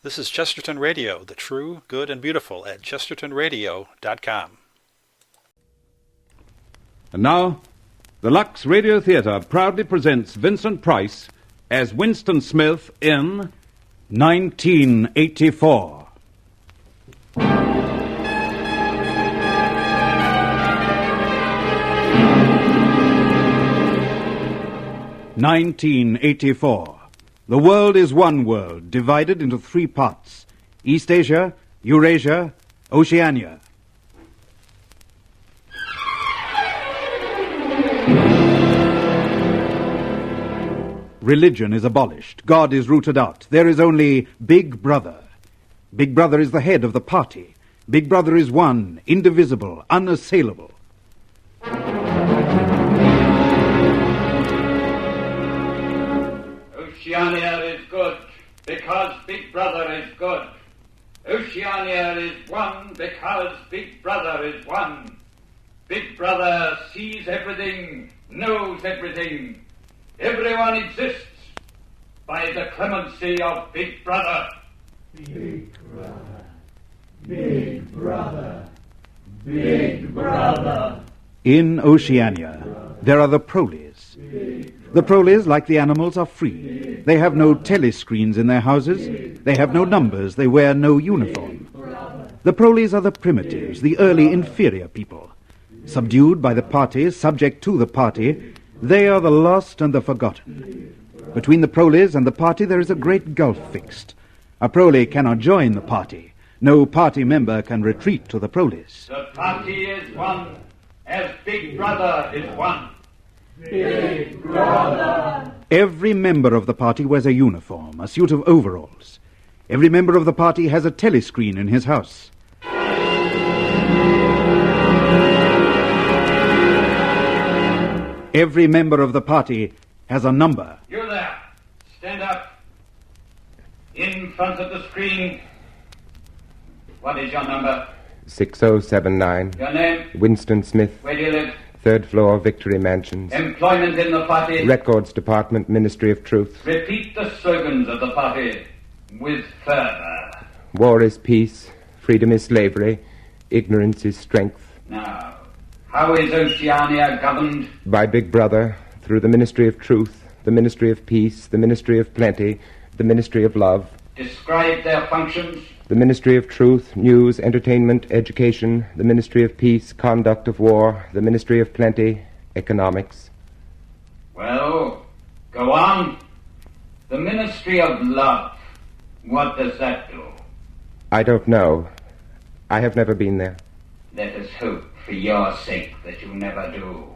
This is Chesterton Radio, the true, good, and beautiful at chestertonradio.com. And now, the Lux Radio Theater proudly presents Vincent Price as Winston Smith in 1984. 1984. The world is one world, divided into three parts: East Asia, Eurasia, Oceania. Religion is abolished. God is rooted out. There is only Big Brother. Big Brother is the head of the party. Big Brother is one, indivisible, unassailable. Oceania is good because Big Brother is good. Oceania is one because Big Brother is one. Big Brother sees everything, knows everything. Everyone exists by the clemency of Big Brother. Big Brother, Big Brother, Big Brother. In Oceania, there are the proles. The proles, like the animals, are free. They have no telescreens in their houses. They have no numbers. They wear no uniform. The proles are the primitives, the early inferior people. Subdued by the party, subject to the party, they are the lost and the forgotten. Between the proles and the party there is a great gulf fixed. A prole cannot join the party. No party member can retreat to the proles. The party is one as Big Brother is one. Big Brother. Every member of the party wears a uniform, a suit of overalls. Every member of the party has a telescreen in his house. Every member of the party has a number. You there, stand up. In front of the screen. What is your number? 6079. Your name? Winston Smith. Where do you live? 3rd floor, Victory Mansions. Employment in the party? Records Department, Ministry of Truth. Repeat the slogans of the party with fervor. War is peace. Freedom is slavery. Ignorance is strength. Now, how is Oceania governed? By Big Brother, through the Ministry of Truth, the Ministry of Peace, the Ministry of Plenty, the Ministry of Love. Describe their functions. The Ministry of Truth, News, Entertainment, Education. The Ministry of Peace, Conduct of War. The Ministry of Plenty, Economics. Well, go on. The Ministry of Love. What does that do? I don't know. I have never been there. Let us hope for your sake that you never do.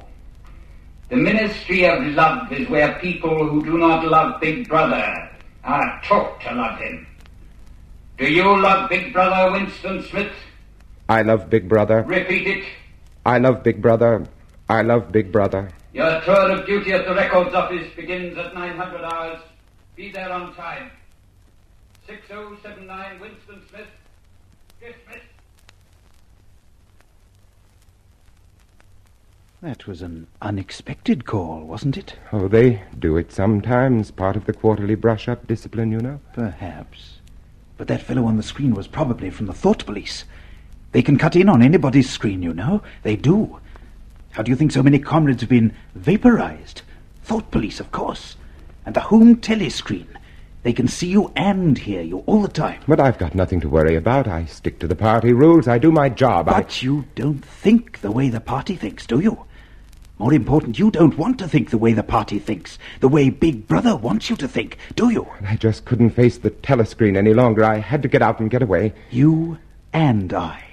The Ministry of Love is where people who do not love Big Brother are taught to love him. Do you love Big Brother, Winston Smith? I love Big Brother. Repeat it. I love Big Brother. I love Big Brother. Your tour of duty at the Records Office begins at 900 hours. Be there on time. 6079 Winston Smith. Dismissed. That was an unexpected call, wasn't it? Oh, they do it sometimes. Part of the quarterly brush-up discipline, you know. Perhaps. But that fellow on the screen was probably from the thought police. They can cut in on anybody's screen, you know. They do. How do you think so many comrades have been vaporized? Thought police, of course. And the home telescreen. They can see you and hear you all the time. But I've got nothing to worry about. I stick to the party rules. I do my job. But you don't think the way the party thinks, do you? More important, you don't want to think the way the party thinks, the way Big Brother wants you to think, do you? I just couldn't face the telescreen any longer. I had to get out and get away. You and I.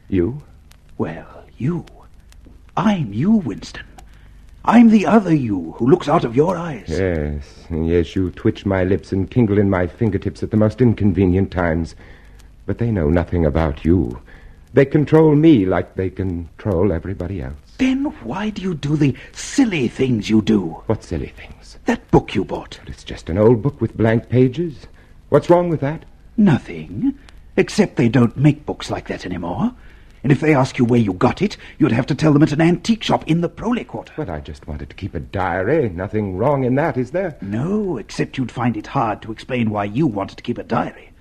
You? Well, you. I'm you, Winston. I'm the other you who looks out of your eyes. Yes, you twitch my lips and tingle in my fingertips at the most inconvenient times. But they know nothing about you. They control me like they control everybody else. Then why do you do the silly things you do? What silly things? That book you bought. But it's just an old book with blank pages. What's wrong with that? Nothing, except they don't make books like that anymore. And if they ask you where you got it, you'd have to tell them at an antique shop in the Prole Quarter. But I just wanted to keep a diary. Nothing wrong in that, is there? No, except you'd find it hard to explain why you wanted to keep a diary.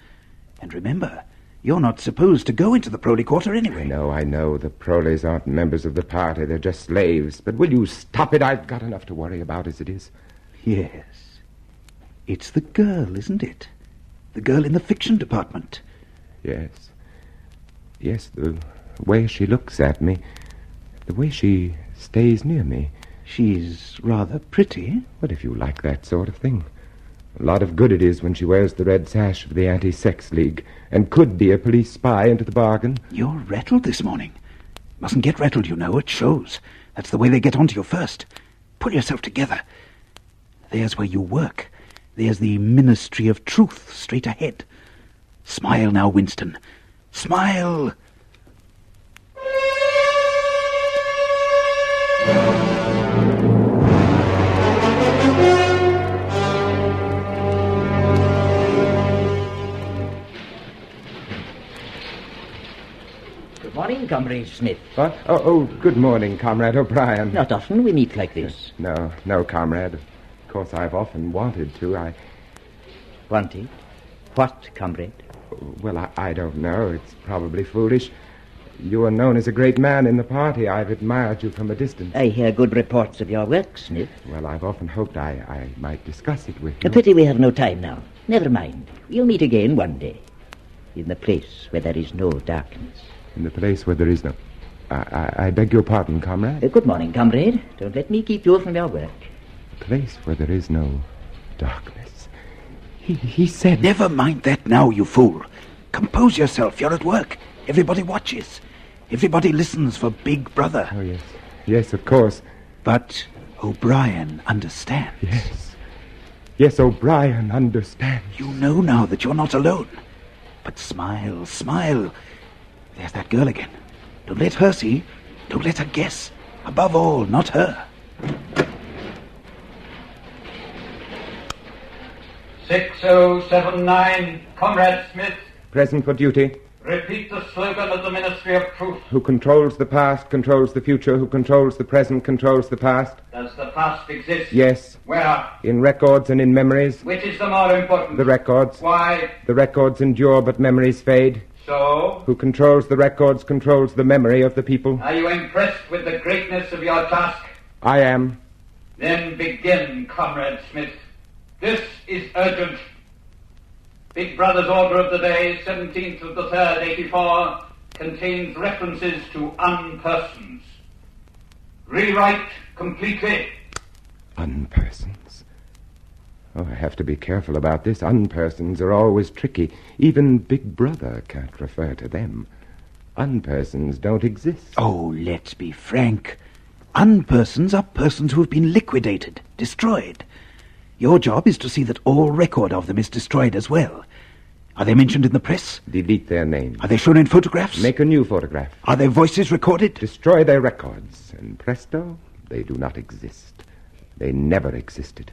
And remember, you're not supposed to go into the Prolly quarter anyway. I know. The Prollies aren't members of the party. They're just slaves. But will you stop it? I've got enough to worry about as it is. Yes. It's the girl, isn't it? The girl in the fiction department. Yes. Yes, the way she looks at me. The way she stays near me. She's rather pretty. What if you like that sort of thing? A lot of good it is when she wears the red sash of the Anti-Sex League, and could be a police spy into the bargain. You're rattled this morning. Mustn't get rattled, you know. It shows. That's the way they get onto you first. Pull yourself together. There's where you work. There's the Ministry of Truth straight ahead. Smile now, Winston. Smile! Good morning, Comrade Smith. What? Oh, good morning, Comrade O'Brien. Not often we meet like this. No, Comrade. Of course, I've often wanted to. Wanted? What, Comrade? Well, I don't know. It's probably foolish. You are known as a great man in the party. I've admired you from a distance. I hear good reports of your work, Smith. Well, I've often hoped I might discuss it with you. A pity we have no time now. Never mind. We'll meet again one day. In the place where there is no darkness. In the place where there is no... I beg your pardon, Comrade. Good morning, Comrade. Don't let me keep you from your work. A place where there is no darkness. He said... Never mind that now, you fool. Compose yourself. You're at work. Everybody watches. Everybody listens for Big Brother. Oh, yes. Yes, of course. But O'Brien understands. Yes, O'Brien understands. You know now that you're not alone. But smile, smile. There's that girl again. Don't let her see. Don't let her guess. Above all, not her. 6079, Comrade Smith. Present for duty. Repeat the slogan of the Ministry of Truth. Who controls the past, controls the future. Who controls the present, controls the past. Does the past exist? Yes. Where? In records and in memories. Which is the more important? The records. Why? The records endure, but memories fade. So? Who controls the records, controls the memory of the people. Are you impressed with the greatness of your task? I am. Then begin, Comrade Smith. This is urgent. Big Brother's order of the day, 17th of the 3rd, 84, contains references to unpersons. Rewrite completely. Unpersons. Oh, I have to be careful about this. Unpersons are always tricky. Even Big Brother can't refer to them. Unpersons don't exist. Oh, let's be frank. Unpersons are persons who have been liquidated, destroyed. Your job is to see that all record of them is destroyed as well. Are they mentioned in the press? Delete their names. Are they shown in photographs? Make a new photograph. Are their voices recorded? Destroy their records. And presto, they do not exist. They never existed.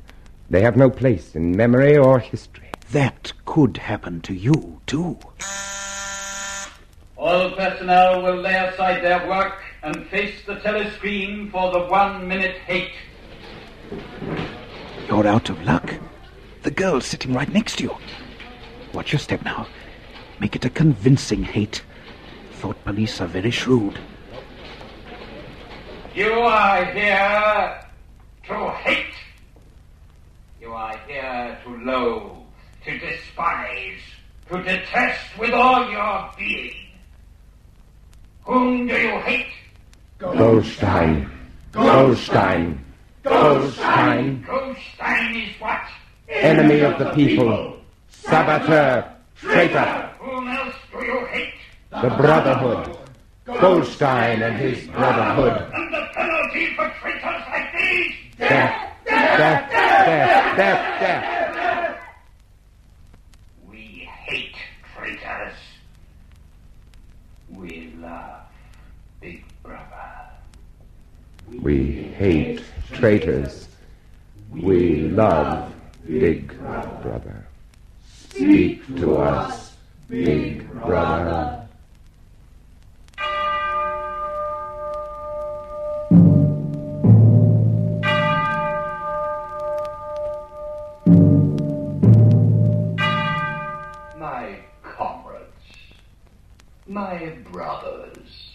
They have no place in memory or history. That could happen to you, too. All personnel will lay aside their work and face the telescreen for the 1-minute hate. You're out of luck. The girl's sitting right next to you. Watch your step now. Make it a convincing hate. Thought police are very shrewd. You are here to hate. You are here to loathe, to despise, to detest with all your being. Whom do you hate? Goldstein. Goldstein. Goldstein. Goldstein is what? Enemy of the people. Saboteur. Traitor. Whom else do you hate? The Brotherhood. Goldstein and his Brotherhood. And the penalty for traitors like these? Death. Death. Death. Death. Death. We hate traitors. We love Big Brother. We hate traitors. We love Big Brother. Speak to us, Big Brother. My comrades, my brothers,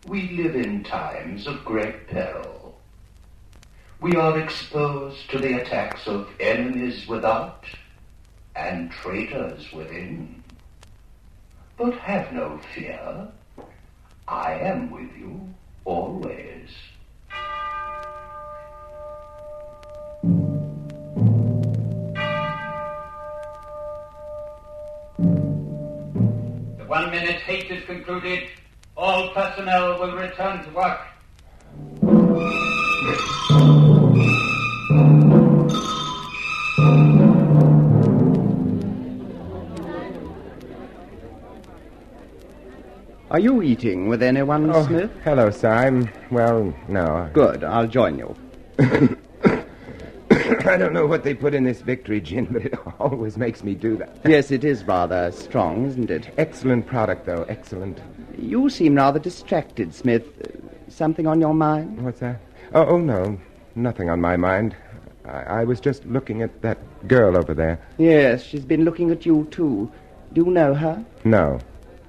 we live in times of great peril. We are exposed to the attacks of enemies without and traitors within. But have no fear. I am with you always. The 1 minute hate is concluded. All personnel will return to work. Are you eating with anyone, Smith? Hello, sir. Well, no. Good, I'll join you. I don't know what they put in this victory gin, but it always makes me do that. Yes, it is rather strong, isn't it? Excellent product, though. Excellent. You seem rather distracted, Smith. Something on your mind? What's that? Oh, no. Nothing on my mind. I was just looking at that girl over there. Yes, she's been looking at you, too. Do you know her? No.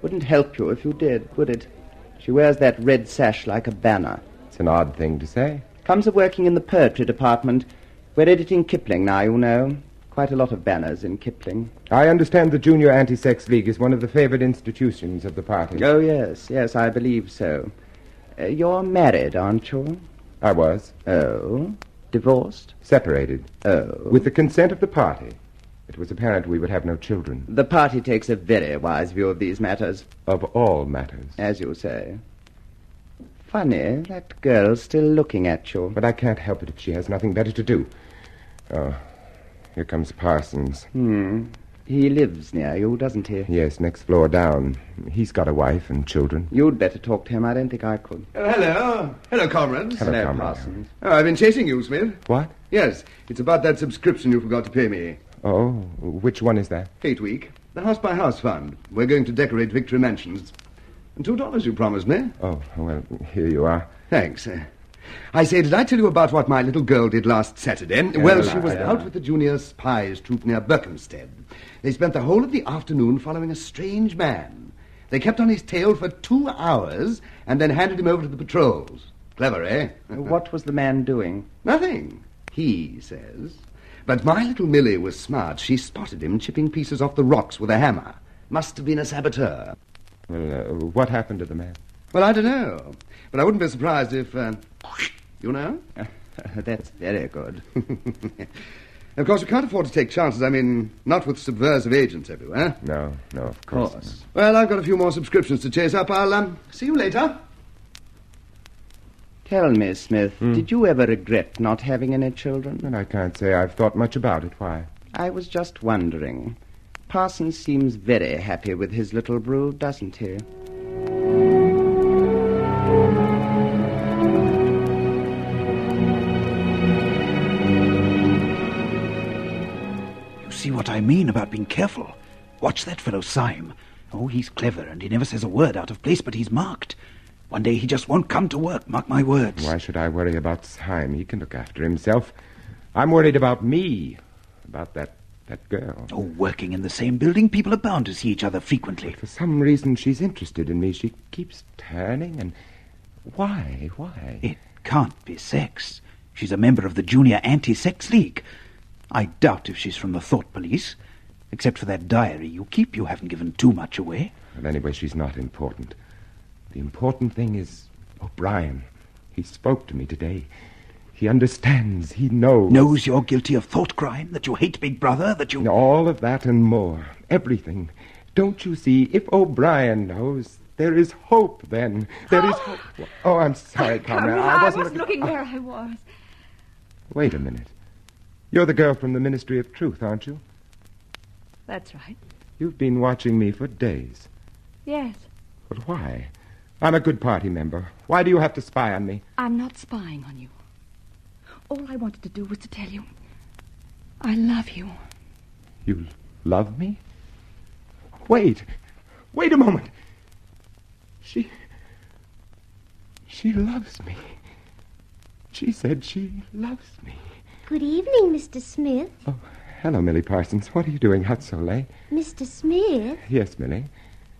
Wouldn't help you if you did, would it? She wears that red sash like a banner. It's an odd thing to say. Comes of working in the poetry department. We're editing Kipling now, you know. Quite a lot of banners in Kipling. I understand the Junior Anti-Sex League is one of the favored institutions of the party. Oh, yes, I believe so. You're married, aren't you? I was. Oh? Divorced? Separated. Oh. With the consent of the party. It was apparent we would have no children. The party takes a very wise view of these matters. Of all matters. As you say. Funny, that girl's still looking at you. But I can't help it if she has nothing better to do. Oh, here comes Parsons. He lives near you, doesn't he? Yes, next floor down. He's got a wife and children. You'd better talk to him. I don't think I could. Hello. Hello, comrades. Hello, comrade. Parsons. Oh, I've been chasing you, Smith. What? Yes, it's about that subscription you forgot to pay me. Oh, which one is that? Hate Week. The house-by-house fund. We're going to decorate Victory Mansions. And $2 you promised me. Oh, well, here you are. Thanks. I say, did I tell you about what my little girl did last Saturday? Well, she was out with the junior spies troop near Berkhamsted. They spent the whole of the afternoon following a strange man. They kept on his tail for 2 hours and then handed him over to the patrols. Clever, eh? What was the man doing? Nothing, he says. But my little Millie was smart. She spotted him chipping pieces off the rocks with a hammer. Must have been a saboteur. Well, what happened to the man? Well, I don't know. But I wouldn't be surprised if, you know? That's very good. Of course, you can't afford to take chances. I mean, not with subversive agents everywhere. No, of course. Well, I've got a few more subscriptions to chase up. I'll, see you later. Tell me, Smith, did you ever regret not having any children? And I can't say I've thought much about it. Why? I was just wondering. Parsons seems very happy with his little brood, doesn't he? You see what I mean about being careful? Watch that fellow Syme. Oh, he's clever, and he never says a word out of place, but he's marked. One day he just won't come to work, mark my words. Why should I worry about Syme? He can look after himself. I'm worried about me, about that girl. Oh, working in the same building, people are bound to see each other frequently. But for some reason, she's interested in me. She keeps turning, and why? It can't be sex. She's a member of the Junior Anti-Sex League. I doubt if she's from the Thought Police. Except for that diary you keep, you haven't given too much away. Well, anyway, she's not important. The important thing is O'Brien. He spoke to me today. He understands. He knows. Knows you're guilty of thought crime, that you hate Big Brother, that you... All of that and more. Everything. Don't you see? If O'Brien knows, there is hope then. There is hope. Oh, I'm sorry, comrade. I wasn't looking where I was. Wait a minute. You're the girl from the Ministry of Truth, aren't you? That's right. You've been watching me for days. Yes. But why? I'm a good party member. Why do you have to spy on me? I'm not spying on you. All I wanted to do was to tell you I love you. You love me? Wait a moment. She loves me. She said she loves me. Good evening, Mr. Smith. Oh, Hello, Millie Parsons. What are you doing out so late? Mr. Smith? Yes, Millie.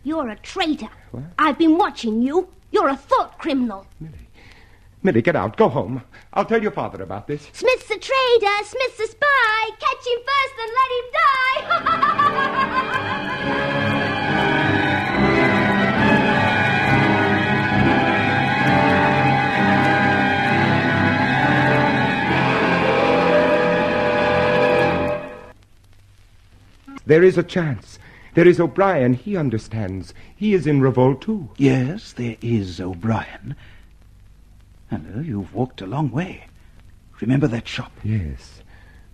You're a traitor. What? I've been watching you. You're a thought criminal. Millie, get out. Go home. I'll tell your father about this. Smith's a traitor. Smith's a spy. Catch him first and let him die. There is a chance. There is O'Brien. He understands. He is in revolt, too. Yes, there is O'Brien. Hello, you've walked a long way. Remember that shop? Yes.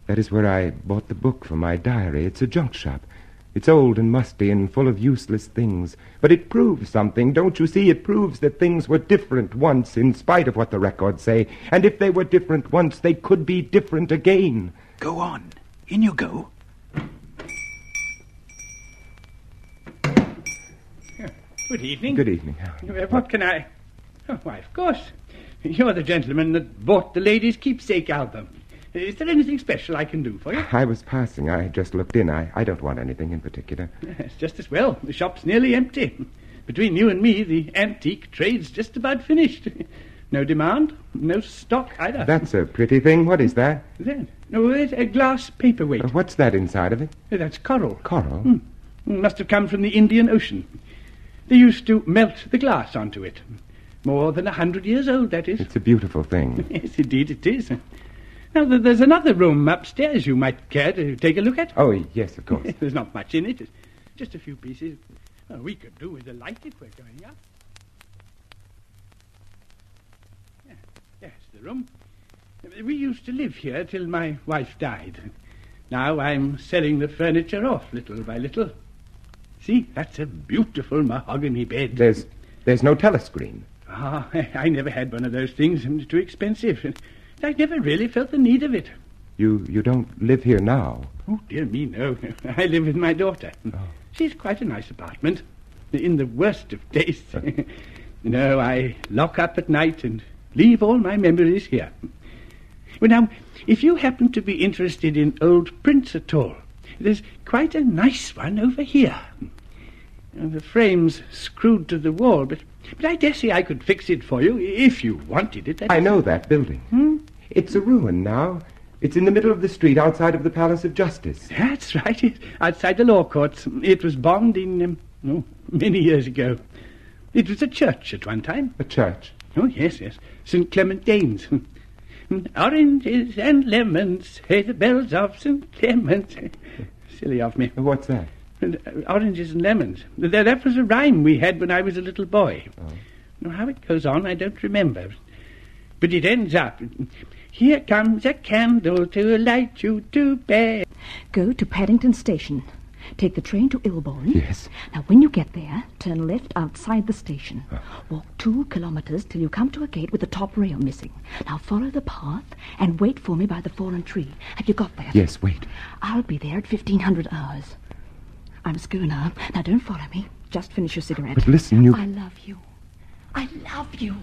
That is where I bought the book for my diary. It's a junk shop. It's old and musty and full of useless things. But it proves something, don't you see? It proves that things were different once, in spite of what the records say. And if they were different once, they could be different again. Go on. In you go. Good evening. Good evening. What can I... Oh, why, of course. You're the gentleman that bought the lady's keepsake album. Is there anything special I can do for you? I was passing. I just looked in. I don't want anything in particular. Yes, just as well. The shop's nearly empty. Between you and me, the antique trade's just about finished. No demand, no stock either. That's a pretty thing. What is that? No, it's a glass paperweight. What's that inside of it? That's coral. Coral? Must have come from the Indian Ocean. They used to melt the glass onto it. More than 100 years old, that is. It's a beautiful thing. Yes, indeed it is. Now, there's another room upstairs you might care to take a look at. Oh, yes, of course. There's not much in it. It's just a few pieces. Well, we could do with a light if we're going up. Yes, the room. We used to live here till my wife died. Now I'm selling the furniture off little by little. See, that's a beautiful mahogany bed. There's no telescreen. Ah, I never had one of those things. It was too expensive. I never really felt the need of it. You don't live here now? Oh, dear me, no. I live with my daughter. Oh. She's quite a nice apartment, in the worst of taste. No, I lock up at night and leave all my memories here. Well, now, if you happen to be interested in old prints at all, there's quite a nice one over here. The frame's screwed to the wall, but I dare say I could fix it for you if you wanted it. I know that building. It's a ruin now. It's in the middle of the street outside of the Palace of Justice. That's right, outside the law courts. It was bombed in, many years ago. It was a church at one time. A church? Oh, yes. St. Clementine's. Oranges and lemons, hey, the bells of St. Clement's. Silly of me. What's that? Oranges and lemons. That was a rhyme we had when I was a little boy. Oh. Now, how it goes on, I don't remember. But it ends up, here comes a candle to light you to bed. Go to Paddington Station. Take the train to Ilborne. Yes. Now, when you get there, turn left outside the station. Walk 2 kilometers till you come to a gate with the top rail missing. Now, follow the path and wait for me by the fallen tree. Have you got that? Yes, wait. I'll be there at 1500 hours. I must go now. Now, don't follow me. Just finish your cigarette. But listen, you... I love you. I love you.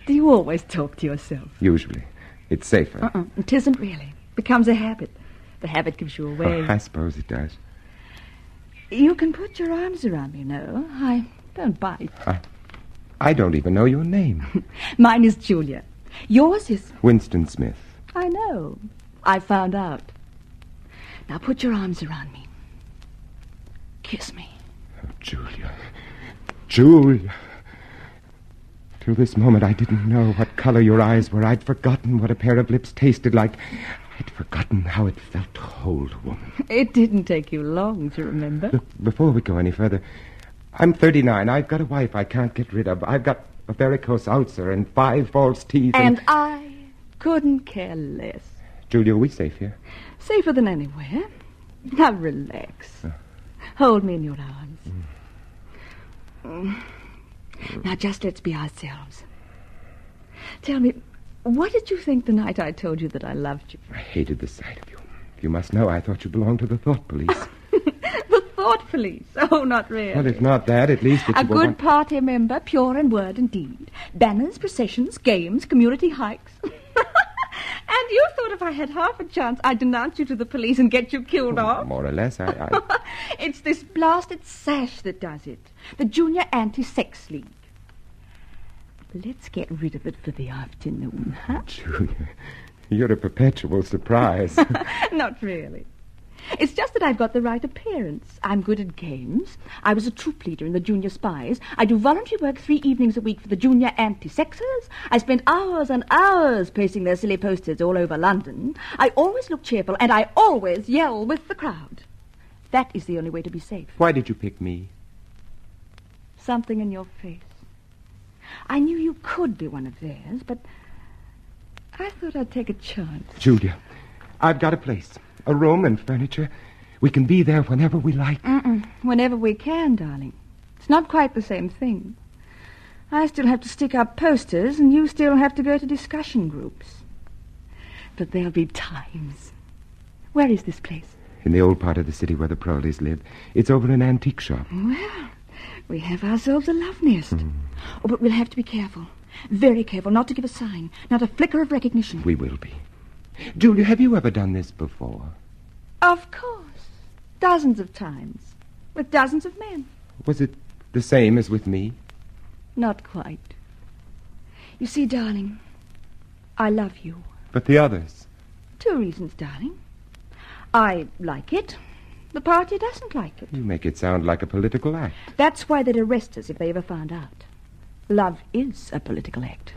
Do you always talk to yourself? Usually. It's safer. It isn't really. Becomes a habit. The habit gives you away. Oh, I suppose it does. You can put your arms around me, you know. I don't bite. I don't even know your name. Mine is Julia. Yours is... Winston Smith. I know. I found out. Now put your arms around me. Kiss me. Oh, Julia. Julia. Till this moment, I didn't know what color your eyes were. I'd forgotten what a pair of lips tasted like. I'd forgotten how it felt to hold a woman. It didn't take you long to remember. Look, before we go any further, I'm 39. I've got a wife I can't get rid of. I've got a varicose ulcer and 5 false teeth. And I couldn't care less. Julia, are we safe here? Safer than anywhere. Now relax. Hold me in your arms. Now just let's be ourselves. Tell me, What did you think the night I told you that I loved you? I hated the sight of you. You must know I thought you belonged to the thought police. The thought police? Oh, not really. Well, if not that, at least it's a good party member, pure in word and deed. Banners, processions, games, community hikes. And you thought if I had half a chance, I'd denounce you to the police and get you killed off? More or less, I... It's this blasted sash that does it. The Junior Anti-Sex League. Let's get rid of it for the afternoon, huh? Julia, you're a perpetual surprise. Not really. It's just that I've got the right appearance. I'm good at games. I was a troop leader in the Junior Spies. I do voluntary work 3 evenings a week for the Junior Anti-Sexers. I spend hours and hours pasting their silly posters all over London. I always look cheerful, and I always yell with the crowd. That is the only way to be safe. Why did you pick me? Something in your face. I knew you could be one of theirs, but I thought I'd take a chance. Julia, I've got a place. A room and furniture. We can be there whenever we like. Whenever we can, darling. It's not quite the same thing. I still have to stick up posters, and you still have to go to discussion groups. But there'll be times. Where is this place? In the old part of the city where the Proleys live. It's over an antique shop. Well, we have ourselves a love nest. Oh, but we'll have to be careful. Very careful not to give a sign. Not a flicker of recognition. We will be. Julia, have you ever done this before? Of course. Dozens of times. With dozens of men. Was it the same as with me? Not quite. You see, darling, I love you. But the others? 2 reasons, darling. I like it. The party doesn't like it. You make it sound like a political act. That's why they'd arrest us if they ever found out. Love is a political act.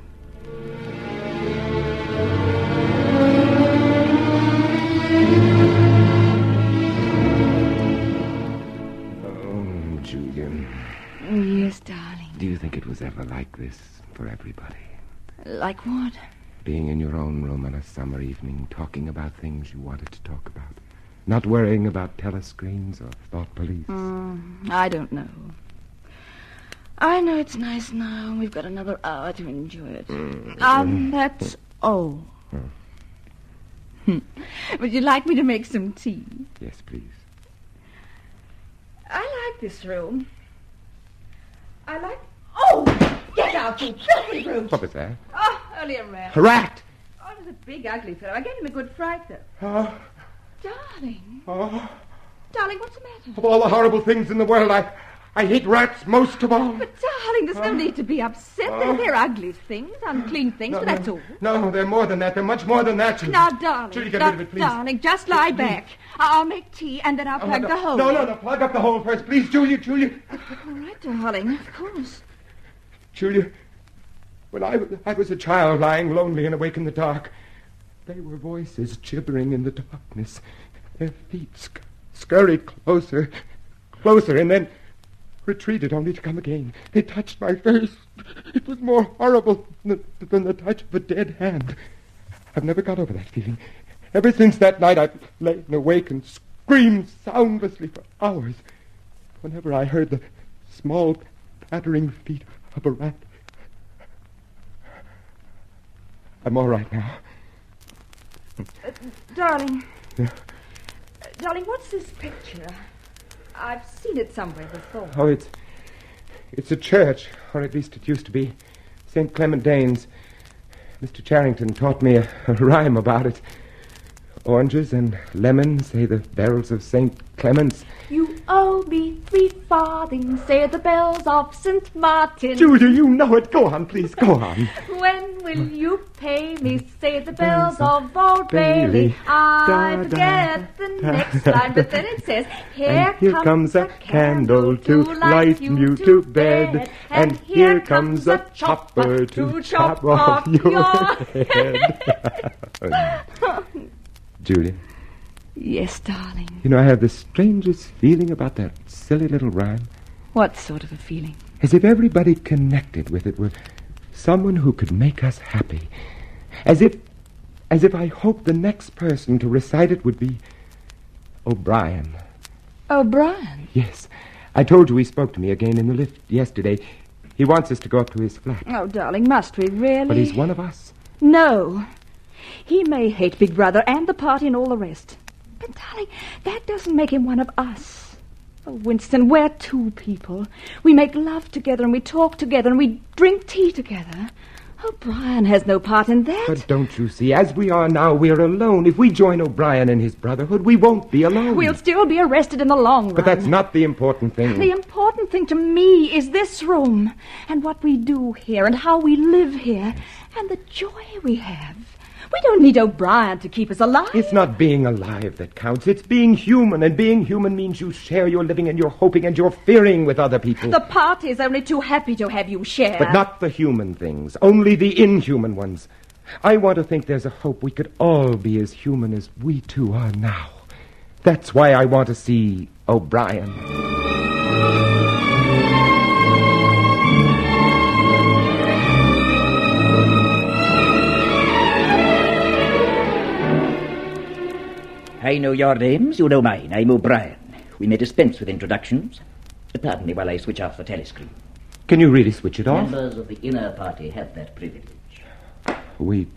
Oh, Julian. Yes, darling. Do you think it was ever like this for everybody? Like what? Being in your own room on a summer evening, talking about things you wanted to talk about. Not worrying about telescreens or thought police. I don't know. I know it's nice now, and we've got another hour to enjoy it. That's all. Would you like me to make some tea? Yes, please. I like this room. Oh! Get out, you filthy brute! What was that? Oh, only a rat. A rat! Oh, it was a big, ugly fellow. I gave him a good fright, though. Darling. Darling, what's the matter? Of all the horrible things in the world, I hate rats most of all. But, darling, there's no need to be upset. They're ugly things, unclean things, but that's all. No, they're more than that. They're much more than that. Now, darling. Julie, get rid of it, please. Darling, just lie back. I'll make tea, and then I'll plug the hole. No. Plug up the hole first, please, Julia. All right, darling, of course. Julia, when I was a child lying lonely and awake in the dark, they were voices gibbering in the darkness. Their feet scurried closer, and then retreated only to come again. They touched my face. It was more horrible than the touch of a dead hand. I've never got over that feeling. Ever since that night, I've lain awake and screamed soundlessly for hours. Whenever I heard the small, pattering feet of a rat. I'm all right now. Darling. Yeah? Darling, what's this picture? I've seen it somewhere before. Oh, it's a church, or at least it used to be. St. Clement Danes. Mr. Charrington taught me a rhyme about it. Oranges and lemons, say the bells of St. Clement's. You owe me 3 farthings, say the bells of St. Martin. Julia, you know it. Go on, please, go on. When will you pay me, say the bells of Old Bailey. I forget the next line, but then it says, Here comes a candle to light you to bed, and here comes a chopper to chop off your head. Julia. Yes, darling. You know, I have the strangest feeling about that silly little rhyme. What sort of a feeling? As if everybody connected with it were someone who could make us happy. As if I hoped the next person to recite it would be O'Brien. O'Brien? Yes. I told you he spoke to me again in the lift yesterday. He wants us to go up to his flat. Oh, darling, must we really? But he's one of us. No. He may hate Big Brother and the party and all the rest. But, darling, that doesn't make him one of us. Oh, Winston, we're two people. We make love together and we talk together and we drink tea together. O'Brien has no part in that. But don't you see, as we are now, we're alone. If we join O'Brien and his brotherhood, we won't be alone. We'll still be arrested in the long run. But that's not the important thing. The important thing to me is this room, and what we do here, and how we live here, and the joy we have. We don't need O'Brien to keep us alive. It's not being alive that counts. It's being human, and being human means you share your living and your hoping and your fearing with other people. The party's only too happy to have you share. But not the human things, only the inhuman ones. I want to think there's a hope we could all be as human as we two are now. That's why I want to see O'Brien. I know your names, you know mine. I'm O'Brien. We may dispense with introductions. Pardon me while I switch off the telescreen. Can you really switch it off? Members of the inner party have that privilege. We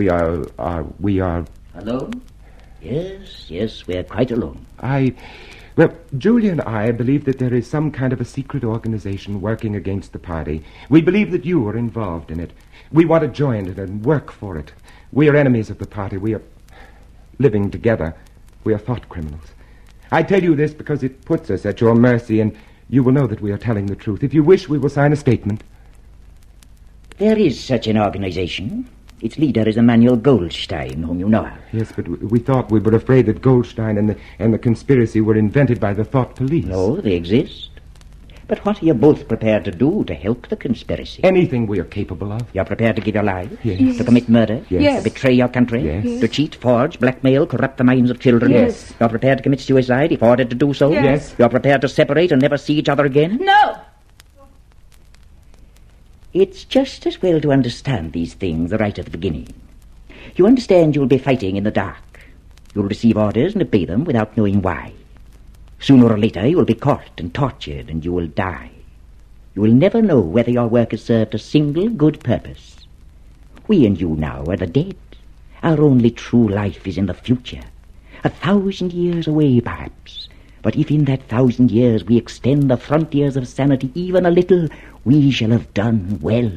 are... Alone? Yes, we're quite alone. Well, Julia and I believe that there is some kind of a secret organization working against the party. We believe that you are involved in it. We want to join it and work for it. We are enemies of the party. We are living together. We are thought criminals. I tell you this because it puts us at your mercy, and you will know that we are telling the truth. If you wish, we will sign a statement. There is such an organization. Its leader is Emmanuel Goldstein, whom you know of. Yes, but we thought we were afraid that Goldstein and the conspiracy were invented by the thought police. No, they exist. But what are you both prepared to do to help the conspiracy? Anything we are capable of. You're prepared to give your life? Yes. To commit murder? Yes. To betray your country? Yes. To cheat, forge, blackmail, corrupt the minds of children? Yes. You're prepared to commit suicide if ordered to do so? Yes. You're prepared to separate and never see each other again? No! It's just as well to understand these things right at the beginning. You understand you'll be fighting in the dark. You'll receive orders and obey them without knowing why. Sooner or later you'll be caught and tortured and you will die. You will never know whether your work has served a single good purpose. We and you now are the dead. Our only true life is in the future. 1,000 years away, perhaps. But if in that 1,000 years we extend the frontiers of sanity even a little, we shall have done well.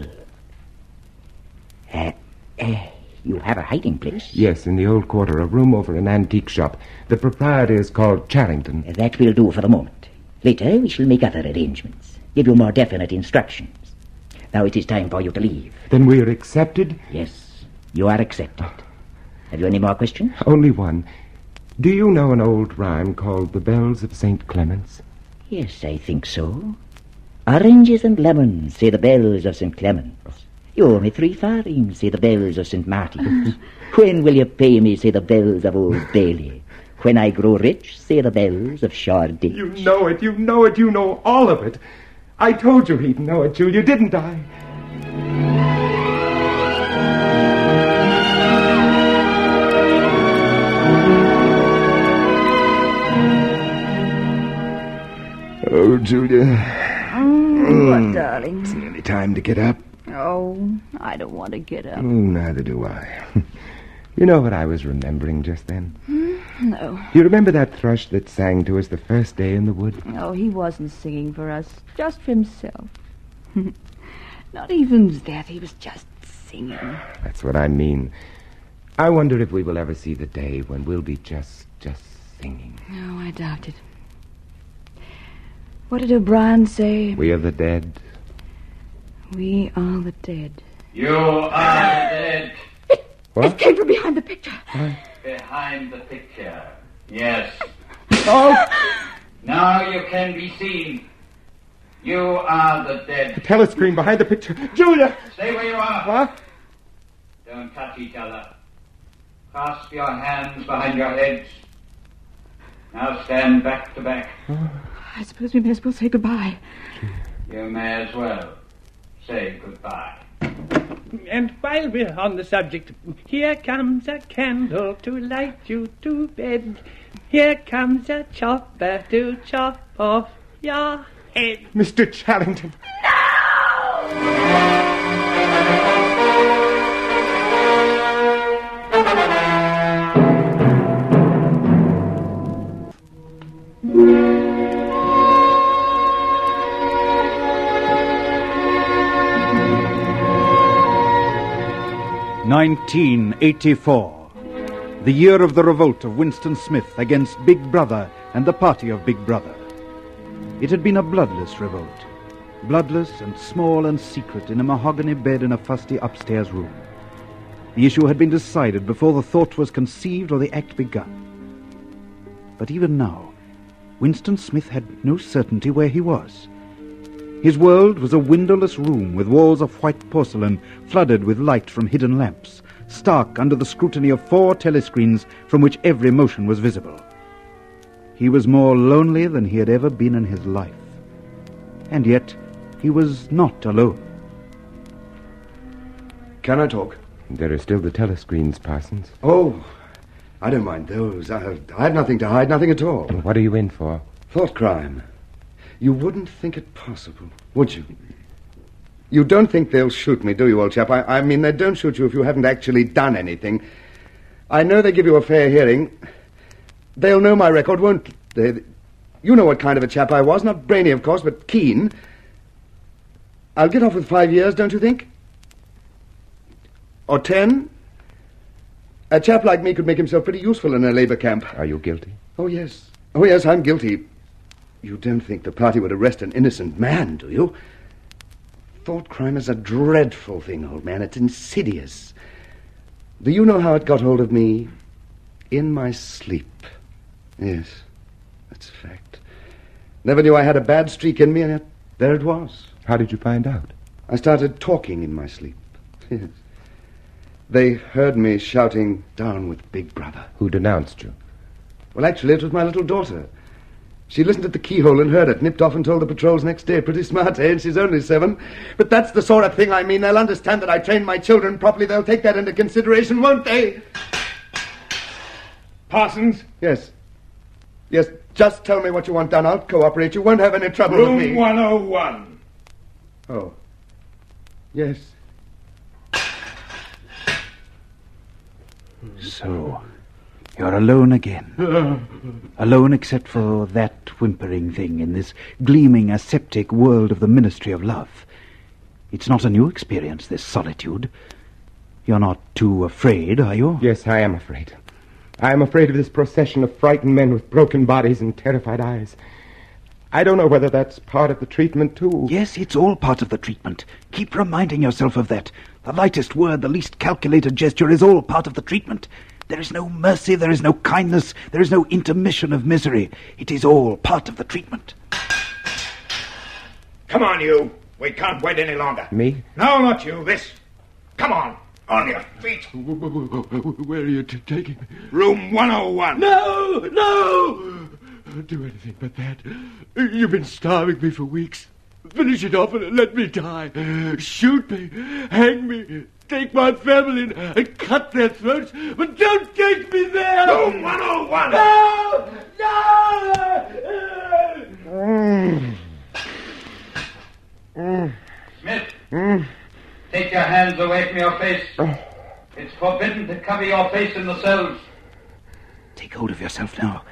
You have a hiding place? Yes, in the old quarter, a room over an antique shop. The proprietor is called Charrington. That will do for the moment. Later we shall make other arrangements, give you more definite instructions. Now it is time for you to leave. Then we are accepted? Yes, you are accepted. Have you any more questions? Only one. Do you know an old rhyme called The Bells of St. Clement's? Yes, I think so. Oranges and lemons, say the bells of St. Clement's. You owe me 3 farthings, say the bells of St. Martin's. When will you pay me, say the bells of Old Bailey. When I grow rich, say the bells of Shoreditch. You know it, you know all of it. I told you he'd know it, Julia, didn't I? Oh, Julia. What, darling? It's nearly time to get up. Oh, I don't want to get up. Oh, neither do I. You know what I was remembering just then? No. You remember that thrush that sang to us the first day in the wood? Oh, he wasn't singing for us, just for himself. Not even that, he was just singing. That's what I mean. I wonder if we will ever see the day when we'll be just singing. No, I doubt it. What did O'Brien say? We are the dead. We are the dead. You are the dead. What? It came from behind the picture. Behind the picture. Yes. Oh! Now you can be seen. You are the dead. The telescreen behind the picture. Julia! Stay where you are. What? Don't touch each other. Clasp your hands behind your heads. Now stand back to back. I suppose we may as well say goodbye. You may as well say goodbye. And while we're on the subject, here comes a candle to light you to bed. Here comes a chopper to chop off your head. Mr. Charrington. No! 1984. The year of the revolt of Winston Smith against Big Brother and the party of Big Brother. It had been a bloodless revolt. Bloodless and small and secret in a mahogany bed in a fusty upstairs room. The issue had been decided before the thought was conceived or the act begun. But even now, Winston Smith had no certainty where he was. His world was a windowless room with walls of white porcelain flooded with light from hidden lamps, stark under the scrutiny of 4 telescreens from which every motion was visible. He was more lonely than he had ever been in his life. And yet, he was not alone. Can I talk? There are still the telescreens, Parsons. Oh, I don't mind those. I have nothing to hide, nothing at all. What are you in for? Thought crime. You wouldn't think it possible, would you? You don't think they'll shoot me, do you, old chap? I mean, they don't shoot you if you haven't actually done anything. I know they give you a fair hearing. They'll know my record, won't they? You know what kind of a chap I was. Not brainy, of course, but keen. I'll get off with 5 years, don't you think? Or 10? A chap like me could make himself pretty useful in a labor camp. Are you guilty? Oh, yes. Oh, yes, I'm guilty. You don't think the party would arrest an innocent man, do you? Thought crime is a dreadful thing, old man. It's insidious. Do you know how it got hold of me? In my sleep. Yes, that's a fact. Never knew I had a bad streak in me, and yet there it was. How did you find out? I started talking in my sleep. Yes. They heard me shouting, "Down with Big Brother." Who denounced you? Well, actually, it was my little daughter. She listened at the keyhole and heard it, nipped off and told the patrols next day. Pretty smart, eh? And she's only 7. But that's the sort of thing I mean. They'll understand that I trained my children properly. They'll take that into consideration, won't they? Parsons? Yes. Yes, just tell me what you want done. I'll cooperate. You won't have any trouble with me. Room 101. Oh. Yes. So, you're alone again. Alone except for that whimpering thing in this gleaming aseptic world of the Ministry of Love. It's not a new experience, this solitude. You're not too afraid, are you? Yes, I am afraid. I am afraid of this procession of frightened men with broken bodies and terrified eyes. I don't know whether that's part of the treatment, too. Yes, it's all part of the treatment. Keep reminding yourself of that. The lightest word, the least calculated gesture is all part of the treatment. There is no mercy, there is no kindness, there is no intermission of misery. It is all part of the treatment. Come on, you. We can't wait any longer. Me? No, not you. This. Come on. On your feet. Where are you taking me? Room 101. No! No! Don't do anything but that. You've been starving me for weeks. Finish it off and let me die. Shoot me. Hang me. Take my family and cut their throats. But don't take me there! Room 101! No! Smith, take your hands away from your face. It's forbidden to cover your face in the cells. Take hold of yourself now.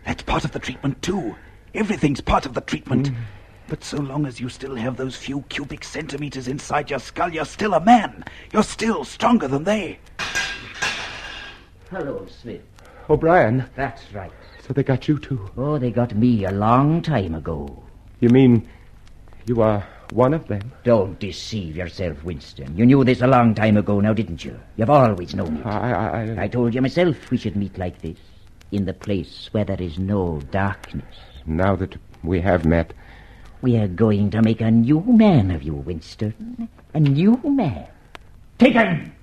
That's part of the treatment, too. Everything's part of the treatment. But so long as you still have those few cubic centimeters inside your skull, you're still a man. You're still stronger than they. Hello, Smith. O'Brien. That's right. So they got you, too? Oh, they got me a long time ago. You mean you are one of them? Don't deceive yourself, Winston. You knew this a long time ago now, didn't you? You've always known it. I told you myself we should meet like this, in the place where there is no darkness. Now that we have met... We are going to make a new man of you, Winston. A new man. Take him!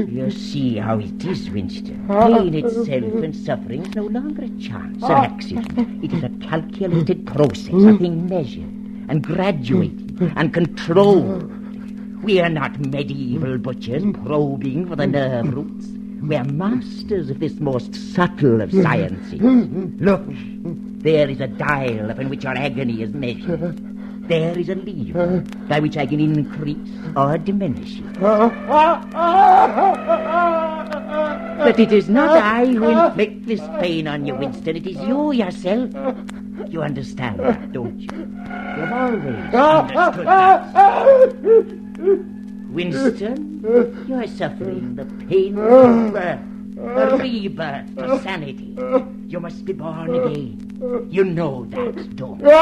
You see how it is, Winston. Pain itself and suffering is no longer a chance, an accident. It is a calculated process, a thing measured and graduated and controlled. We are not medieval butchers probing for the nerve roots. We are masters of this most subtle of sciences. Look, there is a dial upon which your agony is measured. There is a lever by which I can increase or diminish it. But it is not I who inflict this pain on you, Winston. It is you yourself. You understand that, don't you? You've always understood that. Winston, you are suffering the pain of birth, a rebirth to sanity. You must be born again. You know that, don't you? Look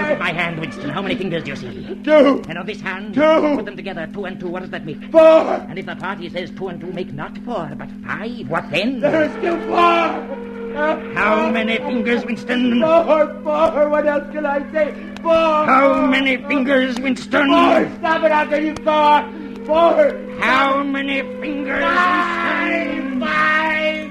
at my hand, Winston. How many fingers do you see? 2. And on this hand, 2. Put them together. 2 and 2. What does that make? 4. And if the party says 2 and 2 make not 4, but 5, what then? There is still 4. How many fingers, Winston? 4. What else can I say? 4. How many fingers, Winston? 4. Stop it, I'll give you 4. 4. How many fingers, Winston? 5.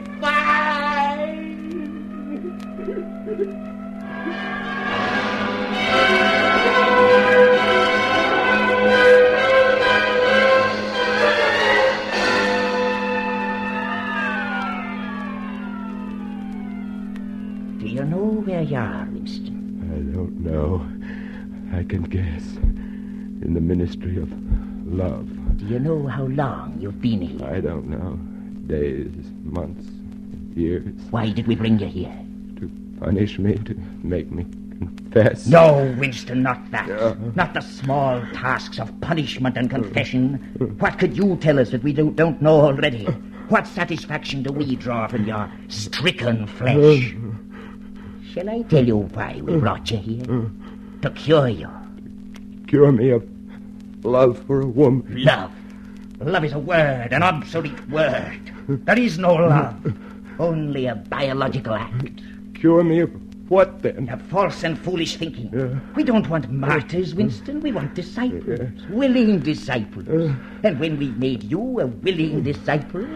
Do you know where you are, Winston? I don't know. I can guess. In the Ministry of Love. Do you know how long you've been here? I don't know. Days, months, years. Why did we bring you here? To punish me, to make me confess. No, Winston, not that. Not the small tasks of punishment and confession. What could you tell us that we don't know already? What satisfaction do we draw from your stricken flesh? Shall I tell you why we brought you here? To cure you. Cure me of love for a woman. Love. Love is a word, an obsolete word. There is no love. Only a biological act. Cure me of what, then? Of false and foolish thinking. We don't want martyrs, Winston. We want disciples. Willing disciples. And when we've made you a willing disciple,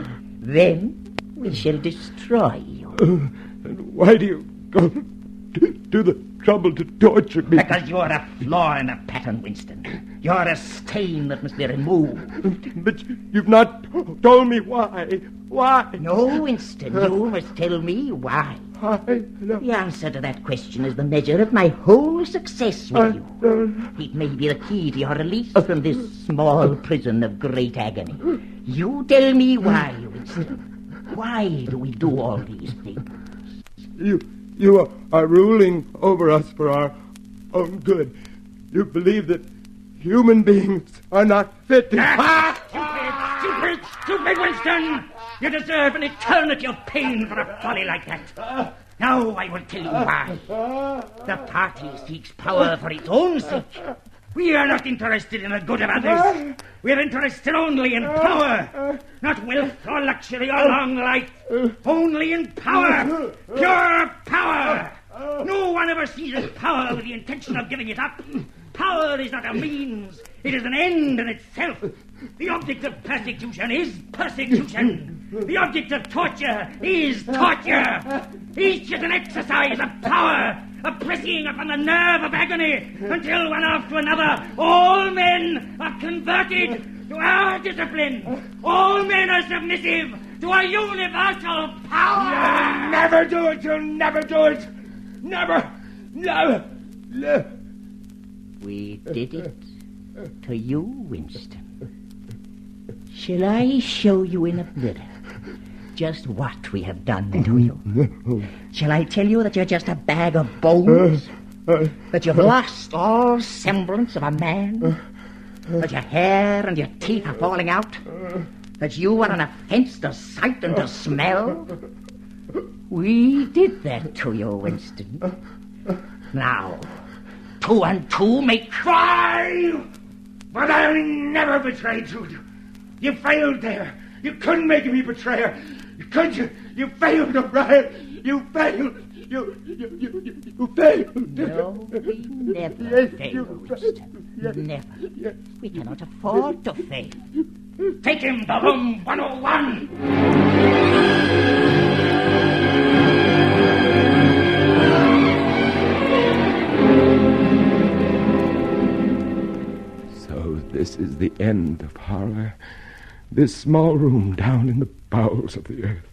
then we shall destroy you. And why do you go to the trouble to torture me? Because you're a flaw in a pattern, Winston. You're a stain that must be removed. But you've not told me why. Why? No, Winston, you must tell me why. The answer to that question is the measure of my whole success with you. It may be the key to your release from this small prison of great agony. You tell me why, Winston. Why do we do all these things? You are ruling over us for our own good. You believe that human beings are not fit to... Stupid, Winston! You deserve an eternity of pain for a folly like that. Now I will tell you why. The party seeks power for its own sake. We are not interested in the good of others. We are interested only in power. Not wealth or luxury or long life. Only in power. Pure power. No one ever seizes power with the intention of giving it up. Power is not a means. It is an end in itself. The object of persecution is persecution. The object of torture is torture. Each is an exercise of power, a pressing upon the nerve of agony, until one after another all men are converted to our discipline. All men are submissive to a universal power. You'll never do it. You'll never do it. Never. Never. We did it to you, Winston. Shall I show you in a mirror just what we have done to you? Shall I tell you that you're just a bag of bones? That you've lost all semblance of a man? That your hair and your teeth are falling out? That you are an offense to sight and to smell? We did that to you, Winston. Now, 2 and 2 make 5! But I'll never betray you. You failed there. You couldn't make me betrayer. Could you? You failed, O'Brien. You failed. You failed. No, we never fail, Winston. Never. We cannot afford to fail. Take him to room 101. This is the end of horror. This small room down in the bowels of the earth.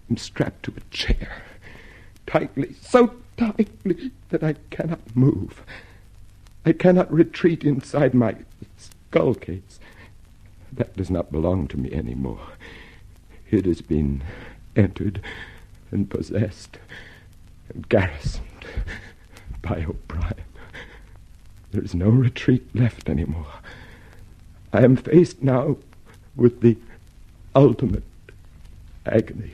I'm strapped to a chair, tightly, so tightly that I cannot move. I cannot retreat inside my skull case. That does not belong to me anymore. It has been entered and possessed and garrisoned by O'Brien. There is no retreat left anymore. I am faced now with the ultimate agony.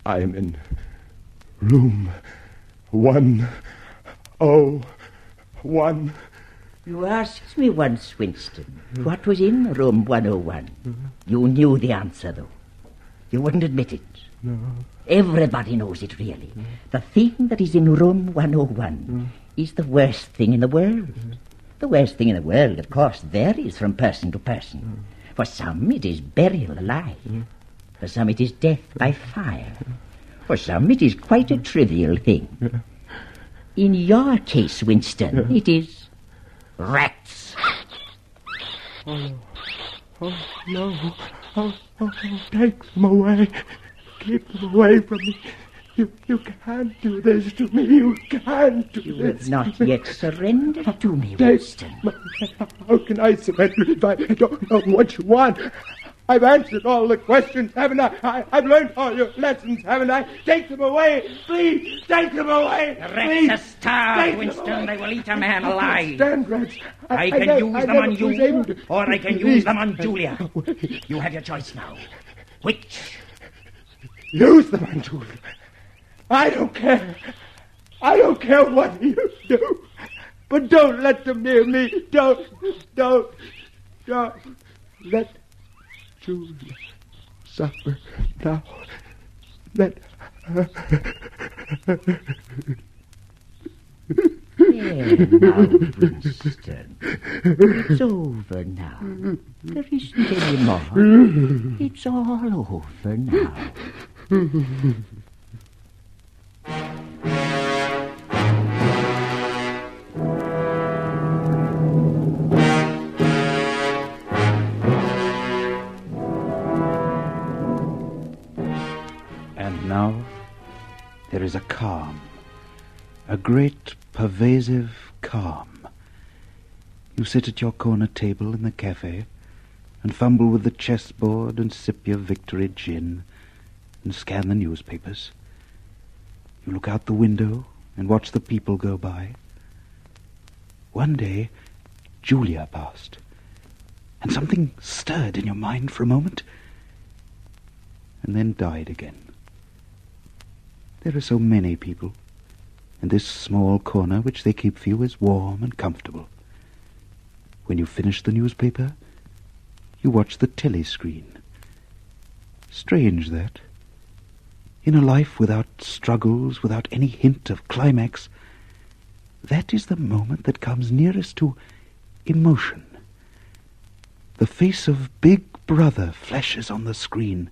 I am in room 101. You asked me once, Winston, what was in room 101. You knew the answer, though. You wouldn't admit it. No. Everybody knows it, really. The thing that is in room 101 is the worst thing in the world. The worst thing in the world, of course, varies from person to person. For some, it is burial alive. For some, it is death by fire. For some, it is quite a trivial thing. In your case, Winston, it is rats. Oh, no. Oh, take them away. Keep them away from me. You can't do this to me. You can't do You this. have not yet surrendered to me, Winston. How can I surrender if I don't know what you want? I've answered all the questions, haven't I? I've learned all your lessons, haven't I? Take them away, please. Take them away, please. Rats are starved, Winston. They will eat a man alive. Stand, rats. I can use them on you, or I can use them on Julia. You have your choice now. Which? Use them on Julia. I don't care. I don't care what you do. But don't let them near me. Don't let Julia suffer now. Let her. There now, Winston. It's over now. There isn't any more. It's all over now. And now there is a calm, a great pervasive calm. You sit at your corner table in the cafe and fumble with the chessboard and sip your victory gin and scan the newspapers. You look out the window and watch the people go by. One day, Julia passed, and something stirred in your mind for a moment, and then died again. There are so many people, and this small corner which they keep for you is warm and comfortable. When you finish the newspaper, you watch the telescreen. Strange that. In a life without struggles, without any hint of climax, that is the moment that comes nearest to emotion. The face of Big Brother flashes on the screen.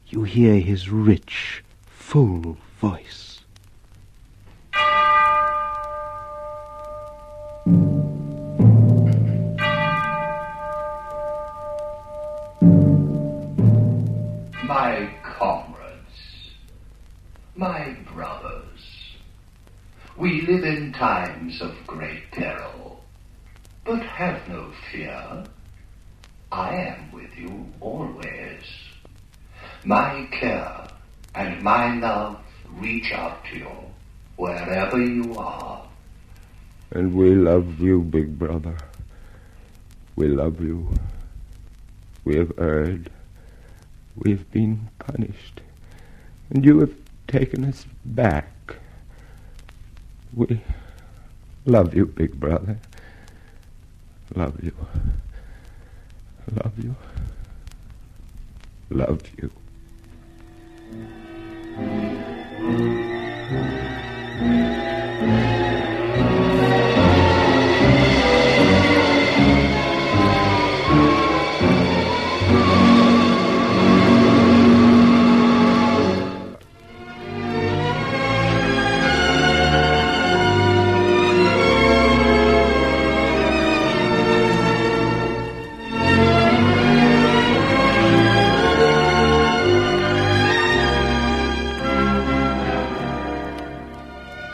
You hear his rich, full voice. My comrades, my brothers, we live in times of great peril, but have no fear. I am with you always. My care and my love reach out to you wherever you are. And we love you, Big Brother. We love you. We have erred. We have been punished. And you have taken us back. We love you, Big Brother. Love you. Love you. Love you.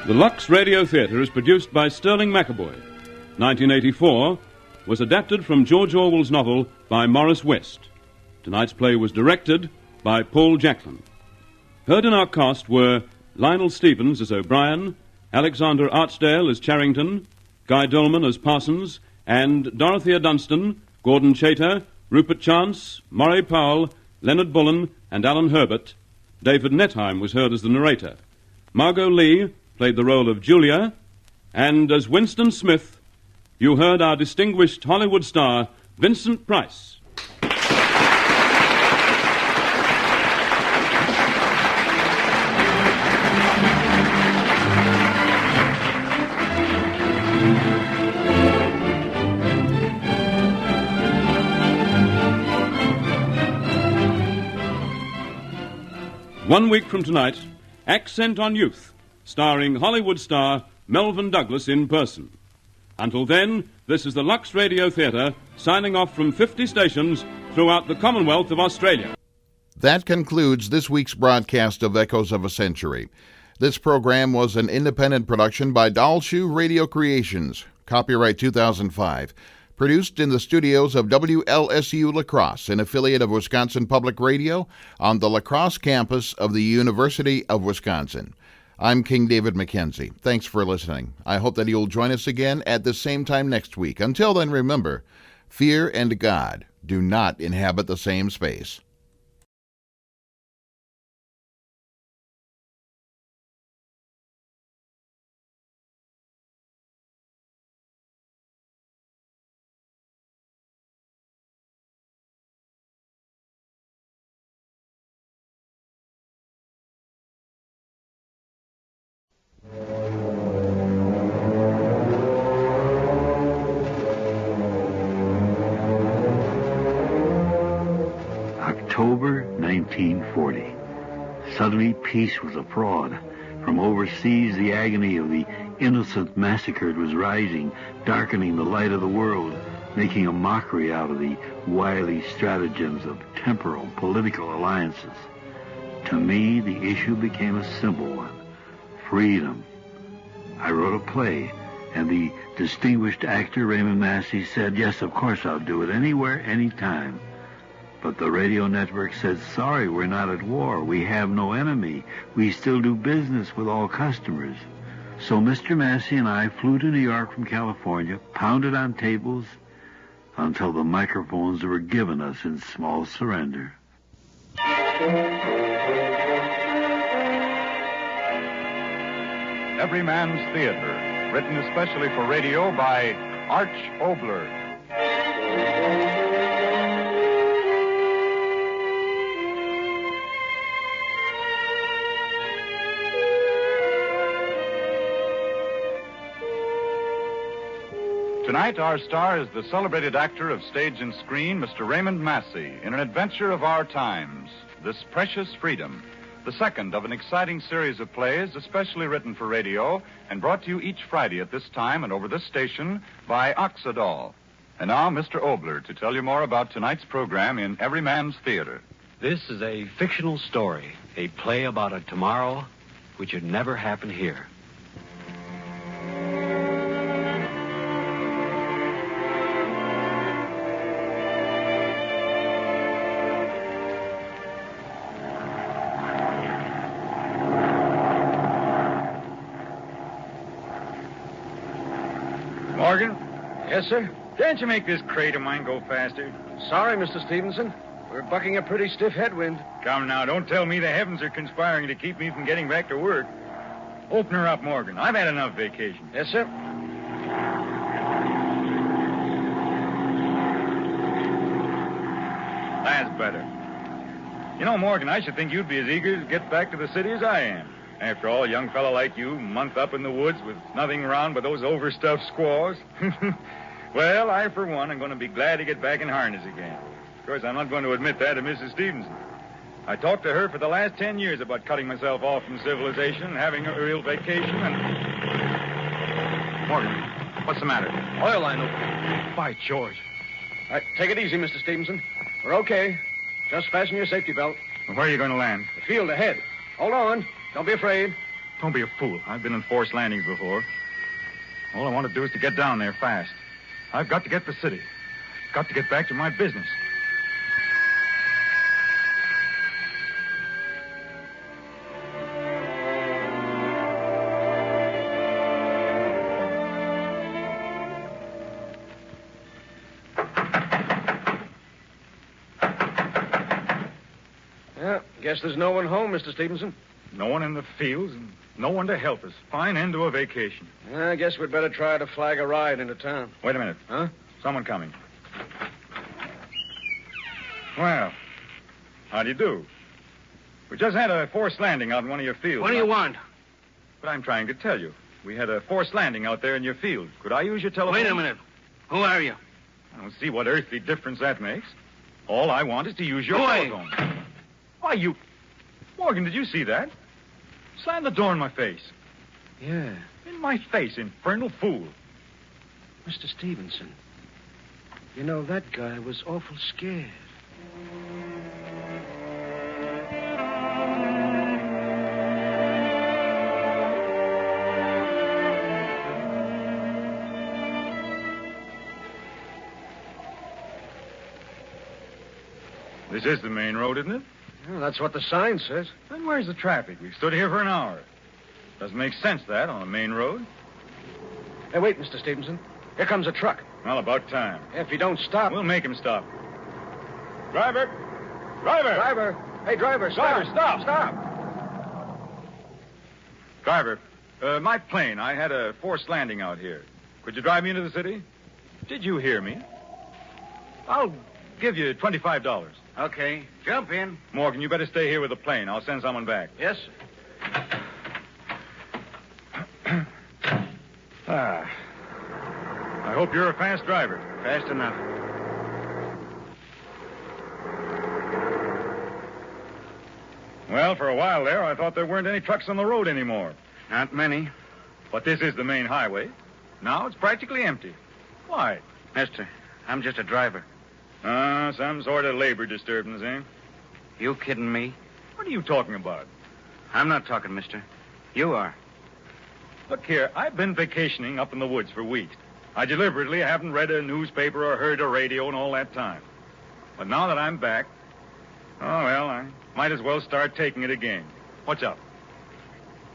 The Lux Radio Theater is produced by Sterling McAvoy. 1984, was adapted from George Orwell's novel by Morris West. Tonight's play was directed by Paul Jacklin. Heard in our cast were Lionel Stevens as O'Brien, Alexander Archdale as Charrington, Guy Dolman as Parsons, and Dorothea Dunstan, Gordon Chater, Rupert Chance, Murray Powell, Leonard Bullen, and Alan Herbert. David Netheim was heard as the narrator. Margot Lee played the role of Julia, and as Winston Smith, you heard our distinguished Hollywood star, Vincent Price. One week from tonight, Accent on Youth, starring Hollywood star Melvyn Douglas in person. Until then, this is the Lux Radio Theater, signing off from 50 stations throughout the Commonwealth of Australia. That concludes this week's broadcast of Echoes of a Century. This program was an independent production by Dalshoe Radio Creations, copyright 2005. Produced in the studios of WLSU La Crosse, an affiliate of Wisconsin Public Radio, on the La Crosse campus of the University of Wisconsin. I'm King David Mackenzie. Thanks for listening. I hope that you'll join us again at the same time next week. Until then, remember, fear and God do not inhabit the same space. October 1940. Suddenly peace was a fraud. From overseas, the agony of the innocent massacred was rising, darkening the light of the world, making a mockery out of the wily stratagems of temporal political alliances. To me, the issue became a simple one: freedom. I wrote a play, and the distinguished actor Raymond Massey said, "Yes, of course I'll do it, anywhere, anytime." But the radio network said, "Sorry, we're not at war. We have no enemy. We still do business with all customers." So Mr. Massey and I flew to New York from California, pounded on tables until the microphones were given us in small surrender. Everyman's Theater, written especially for radio by Arch Oboler. Tonight, our star is the celebrated actor of stage and screen, Mr. Raymond Massey, in an adventure of our times, This Precious Freedom, the second of an exciting series of plays especially written for radio and brought to you each Friday at this time and over this station by Oxidol. And now, Mr. Oboler to tell you more about tonight's program in Everyman's Theater. This is a fictional story, a play about a tomorrow which would never happen here. Morgan? Yes, sir? Can't you make this crate of mine go faster? Sorry, Mr. Stevenson. We're bucking a pretty stiff headwind. Come now, don't tell me the heavens are conspiring to keep me from getting back to work. Open her up, Morgan. I've had enough vacation. Yes, sir. That's better. You know, Morgan, I should think you'd be as eager to get back to the city as I am. After all, a young fellow like you, month up in the woods with nothing around but those overstuffed squaws. Well, I, for one, am going to be glad to get back in harness again. Of course, I'm not going to admit that to Mrs. Stevenson. I talked to her for the last 10 years about cutting myself off from civilization, having a real vacation, and... Morgan, what's the matter? Oil line open. By George. All right, take it easy, Mr. Stevenson. We're okay. Just fasten your safety belt. Where are you going to land? The field ahead. Hold on. Don't be afraid. Don't be a fool. I've been in forced landings before. All I want to do is to get down there fast. I've got to get to the city. Got to get back to my business. Yeah, guess there's no one home, Mr. Stevenson. No one in the fields and no one to help us. Fine end to a vacation. I guess we'd better try to flag a ride into town. Wait a minute. Huh? Someone coming. Well, how do you do? We just had a forced landing out in one of your fields. What do you want? But I'm trying to tell you. We had a forced landing out there in your field. Could I use your telephone? Wait a minute. Who are you? I don't see what earthly difference that makes. All I want is to use your telephone. Why, you... Morgan, did you see that? Slam the door in my face. Yeah. In my face, infernal fool. Mr. Stevenson, you know, that guy was awful scared. This is the main road, isn't it? Well, that's what the sign says. Then where's the traffic? We've stood here for an hour. Doesn't make sense, that, on a main road. Hey, wait, Mr. Stevenson. Here comes a truck. Well, about time. If you don't stop... We'll make him stop. Driver! Driver! Driver! Hey, driver, stop! Driver, stop! Driver, my plane. I had a forced landing out here. Could you drive me into the city? Did you hear me? I'll give you $25. Okay, jump in. Morgan, you better stay here with the plane. I'll send someone back. Yes, sir. I hope you're a fast driver. Fast enough. Well, for a while there, I thought there weren't any trucks on the road anymore. Not many. But this is the main highway. Now it's practically empty. Why? Mister, I'm just a driver. Some sort of labor disturbance, eh? You kidding me? What are you talking about? I'm not talking, mister. You are. Look here, I've been vacationing up in the woods for weeks. I deliberately haven't read a newspaper or heard a radio in all that time. But now that I'm back, I might as well start taking it again. What's up?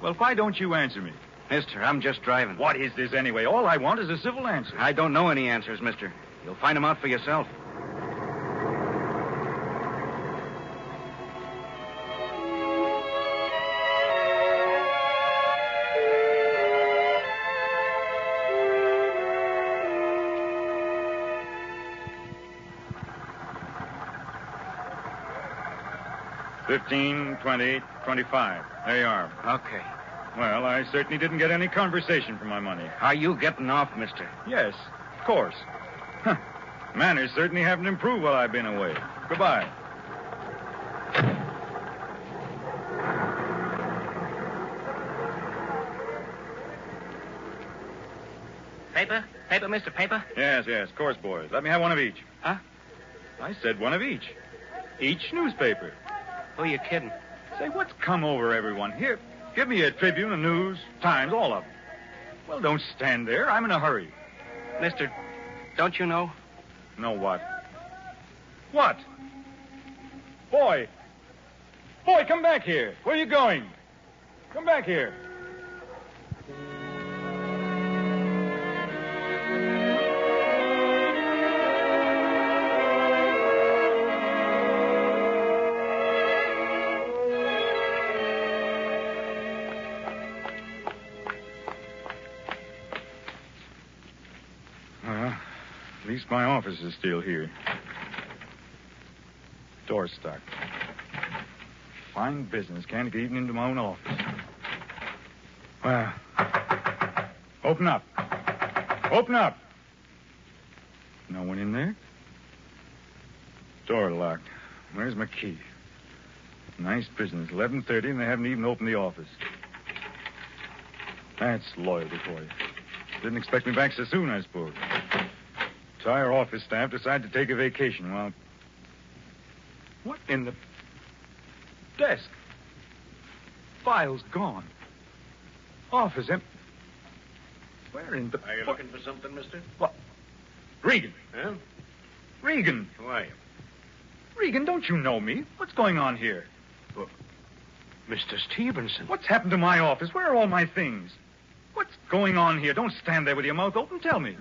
Well, why don't you answer me? Mister, I'm just driving. What is this anyway? All I want is a civil answer. I don't know any answers, mister. You'll find them out for yourself. $15, $20, $25. There you are. Okay. Well, I certainly didn't get any conversation for my money. Are you getting off, mister? Yes, of course. Huh. Manners certainly haven't improved while I've been away. Goodbye. Paper? Paper, mister, paper? Yes, of course, boys. Let me have one of each. Huh? I said one of each. Each newspaper. Who are you kidding? Say, what's come over everyone? Here, give me a Tribune, a News, Times, all of them. Well, don't stand there. I'm in a hurry. Mister, don't you know? Know what? What? Boy! Boy, come back here. Where are you going? Come back here. At least my office is still here. Door stuck. Fine business. Can't get even into my own office. Well, open up. Open up. No one in there? Door locked. Where's my key? Nice business. 11:30 and they haven't even opened the office. That's loyalty for you. Didn't expect me back so soon, I suppose. Entire office staff decided to take a vacation. Well, what in the... Desk. Files gone. Office empty. Where in the... Are you looking for something, mister? What? Regan. Huh? Regan. Who are you? Regan, don't you know me? What's going on here? Well, Mr. Stevenson. What's happened to my office? Where are all my things? What's going on here? Don't stand there with your mouth open. Tell me.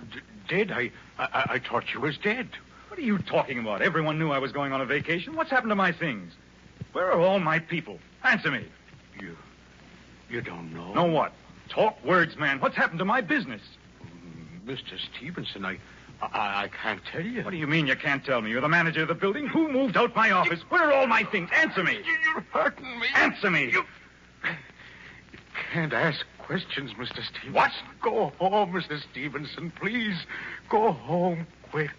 Dead? I thought you was dead. What are you talking about? Everyone knew I was going on a vacation. What's happened to my things? Where are all my people? Answer me. You don't know? Know what? Talk words, man. What's happened to my business? Mr. Stevenson, I can't tell you. What do you mean you can't tell me? You're the manager of the building. Who moved out my office? Where are all my things? Answer me. You're hurting me. Answer me. You can't ask questions, Mr. Stevenson. What? Go home, Mr. Stevenson. Please, go home quick.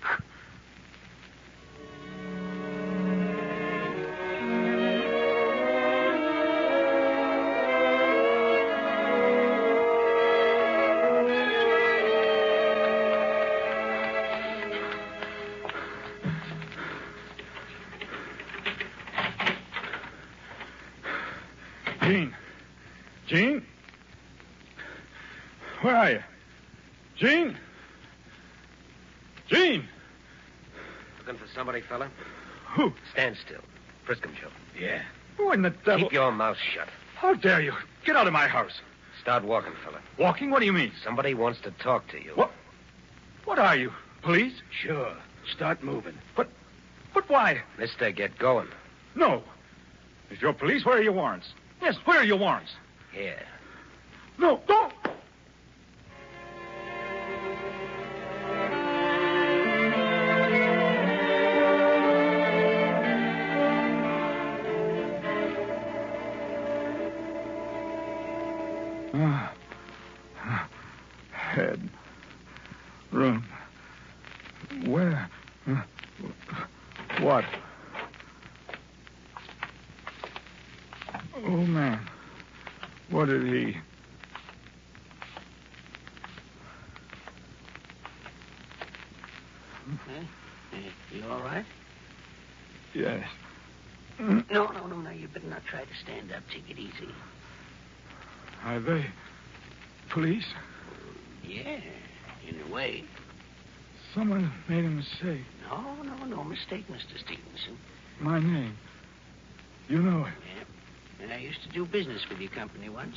Jean? Where are you? Jean? Jean? Looking for somebody, fella? Who? Stand still. Frisk him, Joe. Yeah. Who in the devil? Keep your mouth shut. How dare you? Get out of my house. Start walking, fella. Walking? What do you mean? Somebody wants to talk to you. What are you? Police? Sure. Start moving. But why? Mister, get going. No. If you're police, where are your warrants? Yes, where are your warrants? Here. No, don't! Head. Room. Where? What? Oh, man. What did he... You all right? Yes. No. You better not try to stand up. Take it easy. Are they police? Yeah, in a way. Someone made a mistake. No mistake, Mr. Stevenson. My name. You know it. Yeah. And I used to do business with your company once.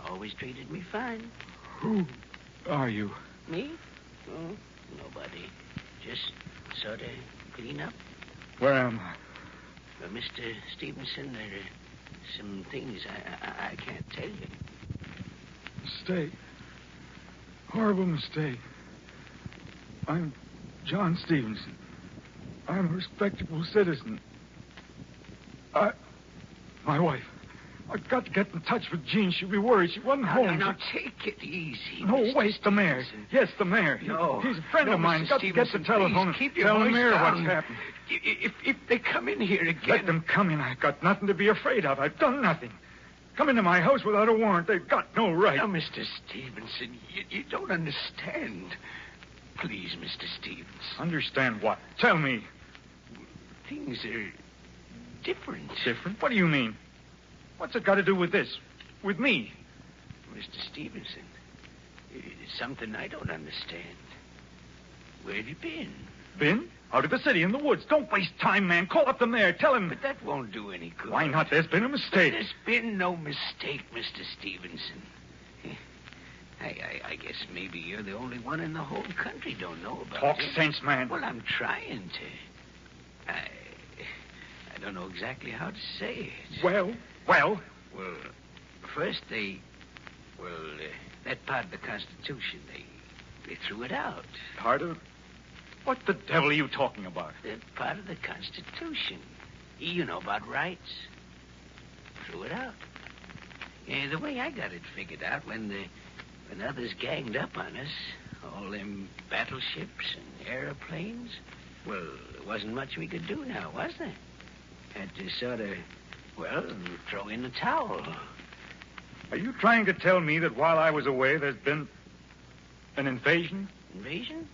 Always treated me fine. Who are you? Me? Oh, nobody. Just sort of clean up. Where am I? Well, Mr. Stevenson, there are some things I can't tell you. Mistake. Horrible mistake. I'm John Stevenson. I'm a respectable citizen. My wife. I've got to get in touch with Jean. She'll be worried. She wasn't home. Now, take it easy. No, Mr. wait, the mayor. Yes, the mayor. No. He's a friend of mine. Mr. Got to get the telephone. Keep your tell the voice mayor down. what's happened. If they come in here again... Let them come in. I've got nothing to be afraid of. I've done nothing. Come into my house without a warrant. They've got no right. Now, Mr. Stevenson, you don't understand. Please, Mr. Stevens. Understand what? Tell me. Things are different. Different? What do you mean? What's it got to do with this? With me? Mr. Stevenson, it's something I don't understand. Where have you been? Been? Out of the city, in the woods. Don't waste time, man. Call up the mayor. Tell him. But that won't do any good. Why not? There's been a mistake. There's been no mistake, Mr. Stevenson. I guess maybe you're the only one in the whole country don't know about Talk it. sense, man. Well, I'm trying to. I don't know exactly how to say it. Well? Well, first that part of the Constitution, they threw it out. Part of... What the devil are you talking about? That part of the Constitution. You know about rights. Threw it out. The way I got it figured out, when others ganged up on us, all them battleships and airplanes, well, there wasn't much we could do now, was there? Had to sort of, throw in the towel. Are you trying to tell me that while I was away, there's been an invasion? Invasion?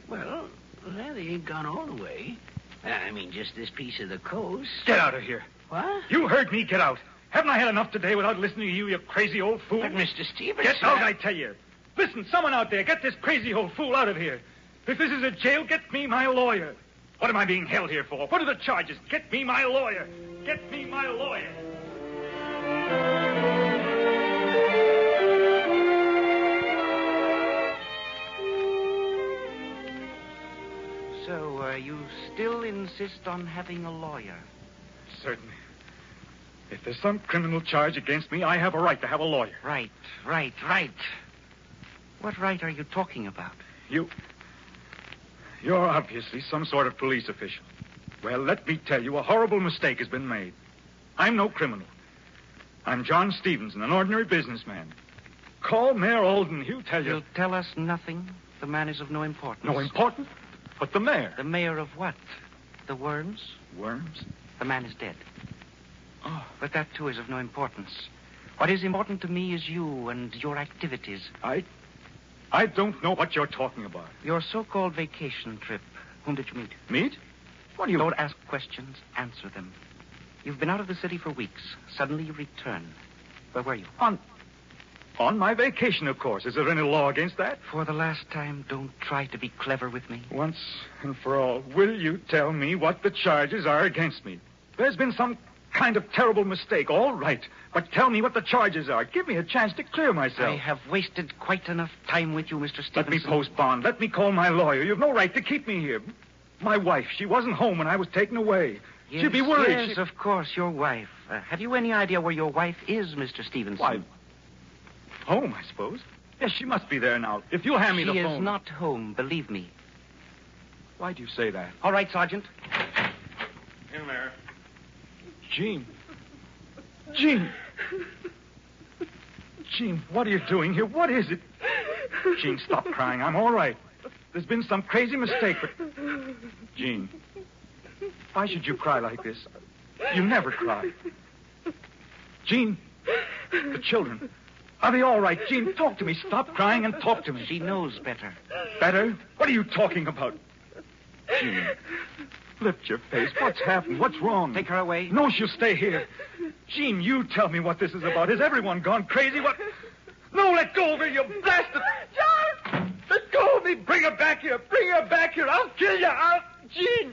Well, they ain't gone all the way. I mean, just this piece of the coast. Get out of here. What? You heard me. Get out. Haven't I had enough today without listening to you, you crazy old fool? But, Mr. Stevenson... Get out, I tell you. Listen, someone out there, get this crazy old fool out of here. If this is a jail, get me my lawyer. What am I being held here for? What are the charges? Get me my lawyer. Get me my lawyer. So, you still insist on having a lawyer? Certainly. If there's some criminal charge against me, I have a right to have a lawyer. Right. What right are you talking about? You're obviously some sort of police official. Well, let me tell you, a horrible mistake has been made. I'm no criminal. I'm John Stevenson, an ordinary businessman. Call Mayor Alden. He'll tell you. He'll tell us nothing. The man is of no importance. No importance? But the mayor. The mayor of what? The Worms? Worms? The man is dead. Oh. But that, too, is of no importance. What is important to me is you and your activities. I don't know what you're talking about. Your so-called vacation trip. Whom did you meet? Meet? What do you... Don't ask questions. Answer them. You've been out of the city for weeks. Suddenly you return. Where were you? On my vacation, of course. Is there any law against that? For the last time, don't try to be clever with me. Once and for all, will you tell me what the charges are against me? There's been some kind of terrible mistake, all right. But tell me what the charges are. Give me a chance to clear myself. I have wasted quite enough time with you, Mr. Stevenson. Let me post bond. Let me call my lawyer. You've no right to keep me here. My wife, she wasn't home when I was taken away. Yes, She'd be worried. Yes, of course, your wife. Have you any idea where your wife is, Mr. Stevenson? Why, home, I suppose. Yes, she must be there now. If you'll hand me the phone. She is not home, believe me. Why do you say that? All right, Sergeant. Here, Mayor. Jean, what are you doing here? What is it? Jean, stop crying. I'm all right. There's been some crazy mistake, but... Jean, why should you cry like this? You never cry. Jean, the children, are they all right? Jean, talk to me. Stop crying and talk to me. She knows better. Better? What are you talking about? Jean, lift your face. What's happened? What's wrong? Take her away. No, she'll stay here. Jean, you tell me what this is about. Has everyone gone crazy? What? No, let go of her, you bastard! John! Let go of me! Bring her back here! Bring her back here! I'll kill you! Jean!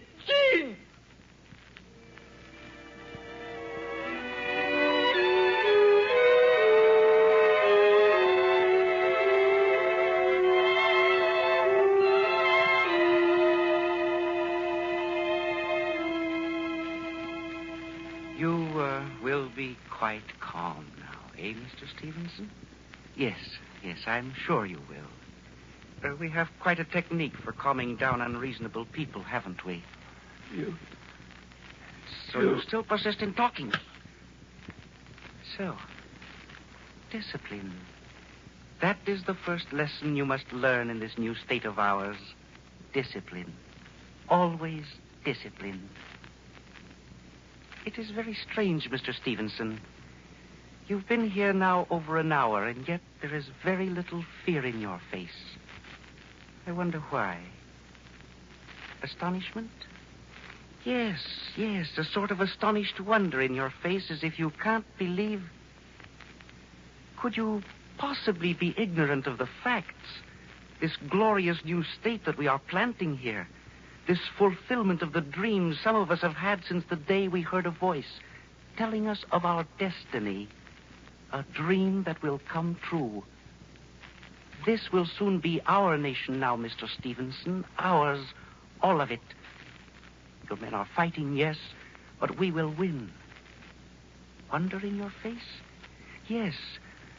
You will be quite calm now, eh, Mr. Stevenson? Yes, I'm sure you will. We have quite a technique for calming down unreasonable people, haven't we? So you still persist in talking. So, discipline. That is the first lesson you must learn in this new state of ours. Discipline. Always discipline. It is very strange, Mr. Stevenson. You've been here now over an hour, and yet there is very little fear in your face. I wonder why. Astonishment? Yes, a sort of astonished wonder in your face, as if you can't believe... Could you possibly be ignorant of the facts? This glorious new state that we are planting here. This fulfillment of the dreams some of us have had since the day we heard a voice telling us of our destiny. A dream that will come true. This will soon be our nation now, Mr. Stevenson. Ours, all of it. Your men are fighting, yes, but we will win. Wonder in your face? Yes.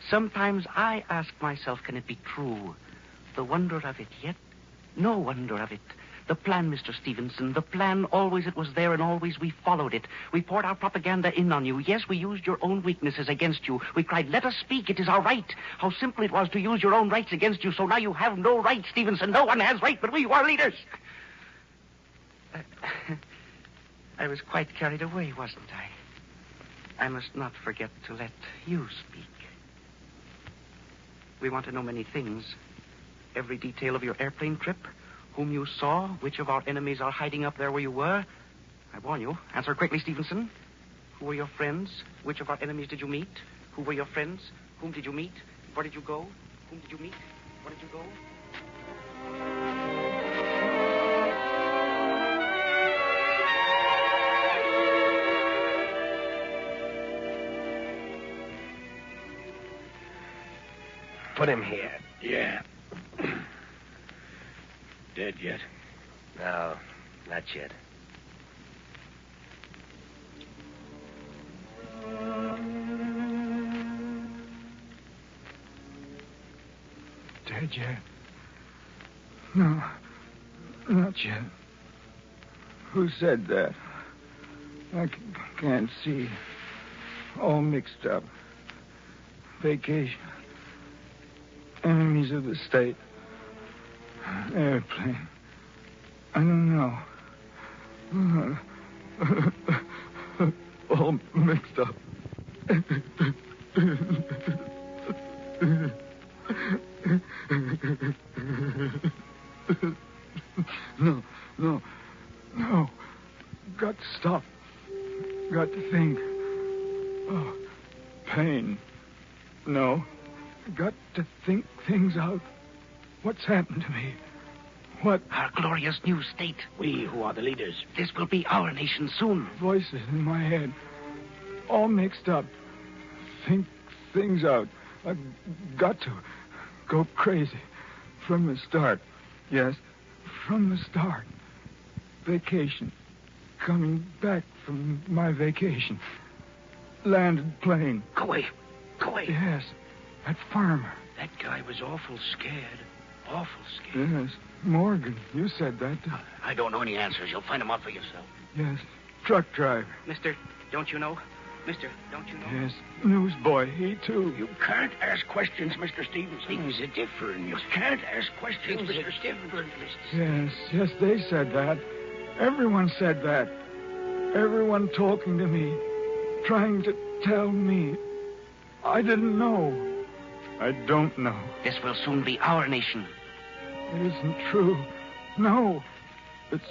Sometimes I ask myself, can it be true? The wonder of it, yet no wonder of it. The plan, Mr. Stevenson, the plan, always it was there and always we followed it. We poured our propaganda in on you. Yes, we used your own weaknesses against you. We cried, let us speak, it is our right. How simple it was to use your own rights against you, so now you have no right, Stevenson. No one has right but we who are leaders. I was quite carried away, wasn't I? I must not forget to let you speak. We want to know many things. Every detail of your airplane trip, whom you saw, which of our enemies are hiding up there where you were. I warn you. Answer quickly, Stevenson. Who were your friends? Which of our enemies did you meet? Who were your friends? Whom did you meet? Where did you go? Whom did you meet? Where did you go? Put him here. Yeah. Dead yet? No, not yet. Dead yet? No, not yet. Who said that? I can't see. All mixed up. Vacation. Enemies of the state. Airplane. I don't know. All mixed up. No. Got to stop. Got to think. Oh, pain. No. Got to think things out. What's happened to me? What? Our glorious new state. We who are the leaders. This will be our nation soon. Voices in my head. All mixed up. Think things out. I've got to go crazy. From the start. Yes, from the start. Vacation. Coming back from my vacation. Landed plane. Go away. Yes, that farmer. That guy was awful scared. Awful scared. Yes, Morgan, you said that. I don't know any answers. You'll find them out for yourself. Yes, truck driver. Mister, don't you know? Yes, newsboy, he too. You can't ask questions, Mr. Stevens. Things are different. You can't ask questions, Mr. Stevens. Yes, they said that. Everyone said that. Everyone talking to me, trying to tell me. I didn't know. I don't know. This will soon be our nation. It isn't true. No. It's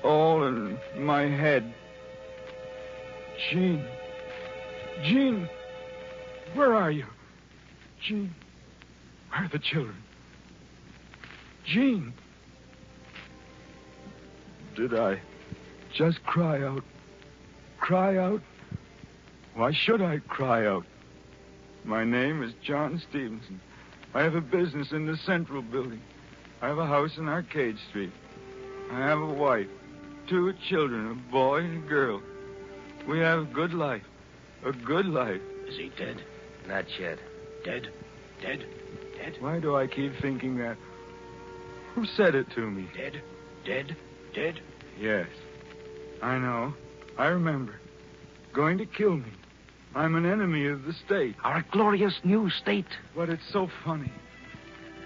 all in my head. Jean, where are you? Jean, where are the children? Jean. Did I just cry out? Cry out? Why should I cry out? My name is John Stevenson. I have a business in the Central Building. I have a house in Arcade Street. I have a wife, 2 children, a boy and a girl. We have a good life. A good life. Is he dead? Not yet. Dead? Why do I keep thinking that? Who said it to me? Dead? Yes. I know. I remember. Going to kill me. I'm an enemy of the state. Our glorious new state. But it's so funny.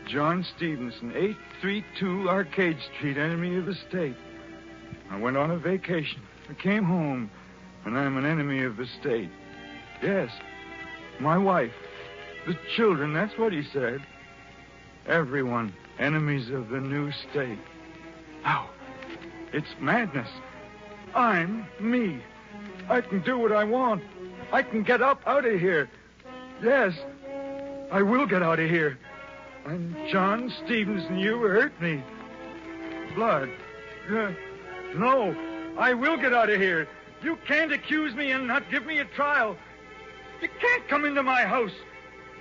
John Stevenson, 832 Arcade Street, enemy of the state. I went on a vacation. I came home, and I'm an enemy of the state. Yes, my wife, the children, that's what he said. Everyone, enemies of the new state. Now, it's madness. I'm me. I can do what I want. I can get up out of here. Yes, I will get out of here. I'm John Stevenson. You hurt me. Blood. No, I will get out of here. You can't accuse me and not give me a trial. You can't come into my house.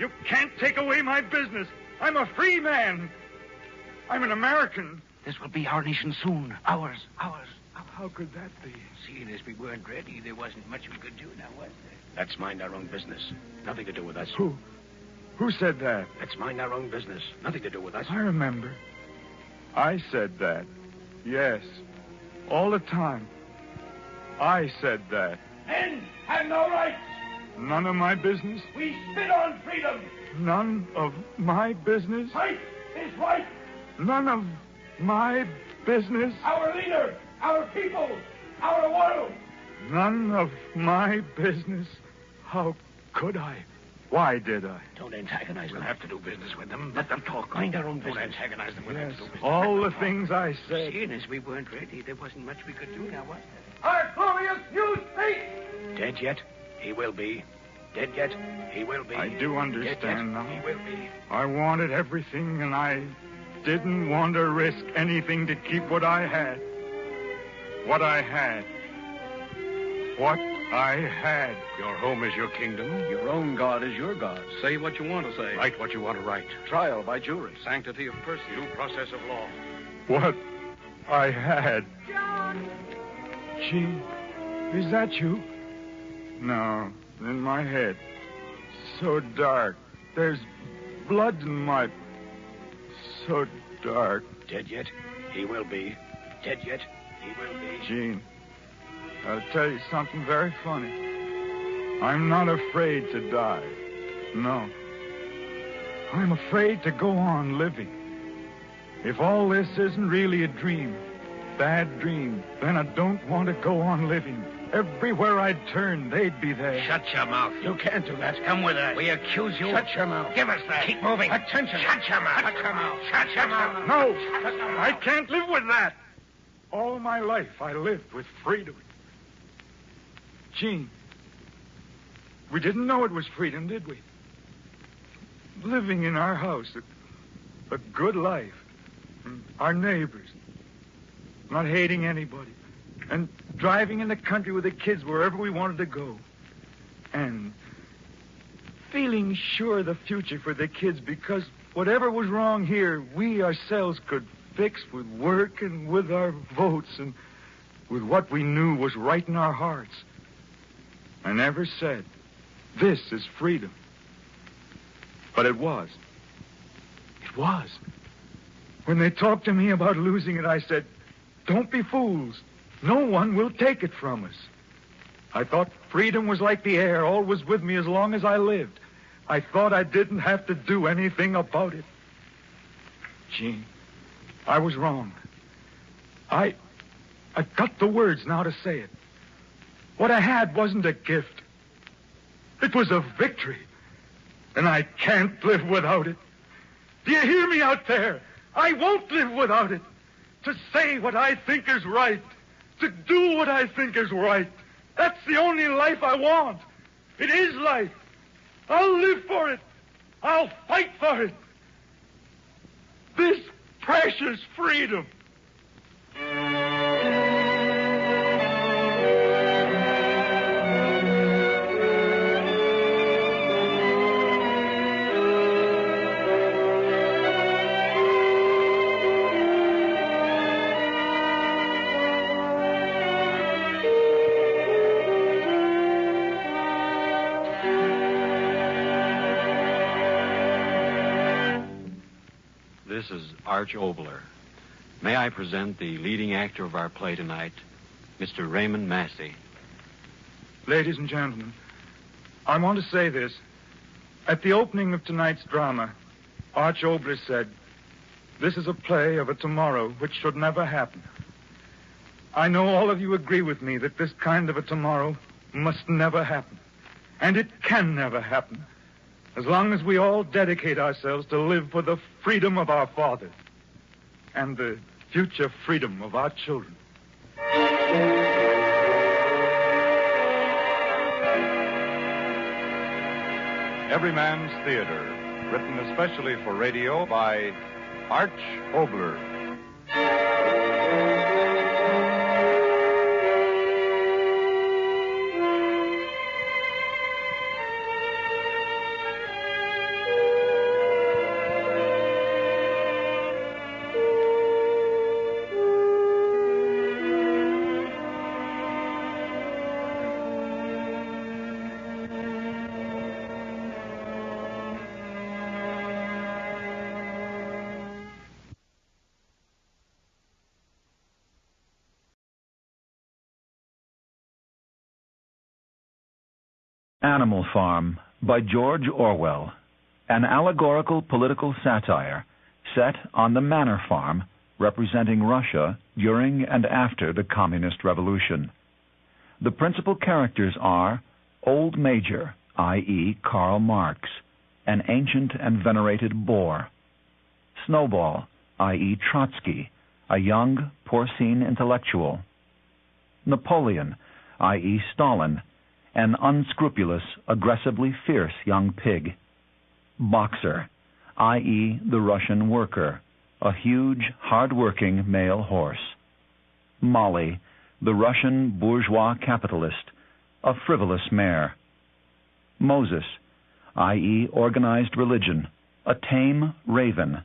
You can't take away my business. I'm a free man. I'm an American. This will be our nation soon. Ours. How could that be? Seeing as we weren't ready, there wasn't much we could do now, was there? Let's mind our own business. Nothing to do with us. Who said that? Let's mind our own business. Nothing to do with us. I remember. I said that. Yes. All the time. I said that. Men have no rights. None of my business? We spit on freedom. None of my business? Right is right. None of my business? Our leader, our people, our world. None of my business? How could I? Why did I? Don't antagonize them. We'll have to do business with them. Let them talk. Mind our own business. Don't antagonize them. We'll have to do business. All the things I said. Seeing as we weren't ready, there wasn't much we could do now, was there? Our glorious new state! Dead yet? He will be. Dead yet? He will be. I do understand now. He will be. I wanted everything, and I didn't want to risk anything to keep what I had. What I had. What I had. Your home is your kingdom. Your own God is your God. Say what you want to say. Write what you want to write. Trial by jury. Sanctity of person. Due process of law. What I had. John! Gee, is that you? No, in my head. So dark. There's blood in my... So dark. Dead yet? He will be. Dead yet? He will be. Gene, I'll tell you something very funny. I'm not afraid to die. No. I'm afraid to go on living. If all this isn't really a dream, bad dream, then I don't want to go on living. Everywhere I'd turn, they'd be there. Shut your mouth. You can't do that. Come with us. We accuse you. Shut your mouth. Give us that. Keep moving. Attention. Shut your mouth. Shut your mouth. Shut your mouth. No, I can't live with that. All my life I lived with freedom. Gene, we didn't know it was freedom, did we? Living in our house, a good life. Our neighbors. Not hating anybody. And driving in the country with the kids wherever we wanted to go. And feeling sure of the future for the kids because whatever was wrong here, we ourselves could fix with work and with our votes and with what we knew was right in our hearts. I never said, this is freedom. But it was. It was. When they talked to me about losing it, I said, don't be fools. No one will take it from us. I thought freedom was like the air, always with me as long as I lived. I thought I didn't have to do anything about it. Gene, I was wrong. I've got the words now to say it. What I had wasn't a gift. It was a victory. And I can't live without it. Do you hear me out there? I won't live without it. To say what I think is right. To do what I think is right. That's the only life I want. It is life. I'll live for it. I'll fight for it. This precious freedom. This is Arch Oboler. May I present the leading actor of our play tonight, Mr. Raymond Massey. Ladies and gentlemen, I want to say this. At the opening of tonight's drama, Arch Oboler said, this is a play of a tomorrow which should never happen. I know all of you agree with me that this kind of a tomorrow must never happen. And it can never happen. As long as we all dedicate ourselves to live for the freedom of our fathers and the future freedom of our children. Everyman's Theater, written especially for radio by Arch Oboler. Animal Farm by George Orwell, an allegorical political satire set on the manor farm representing Russia during and after the Communist Revolution. The principal characters are Old Major, i.e. Karl Marx, an ancient and venerated Boer; Snowball, i.e. Trotsky, a young, porcine intellectual; Napoleon, i.e. Stalin, an unscrupulous, aggressively fierce young pig; Boxer, i.e. the Russian worker, a huge, hard-working male horse; Molly, the Russian bourgeois capitalist, a frivolous mare. Moses, i.e., organized religion, a tame raven.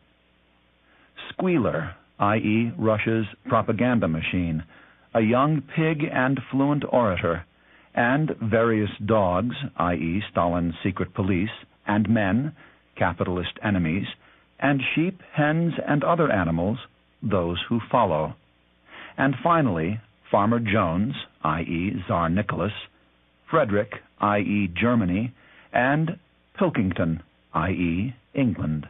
Squealer, i.e., Russia's propaganda machine, a young pig and fluent orator, and various dogs, i.e., Stalin's secret police, and men, capitalist enemies, and sheep, hens, and other animals, those who follow. And finally, Farmer Jones, i.e., Tsar Nicholas, Frederick, i.e., Germany, and Pilkington, i.e., England.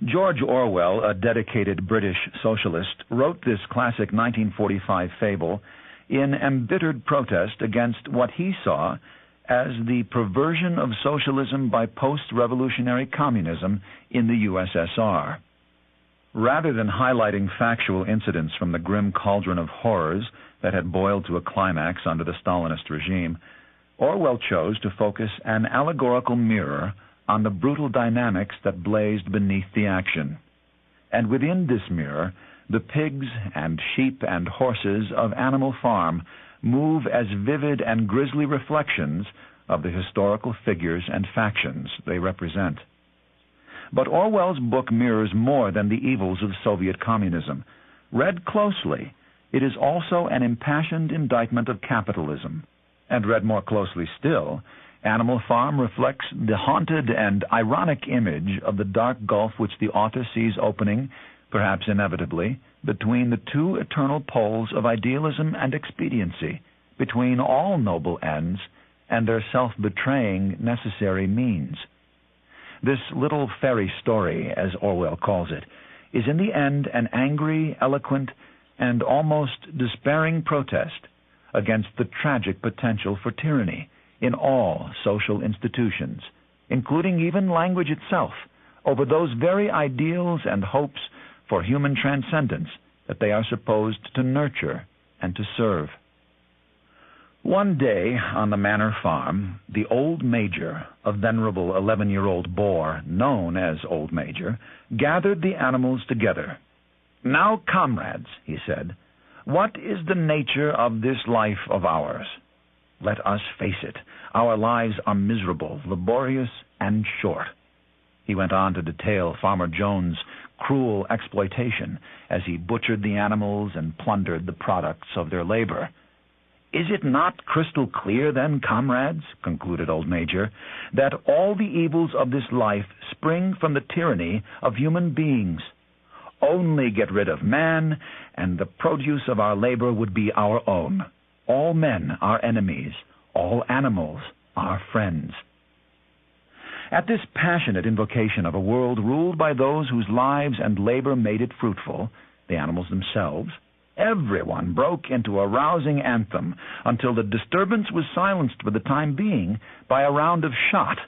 George Orwell, a dedicated British socialist, wrote this classic 1945 fable in embittered protest against what he saw as the perversion of socialism by post-revolutionary communism in the USSR. Rather than highlighting factual incidents from the grim cauldron of horrors that had boiled to a climax under the Stalinist regime, Orwell chose to focus an allegorical mirror on the brutal dynamics that blazed beneath the action. And within this mirror, the pigs and sheep and horses of Animal Farm move as vivid and grisly reflections of the historical figures and factions they represent. But Orwell's book mirrors more than the evils of Soviet communism. Read closely, it is also an impassioned indictment of capitalism. And read more closely still, Animal Farm reflects the haunted and ironic image of the dark gulf which the author sees opening, perhaps inevitably, between the two eternal poles of idealism and expediency, between all noble ends and their self-betraying necessary means. This little fairy story, as Orwell calls it, is in the end an angry, eloquent, and almost despairing protest against the tragic potential for tyranny in all social institutions, including even language itself, over those very ideals and hopes for human transcendence that they are supposed to nurture and to serve. One day on the manor farm, the old major, a venerable 11-year-old boar known as Old Major, gathered the animals together. "Now, comrades," he said, "what is the nature of this life of ours? Let us face it. Our lives are miserable, laborious, and short." He went on to detail Farmer Jones' cruel exploitation as he butchered the animals and plundered the products of their labor. "Is it not crystal clear, then, comrades," concluded Old Major, "that all the evils of this life spring from the tyranny of human beings? Only get rid of man, and the produce of our labor would be our own. All men are enemies, all animals are friends." At this passionate invocation of a world ruled by those whose lives and labor made it fruitful, the animals themselves, everyone broke into a rousing anthem until the disturbance was silenced for the time being by a round of shot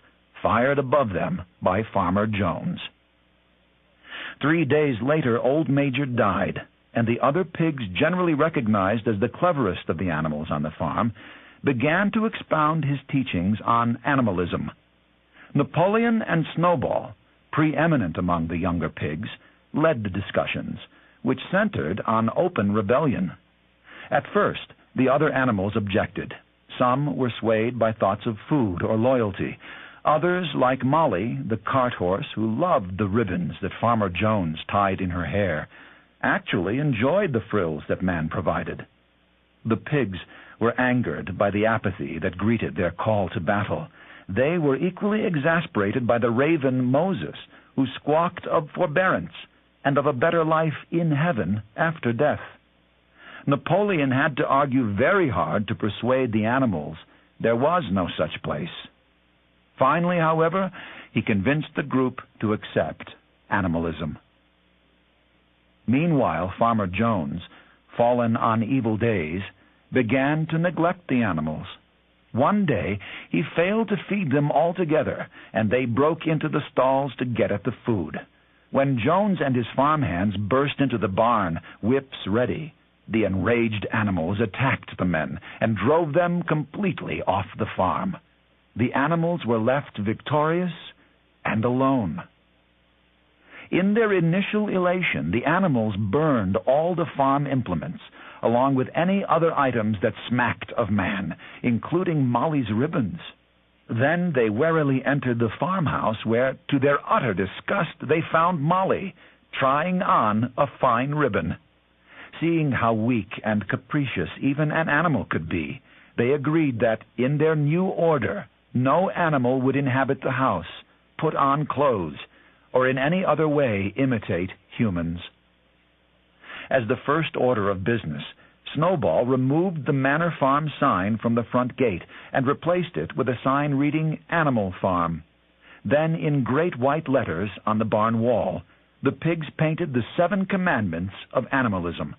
fired above them by Farmer Jones. 3 days later, Old Major died, and the other pigs, generally recognized as the cleverest of the animals on the farm, began to expound his teachings on animalism. Napoleon and Snowball, preeminent among the younger pigs, led the discussions, which centered on open rebellion. At first, the other animals objected. Some were swayed by thoughts of food or loyalty. Others, like Molly, the cart horse, who loved the ribbons that Farmer Jones tied in her hair, actually enjoyed the frills that man provided. The pigs were angered by the apathy that greeted their call to battle. They were equally exasperated by the raven Moses, who squawked of forbearance and of a better life in heaven after death. Napoleon had to argue very hard to persuade the animals there was no such place. Finally, however, he convinced the group to accept animalism. Meanwhile, Farmer Jones, fallen on evil days, began to neglect the animals. One day, he failed to feed them altogether, and they broke into the stalls to get at the food. When Jones and his farmhands burst into the barn, whips ready, the enraged animals attacked the men and drove them completely off the farm. The animals were left victorious and alone. In their initial elation, the animals burned all the farm implements, along with any other items that smacked of man, including Molly's ribbons. Then they warily entered the farmhouse where, to their utter disgust, they found Molly trying on a fine ribbon. Seeing how weak and capricious even an animal could be, they agreed that, in their new order, no animal would inhabit the house, put on clothes, or in any other way imitate humans. As the first order of business, Snowball removed the Manor Farm sign from the front gate and replaced it with a sign reading Animal Farm. Then, in great white letters on the barn wall, the pigs painted the 7 commandments of animalism.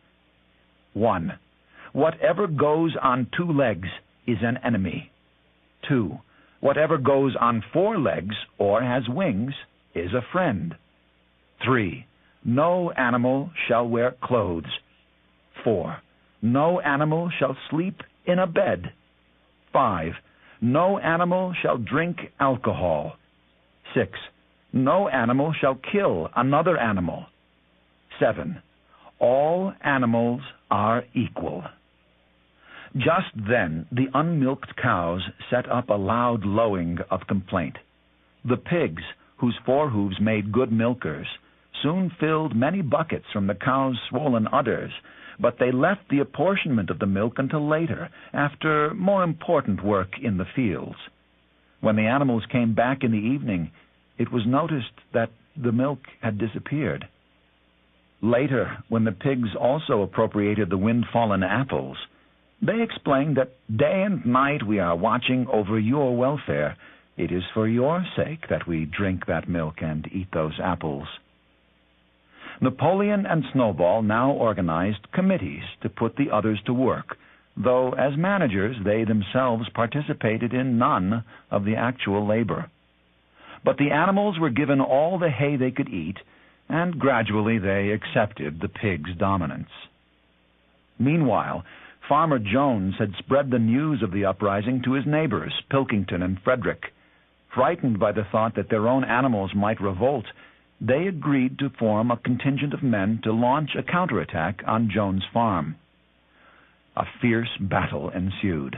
1. Whatever goes on 2 legs is an enemy. 2. Whatever goes on 4 legs or has wings is a friend. 3. No animal shall wear clothes. 4. No animal shall sleep in a bed. 5. No animal shall drink alcohol. 6. No animal shall kill another animal. 7. All animals are equal. Just then, the unmilked cows set up a loud lowing of complaint. The pigs, whose forehoofs made good milkers, soon filled many buckets from the cows' swollen udders, but they left the apportionment of the milk until later, after more important work in the fields. When the animals came back in the evening, it was noticed that the milk had disappeared. Later, when the pigs also appropriated the wind-fallen apples, they explained that day and night we are watching over your welfare. It is for your sake that we drink that milk and eat those apples. Napoleon and Snowball now organized committees to put the others to work, though as managers they themselves participated in none of the actual labor. But the animals were given all the hay they could eat, and gradually they accepted the pigs' dominance. Meanwhile, Farmer Jones had spread the news of the uprising to his neighbors, Pilkington and Frederick. Frightened by the thought that their own animals might revolt, they agreed to form a contingent of men to launch a counterattack on Jones' farm. A fierce battle ensued.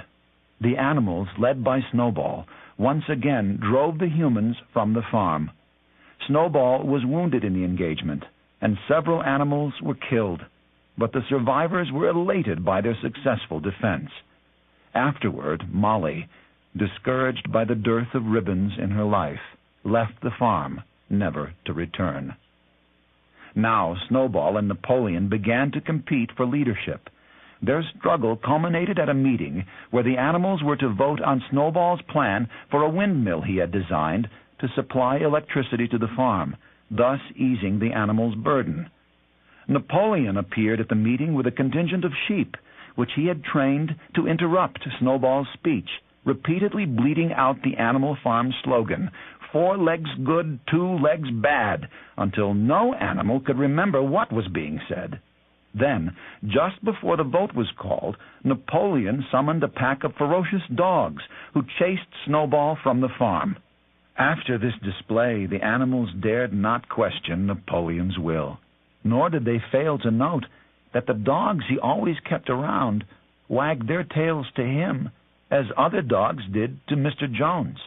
The animals, led by Snowball, once again drove the humans from the farm. Snowball was wounded in the engagement, and several animals were killed, but the survivors were elated by their successful defense. Afterward, Molly, discouraged by the dearth of ribbons in her life, left the farm, never to return. Now Snowball and Napoleon began to compete for leadership. Their struggle culminated at a meeting where the animals were to vote on Snowball's plan for a windmill he had designed to supply electricity to the farm, thus easing the animals' burden. Napoleon appeared at the meeting with a contingent of sheep, which he had trained to interrupt Snowball's speech, repeatedly bleating out the Animal Farm slogan, 4 legs good, 2 legs bad, until no animal could remember what was being said. Then, just before the vote was called, Napoleon summoned a pack of ferocious dogs who chased Snowball from the farm. After this display, the animals dared not question Napoleon's will, nor did they fail to note that the dogs he always kept around wagged their tails to him as other dogs did to Mr. Jones.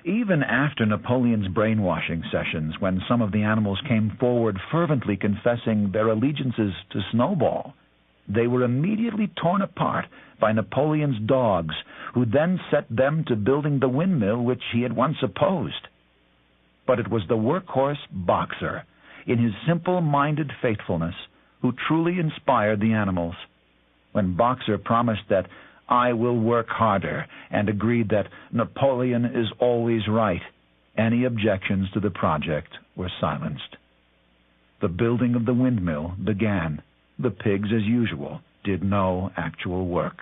Even after Napoleon's brainwashing sessions, when some of the animals came forward fervently confessing their allegiances to Snowball, they were immediately torn apart by Napoleon's dogs, who then set them to building the windmill which he had once opposed. But it was the workhorse Boxer, in his simple-minded faithfulness, who truly inspired the animals. When Boxer promised that I will work harder, and agreed that Napoleon is always right, any objections to the project were silenced. The building of the windmill began. The pigs, as usual, did no actual work.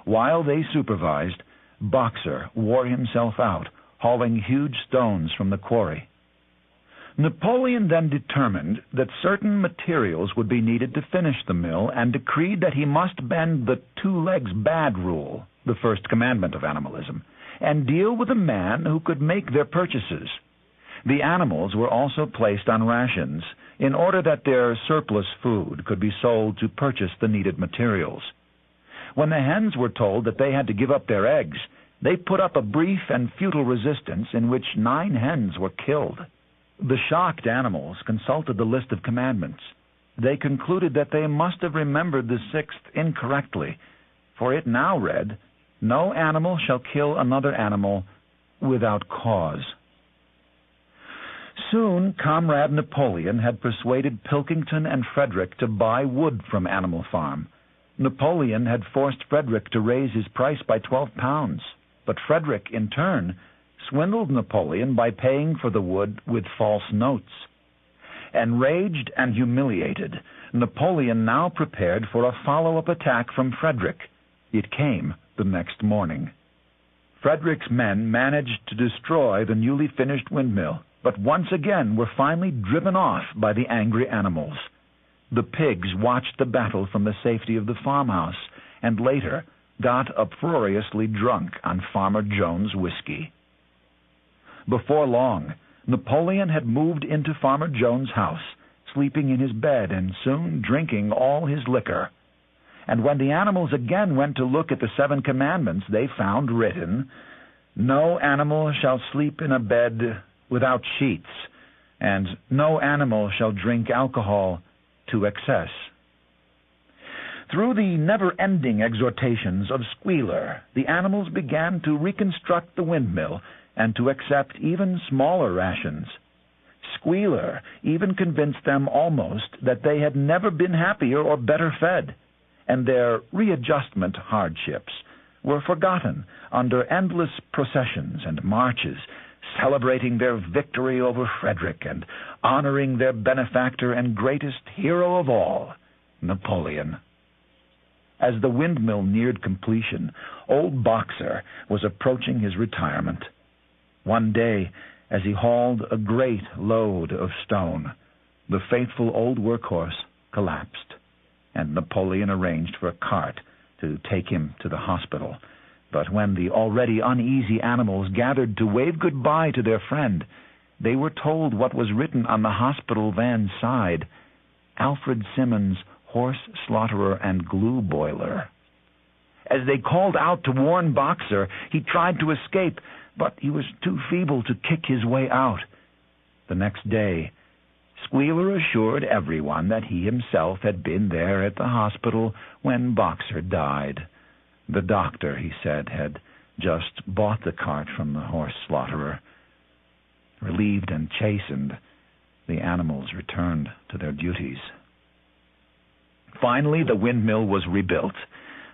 While they supervised, Boxer wore himself out, hauling huge stones from the quarry. Napoleon then determined that certain materials would be needed to finish the mill, and decreed that he must bend the 2 legs bad rule, the first commandment of animalism, and deal with a man who could make their purchases. The animals were also placed on rations in order that their surplus food could be sold to purchase the needed materials. When the hens were told that they had to give up their eggs, they put up a brief and futile resistance in which 9 hens were killed. The shocked animals consulted the list of commandments. They concluded that they must have remembered the 6th incorrectly, for it now read, "No animal shall kill another animal without cause." Soon, Comrade Napoleon had persuaded Pilkington and Frederick to buy wood from Animal Farm. Napoleon had forced Frederick to raise his price by 12 pounds, but Frederick, in turn, swindled Napoleon by paying for the wood with false notes. Enraged and humiliated, Napoleon now prepared for a follow-up attack from Frederick. It came the next morning. Frederick's men managed to destroy the newly finished windmill, but once again were finally driven off by the angry animals. The pigs watched the battle from the safety of the farmhouse, and later got uproariously drunk on Farmer Jones' whiskey. Before long, Napoleon had moved into Farmer Jones' house, sleeping in his bed and soon drinking all his liquor. And when the animals again went to look at the 7 commandments, they found written, "No animal shall sleep in a bed without sheets, and no animal shall drink alcohol to excess." Through the never-ending exhortations of Squealer, the animals began to reconstruct the windmill and to accept even smaller rations. Squealer even convinced them almost that they had never been happier or better fed, and their readjustment hardships were forgotten under endless processions and marches, celebrating their victory over Frederick and honoring their benefactor and greatest hero of all, Napoleon. As the windmill neared completion, old Boxer was approaching his retirement. One day, as he hauled a great load of stone, the faithful old workhorse collapsed, and Napoleon arranged for a cart to take him to the hospital. But when the already uneasy animals gathered to wave goodbye to their friend, they were told what was written on the hospital van's side: "Alfred Simmons, horse slaughterer and glue boiler." As they called out to warn Boxer, he tried to escape, but he was too feeble to kick his way out. The next day, Squealer assured everyone that he himself had been there at the hospital when Boxer died. The doctor, he said, had just bought the cart from the horse slaughterer. Relieved and chastened, the animals returned to their duties. Finally, the windmill was rebuilt,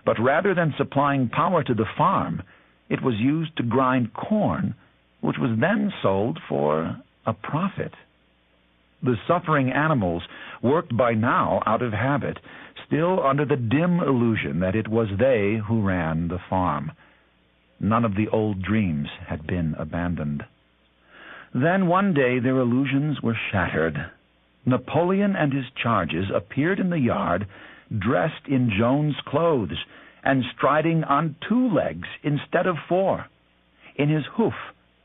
but rather than supplying power to the farm, it was used to grind corn, which was then sold for a profit. The suffering animals worked by now out of habit, still under the dim illusion that it was they who ran the farm. None of the old dreams had been abandoned. Then one day their illusions were shattered. Napoleon and his charges appeared in the yard, dressed in Jones' clothes, and striding on 2 legs instead of 4. In his hoof,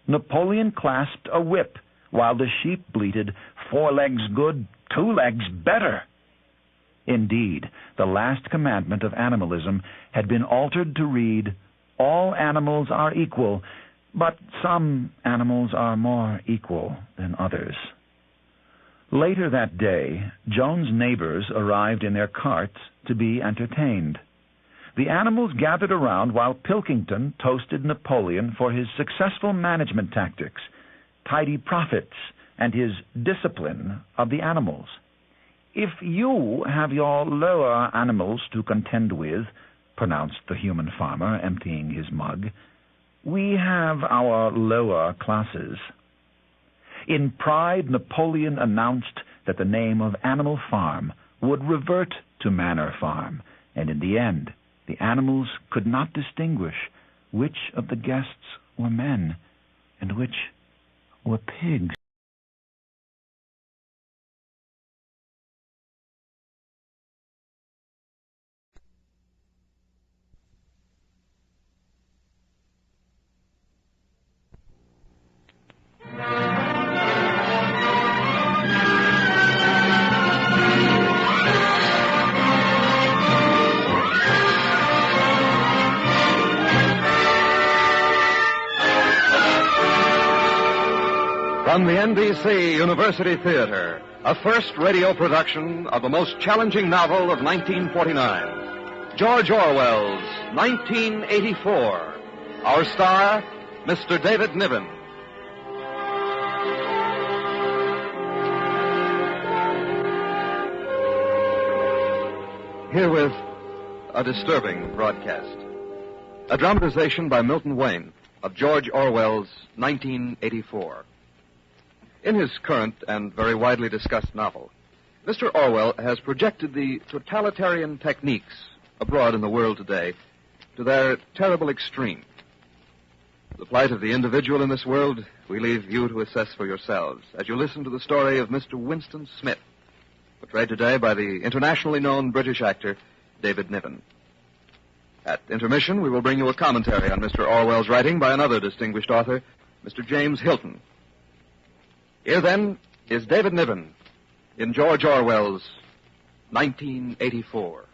Napoleon clasped a whip, while the sheep bleated, "4 legs good, 2 legs better." Indeed, the last commandment of animalism had been altered to read, "All animals are equal, but some animals are more equal than others." Later that day, Jones' neighbors arrived in their carts to be entertained. The animals gathered around while Pilkington toasted Napoleon for his successful management tactics, tidy profits, and his discipline of the animals. "If you have your lower animals to contend with," pronounced the human farmer, emptying his mug, "we have our lower classes." In pride, Napoleon announced that the name of Animal Farm would revert to Manor Farm, and in the end, the animals could not distinguish which of the guests were men and which were pigs. From the NBC University Theater, a first radio production of the most challenging novel of 1949, George Orwell's 1984. Our star, Mr. David Niven. Herewith, a disturbing broadcast. A dramatization by Milton Wayne of George Orwell's 1984. In his current and very widely discussed novel, Mr. Orwell has projected the totalitarian techniques abroad in the world today to their terrible extreme. The plight of the individual in this world we leave you to assess for yourselves as you listen to the story of Mr. Winston Smith, portrayed today by the internationally known British actor David Niven. At intermission, we will bring you a commentary on Mr. Orwell's writing by another distinguished author, Mr. James Hilton. Here, then, is David Niven in George Orwell's 1984.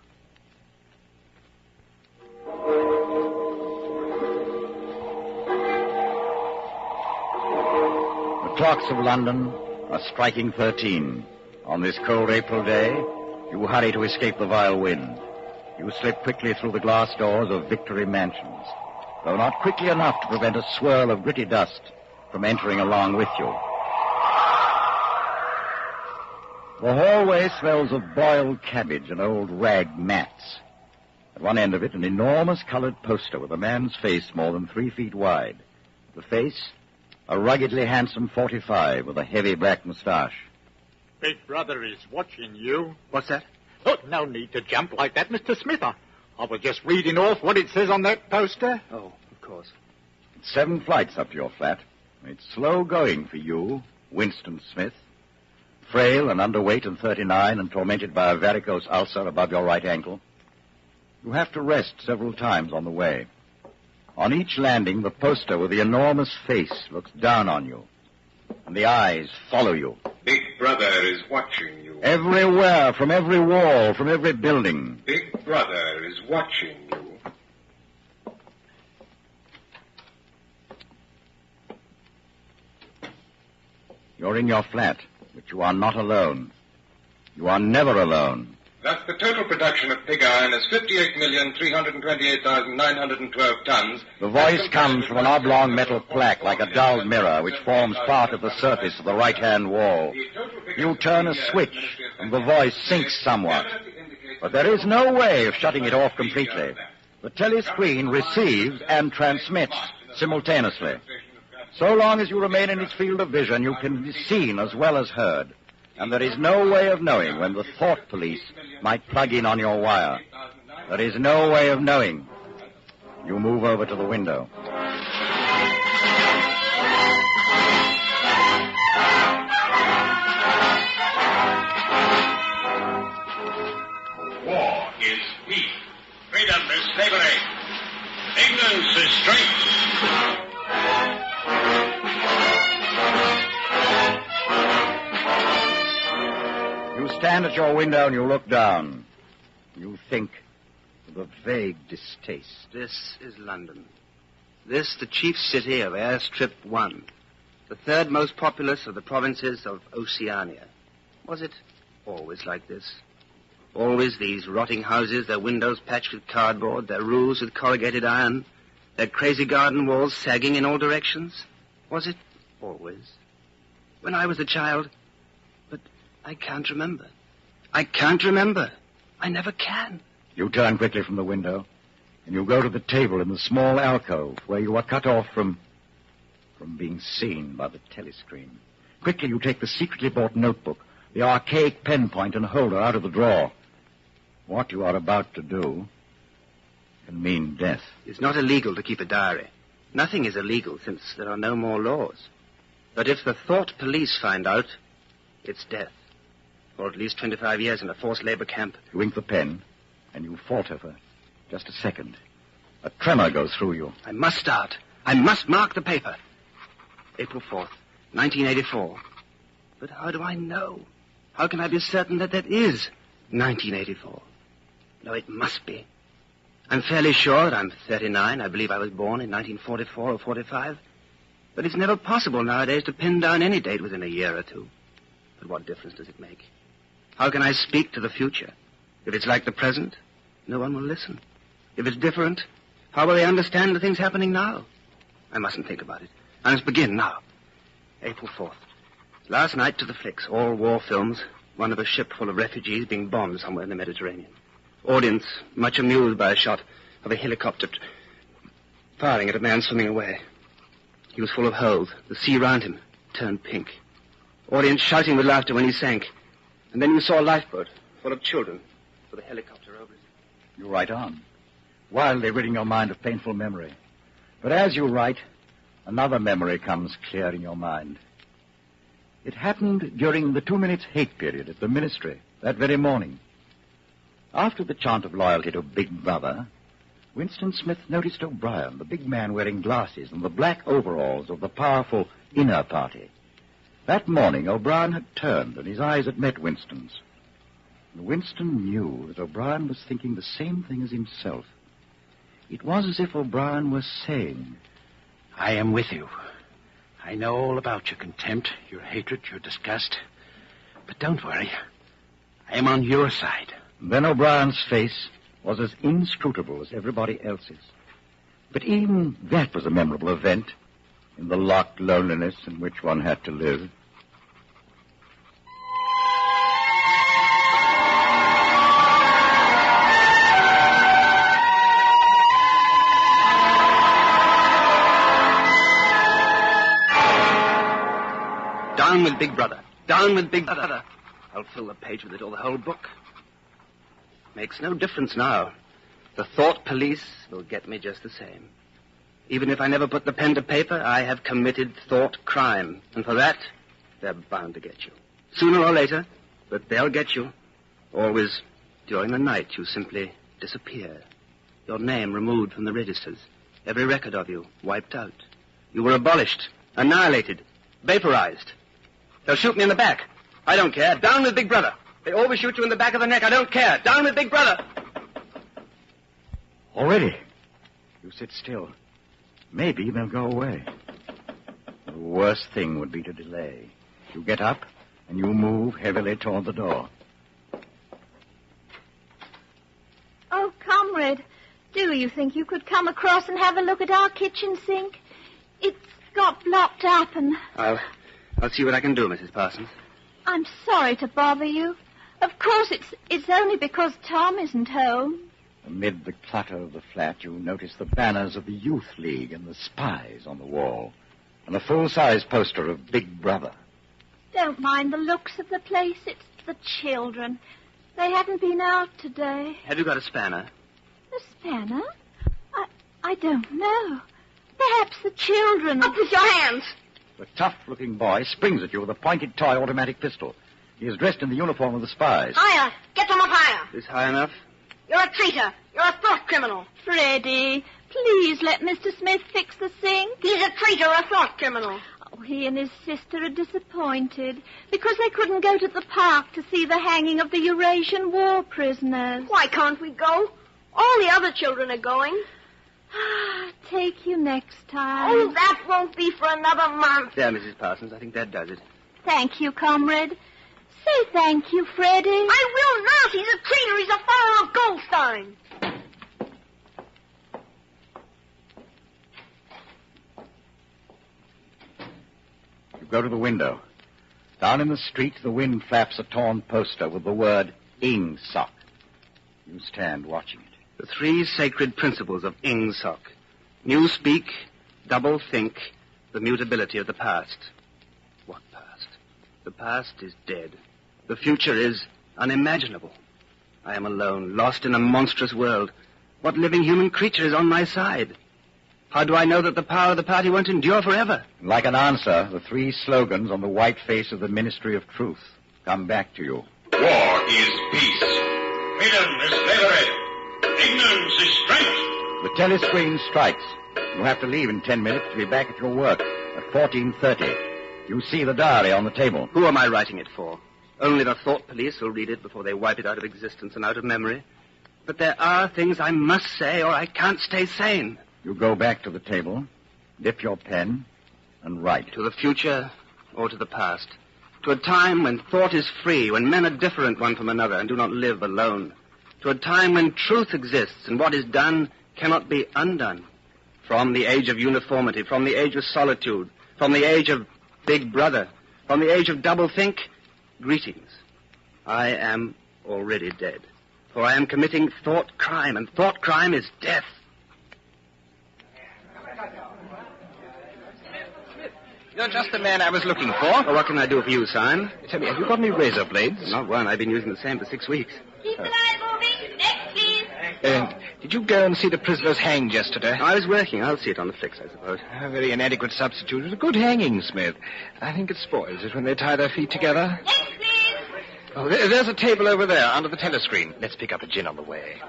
The clocks of London are striking 13. On this cold April day, you hurry to escape the vile wind. You slip quickly through the glass doors of Victory Mansions, though not quickly enough to prevent a swirl of gritty dust from entering along with you. The hallway smells of boiled cabbage and old rag mats. At one end of it, an enormous colored poster with a man's face more than 3 feet wide. The face, a ruggedly handsome 45 with a heavy black mustache. Big Brother is watching you. What's that? Oh, no need to jump like that, Mr. Smith. I was just reading off what it says on that poster. Oh, of course. It's 7 flights up to your flat. It's slow going for you, Winston Smith. Frail and underweight and 39 and tormented by a varicose ulcer above your right ankle. You have to rest several times on the way. On each landing, the poster with the enormous face looks down on you, and the eyes follow you. Big Brother is watching you. Everywhere, from every wall, from every building. Big Brother is watching you. You're in your flat, but you are not alone. You are never alone. Thus, the total production of pig iron is 58,328,912 tons. The voice comes from an oblong metal plaque like a dull mirror which forms part of the surface of the right-hand wall. You turn a switch, and the voice sinks somewhat. But there is no way of shutting it off completely. The telescreen receives and transmits simultaneously. So long as you remain in its field of vision, you can be seen as well as heard. And there is no way of knowing when the thought police might plug in on your wire. There is no way of knowing. You move over to the window. War is peace. Freedom is slavery. Ignorance is strength. You stand at your window and you look down. You think with a vague distaste. This is London. This, the chief city of Airstrip 1. The third most populous of the provinces of Oceania. Was it always like this? Always these rotting houses, their windows patched with cardboard, their roofs with corrugated iron, their crazy garden walls sagging in all directions? Was it always? When I was a child... But I can't remember. I can't remember. I never can. You turn quickly from the window, and you go to the table in the small alcove where you are cut off from being seen by the telescreen. Quickly you take the secretly bought notebook, the archaic pen point and holder out of the drawer. What you are about to do can mean death. It's not illegal to keep a diary. Nothing is illegal since there are no more laws. But if the thought police find out, it's death. Or at least 25 years in a forced labor camp. You ink the pen, and you falter for just a second. A tremor goes through you. I must start. I must mark the paper. April 4th, 1984. But how do I know? How can I be certain that is 1984? No, it must be. I'm fairly sure that I'm 39. I believe I was born in 1944 or 45. But it's never possible nowadays to pin down any date within a year or two. But what difference does it make? How can I speak to the future? If it's like the present, no one will listen. If it's different, how will they understand the things happening now? I mustn't think about it. I must begin now. April 4th. Last night to the flicks, all war films, one of a ship full of refugees being bombed somewhere in the Mediterranean. Audience much amused by a shot of a helicopter firing at a man swimming away. He was full of holes. The sea round him turned pink. Audience shouting with laughter when he sank. And then you saw a lifeboat full of children with a helicopter over it. You write on, wildly ridding your mind of painful memory. But as you write, another memory comes clear in your mind. It happened during the 2 minutes hate period at the ministry that very morning. After the chant of loyalty to Big Brother, Winston Smith noticed O'Brien, the big man wearing glasses and the black overalls of the powerful inner party. That morning, O'Brien had turned, and his eyes had met Winston's. And Winston knew that O'Brien was thinking the same thing as himself. It was as if O'Brien was saying, I am with you. I know all about your contempt, your hatred, your disgust. But don't worry. I am on your side. Then O'Brien's face was as inscrutable as everybody else's. But even that was a memorable event in the locked loneliness in which one had to live. Down with Big Brother. Down with Big Brother. I'll fill the page with it or the whole book. Makes no difference now. The thought police will get me just the same. Even if I never put the pen to paper, I have committed thought crime. And for that, they're bound to get you. Sooner or later, but they'll get you. Always during the night, you simply disappear. Your name removed from the registers. Every record of you wiped out. You were abolished, annihilated, vaporized. They'll shoot me in the back. I don't care. Down with Big Brother. They always shoot you in the back of the neck. I don't care. Down with Big Brother. Already? You sit still. Maybe they'll go away. The worst thing would be to delay. You get up, and you move heavily toward the door. Oh, comrade, do you think you could come across and have a look at our kitchen sink? It's got blocked up and... I'll see what I can do, Mrs. Parsons. I'm sorry to bother you. Of course, it's only because Tom isn't home. Amid the clutter of the flat, you notice the banners of the Youth League and the Spies on the wall, and a full-size poster of Big Brother. Don't mind the looks of the place. It's the children. They haven't been out today. Have you got a spanner? A spanner? I don't know. Perhaps the children... Up with your hands! The tough-looking boy springs at you with a pointed toy automatic pistol. He is dressed in the uniform of the Spies. Higher! Get them up higher! Is high enough? You're a traitor. You're a thought criminal. Freddie, please let Mr. Smith fix the sink. He's a traitor, a thought criminal. Oh, he and his sister are disappointed because they couldn't go to the park to see the hanging of the Eurasian war prisoners. Why can't we go? All the other children are going. Take you next time. Oh, that won't be for another month. There, Mrs. Parsons. I think that does it. Thank you, comrade. Say thank you, Freddie. I will not. He's a traitor. He's a follower of Goldstein. You go to the window. Down in the street, the wind flaps a torn poster with the word Ingsoc. You stand watching it. The 3 sacred principles of Ingsoc. New speak, double think, the mutability of the past. What past? The past is dead. The future is unimaginable. I am alone, lost in a monstrous world. What living human creature is on my side? How do I know that the power of the party won't endure forever? Like an answer, the 3 slogans on the white face of the Ministry of Truth come back to you. War is peace. Freedom is slavery. Ignorance is strength. The telescreen strikes. You have to leave in 10 minutes to be back at your work at 14:30. You see the diary on the table. Who am I writing it for? Only the thought police will read it before they wipe it out of existence and out of memory. But there are things I must say or I can't stay sane. You go back to the table, dip your pen, and write. To the future or to the past. To a time when thought is free, when men are different one from another and do not live alone. To a time when truth exists and what is done cannot be undone. From the age of uniformity, from the age of solitude, from the age of Big Brother, from the age of doublethink, greetings. I am already dead, for I am committing thought crime, and thought crime is death. You're just the man I was looking for. Well, what can I do for you, Simon? Tell me, have you got any razor blades? Not one. I've been using the same for 6 weeks. Keep the light moving. Next, please. Did you go and see the prisoners hanged yesterday? I was working. I'll see it on the flicks, I suppose. A very inadequate substitute. It was a good hanging, Smith. I think it spoils it when they tie their feet together. Next, please. Oh, there's a table over there, under the telescreen. Let's pick up a gin on the way.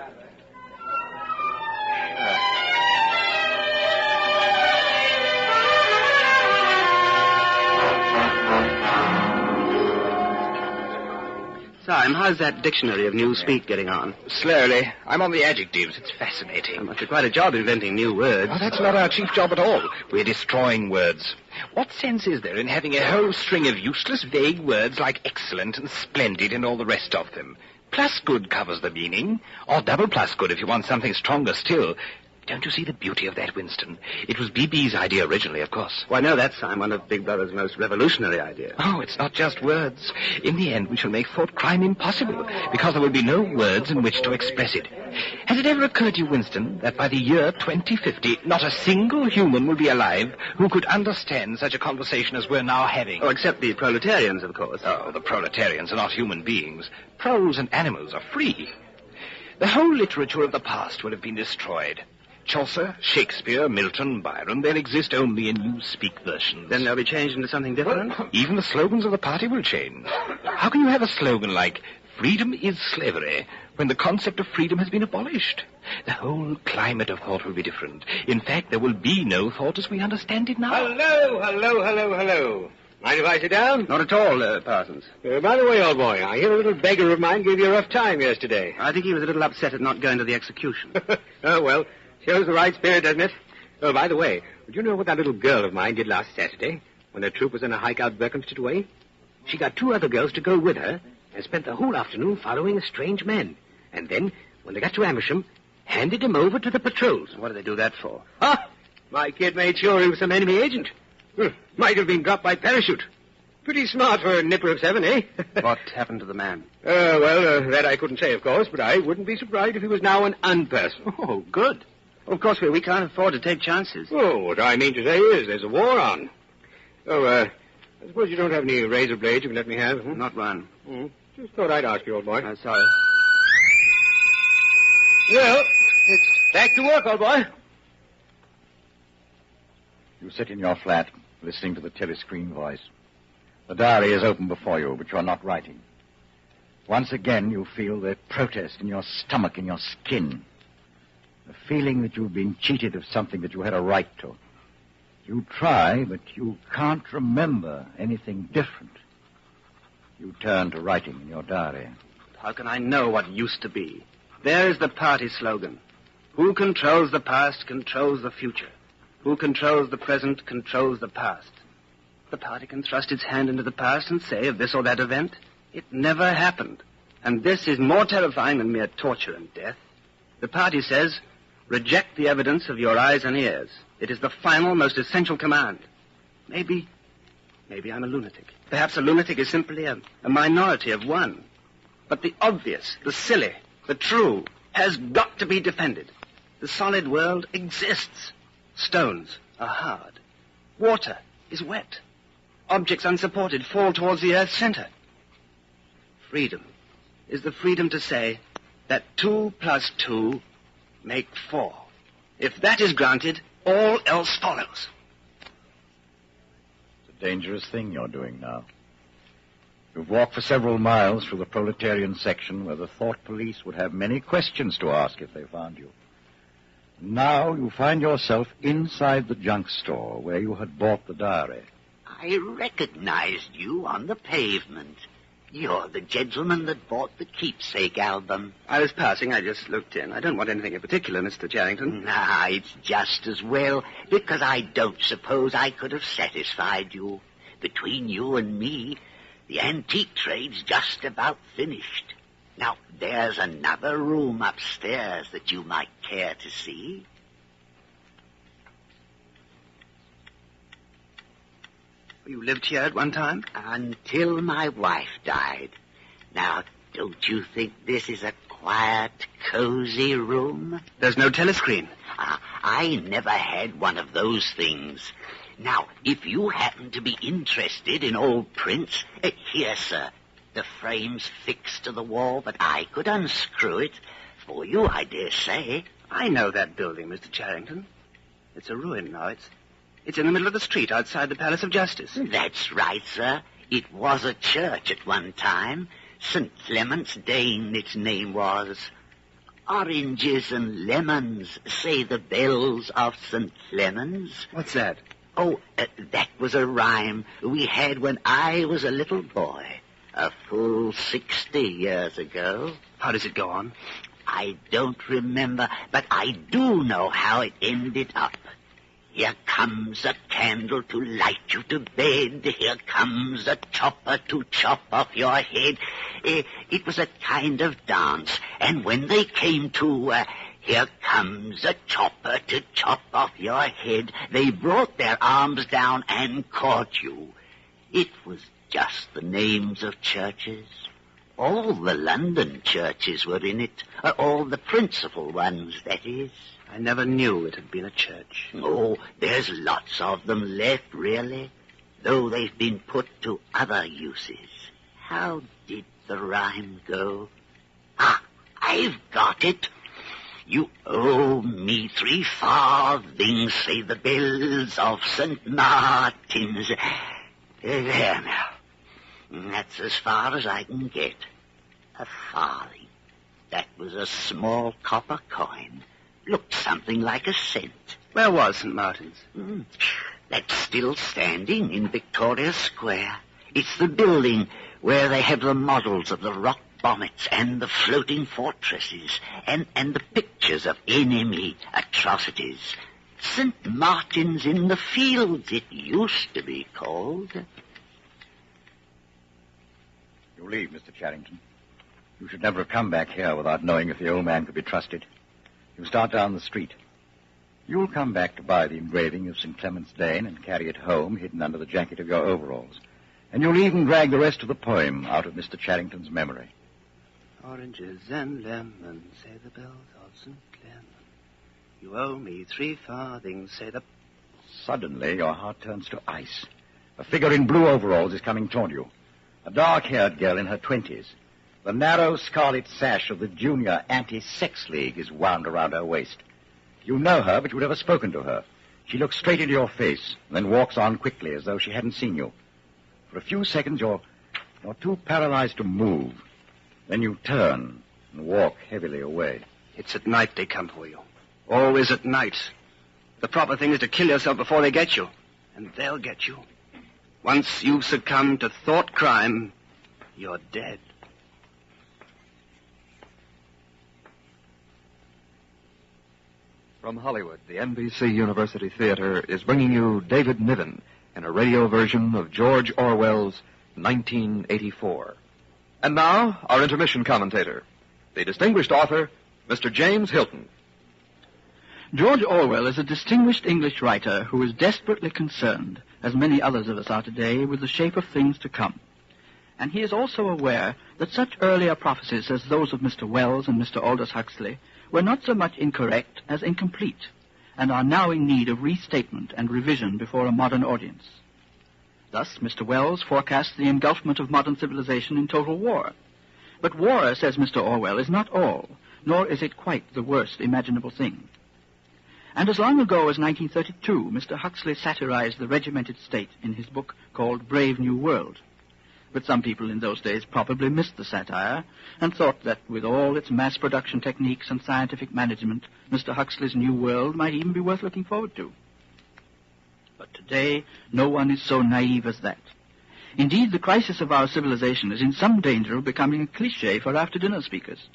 Simon, how's that dictionary of new speak getting on? Slowly. I'm on the adjectives. It's fascinating. You must do quite a job inventing new words. Oh, that's not our chief job at all. We're destroying words. What sense is there in having a whole string of useless, vague words like excellent and splendid and all the rest of them? Plus good covers the meaning, or double plus good if you want something stronger still. Don't you see the beauty of that, Winston? It was BB's idea originally, of course. Well, I know that's one of Big Brother's most revolutionary ideas. Oh, it's not just words. In the end, we shall make thought crime impossible, because there will be no words in which to express it. Has it ever occurred to you, Winston, that by the year 2050, not a single human will be alive who could understand such a conversation as we're now having? Oh, except the proletarians, of course. Oh, the proletarians are not human beings. Proles and animals are free. The whole literature of the past will have been destroyed. Chaucer, Shakespeare, Milton, Byron, they'll exist only in newspeak versions. Then they'll be changed into something different? Even the slogans of the party will change. How can you have a slogan like, freedom is slavery, when the concept of freedom has been abolished? The whole climate of thought will be different. In fact, there will be no thought as we understand it now. Hello. Mind if I sit down? Not at all, Parsons. By the way, old boy, I hear a little beggar of mine gave you a rough time yesterday. I think he was a little upset at not going to the execution. Oh, well, shows the right spirit, doesn't it? Oh, by the way, would you know what that little girl of mine did last Saturday when her troop was on a hike out Berkhamsted way? She got 2 other girls to go with her and spent the whole afternoon following a strange man. And then, when they got to Amersham, handed him over to the patrols. What did they do that for? My kid made sure he was some enemy agent. Might have been dropped by parachute. Pretty smart for a nipper of 7, eh? What happened to the man? That I couldn't say, of course, but I wouldn't be surprised if he was now an unperson. Oh, good. Well, of course, we can't afford to take chances. Oh, what I mean to say is there's a war on. Oh, I suppose you don't have any razor blades you can let me have? Not one. Just thought I'd ask you, old boy. I'm sorry. Well, it's back to work, old boy. You sit in your flat, listening to the telescreen voice. The diary is open before you, but you're not writing. Once again, you feel the protest in your stomach, in your skin. The feeling that you've been cheated of something that you had a right to. You try, but you can't remember anything different. You turn to writing in your diary. How can I know what used to be? There is the party slogan. Who controls the past controls the future. Who controls the present controls the past. The party can thrust its hand into the past and say of this or that event, it never happened. And this is more terrifying than mere torture and death. The party says, reject the evidence of your eyes and ears. It is the final, most essential command. Maybe I'm a lunatic. Perhaps a lunatic is simply a minority of one. But the obvious, the silly, the true, has got to be defended. The solid world exists. Stones are hard. Water is wet. Objects unsupported fall towards the earth's center. Freedom is the freedom to say that 2 + 2 make 4. If that is granted, all else follows. It's a dangerous thing you're doing now. You've walked for several miles through the proletarian section where the thought police would have many questions to ask if they found you. Now you find yourself inside the junk store where you had bought the diary. I recognized you on the pavement. You're the gentleman that bought the keepsake album. I was passing. I just looked in. I don't want anything in particular, Mr. Charrington. It's just as well, because I don't suppose I could have satisfied you. Between you and me, the antique trade's just about finished. Now, there's another room upstairs that you might care to see. You lived here at one time? Until my wife died. Now, don't you think this is a quiet, cozy room? There's no telescreen. I never had one of those things. Now, if you happen to be interested in old prints, here, sir. The frame's fixed to the wall, but I could unscrew it. For you, I dare say. I know that building, Mr. Charrington. It's a ruin now. It's in the middle of the street outside the Palace of Justice. That's right, sir. It was a church at one time. St. Clement's Dane, its name was. Oranges and lemons, say the bells of St. Clement's. What's that? Oh, that was a rhyme we had when I was a little boy. A full 60 years ago. How does it go on? I don't remember, but I do know how it ended up. Here comes a candle to light you to bed. Here comes a chopper to chop off your head. It was a kind of dance. And when they came to, here comes a chopper to chop off your head, they brought their arms down and caught you. It was just the names of churches. All the London churches were in it. All the principal ones, that is. I never knew it had been a church. Oh, there's lots of them left, really, though they've been put to other uses. How did the rhyme go? I've got it. You owe me 3 farthings, say the bells of St. Martin's. There now. That's as far as I can get. A farthing. That was a small copper coin. Looked something like a cent. Where was St. Martin's? That's still standing in Victoria Square. It's the building where they have the models of the rock bonnets and the floating fortresses and the pictures of enemy atrocities. St. Martin's in the Fields, it used to be called. You leave, Mr. Charrington. You should never have come back here without knowing if the old man could be trusted. You start down the street. You'll come back to buy the engraving of St. Clement's Dane and carry it home hidden under the jacket of your overalls. And you'll even drag the rest of the poem out of Mr. Charrington's memory. Oranges and lemons, say the bells of St. Clement. You owe me 3 farthings, say the... Suddenly, your heart turns to ice. A figure in blue overalls is coming toward you. A dark-haired girl in her 20s. The narrow scarlet sash of the Junior Anti-Sex League is wound around her waist. You know her, but you've never spoken to her. She looks straight into your face, and then walks on quickly as though she hadn't seen you. For a few seconds, you're too paralyzed to move. Then you turn and walk heavily away. It's at night they come for you. Always at night. The proper thing is to kill yourself before they get you. And they'll get you. Once you've succumbed to thought crime, you're dead. From Hollywood, the NBC University Theater is bringing you David Niven in a radio version of George Orwell's 1984. And now, our intermission commentator, the distinguished author, Mr. James Hilton. George Orwell is a distinguished English writer who is desperately concerned, as many others of us are today, with the shape of things to come. And he is also aware that such earlier prophecies as those of Mr. Wells and Mr. Aldous Huxley were not so much incorrect as incomplete, and are now in need of restatement and revision before a modern audience. Thus, Mr. Wells forecasts the engulfment of modern civilization in total war. But war, says Mr. Orwell, is not all, nor is it quite the worst imaginable thing. And as long ago as 1932, Mr. Huxley satirized the regimented state in his book called Brave New World. But some people in those days probably missed the satire and thought that with all its mass production techniques and scientific management, Mr. Huxley's New World might even be worth looking forward to. But today, no one is so naive as that. Indeed, the crisis of our civilization is in some danger of becoming a cliché for after-dinner speakers.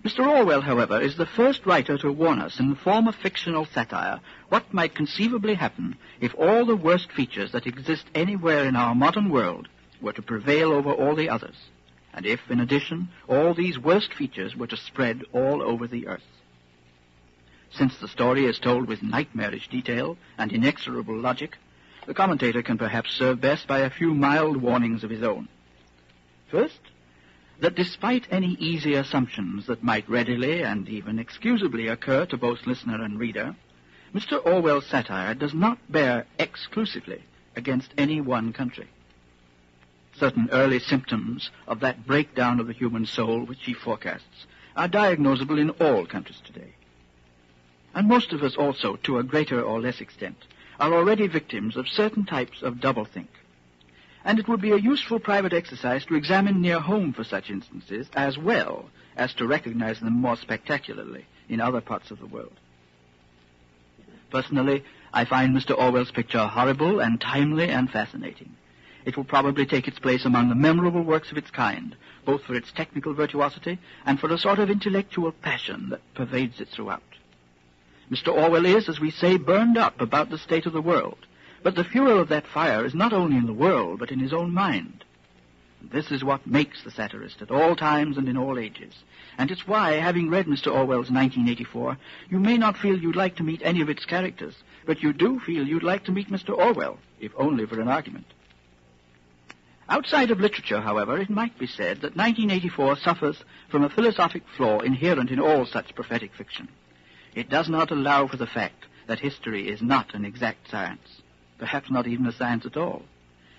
Mr. Orwell, however, is the first writer to warn us in the form of fictional satire what might conceivably happen if all the worst features that exist anywhere in our modern world were to prevail over all the others, and if, in addition, all these worst features were to spread all over the earth. Since the story is told with nightmarish detail and inexorable logic, the commentator can perhaps serve best by a few mild warnings of his own. First, that despite any easy assumptions that might readily and even excusably occur to both listener and reader, Mr. Orwell's satire does not bear exclusively against any one country. Certain early symptoms of that breakdown of the human soul which he forecasts are diagnosable in all countries today. And most of us also, to a greater or less extent, are already victims of certain types of doublethink. And it would be a useful private exercise to examine near home for such instances, as well as to recognize them more spectacularly in other parts of the world. Personally, I find Mr. Orwell's picture horrible and timely and fascinating. It will probably take its place among the memorable works of its kind, both for its technical virtuosity and for a sort of intellectual passion that pervades it throughout. Mr. Orwell is, as we say, burned up about the state of the world. But the fuel of that fire is not only in the world, but in his own mind. This is what makes the satirist at all times and in all ages. And it's why, having read Mr. Orwell's 1984, you may not feel you'd like to meet any of its characters, but you do feel you'd like to meet Mr. Orwell, if only for an argument. Outside of literature, however, it might be said that 1984 suffers from a philosophic flaw inherent in all such prophetic fiction. It does not allow for the fact that history is not an exact science, perhaps not even a science at all,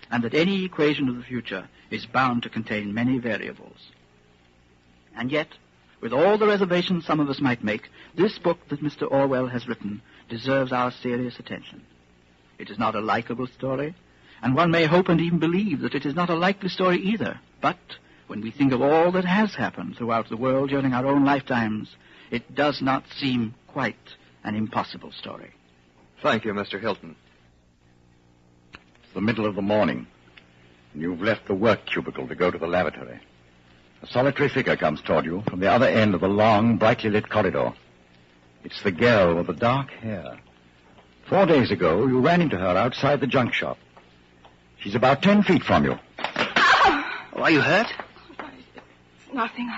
and that any equation of the future is bound to contain many variables. And yet, with all the reservations some of us might make, this book that Mr. Orwell has written deserves our serious attention. It is not a likable story, and one may hope and even believe that it is not a likely story either, but when we think of all that has happened throughout the world during our own lifetimes, it does not seem quite an impossible story. Thank you, Mr. Hilton. It's the middle of the morning, and you've left the work cubicle to go to the lavatory. A solitary figure comes toward you from the other end of the long, brightly lit corridor. It's the girl with the dark hair. 4 days ago, you ran into her outside the junk shop. She's about 10 feet from you. Oh, are you hurt? It's nothing.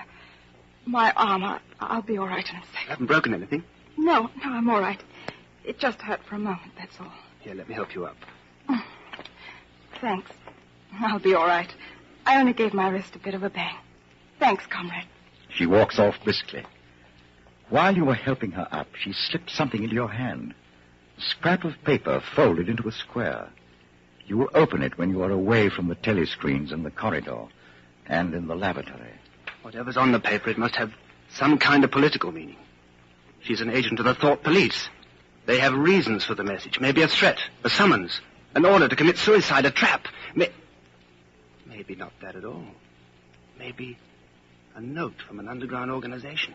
My arm. I'll be all right in a second. You haven't broken anything? No, I'm all right. It just hurt for a moment, that's all. Here, let me help you up. Thanks. I'll be all right. I only gave my wrist a bit of a bang. Thanks, comrade. She walks off briskly. While you were helping her up, she slipped something into your hand. A scrap of paper folded into a square. You will open it when you are away from the telescreens in the corridor and in the lavatory. Whatever's on the paper, it must have some kind of political meaning. She's an agent of the thought police. They have reasons for the message. Maybe a threat, a summons, an order to commit suicide, a trap. Maybe not that at all. Maybe a note from an underground organization.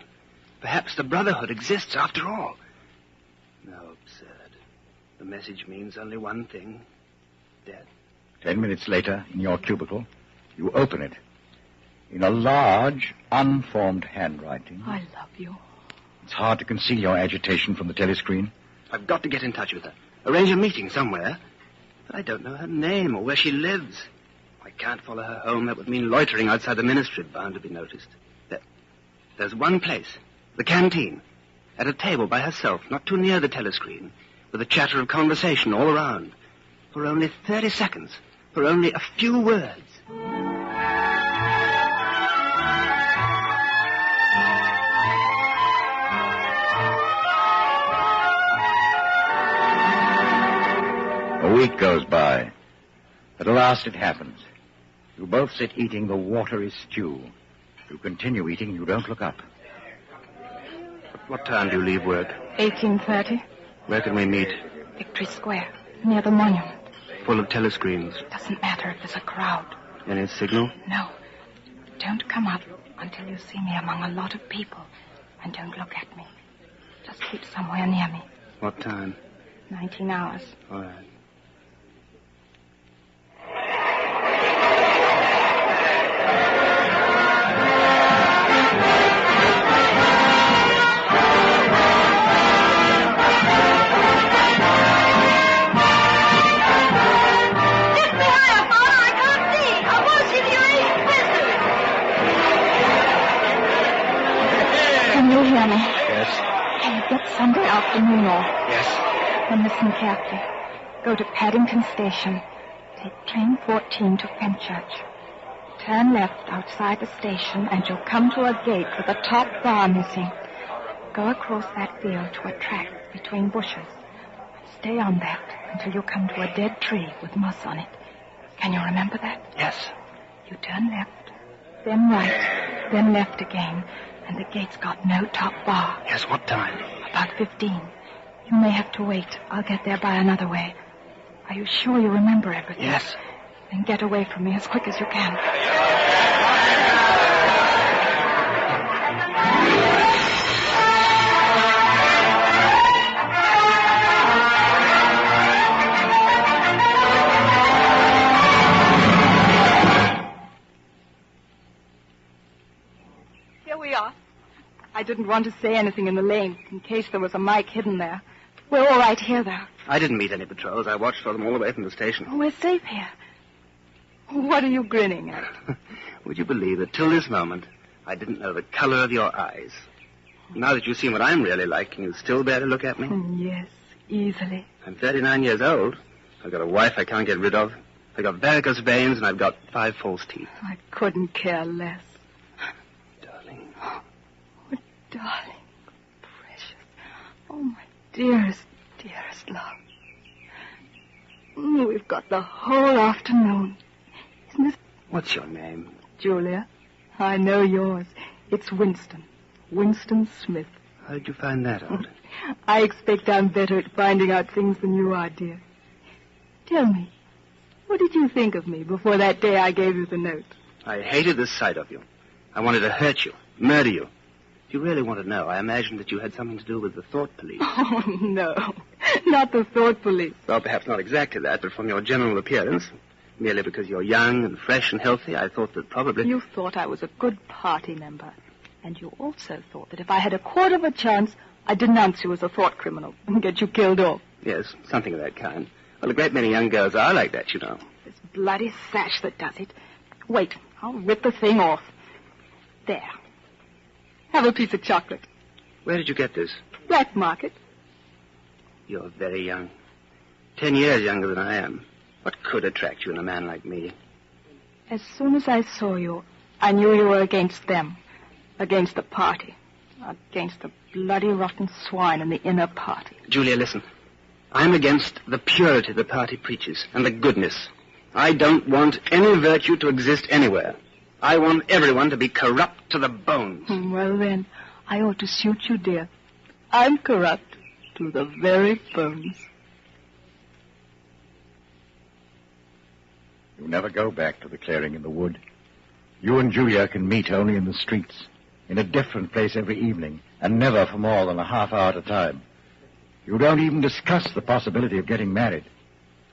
Perhaps the Brotherhood exists after all. No, absurd. The message means only one thing. Death. 10 minutes later, in your cubicle, you open it. In a large, unformed handwriting. I love you. It's hard to conceal your agitation from the telescreen. I've got to get in touch with her. Arrange a meeting somewhere. But I don't know her name or where she lives. I can't follow her home. That would mean loitering outside the ministry, bound to be noticed. There's one place, the canteen, at a table by herself, not too near the telescreen, with a chatter of conversation all around. For only 30 seconds. For only a few words. A week goes by. At last it happens. You both sit eating the watery stew. You continue eating, you don't look up. What time do you leave work? 18:30. Where can we meet? Victory Square, near the monument. Full of telescreens. Doesn't matter if there's a crowd. Any signal? No. Don't come up until you see me among a lot of people. And don't look at me. Just keep somewhere near me. What time? 19 hours. All right. afternoon off. Yes? Now listen carefully. Go to Paddington Station. Take train 14 to Fenchurch. Turn left outside the station and you'll come to a gate with the top bar missing. Go across that field to a track between bushes. Stay on that until you come to a dead tree with moss on it. Can you remember that? Yes. You turn left, then right, then left again, and the gate's got no top bar. Yes, what time? About 15. You may have to wait. I'll get there by another way. Are you sure you remember everything? Yes. Then get away from me as quick as you can. Here we are. I didn't want to say anything in the lane in case there was a mic hidden there. We're all right here, though. I didn't meet any patrols. I watched for them all the way from the station. Oh, we're safe here. What are you grinning at? Would you believe that till this moment, I didn't know the color of your eyes? Now that you've seen what I'm really like, can you still bear to look at me? Yes, easily. I'm 39 years old. I've got a wife I can't get rid of. I've got varicose veins, and I've got 5 false teeth. I couldn't care less. Darling. Oh, darling. Precious. Oh, my dearest, dearest love. We've got the whole afternoon. Isn't it? What's your name? Julia. I know yours. It's Winston. Winston Smith. How did you find that out? I expect I'm better at finding out things than you are, dear. Tell me, what did you think of me before that day I gave you the note? I hated the sight of you. I wanted to hurt you, murder you. If you really want to know, I imagined that you had something to do with the thought police. Oh, no. Not the thought police. Well, perhaps not exactly that, but from your general appearance, merely because you're young and fresh and healthy, I thought that probably... You thought I was a good party member. And you also thought that if I had a quarter of a chance, I'd denounce you as a thought criminal and get you killed off. Yes, something of that kind. Well, a great many young girls are like that, you know. This bloody sash that does it. Wait, I'll rip the thing off. There. Have a piece of chocolate. Where did you get this? Black market. You're very young. 10 years younger than I am. What could attract you in a man like me? As soon as I saw you, I knew you were against them. Against the party. Against the bloody rotten swine in the inner party. Julia, listen. I'm against the purity the party preaches and the goodness. I don't want any virtue to exist anywhere. I want everyone to be corrupt to the bones. Well, then, I ought to suit you, dear. I'm corrupt to the very bones. You never go back to the clearing in the wood. You and Julia can meet only in the streets, in a different place every evening, and never for more than a half hour at a time. You don't even discuss the possibility of getting married.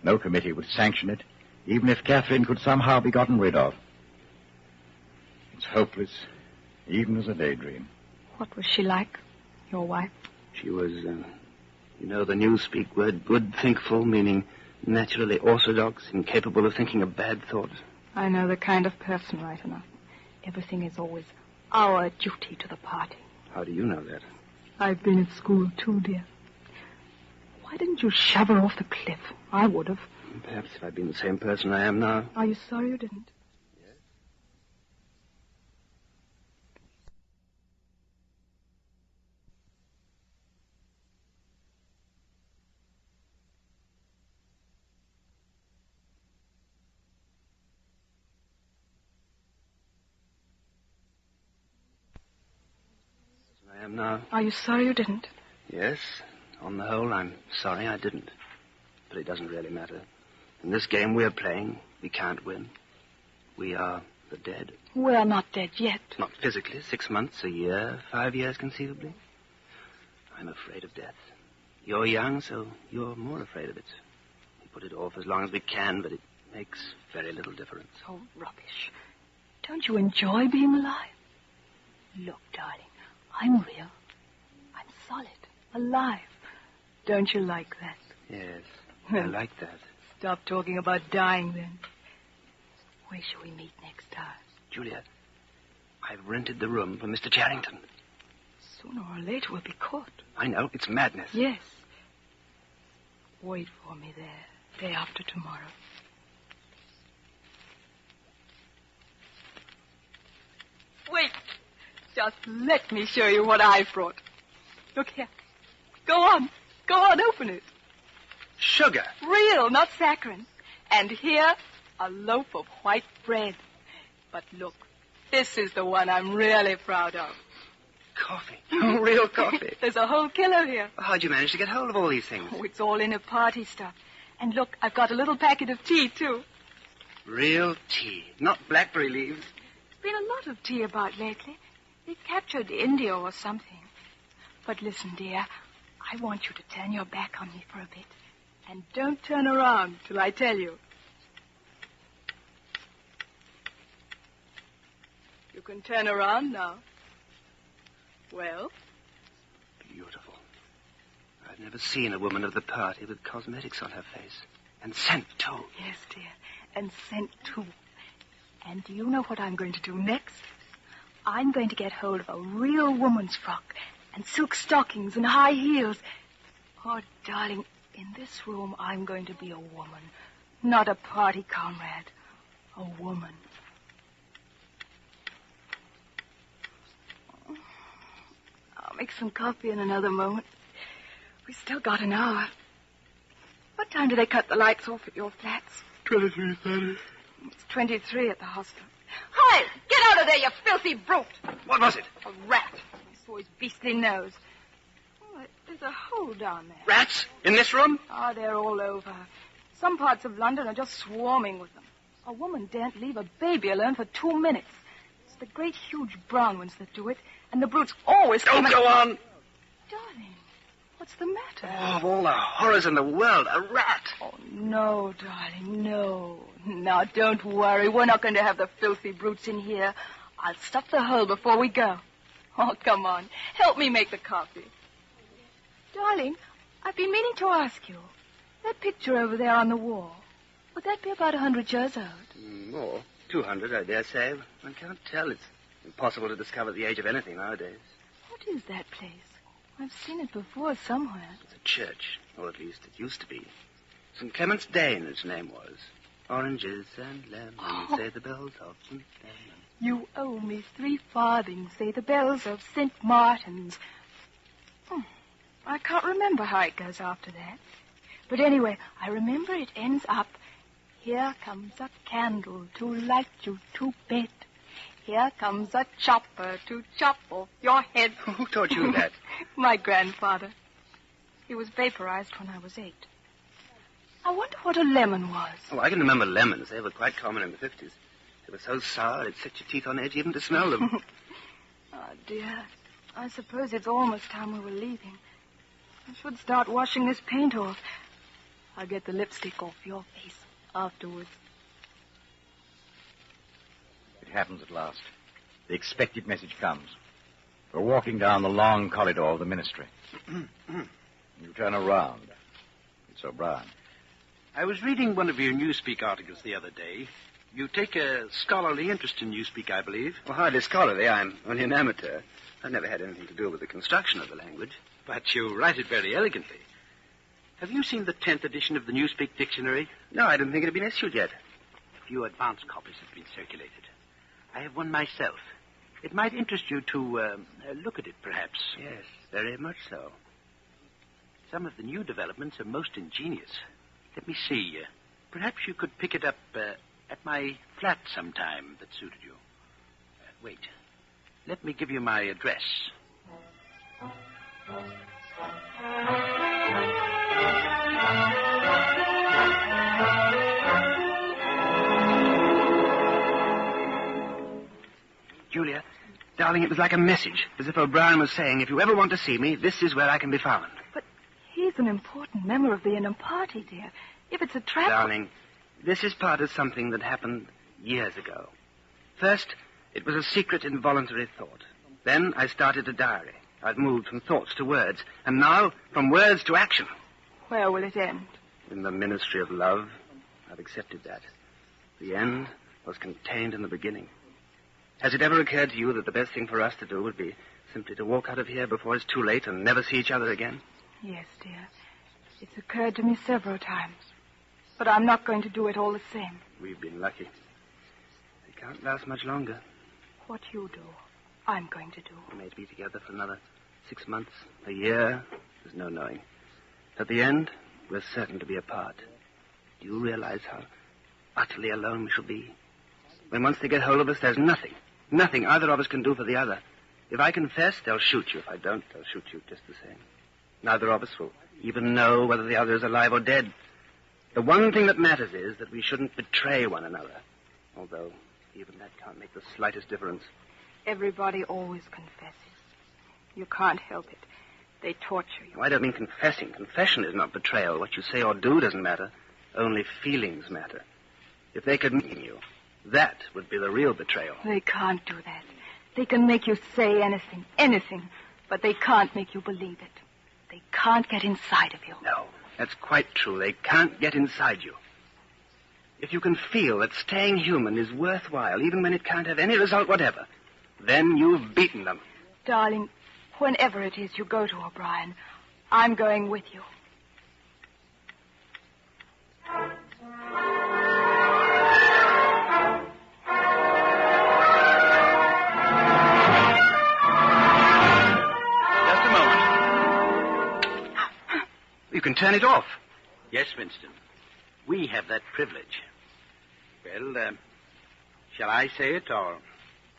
No committee would sanction it, even if Catherine could somehow be gotten rid of. It's hopeless, even as a daydream. What was she like, your wife? She was, you know the newspeak word good, thinkful, meaning naturally orthodox, incapable of thinking a bad thought. I know the kind of person right enough. Everything is always our duty to the party. How do you know that? I've been at school too, dear. Why didn't you shove her off the cliff? I would have. Perhaps if I'd been the same person I am now. Are you sorry you didn't? Yes. I am now. Are you sorry you didn't? Yes. On the whole, I'm sorry I didn't. But it doesn't really matter. In this game we're playing, we can't win. We are the dead. We're not dead yet. Not physically. 6 months, a year, 5 years conceivably. I'm afraid of death. You're young, so you're more afraid of it. We put it off as long as we can, but it makes very little difference. Oh, rubbish. Don't you enjoy being alive? Look, darling, I'm real. I'm solid, alive. Don't you like that? Yes, I like that. Stop talking about dying, then. Where shall we meet next time? Julia, I've rented the room for Mr. Charrington. Sooner or later we'll be caught. I know. It's madness. Yes. Wait for me there, day after tomorrow. Wait. Just let me show you what I brought. Look here. Go on, open it. Sugar. Real, not saccharine. And here, a loaf of white bread. But look, this is the one I'm really proud of. Coffee. Real coffee. There's a whole kilo here. How'd you manage to get hold of all these things? Oh, it's all in a party stuff. And look, I've got a little packet of tea, too. Real tea, not blackberry leaves. There's been a lot of tea about lately. They've captured India or something. But listen, dear, I want you to turn your back on me for a bit. And don't turn around till I tell you. You can turn around now. Well? Beautiful. I've never seen a woman of the party with cosmetics on her face. And scent, too. Yes, dear. And scent, too. And do you know what I'm going to do next? I'm going to get hold of a real woman's frock and silk stockings and high heels. Oh, darling, in this room, I'm going to be a woman, not a party comrade. A woman. I'll make some coffee in another moment. We still got an hour. What time do they cut the lights off at your flats? 23:30. It's 23 at the hostel. Hi! Get out of there, you filthy brute! What was it? A rat. I saw his beastly nose. Oh, there's a hole down there. Rats? In this room? Oh, they're all over. Some parts of London are just swarming with them. A woman daren't leave a baby alone for 2 minutes. It's the great, huge brown ones that do it, and the brutes always come... Don't go on! Darling, what's the matter? Oh, of all the horrors in the world, a rat! Oh, no, darling, no. Now, don't worry. We're not going to have the filthy brutes in here. I'll stuff the hole before we go. Oh, come on. Help me make the coffee. Darling, I've been meaning to ask you. That picture over there on the wall, would that be about 100 years old? More. 200, I dare say. One can't tell. It's impossible to discover the age of anything nowadays. What is that place? I've seen it before somewhere. It's a church, or at least it used to be. St. Clement's Dane, its name was. Oranges and lemons, say the bells of St. Clement. You owe me 3 farthings, say the bells of St. Martin's. I can't remember how it goes after that. But anyway, I remember it ends up, here comes a candle to light you to bed. Here comes a chopper to chop off your head. Who taught you that? My grandfather. He was vaporized when I was 8. I wonder what a lemon was. Oh, I can remember lemons. They were quite common in the 50s. They were so sour it set your teeth on edge even to smell them. Oh, dear. I suppose it's almost time we were leaving. I should start washing this paint off. I'll get the lipstick off your face afterwards. It happens at last. The expected message comes. We're walking down the long corridor of the ministry. You turn around. It's O'Brien. I was reading one of your Newspeak articles the other day. You take a scholarly interest in Newspeak, I believe. Well, hardly scholarly. I'm only an amateur. I've never had anything to do with the construction of the language. But you write it very elegantly. Have you seen the 10th edition of the Newspeak Dictionary? No, I didn't think it had been issued yet. A few advance copies have been circulated. I have one myself. It might interest you to look at it, perhaps. Yes, very much so. Some of the new developments are most ingenious. Let me see. Perhaps you could pick it up at my flat sometime that suited you. Wait. Let me give you my address. Julia, darling, it was like a message, as if O'Brien was saying, if you ever want to see me, this is where I can be found. But he's an important member of the inner party, dear. If it's a trap... Darling, this is part of something that happened years ago. First, it was a secret, involuntary thought. Then I started a diary. I'd moved from thoughts to words. And now, from words to action. Where will it end? In the ministry of love. I've accepted that. The end was contained in the beginning. Has it ever occurred to you that the best thing for us to do would be simply to walk out of here before it's too late and never see each other again? Yes, dear. It's occurred to me several times. But I'm not going to do it all the same. We've been lucky. It can't last much longer. What you do, I'm going to do. We may be together for another 6 months, a year. There's no knowing. At the end, we're certain to be apart. Do you realize how utterly alone we shall be? When once they get hold of us, there's nothing either of us can do for the other. If I confess, they'll shoot you. If I don't, they'll shoot you just the same. Neither of us will even know whether the other is alive or dead. The one thing that matters is that we shouldn't betray one another. Although even that can't make the slightest difference. Everybody always confesses. You can't help it. They torture you. I don't mean confessing. Confession is not betrayal. What you say or do doesn't matter. Only feelings matter. If they could mean you, that would be the real betrayal. They can't do that. They can make you say anything, but they can't make you believe it. They can't get inside of you. No, that's quite true. They can't get inside you. If you can feel that staying human is worthwhile, even when it can't have any result whatever, then you've beaten them. Darling, whenever it is you go to O'Brien, I'm going with you. Just a moment. You can turn it off. Yes, Winston. We have that privilege. Well, shall I say it, or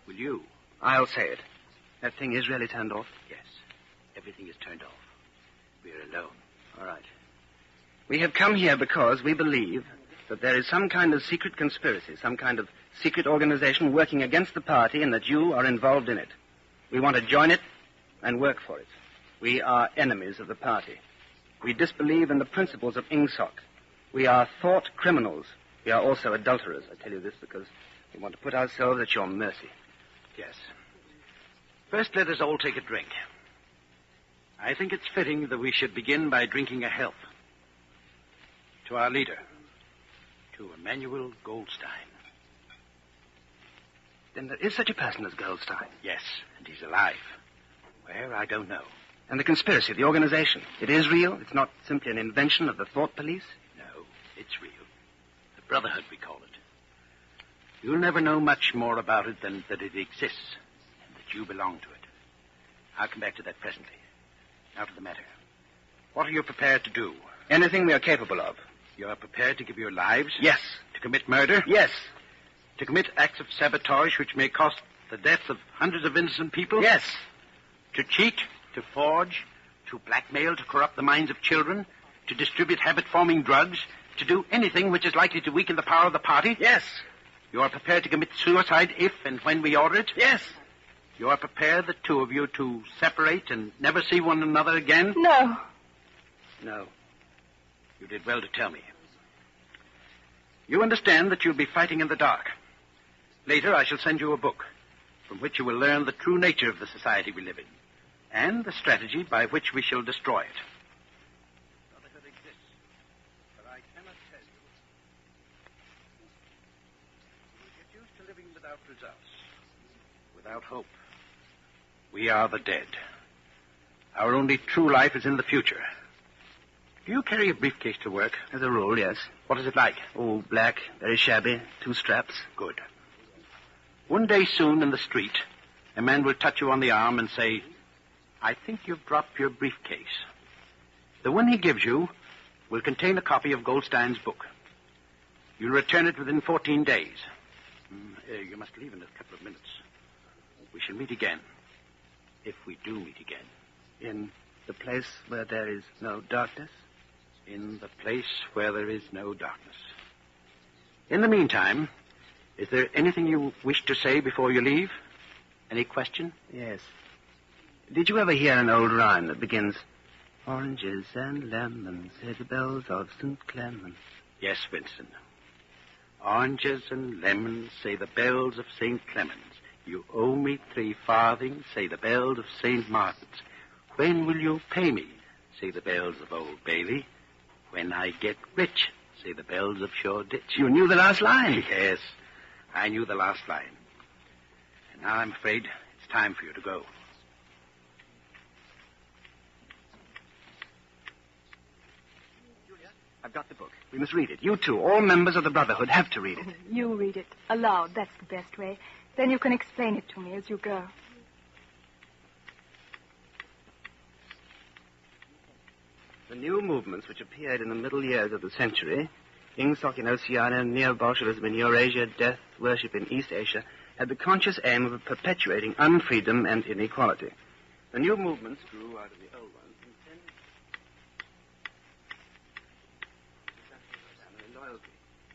will you? I'll say it. That thing is really turned off? Yes. Everything is turned off. We're alone. All right. We have come here because we believe that there is some kind of secret conspiracy, some kind of secret organization working against the party, and that you are involved in it. We want to join it and work for it. We are enemies of the party. We disbelieve in the principles of Ingsoc. We are thought criminals. We are also adulterers. I tell you this because we want to put ourselves at your mercy. Yes. First, let us all take a drink. I think it's fitting that we should begin by drinking a health. To our leader, to Emmanuel Goldstein. Then there is such a person as Goldstein? Yes, and he's alive. Where, I don't know. And the conspiracy, the organization, it is real? It's not simply an invention of the thought police? No, it's real. The Brotherhood, we call it. You'll never know much more about it than that it exists, and that you belong to it. I'll come back to that presently. Now to the matter. What are you prepared to do? Anything we are capable of. You are prepared to give your lives? Yes. To commit murder? Yes. To commit acts of sabotage which may cost the death of hundreds of innocent people? Yes. To cheat, to forge, to blackmail, to corrupt the minds of children, to distribute habit-forming drugs, to do anything which is likely to weaken the power of the party? Yes. You are prepared to commit suicide if and when we order it? Yes. You are prepared, the two of you, to separate and never see one another again? No. No. You did well to tell me. You understand that you'll be fighting in the dark. Later, I shall send you a book from which you will learn the true nature of the society we live in and the strategy by which we shall destroy it. Brotherhood exists, but I cannot tell you. You will get used to living without results, without hope. We are the dead. Our only true life is in the future. Do you carry a briefcase to work? As a rule, yes. What is it like? Oh, black, very shabby, 2 straps. Good. One day soon in the street, a man will touch you on the arm and say, I think you've dropped your briefcase. The one he gives you will contain a copy of Goldstein's book. You'll return it within 14 days. You must leave in a couple of minutes. We shall meet again. If we do meet again. In the place where there is no darkness? In the place where there is no darkness. In the meantime, is there anything you wish to say before you leave? Any question? Yes. Did you ever hear an old rhyme that begins, Oranges and lemons, say the bells of St. Clement? Yes, Vincent. Oranges and lemons, say the bells of St. Clement's. You owe me 3 farthings, say the bells of St. Martin's. When will you pay me, say the bells of Old Bailey. When I get rich, say the bells of Shoreditch. You knew the last line. Yes, I knew the last line. And Now I'm afraid it's time for you to go. I've got the book. We must read it. You too. All members of the Brotherhood have to read it. You read it aloud. That's the best way. Then you can explain it to me as you go. The new movements which appeared in the middle years of the century, Ingsoc in Oceania, Neo-Bolshevism in Eurasia, death worship in East Asia, had the conscious aim of perpetuating unfreedom and inequality. The new movements grew out of the old ones.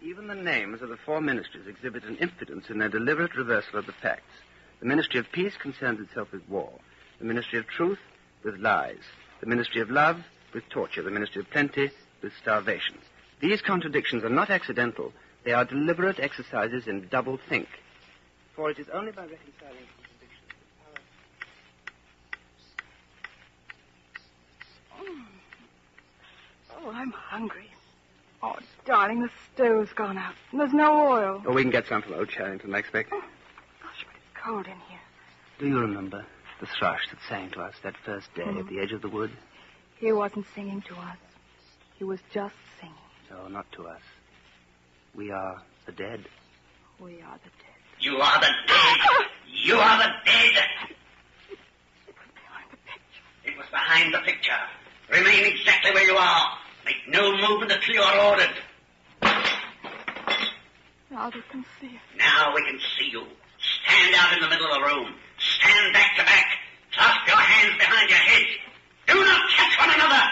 Even the names of the four ministries exhibit an impotence in their deliberate reversal of the facts. The Ministry of Peace concerns itself with war. The Ministry of Truth with lies. The Ministry of Love with torture. The Ministry of Plenty with starvation. These contradictions are not accidental. They are deliberate exercises in double think. For it is only by reconciling contradictions that power... Oh, I'm hungry. Oh, darling, the stove's gone out. And there's no oil. Oh, we can get some from old Charrington, I expect. Oh, gosh, but it's cold in here. Do you remember the thrush that sang to us that first day at the edge of the wood? He wasn't singing to us. He was just singing. No, not to us. We are the dead. We are the dead. You are the dead. You are the dead. It was behind the picture. Remain exactly where you are. Make no movement until you are ordered. Now we can see it. Now we can see you. Stand out in the middle of the room. Stand back to back. Clasp your hands behind your head. Do not touch one another.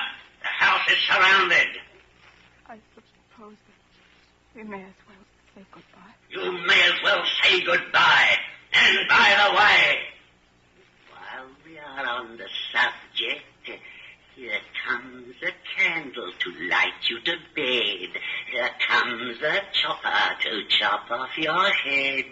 The house is surrounded. I suppose that we may as well say goodbye. You may as well say goodbye. And by the way, while we are on the subject, here comes a candle to light you to bed. Here comes a chopper to chop off your head.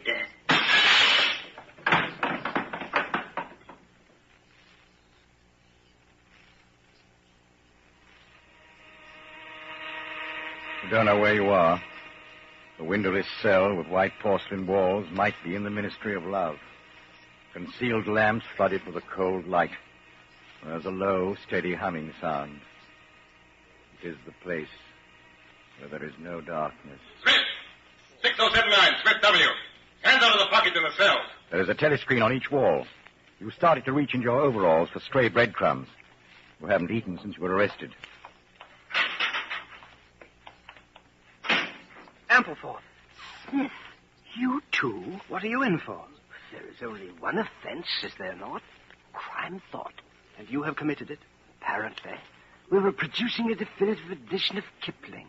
You don't know where you are. The windowless cell with white porcelain walls might be in the Ministry of Love. Concealed lamps flooded with a cold light. There's a low, steady humming sound. It is the place where there is no darkness. Smith! 6079, Smith W. Hands out of the pocket in the cell. There is a telescreen on each wall. You started to reach into your overalls for stray breadcrumbs. You haven't eaten since you were arrested. Ampleforth. Smith, you too? What are you in for? There is only one offense, is there not? Crime thought. And you have committed it? Apparently. We were producing a definitive edition of Kipling.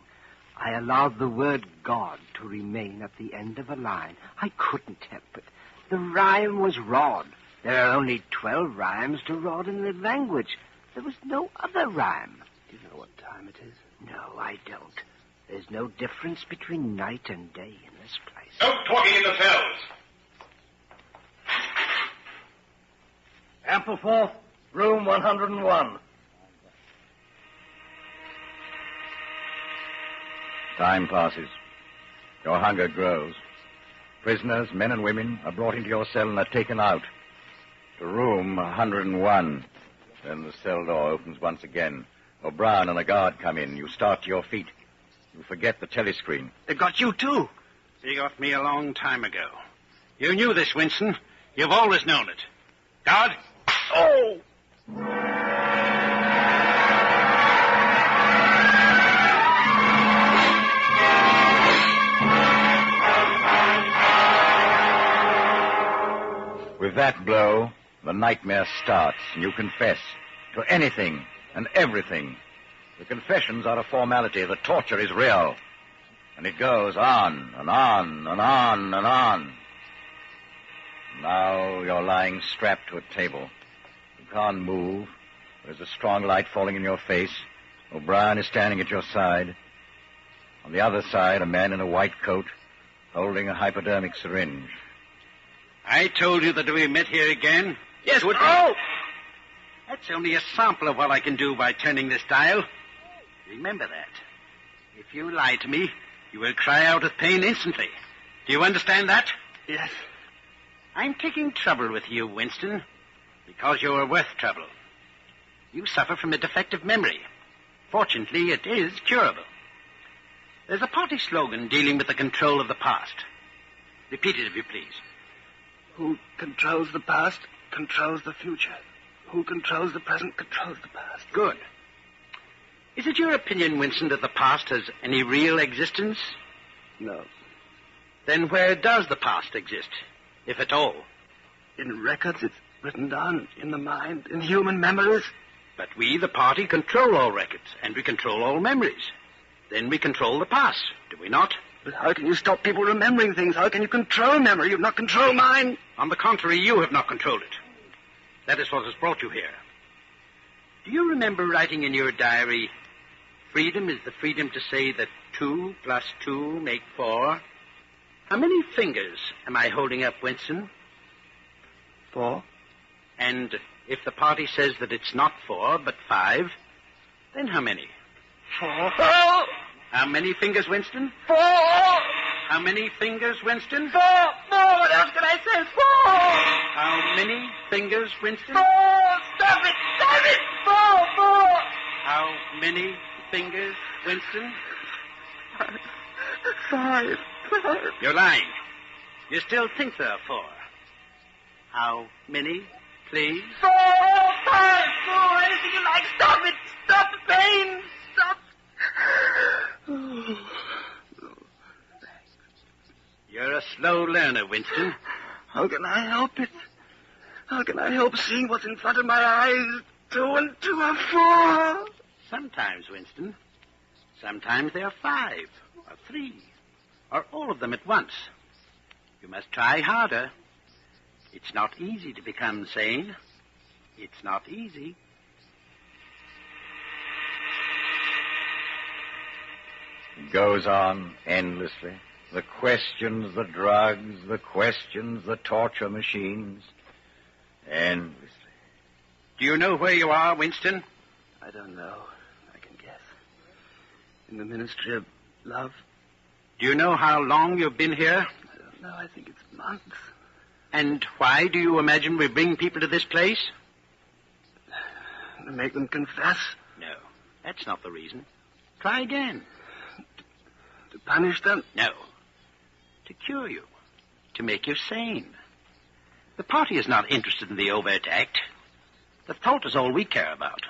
I allowed the word God to remain at the end of a line. I couldn't help it. The rhyme was rod. There are only 12 rhymes to rod in the language. There was no other rhyme. Do you know what time it is? No, I don't. There's no difference between night and day in this place. No talking in the cells. Ampleforth, room 101. Time passes. Your hunger grows. Prisoners, men and women, are brought into your cell and are taken out. To room 101. Then the cell door opens once again. O'Brien and a guard come in. You start to your feet. You forget the telescreen. They got you, too. They got me a long time ago. You knew this, Winston. You've always known it. Guard? Oh! With that blow, the nightmare starts, and you confess to anything and everything. The confessions are a formality. The torture is real. And it goes on and on and on and on. Now you're lying strapped to a table. You can't move. There's a strong light falling in your face. O'Brien is standing at your side. On the other side, a man in a white coat holding a hypodermic syringe. I told you that we met here again. Yes, would Oh! That's only a sample of what I can do by turning this dial. Remember that. If you lie to me, you will cry out with pain instantly. Do you understand that? Yes. I'm taking trouble with you, Winston, because you're worth trouble. You suffer from a defective memory. Fortunately, it is curable. There's a party slogan dealing with the control of the past. Repeat it, if you please. Who controls the past controls the future. Who controls the present controls the past. Good. Is it your opinion, Winston, that the past has any real existence? No. Then where does the past exist, if at all? In records, it's written down in the mind, in human memories. But we, the party, control all records, and we control all memories. Then we control the past, do we not? But how can you stop people remembering things? How can you control memory? You've not controlled mine. On the contrary, you have not controlled it. That is what has brought you here. Do you remember writing in your diary, freedom is the freedom to say that 2 plus 2 make 4? How many fingers am I holding up, Winston? 4. And if the party says that it's not 4, but 5, then how many? 4. How many fingers, Winston? 4. How many fingers, Winston? 4. What else can I say? 4. How many fingers, Winston? 4. Stop it. 4. How many fingers, Winston? 5. You're lying. You still think there are 4. How many, please? 4. 5. 4. Anything you like. Stop it. Stop the pain. Stop. You're a slow learner, Winston. How can I help it? How can I help seeing what's in front of my eyes? 2 and 2 are 4. Sometimes, Winston. Sometimes they are 5 or 3 or all of them at once. You must try harder. It's not easy to become sane. It's not easy. It goes on endlessly. The questions, the drugs, the questions, the torture machines. Endlessly. Do you know where you are, Winston? I don't know. I can guess. In the Ministry of Love. Do you know how long you've been here? I don't know. I think it's months. And why do you imagine we bring people to this place? To make them confess. No, that's not the reason. Try again. To punish them? No. To cure you. To make you sane. The party is not interested in the overt act. The thought is all we care about.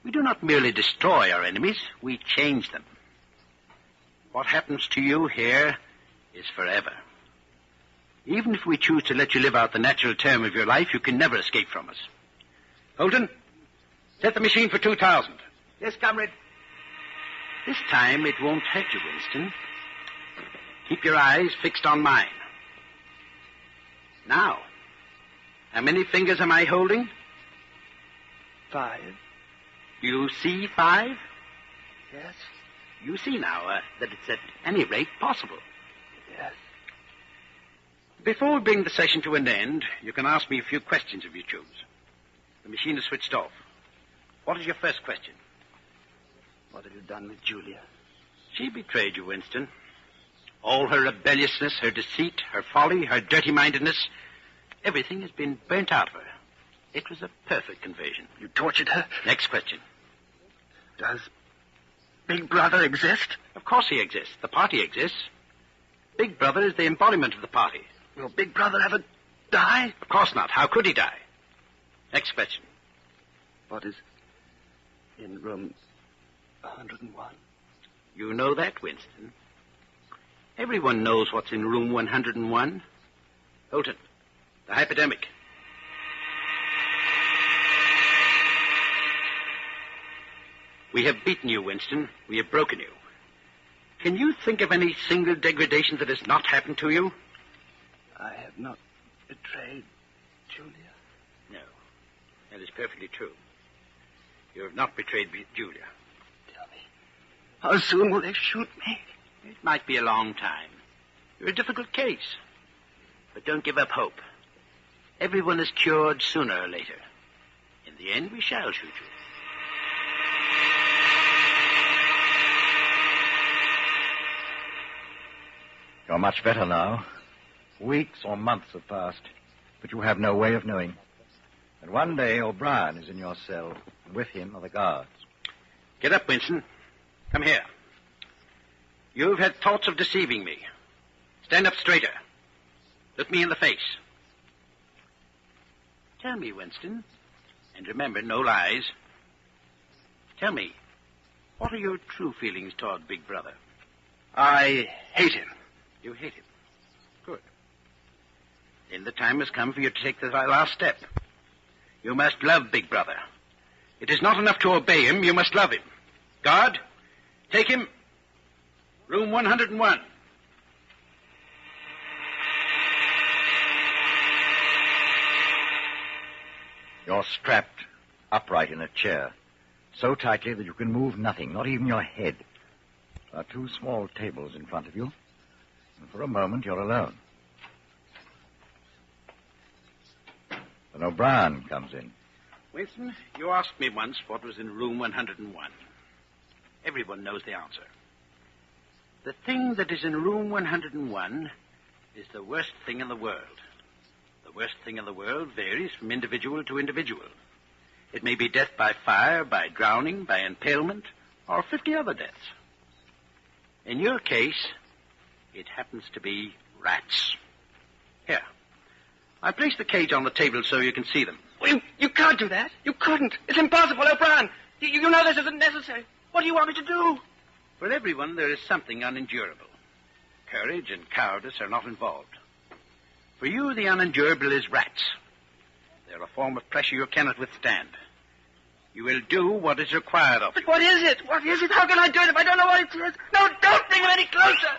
We do not merely destroy our enemies, we change them. What happens to you here is forever. Even if we choose to let you live out the natural term of your life, you can never escape from us. Holton, set the machine for 2,000. Yes, comrade. This time it won't hurt you, Winston. Keep your eyes fixed on mine. Now, how many fingers am I holding? 5. Do you see 5? Yes. You see now that it's at any rate possible. Yes. Before we bring the session to an end, you can ask me a few questions if you choose. The machine is switched off. What is your first question? What have you done with Julia? She betrayed you, Winston. All her rebelliousness, her deceit, her folly, her dirty-mindedness, everything has been burnt out of her. It was a perfect invasion. You tortured her? Next question. Does Big Brother exist? Of course he exists. The party exists. Big Brother is the embodiment of the party. Will Big Brother ever die? Of course not. How could he die? Next question. What is in room 101? You know that, Winston. Everyone knows what's in room 101. Holton, the hypodermic. We have beaten you, Winston. We have broken you. Can you think of any single degradation that has not happened to you? I have not betrayed Julia. No. That is perfectly true. You have not betrayed Julia. Tell me, how soon will they shoot me? It might be a long time. You're a difficult case. But don't give up hope. Everyone is cured sooner or later. In the end, we shall shoot you. You're much better now. Weeks or months have passed, but you have no way of knowing. And one day O'Brien is in your cell, and with him are the guards. Get up, Winston. Come here. You've had thoughts of deceiving me. Stand up straighter. Look me in the face. Tell me, Winston, and remember, no lies. Tell me, what are your true feelings toward Big Brother? I hate him. You hate him. Good. Then the time has come for you to take the last step. You must love Big Brother. It is not enough to obey him, you must love him. Guard, take him. Room 101. You're strapped upright in a chair, so tightly that you can move nothing, not even your head. There are 2 small tables in front of you, and for a moment you're alone. Then O'Brien comes in. Winston, you asked me once what was in room 101. Everyone knows the answer. The thing that is in room 101 is the worst thing in the world. The worst thing in the world varies from individual to individual. It may be death by fire, by drowning, by impalement, or 50 other deaths. In your case, it happens to be rats. Here. I placed the cage on the table so you can see them. Well, you can't do that. You couldn't. It's impossible, O'Brien. You know this isn't necessary. What do you want me to do? For everyone, there is something unendurable. Courage and cowardice are not involved. For you, the unendurable is rats. They're a form of pressure you cannot withstand. You will do what is required of you. But what is it? What is it? How can I do it if I don't know what it is? No, don't bring him any closer.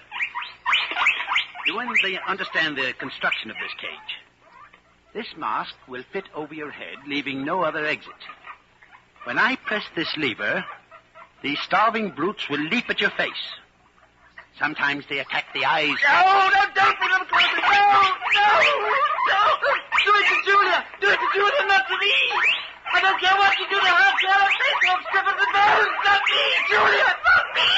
You understand the construction of this cage. This mask will fit over your head, leaving no other exit. When I press this lever, these starving brutes will leap at your face. Sometimes they attack the eyes. No, don't bring them closer. No. Do it to Julia. Do it to Julia, not to me. I don't care what you do to her. Tear her face off, strip her the bones. Not me, Julia, not me.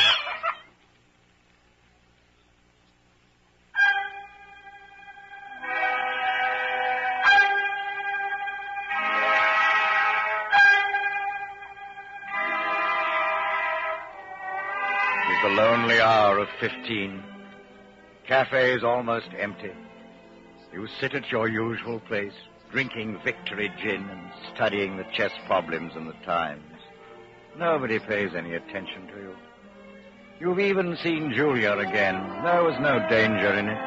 It is the lonely hour of 15. Cafe is almost empty. You sit at your usual place, drinking Victory gin and studying the chess problems in the Times. Nobody pays any attention to you. You've even seen Julia again. There was no danger in it.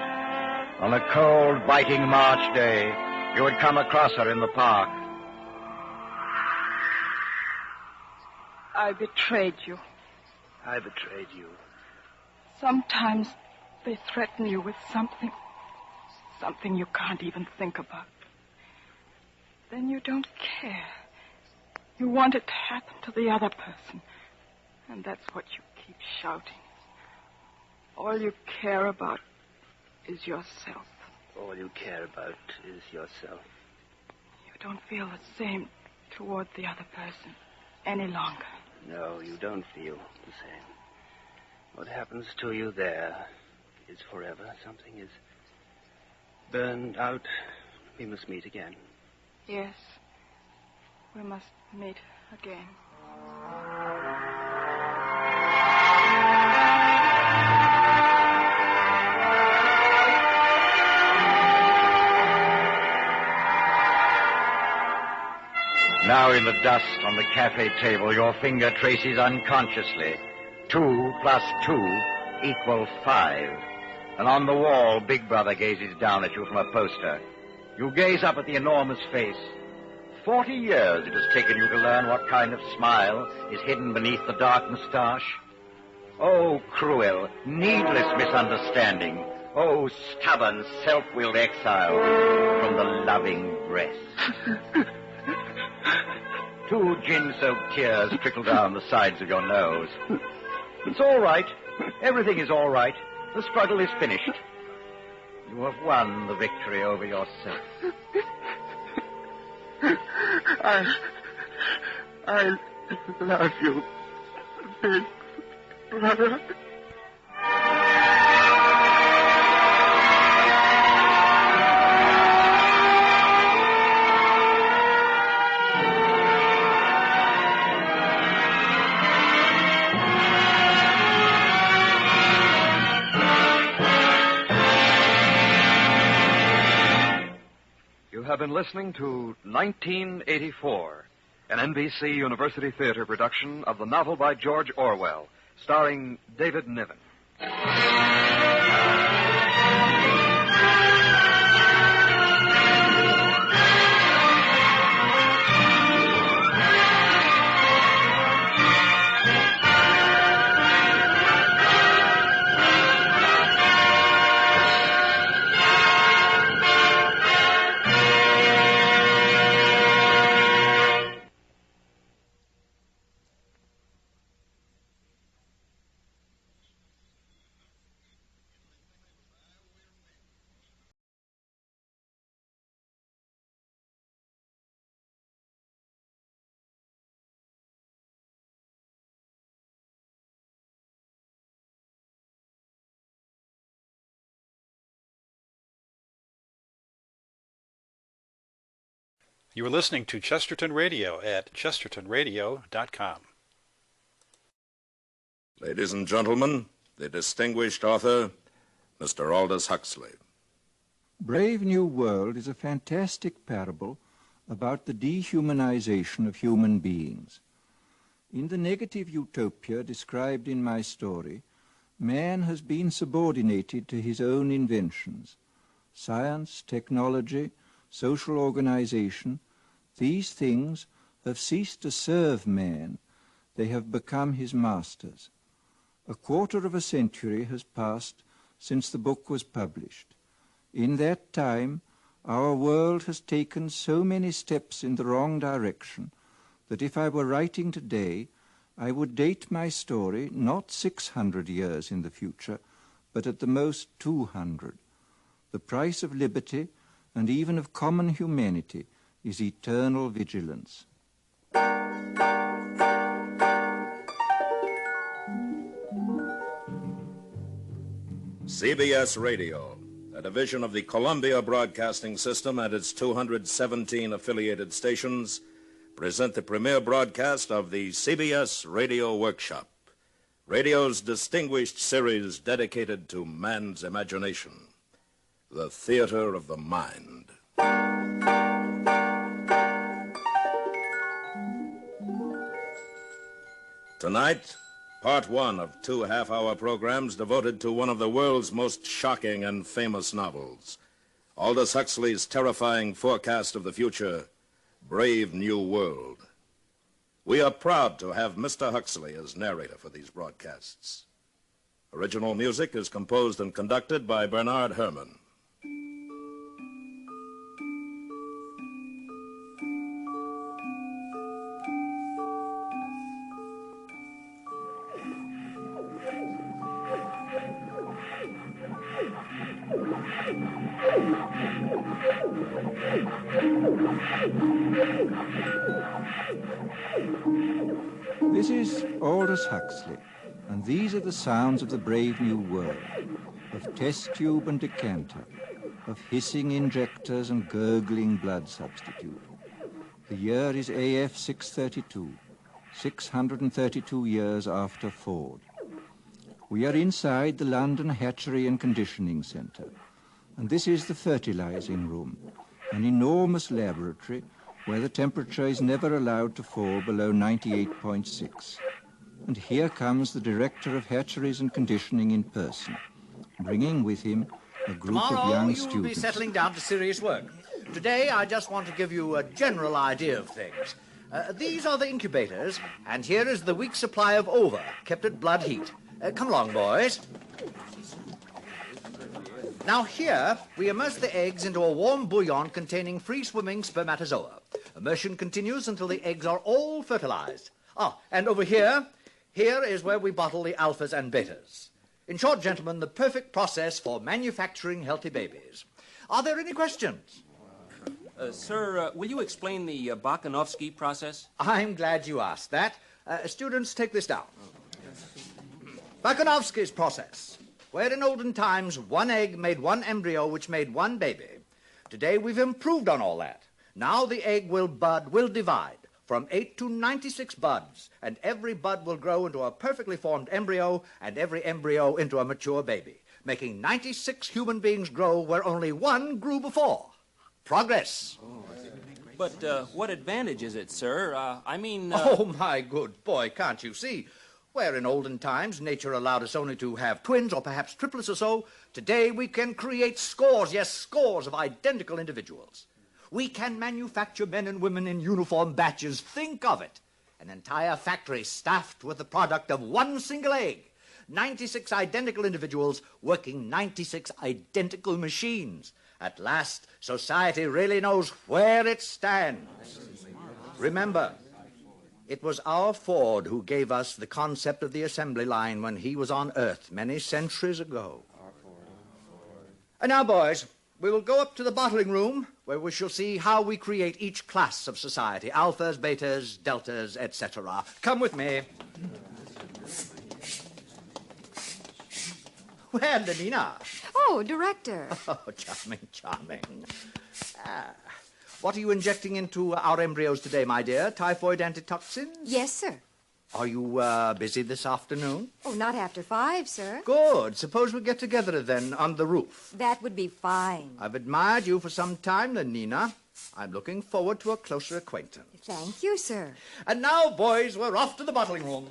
On a cold, biting March day, you had come across her in the park. I betrayed you. I betrayed you. Sometimes they threaten you with something you can't even think about. Then you don't care. You want it to happen to the other person. And that's what you keep shouting. All you care about is yourself. All you care about is yourself. You don't feel the same toward the other person any longer. No, you don't feel the same. What happens to you there is forever. Something is burned out. We must meet again. Yes, we must meet again. Now in the dust on the cafe table, your finger traces unconsciously 2 + 2 = 5. And on the wall, Big Brother gazes down at you from a poster. You gaze up at the enormous face. 40 years it has taken you to learn what kind of smile is hidden beneath the dark moustache. Oh, cruel, needless misunderstanding. Oh, stubborn, self-willed exile from the loving breast. 2 gin-soaked tears trickle down the sides of your nose. It's all right. Everything is all right. The struggle is finished. You have won the victory over yourself. I love you, Big Brother. have been listening to 1984, an NBC University Theater production of the novel by George Orwell, starring David Niven. You are listening to Chesterton Radio at chestertonradio.com. Ladies and gentlemen, the distinguished author, Mr. Aldous Huxley. Brave New World is a fantastic parable about the dehumanization of human beings. In the negative utopia described in my story, man has been subordinated to his own inventions. Science, technology, social organization, these things have ceased to serve man. They have become his masters. A quarter of a century has passed since the book was published. In that time, our world has taken so many steps in the wrong direction that if I were writing today, I would date my story not 600 years in the future, but at the most 200. The price of liberty and even of common humanity is eternal vigilance. CBS Radio, a division of the Columbia Broadcasting System and its 217 affiliated stations, present the premiere broadcast of the CBS Radio Workshop, radio's distinguished series dedicated to man's imagination, the theater of the mind. Tonight, part one of 2 half-hour programs devoted to one of the world's most shocking and famous novels, Aldous Huxley's terrifying forecast of the future, Brave New World. We are proud to have Mr. Huxley as narrator for these broadcasts. Original music is composed and conducted by Bernard Herrmann. This is Aldous Huxley, and these are the sounds of the brave new world, of test tube and decanter, of hissing injectors and gurgling blood substitute. The year is AF 632, 632 years after Ford. We are inside the London Hatchery and Conditioning Centre, and this is the fertilizing room, an enormous laboratory where the temperature is never allowed to fall below 98.6. And here comes the director of hatcheries and conditioning in person, bringing with him a group of young students. Tomorrow you will be settling down to serious work. Today I just want to give you a general idea of things. These are the incubators, and here is the week's supply of ova, kept at blood heat. Come along, boys. Now here, we immerse the eggs into a warm bouillon containing free-swimming spermatozoa. Immersion continues until the eggs are all fertilized. And over here is where we bottle the alphas and betas. In short, gentlemen, the perfect process for manufacturing healthy babies. Are there any questions? Sir, will you explain the Bakhanovsky process? I'm glad you asked that. Students, take this down. Bakhanovsky's process. Where in olden times one egg made one embryo which made one baby. Today we've improved on all that. Now the egg will divide from 8 to 96 buds, and every bud will grow into a perfectly formed embryo, and every embryo into a mature baby, making 96 human beings grow where only one grew before. progress. But what advantage is it, sir? Oh, my good boy, can't you see? Where in olden times nature allowed us only to have twins or perhaps triplets or so, today we can create scores, yes, scores of identical individuals. We can manufacture men and women in uniform batches. Think of it. An entire factory staffed with the product of one single egg. 96 identical individuals working 96 identical machines. At last, society really knows where it stands. Remember, it was our Ford who gave us the concept of the assembly line when he was on Earth many centuries ago. And now, boys, we will go up to the bottling room where we shall see how we create each class of society, alphas, betas, deltas, etc. Come with me. Well, Lenina. Oh, Director. Oh, charming, charming. What are you injecting into our embryos today, my dear? Typhoid antitoxins? Yes, sir. Are you busy this afternoon? Oh, not after 5, sir. Good. Suppose we get together then on the roof. That would be fine. I've admired you for some time, Lenina. I'm looking forward to a closer acquaintance. Thank you, sir. And now, boys, we're off to the bottling room.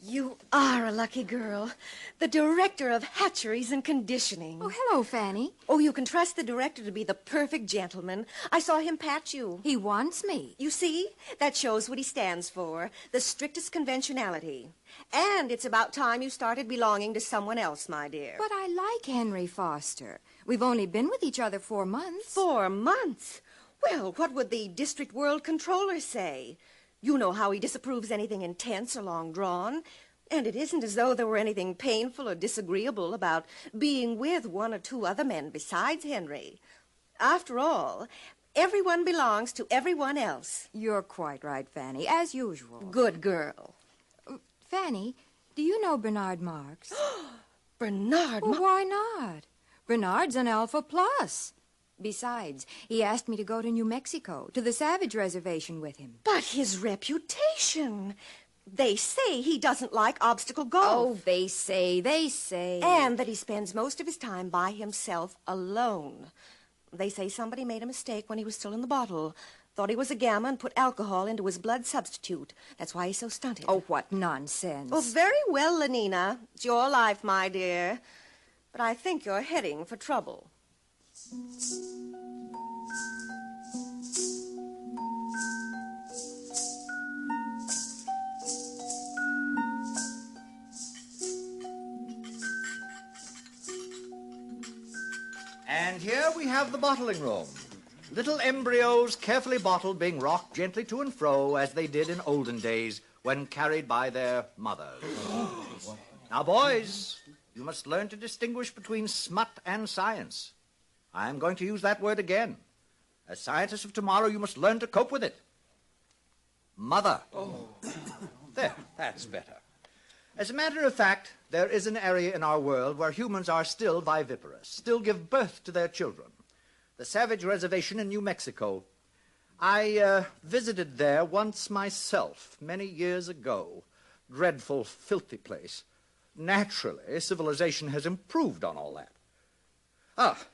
You are a lucky girl. The director of hatcheries and conditioning. Oh, hello, Fanny. Oh, you can trust the director to be the perfect gentleman. I saw him pat you. He wants me. You see? That shows what he stands for. The strictest conventionality. And it's about time you started belonging to someone else, my dear. But I like Henry Foster. We've only been with each other 4 months. 4 months? Well, what would the district world controller say? You know how he disapproves anything intense or long-drawn. And it isn't as though there were anything painful or disagreeable about being with 1 or 2 other men besides Henry. After all, everyone belongs to everyone else. You're quite right, Fanny, as usual. Good girl. Fanny, do you know Bernard Marx? Bernard Marx? Well, why not? Bernard's an Alpha Plus. Besides, he asked me to go to New Mexico, to the Savage Reservation with him. But his reputation. They say he doesn't like obstacle golf. Oh, they say. And that he spends most of his time by himself alone. They say somebody made a mistake when he was still in the bottle. Thought he was a gamma and put alcohol into his blood substitute. That's why he's so stunted. Oh, what nonsense. Well, very well, Lenina. It's your life, my dear. But I think you're heading for trouble. And here we have the bottling room. Little embryos carefully bottled being rocked gently to and fro as they did in olden days when carried by their mothers. Now, boys, you must learn to distinguish between smut and science. I'm going to use that word again. As scientists of tomorrow, you must learn to cope with it. Mother. Oh. There, that's better. As a matter of fact, there is an area in our world where humans are still viviparous, still give birth to their children. The Savage Reservation in New Mexico. I visited there once myself, many years ago. Dreadful, filthy place. Naturally, civilization has improved on all that.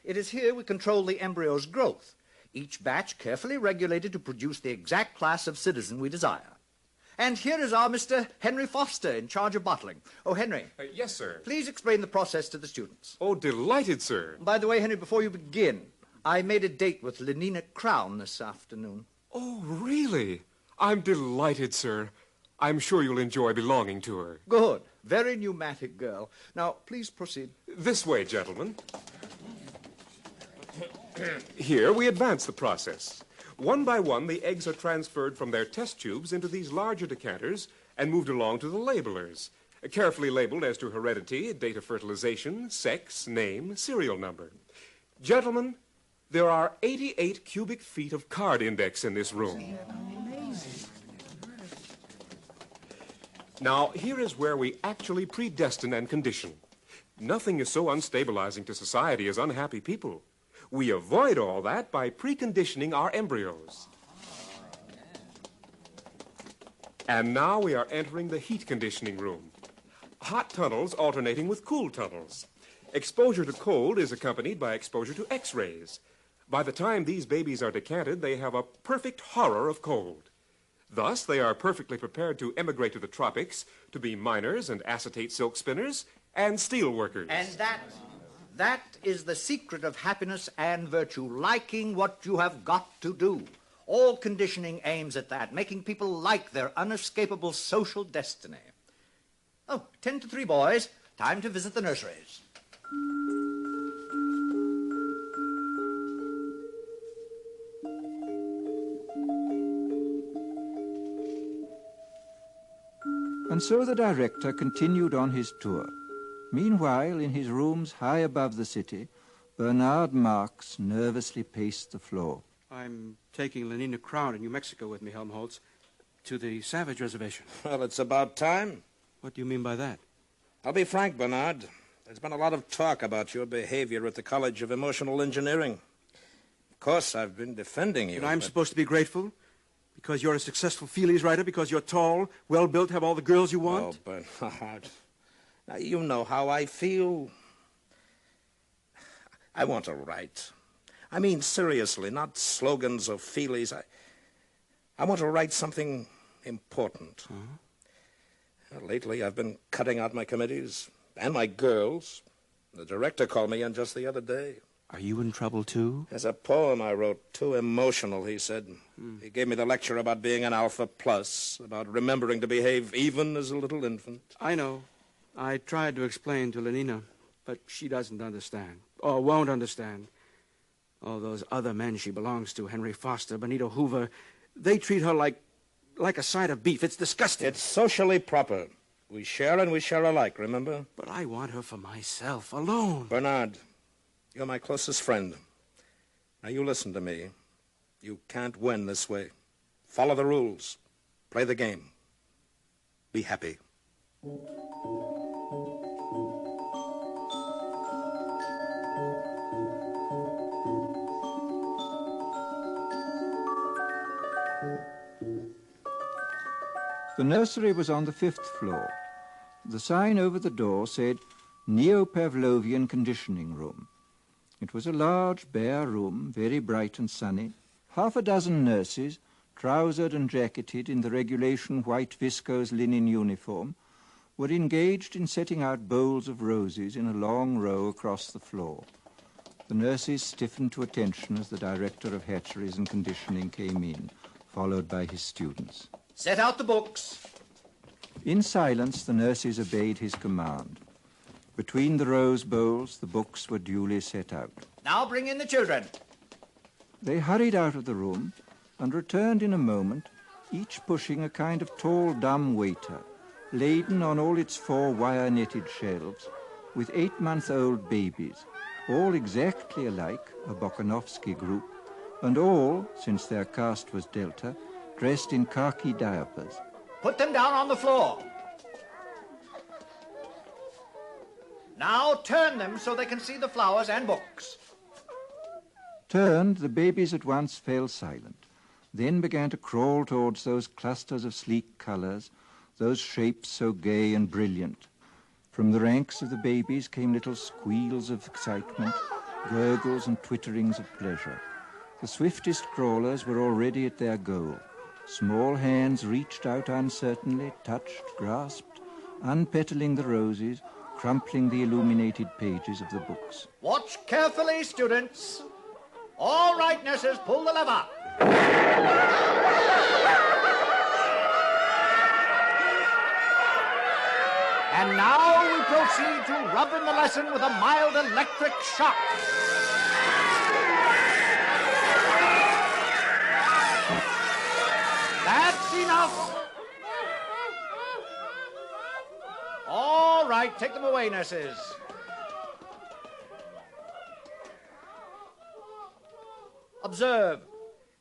It is here we control the embryo's growth, each batch carefully regulated to produce the exact class of citizen we desire. And here is our Mr. Henry Foster in charge of bottling. Oh, Henry. Yes, sir. Please explain the process to the students. Oh, delighted, sir. By the way, Henry, before you begin, I made a date with Lenina Crown this afternoon. Oh, really? I'm delighted, sir. I'm sure you'll enjoy belonging to her. Good. Very pneumatic girl. Now, please proceed. This way, gentlemen. Here we advance the process. One by one, the eggs are transferred from their test tubes into these larger decanters and moved along to the labelers, carefully labeled as to heredity, date of fertilization, sex, name, serial number. Gentlemen, there are 88 cubic feet of card index in this room. Now, here is where we actually predestine and condition. Nothing is so unstabilizing to society as unhappy people. We avoid all that by preconditioning our embryos. And now we are entering the heat conditioning room. Hot tunnels alternating with cool tunnels. Exposure to cold is accompanied by exposure to X-rays. By the time these babies are decanted, they have a perfect horror of cold. Thus, they are perfectly prepared to emigrate to the tropics, to be miners and acetate silk spinners and steel workers. And that is the secret of happiness and virtue, liking what you have got to do. All conditioning aims at that, making people like their unescapable social destiny. Oh, 10 to 3, boys. Time to visit the nurseries. And so the director continued on his tour. Meanwhile, in his rooms high above the city, Bernard Marx nervously paced the floor. I'm taking Lenina Crowd in New Mexico with me, Helmholtz, to the Savage Reservation. Well, it's about time. What do you mean by that? I'll be frank, Bernard. There's been a lot of talk about your behavior at the College of Emotional Engineering. Of course, I've been defending you. And I'm supposed to be grateful? Because you're a successful feelies writer? Because you're tall, well-built, have all the girls you want? Oh, Bernard. Now, you know how I feel. I want to write. I mean, seriously, not slogans or feelies. I want to write something important. Lately, I've been cutting out my committees and my girls. The director called me in just the other day. Are you in trouble, too? There's a poem I wrote, too emotional, he said. He gave me the lecture about being an alpha plus, about remembering to behave even as a little infant. I know. I tried to explain to Lenina, but she doesn't understand, or won't understand. All those other men she belongs to, Henry Foster, Benito Hoover, they treat her like a side of beef. It's disgusting. It's socially proper. We share and we share alike, remember? But I want her for myself, alone. Bernard, you're my closest friend. Now, you listen to me. You can't win this way. Follow the rules. Play the game. Be happy. The nursery was on the 5th floor. The sign over the door said, Neo-Pavlovian Conditioning Room. It was a large, bare room, very bright and sunny. Half a dozen nurses, trousered and jacketed in the regulation white viscose linen uniform, were engaged in setting out bowls of roses in a long row across the floor. The nurses stiffened to attention as the director of hatcheries and conditioning came in, followed by his students. Set out the books. In silence, the nurses obeyed his command. Between the rose bowls, the books were duly set out. Now bring in the children. They hurried out of the room and returned in a moment, each pushing a kind of tall, dumb waiter, laden on all its 4 wire-netted shelves with 8-month-old babies, all exactly alike, a Bokanovsky group, and all, since their caste was Delta, dressed in khaki diapers. Put them down on the floor. Now turn them so they can see the flowers and books. Turned, the babies at once fell silent, then began to crawl towards those clusters of sleek colors, those shapes so gay and brilliant. From the ranks of the babies came little squeals of excitement, gurgles and twitterings of pleasure. The swiftest crawlers were already at their goal. Small hands reached out uncertainly, touched, grasped, unpetaling the roses, crumpling the illuminated pages of the books. Watch carefully, students. All right, nurses, pull the lever. And now we proceed to rub in the lesson with a mild electric shock. That's enough. All right, take them away, nurses. Observe.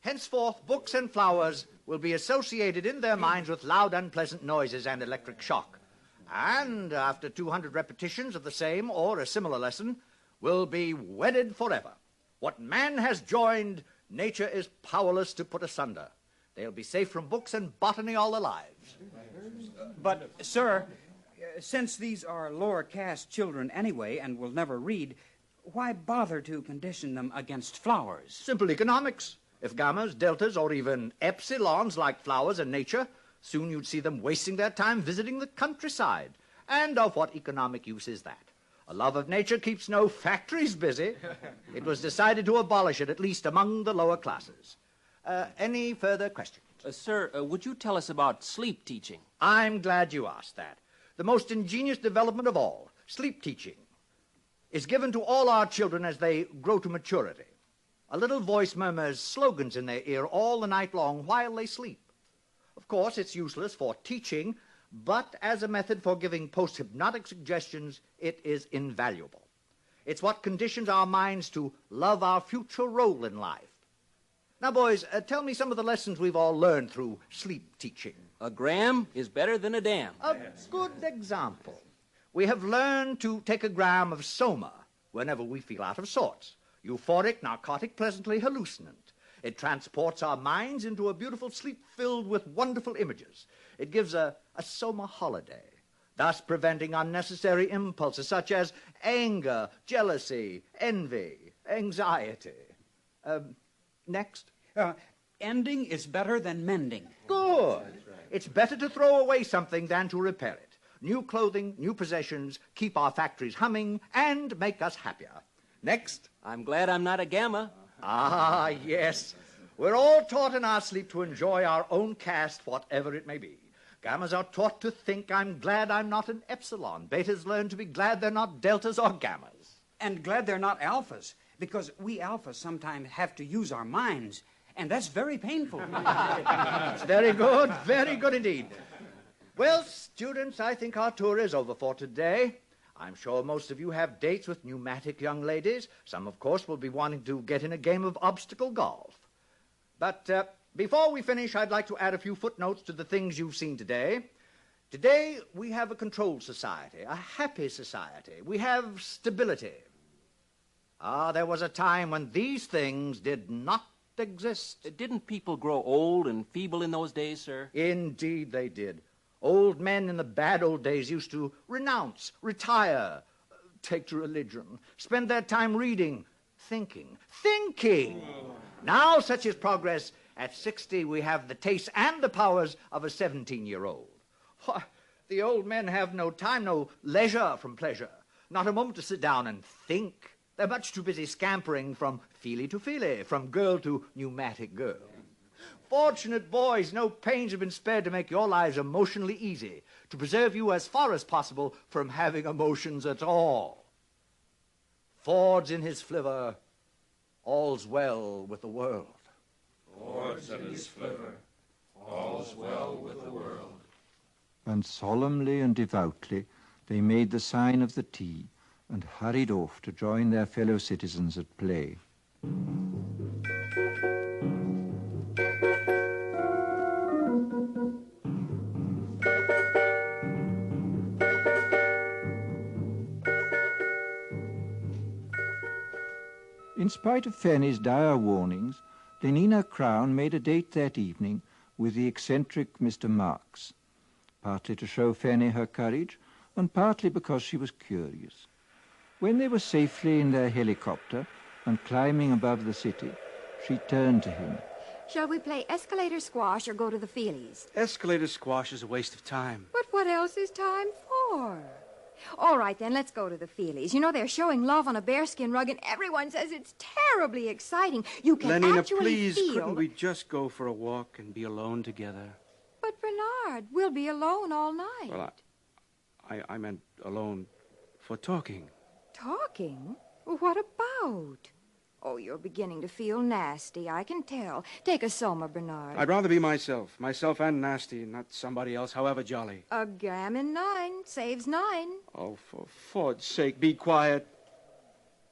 Henceforth, books and flowers will be associated in their minds with loud, unpleasant noises and electric shock. And after 200 repetitions of the same or a similar lesson, will be wedded forever. What man has joined, nature is powerless to put asunder. They'll be safe from books and botany all their lives. But, sir, Since these are lower caste children anyway and will never read, why bother to condition them against flowers? Simple economics. If gammas, deltas, or even epsilons like flowers and nature, soon you'd see them wasting their time visiting the countryside. And of what economic use is that? A love of nature keeps no factories busy. It was decided to abolish it, at least among the lower classes. Any further questions? Sir, would you tell us about sleep teaching? I'm glad you asked that. The most ingenious development of all, sleep teaching, is given to all our children as they grow to maturity. A little voice murmurs slogans in their ear all the night long while they sleep. Of course, it's useless for teaching, but as a method for giving post-hypnotic suggestions, it is invaluable. It's what conditions our minds to love our future role in life. Now, boys, tell me some of the lessons we've all learned through sleep teaching. A gram is better than a dam. A good example. We have learned to take a gram of soma whenever we feel out of sorts. Euphoric, narcotic, pleasantly hallucinant. It transports our minds into a beautiful sleep filled with wonderful images. It gives a soma holiday, thus preventing unnecessary impulses such as anger, jealousy, envy, anxiety. Next. Ending is better than mending. Good. It's better to throw away something than to repair it. New clothing, new possessions keep our factories humming and make us happier. Next. I'm glad I'm not a gamma. Ah, yes. We're all taught in our sleep to enjoy our own caste, whatever it may be. Gammas are taught to think, I'm glad I'm not an epsilon. Betas learn to be glad they're not deltas or gammas. And glad they're not alphas, because we alphas sometimes have to use our minds, and that's very painful. Very good indeed. Well, students, I think our tour is over for today. I'm sure most of you have dates with pneumatic young ladies. Some, of course, will be wanting to get in a game of obstacle golf. But before we finish, I'd like to add a few footnotes to the things you've seen today. Today, we have a controlled society, a happy society. We have stability. Ah, there was a time when these things did not exist. Didn't people grow old and feeble in those days, sir? Indeed they did. Old men in the bad old days used to renounce, retire, take to religion, spend their time reading, thinking. Now, such is progress. At 60, we have the tastes and the powers of a 17-year-old. The old men have no time, no leisure from pleasure, not a moment to sit down and think. They're much too busy scampering from feely to feely, from girl to pneumatic girl. Fortunate boys, no pains have been spared to make your lives emotionally easy, to preserve you as far as possible from having emotions at all. Ford's in his flivver, all's well with the world. Ford's in his flivver, all's well with the world. And solemnly and devoutly they made the sign of the T and hurried off to join their fellow citizens at play. In spite of Fanny's dire warnings, Lenina Crown made a date that evening with the eccentric Mr. Marx, partly to show Fanny her courage, and partly because she was curious. When they were safely in their helicopter and climbing above the city, she turned to him. Shall we play escalator squash or go to the Feelies? Escalator squash is a waste of time. But what else is time for? All right, then, let's go to the Feelies. You know, they're showing love on a bearskin rug, and everyone says it's terribly exciting. You can Lenina, actually please, feel... couldn't we just go for a walk and be alone together? But, Bernard, we'll be alone all night. Well, I meant alone for talking. Talking? What about? Oh, you're beginning to feel nasty, I can tell. Take a soma, Bernard. I'd rather be myself and nasty, not somebody else, however jolly. A gram in 9 saves 9. Oh, for Ford's sake, be quiet.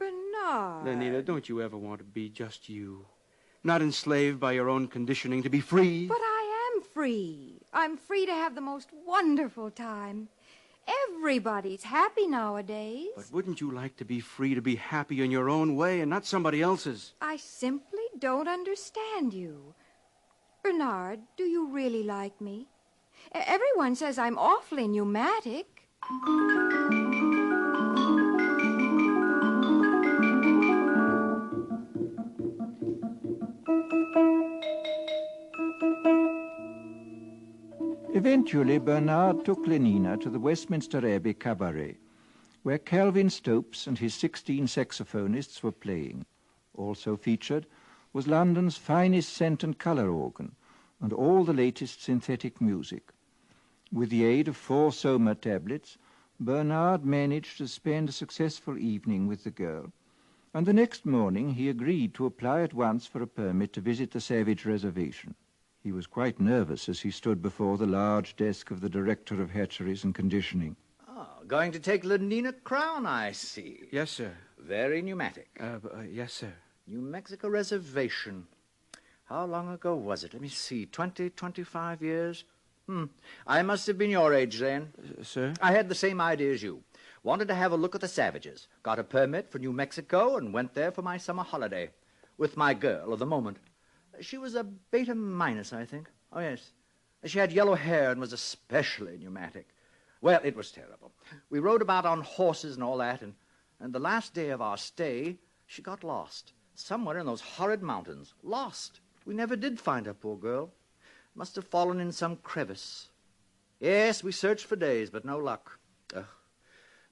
Bernard. Lenina, don't you ever want to be just you? Not enslaved by your own conditioning, to be free? But I am free. I'm free to have the most wonderful time. Everybody's happy nowadays. But wouldn't you like to be free to be happy in your own way and not somebody else's? I simply don't understand you. Bernard, do you really like me? Everyone says I'm awfully pneumatic. Eventually, Bernard took Lenina to the Westminster Abbey Cabaret, where Calvin Stopes and his 16 saxophonists were playing. Also featured was London's finest scent and colour organ, and all the latest synthetic music. With the aid of 4 Soma tablets, Bernard managed to spend a successful evening with the girl, and the next morning he agreed to apply at once for a permit to visit the Savage Reservation. He was quite nervous as he stood before the large desk of the Director of Hatcheries and Conditioning. Oh, going to take Lenina Crown, I see. Yes, sir. Very pneumatic. Yes, sir. New Mexico Reservation. How long ago was it? Let me see. 20, 25 years? I must have been your age then. Sir? I had the same idea as you. Wanted to have a look at the Savages. Got a permit for New Mexico and went there for my summer holiday. With my girl of the moment. She was a beta minus, I think. Oh, yes. She had yellow hair and was especially pneumatic. Well, it was terrible. We rode about on horses and all that, and the last day of our stay, she got lost. Somewhere in those horrid mountains. Lost. We never did find her, poor girl. Must have fallen in some crevice. Yes, we searched for days, but no luck.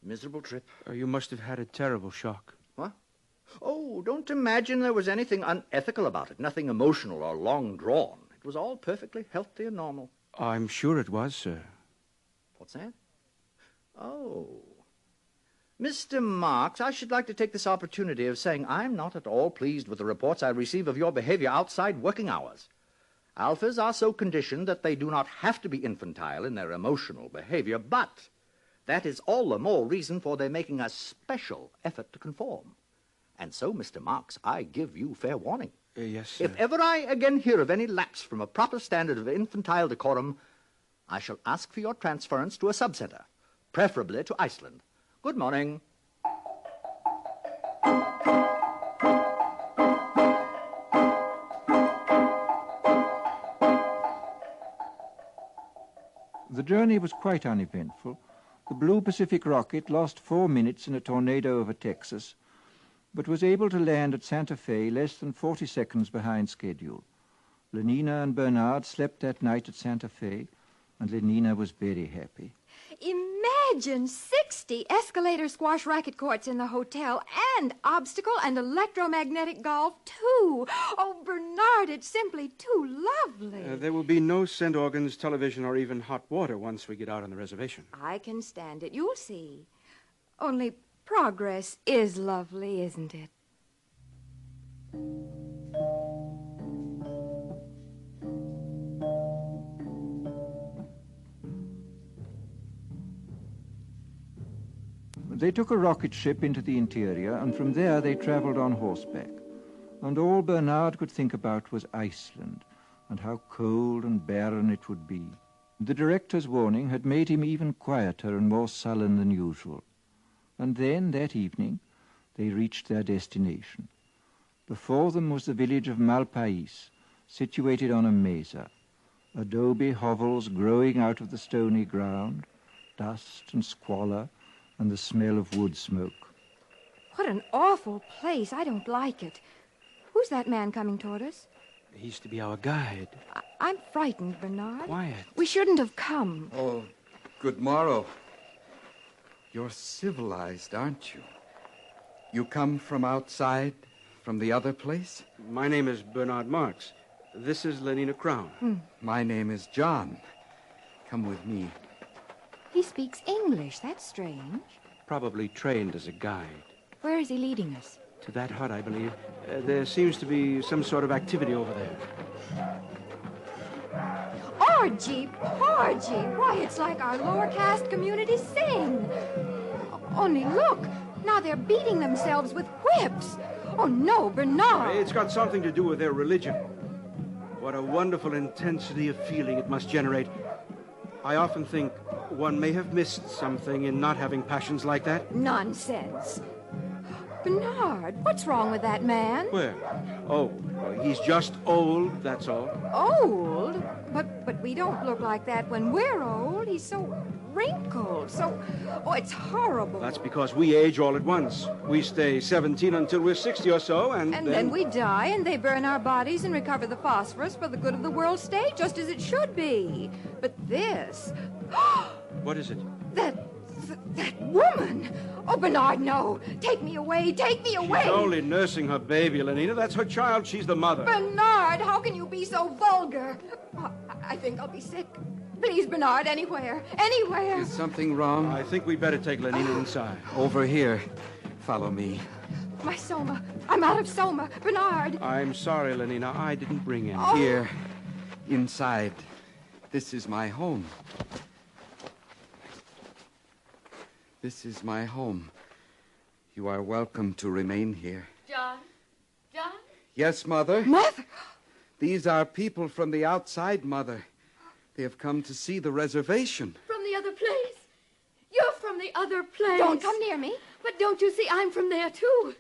Miserable trip. You must have had a terrible shock. What? Oh, don't imagine there was anything unethical about it. Nothing emotional or long drawn. It was all perfectly healthy and normal. I'm sure it was, sir. What's that? Oh. Mr. Marks, I should like to take this opportunity of saying I'm not at all pleased with the reports I receive of your behavior outside working hours. Alphas are so conditioned that they do not have to be infantile in their emotional behavior, but that is all the more reason for their making a special effort to conform. And so, Mr. Marks, I give you fair warning. Yes, sir. If ever I again hear of any lapse from a proper standard of infantile decorum, I shall ask for your transference to a subcenter, preferably to Iceland. Good morning. The journey was quite uneventful. The Blue Pacific rocket lost 4 minutes in a tornado over Texas, but was able to land at Santa Fe less than 40 seconds behind schedule. Lenina and Bernard slept that night at Santa Fe, and Lenina was very happy. Imagine 60 escalator squash racket courts in the hotel, and obstacle and electromagnetic golf, too. Oh, Bernard, it's simply too lovely. There will be no scent organs, television, or even hot water once we get out on the reservation. I can stand it. You'll see. Only progress is lovely, isn't it? They took a rocket ship into the interior, and from there they traveled on horseback. And all Bernard could think about was Iceland, and how cold and barren it would be. The director's warning had made him even quieter and more sullen than usual. And then, that evening, they reached their destination. Before them was the village of Malpais, situated on a mesa. Adobe hovels growing out of the stony ground, dust and squalor, and the smell of wood smoke. What an awful place. I don't like it. Who's that man coming toward us? He's to be our guide. I'm frightened, Bernard. Quiet. We shouldn't have come. Oh, good morrow. You're civilized, aren't you? You come from outside, from the other place? My name is Bernard Marks. This is Lenina Crown. My name is John. Come with me. He speaks English. That's strange. Probably trained as a guide. Where is he leading us? To that hut, I believe. There seems to be some sort of activity over there. Orgy, porgy. Why, it's like our lower caste community sing. Only look. Now they're beating themselves with whips. Oh, no, Bernard. It's got something to do with their religion. What a wonderful intensity of feeling it must generate. I often think one may have missed something in not having passions like that. Nonsense. Bernard, what's wrong with that man? Where? Oh, he's just old, that's all. Old? But we don't look like that when we're old. He's so wrinkled. It's horrible. That's because we age all at once. We stay 17 until we're 60 or so, and then we die, and they burn our bodies and recover the phosphorus for the good of the world state, just as it should be. But this... What is it? That woman! Oh, Bernard, no. Take me away. Take me away. She's only nursing her baby, Lenina. That's her child. She's the mother. Bernard, how can you be so vulgar? I think I'll be sick. Please, Bernard, anywhere. Anywhere. Is something wrong? I think we'd better take Lenina inside. Over here. Follow me. My soma. I'm out of soma. Bernard. I'm sorry, Lenina. I didn't bring any. Oh. Here. Inside. This is my home. This is my home. You are welcome to remain here. John? John? Yes, Mother? Mother? These are people from the outside, Mother. They have come to see the reservation. From the other place? You're from the other place. Don't come near me. But don't you see, I'm from there, too.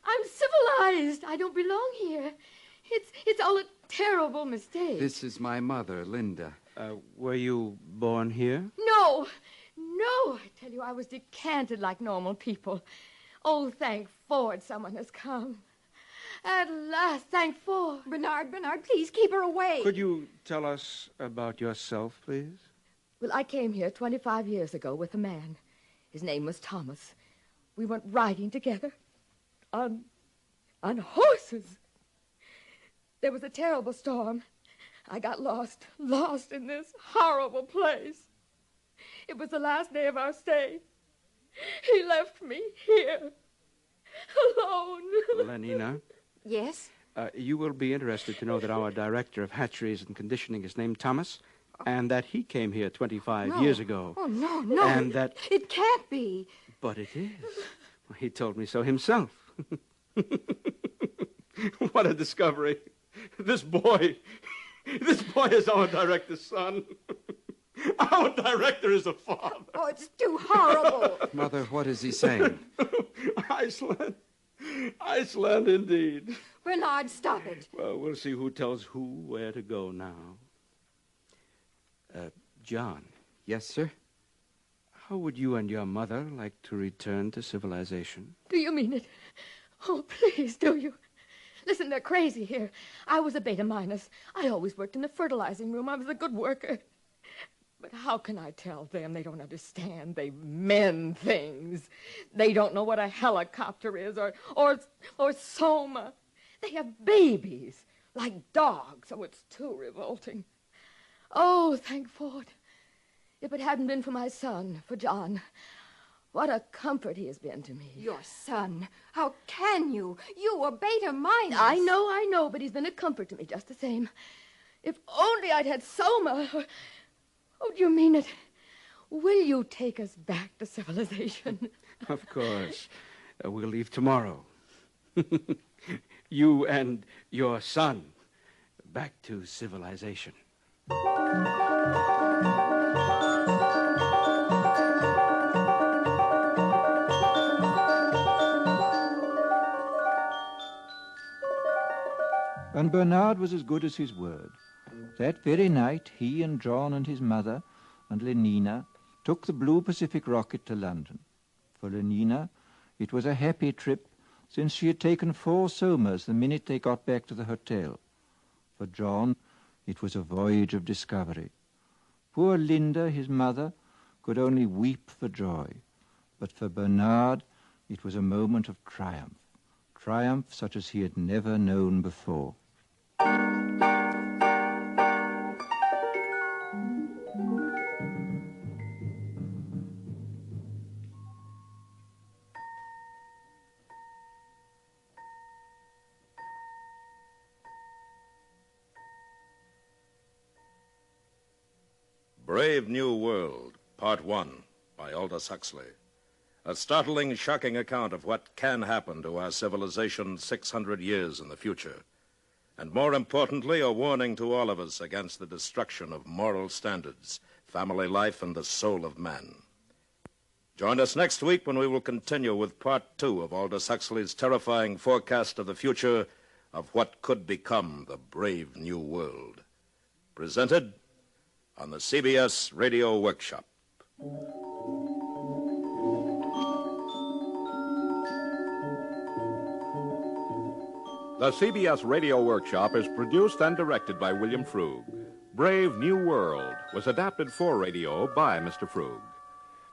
I'm civilized. I don't belong here. It's all a terrible mistake. This is my mother, Linda. Were you born here? No. No, I tell you, I was decanted like normal people. Oh, thank Ford, someone has come. At last, thank Ford. Bernard, please keep her away. Could you tell us about yourself, please? Well, I came here 25 years ago with a man. His name was Thomas. We went riding together on horses. There was a terrible storm. I got lost in this horrible place. It was the last day of our stay. He left me here, alone. Lenina? Yes? You will be interested to know that our director of hatcheries and conditioning is named Thomas, and that he came here 25 years ago. Oh, no. And that... It can't be. But it is. He told me so himself. What a discovery. This boy is our director's son. Our director is a father. Oh, it's too horrible. Mother, what is he saying? Iceland indeed. Bernard, stop it. Well, we'll see who tells who where to go now. John. Yes, sir? How would you and your mother like to return to civilization? Do you mean it? Oh, please, do you? Listen, they're crazy here. I was a beta minus. I always worked in the fertilizing room. I was a good worker. But how can I tell them? They don't understand. They mend things. They don't know what a helicopter is or soma. They have babies like dogs. Oh, it's too revolting. Oh, thank Ford. If it hadn't been for my son, for John, what a comfort he has been to me. Your son? How can you? You were beta minus. I know, but he's been a comfort to me just the same. If only I'd had soma. Oh, do you mean it? Will you take us back to civilization? Of course. We'll leave tomorrow. You and your son back to civilization. And Bernard was as good as his word. That very night, he and John and his mother and Lenina took the Blue Pacific rocket to London. For Lenina, it was a happy trip, since she had taken 4 somas the minute they got back to the hotel. For John, it was a voyage of discovery. Poor Linda, his mother, could only weep for joy. But for Bernard, it was a moment of triumph. Triumph such as he had never known before. Brave New World, Part 1, by Aldous Huxley. A startling, shocking account of what can happen to our civilization 600 years in the future. And more importantly, a warning to all of us against the destruction of moral standards, family life, and the soul of man. Join us next week when we will continue with Part 2 of Aldous Huxley's terrifying forecast of the future of what could become the brave new world. Presented on the CBS Radio Workshop. The CBS Radio Workshop is produced and directed by William Frug. Brave New World was adapted for radio by Mr. Frug.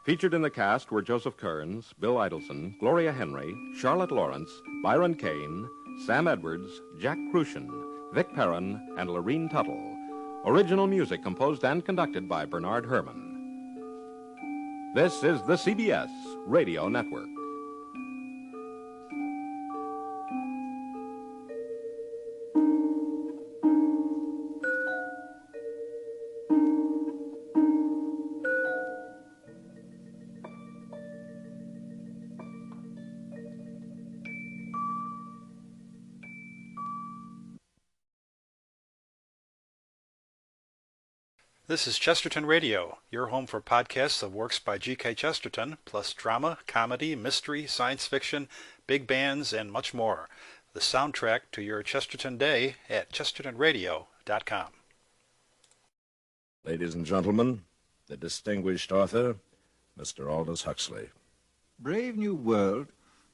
Featured in the cast were Joseph Kearns, Bill Idelson, Gloria Henry, Charlotte Lawrence, Byron Kane, Sam Edwards, Jack Crucian, Vic Perrin, and Lorene Tuttle. Original music composed and conducted by Bernard Herrmann. This is the CBS Radio Network. This is Chesterton Radio, your home for podcasts of works by G.K. Chesterton, plus drama, comedy, mystery, science fiction, big bands, and much more. The soundtrack to your Chesterton day at chestertonradio.com. Ladies and gentlemen, the distinguished author, Mr. Aldous Huxley. Brave New World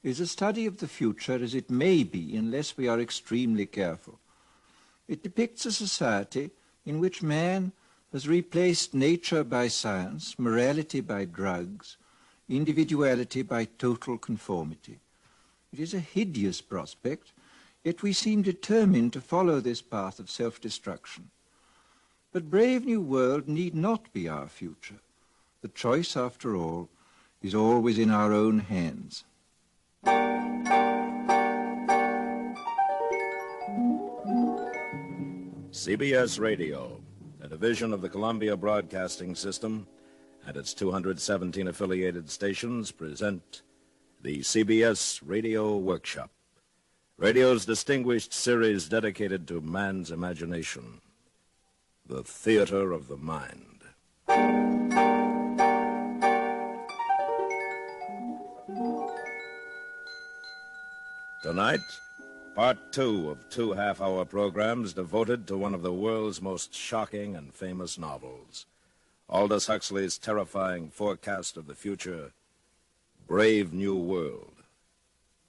is a study of the future as it may be unless we are extremely careful. It depicts a society in which man has replaced nature by science, morality by drugs, individuality by total conformity. It is a hideous prospect, yet we seem determined to follow this path of self-destruction. But Brave New World need not be our future. The choice, after all, is always in our own hands. CBS Radio, a division of the Columbia Broadcasting System, and its 217 affiliated stations present the CBS Radio Workshop, radio's distinguished series dedicated to man's imagination, the theater of the mind. Tonight, Part 2 of 2 half-hour programs devoted to one of the world's most shocking and famous novels, Aldous Huxley's terrifying forecast of the future, Brave New World.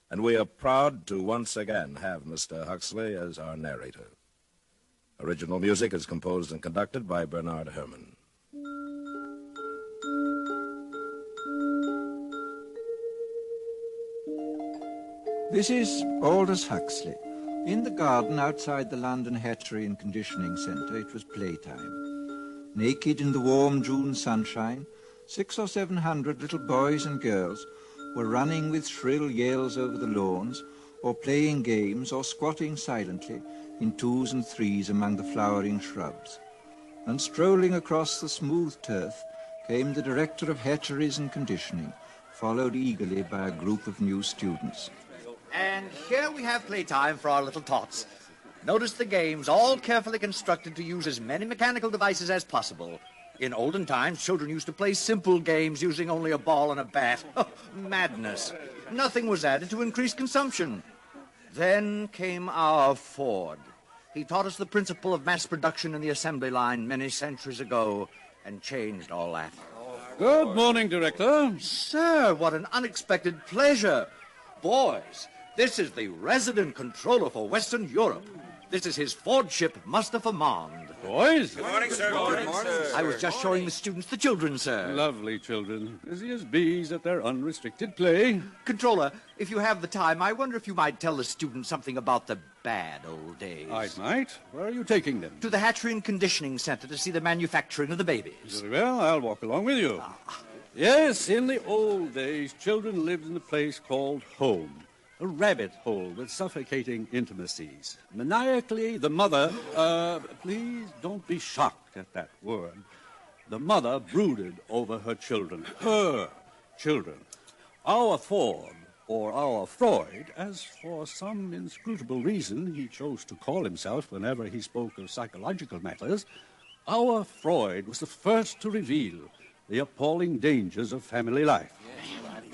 And we are proud to once again have Mr. Huxley as our narrator. Original music is composed and conducted by Bernard Herrmann. This is Aldous Huxley. In the garden outside the London Hatchery and Conditioning Centre, it was playtime. Naked in the warm June sunshine, 600 or 700 little boys and girls were running with shrill yells over the lawns, or playing games, or squatting silently in twos and threes among the flowering shrubs. And strolling across the smooth turf came the director of hatcheries and conditioning, followed eagerly by a group of new students. And here we have playtime for our little tots. Notice the games, all carefully constructed to use as many mechanical devices as possible. In olden times, children used to play simple games using only a ball and a bat. Oh, madness. Nothing was added to increase consumption. Then came our Ford. He taught us the principle of mass production in the assembly line many centuries ago and changed all that. Good morning, Director. Sir, what an unexpected pleasure. Boys, this is the resident controller for Western Europe. This is his Ford ship, Mustafa Mond. Boys? Good morning, sir. Good morning, sir. I was just showing the students the children, sir. Lovely children. Busy as bees at their unrestricted play. Controller, if you have the time, I wonder if you might tell the students something about the bad old days. I might. Where are you taking them? To the Hatchery and Conditioning Center to see the manufacturing of the babies. Very well, I'll walk along with you. Yes, in the old days, children lived in a place called home. A rabbit hole with suffocating intimacies. Maniacally, the mother, please don't be shocked at that word. The mother brooded over her children. Her children. Our Ford, or our Freud, as for some inscrutable reason he chose to call himself whenever he spoke of psychological matters, our Freud was the first to reveal the appalling dangers of family life.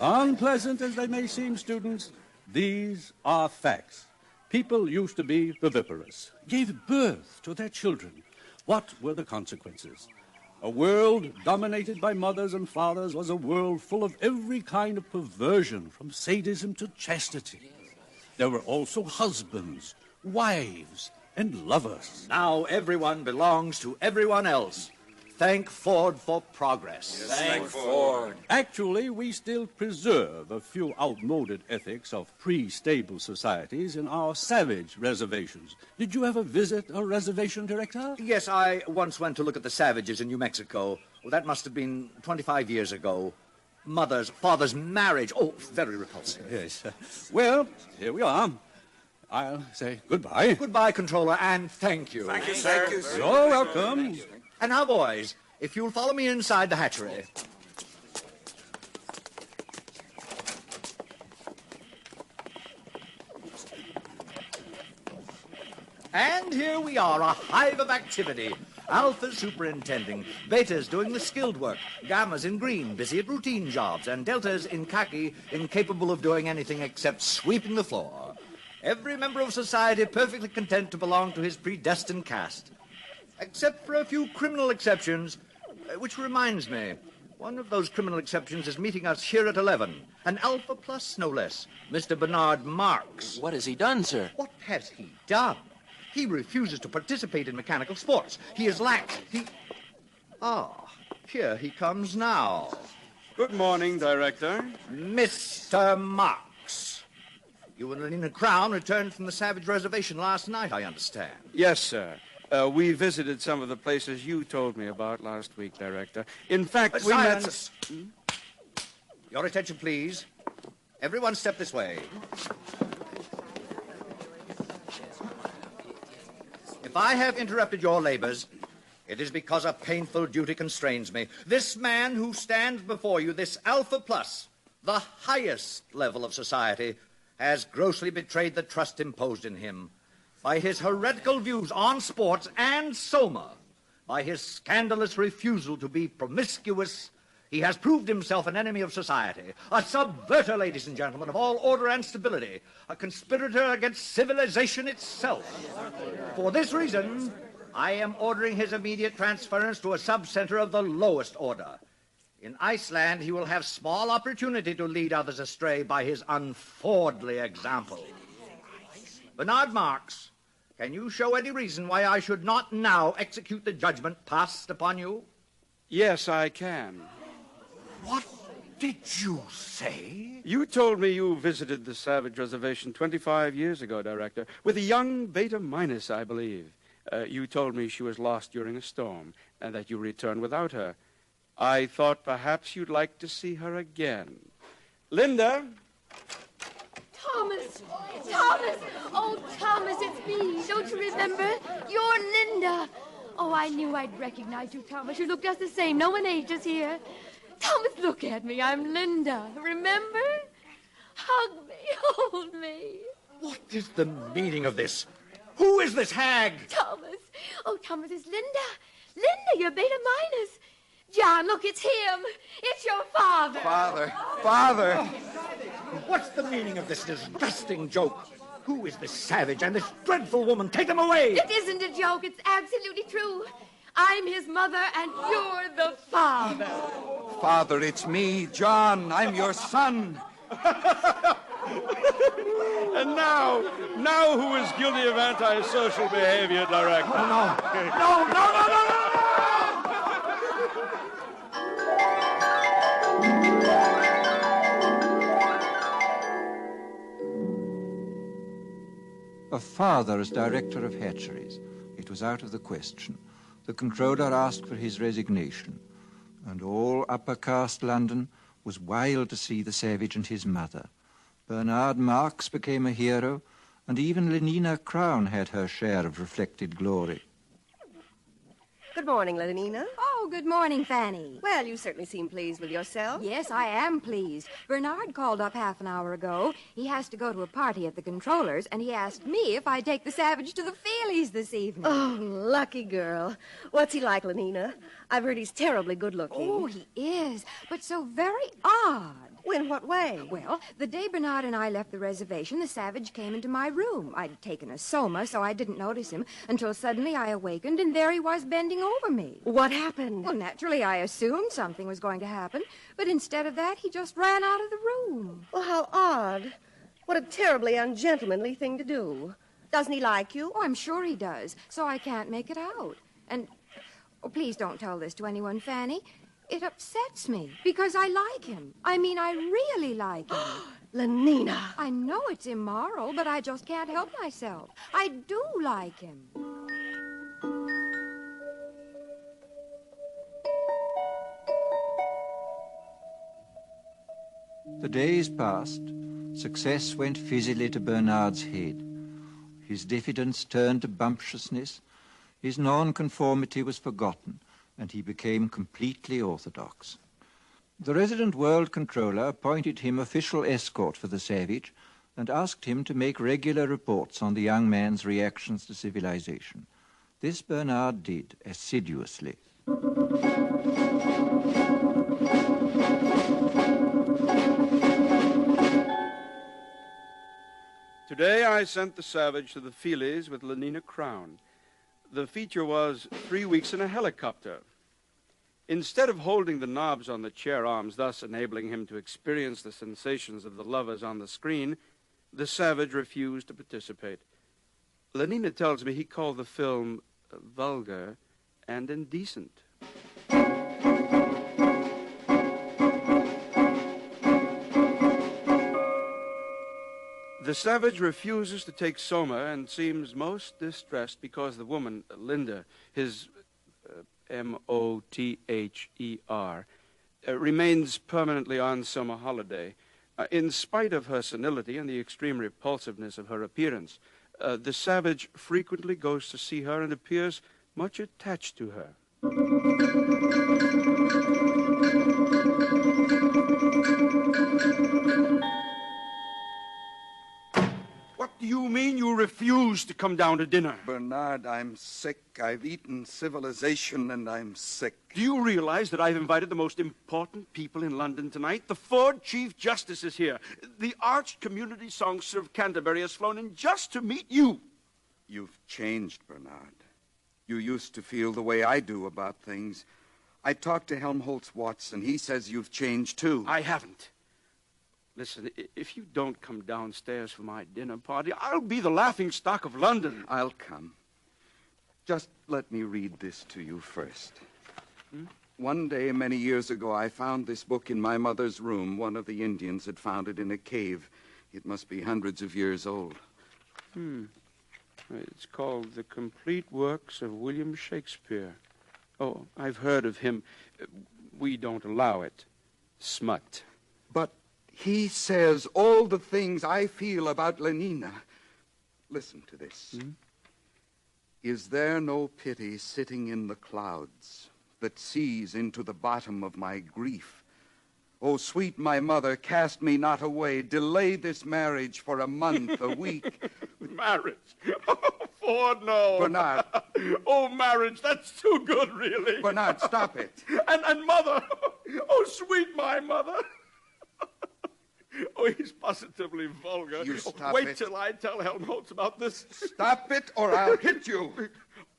Unpleasant as they may seem, students, these are facts. People used to be viviparous, gave birth to their children. What were the consequences? A world dominated by mothers and fathers was a world full of every kind of perversion, from sadism to chastity. There were also husbands, wives, and lovers. Now everyone belongs to everyone else. Thank Ford for progress. Yes, thank Ford. Actually, we still preserve a few outmoded ethics of pre-stable societies in our savage reservations. Did you ever visit a reservation, Director? Yes, I once went to look at the savages in New Mexico. Well, that must have been 25 years ago. Mother's, father's marriage. Oh, very repulsive. Yes. Well, here we are. I'll say goodbye. Goodbye, Controller, and thank you. Thank you, sir. You're welcome. And now, boys, if you'll follow me inside the hatchery. And here we are, a hive of activity. Alpha's superintending, Beta's doing the skilled work, Gamma's in green, busy at routine jobs, and Delta's in khaki, incapable of doing anything except sweeping the floor. Every member of society perfectly content to belong to his predestined caste. Except for a few criminal exceptions, which reminds me, one of those criminal exceptions is meeting us here at 11. An Alpha Plus, no less, Mr. Bernard Marx. What has he done, sir? What has he done? He refuses to participate in mechanical sports. He is lax. Here he comes now. Good morning, Director. Mr. Marx. You and Lenina Crown returned from the Savage Reservation last night, I understand. Yes, sir. We visited some of the places you told me about last week, Director. In fact, we silence. Your attention, please. Everyone step this way. If I have interrupted your labors, it is because a painful duty constrains me. This man who stands before you, this Alpha Plus, the highest level of society, has grossly betrayed the trust imposed in him by his heretical views on sports and Soma, by his scandalous refusal to be promiscuous. He has proved himself an enemy of society, a subverter, ladies and gentlemen, of all order and stability, a conspirator against civilization itself. For this reason, I am ordering his immediate transference to a sub-center of the lowest order. In Iceland, he will have small opportunity to lead others astray by his unfordly example. Bernard Marx, can you show any reason why I should not now execute the judgment passed upon you? Yes, I can. What did you say? You told me you visited the Savage Reservation 25 years ago, Director, with a young Beta Minus, I believe. You told me she was lost during a storm and that you returned without her. I thought perhaps you'd like to see her again. Linda? Thomas! Thomas! Oh, Thomas, it's me. Don't you remember? You're Linda. Oh, I knew I'd recognize you, Thomas. You look just the same. No one aged us here. Thomas, look at me. I'm Linda. Remember? Hug me. Hold me. What is the meaning of this? Who is this hag? Thomas. Oh, Thomas, it's Linda. Linda, you're Beta Minus. John, look, it's him. It's your father. Father. What's the meaning of this disgusting joke? Who is this savage and this dreadful woman? Take them away. It isn't a joke. It's absolutely true. I'm his mother, and you're the father. Father, it's me, John. I'm your son. And now who is guilty of antisocial behavior, Director? No. A father as director of hatcheries. It was out of the question. The controller asked for his resignation, and all upper caste London was wild to see the savage and his mother. Bernard Marx became a hero, and even Lenina Crown had her share of reflected glory. Good morning, Lenina. Oh, good morning, Fanny. Well, you certainly seem pleased with yourself. Yes, I am pleased. Bernard called up half an hour ago. He has to go to a party at the controller's, and he asked me if I'd take the savage to the Feelies this evening. Oh, lucky girl. What's he like, Lenina? I've heard he's terribly good-looking. Oh, he is, but so very odd. In what way? Well, the day Bernard and I left the reservation, the savage came into my room. I'd taken a soma, so I didn't notice him until suddenly I awakened, and there he was bending over me. What happened? Well, naturally, I assumed something was going to happen, but instead of that, he just ran out of the room. Well, how odd. What a terribly ungentlemanly thing to do. Doesn't he like you? Oh, I'm sure he does, so I can't make it out. And, oh, please don't tell this to anyone, Fanny. It upsets me because I like him. I mean, I really like him. Lenina. I know it's immoral, but I just can't help myself. I do like him. The days passed. Success went fizzily to Bernard's head. His diffidence turned to bumptiousness. His nonconformity was forgotten, and he became completely orthodox. The resident world controller appointed him official escort for the savage and asked him to make regular reports on the young man's reactions to civilization. This Bernard did assiduously. Today I sent the savage to the Feelies with Lenina Crown. The feature was 3 weeks in a helicopter. Instead of holding the knobs on the chair arms, thus enabling him to experience the sensations of the lovers on the screen, the savage refused to participate. Lenina tells me he called the film vulgar and indecent. The savage refuses to take soma and seems most distressed because the woman, Linda, his M-O-T-H-E-R, remains permanently on summer holiday. In spite of her senility and the extreme repulsiveness of her appearance, the savage frequently goes to see her and appears much attached to her. What do you mean you refuse to come down to dinner? Bernard, I'm sick. I've eaten civilization and I'm sick. Do you realize that I've invited the most important people in London tonight? The Ford Chief Justice is here. The arch community songster of Canterbury has flown in just to meet you. You've changed, Bernard. You used to feel the way I do about things. I talked to Helmholtz Watson. He says you've changed, too. I haven't. Listen, if you don't come downstairs for my dinner party, I'll be the laughingstock of London. I'll come. Just let me read this to you first. One day, many years ago, I found this book in my mother's room. One of the Indians had found it in a cave. It must be hundreds of years old. It's called The Complete Works of William Shakespeare. Oh, I've heard of him. We don't allow it. Smut. But he says all the things I feel about Lenina. Listen to this. Is there no pity sitting in the clouds that sees into the bottom of my grief? Oh, sweet my mother, cast me not away. Delay this marriage for a month, a week. Marriage? Oh, Ford, no. Bernard. Oh, marriage, that's too good, really. Bernard, stop it. And mother. Oh, sweet my mother. Oh, he's positively vulgar. You stop Wait it. till I tell Helmholtz about this. Stop it, or I'll hit you.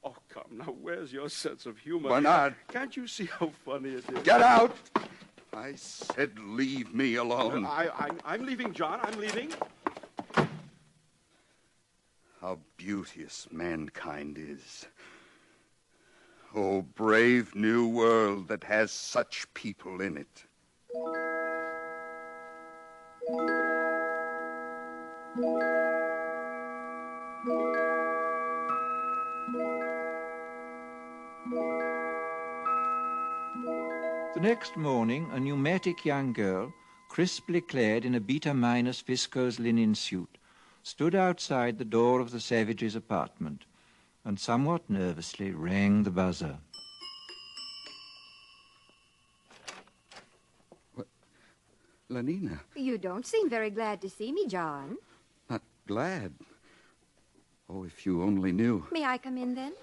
Oh, come, now, where's your sense of humor? Bernard. Can't you see how funny it is? Get out. I said leave me alone. I'm leaving, John. I'm leaving. How beauteous mankind is. Oh, brave new world that has such people in it. The next morning, a pneumatic young girl, crisply clad in a beta-minus viscose linen suit, stood outside the door of the savage's apartment and somewhat nervously rang the buzzer. What? Lenina. You don't seem very glad to see me, John. Not glad. Oh, if you only knew. May I come in, then?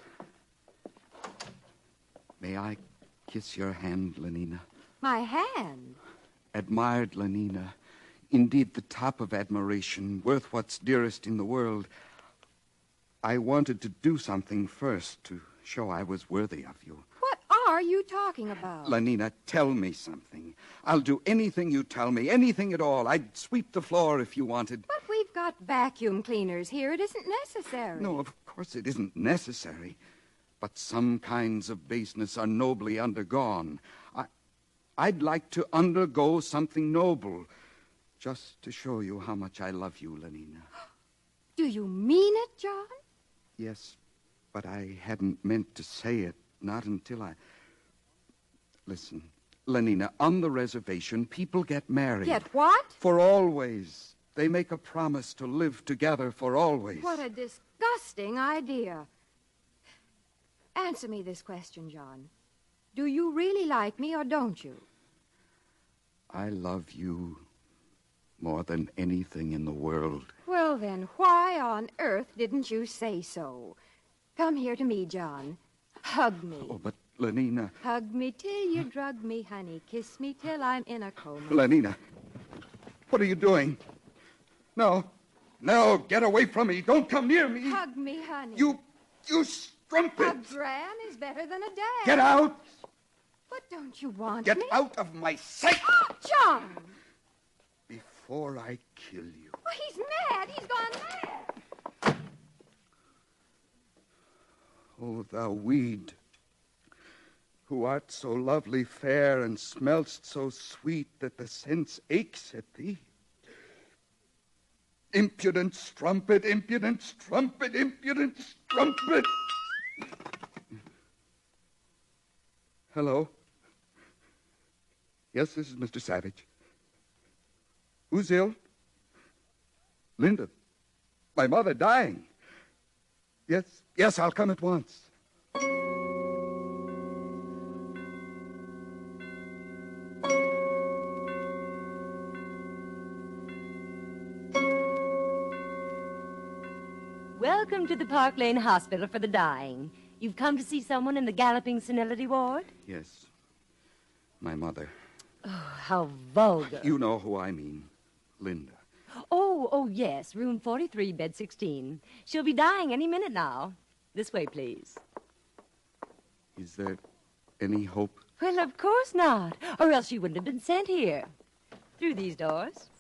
May I kiss your hand, Lenina? My hand? admired Lenina, indeed the top of admiration, worth what's dearest in the world, I wanted to do something first to show I was worthy of you. What are you talking about? Lenina, tell me something. I'll do anything you tell me, anything at all. I'd sweep the floor if you wanted. But we've got vacuum cleaners here. It isn't necessary. No, of course it isn't necessary. But some kinds of baseness are nobly undergone. I'd like to undergo something noble, just to show you how much I love you, Lenina. Do you mean it, John? Yes, but I hadn't meant to say it, not until I... Listen, Lenina, on the reservation, people get married. Get what? For always. They make a promise to live together for always. What a disgusting idea. Answer me this question, John. Do you really like me or don't you? I love you more than anything in the world. Well, then, why on earth didn't you say so? Come here to me, John. Hug me. Oh, but Lenina... Hug me till you drug me, honey. Kiss me till I'm in a coma. Lenina, what are you doing? No, get away from me. Don't come near me. Hug me, honey. You strumpet. A dram is better than a dab. Get out. But don't you want Get me? out of my sight. John! Before I kill you. Well, he's mad. He's gone mad. Oh, thou weed, who art so lovely fair and smell'st so sweet that the sense aches at thee. Impudent strumpet, impudent strumpet, impudent strumpet. Hello? Yes, this is Mr. Savage. Who's ill? Linda. My mother dying. Yes, I'll come at once. Welcome to the Park Lane Hospital for the Dying. You've come to see someone in the galloping senility ward? Yes. My mother. Oh, how vulgar. You know who I mean. Linda. Oh, yes. Room 43, bed 16. She'll be dying any minute now. This way, please. Is there any hope? Well, of course not. Or else she wouldn't have been sent here. Through these doors.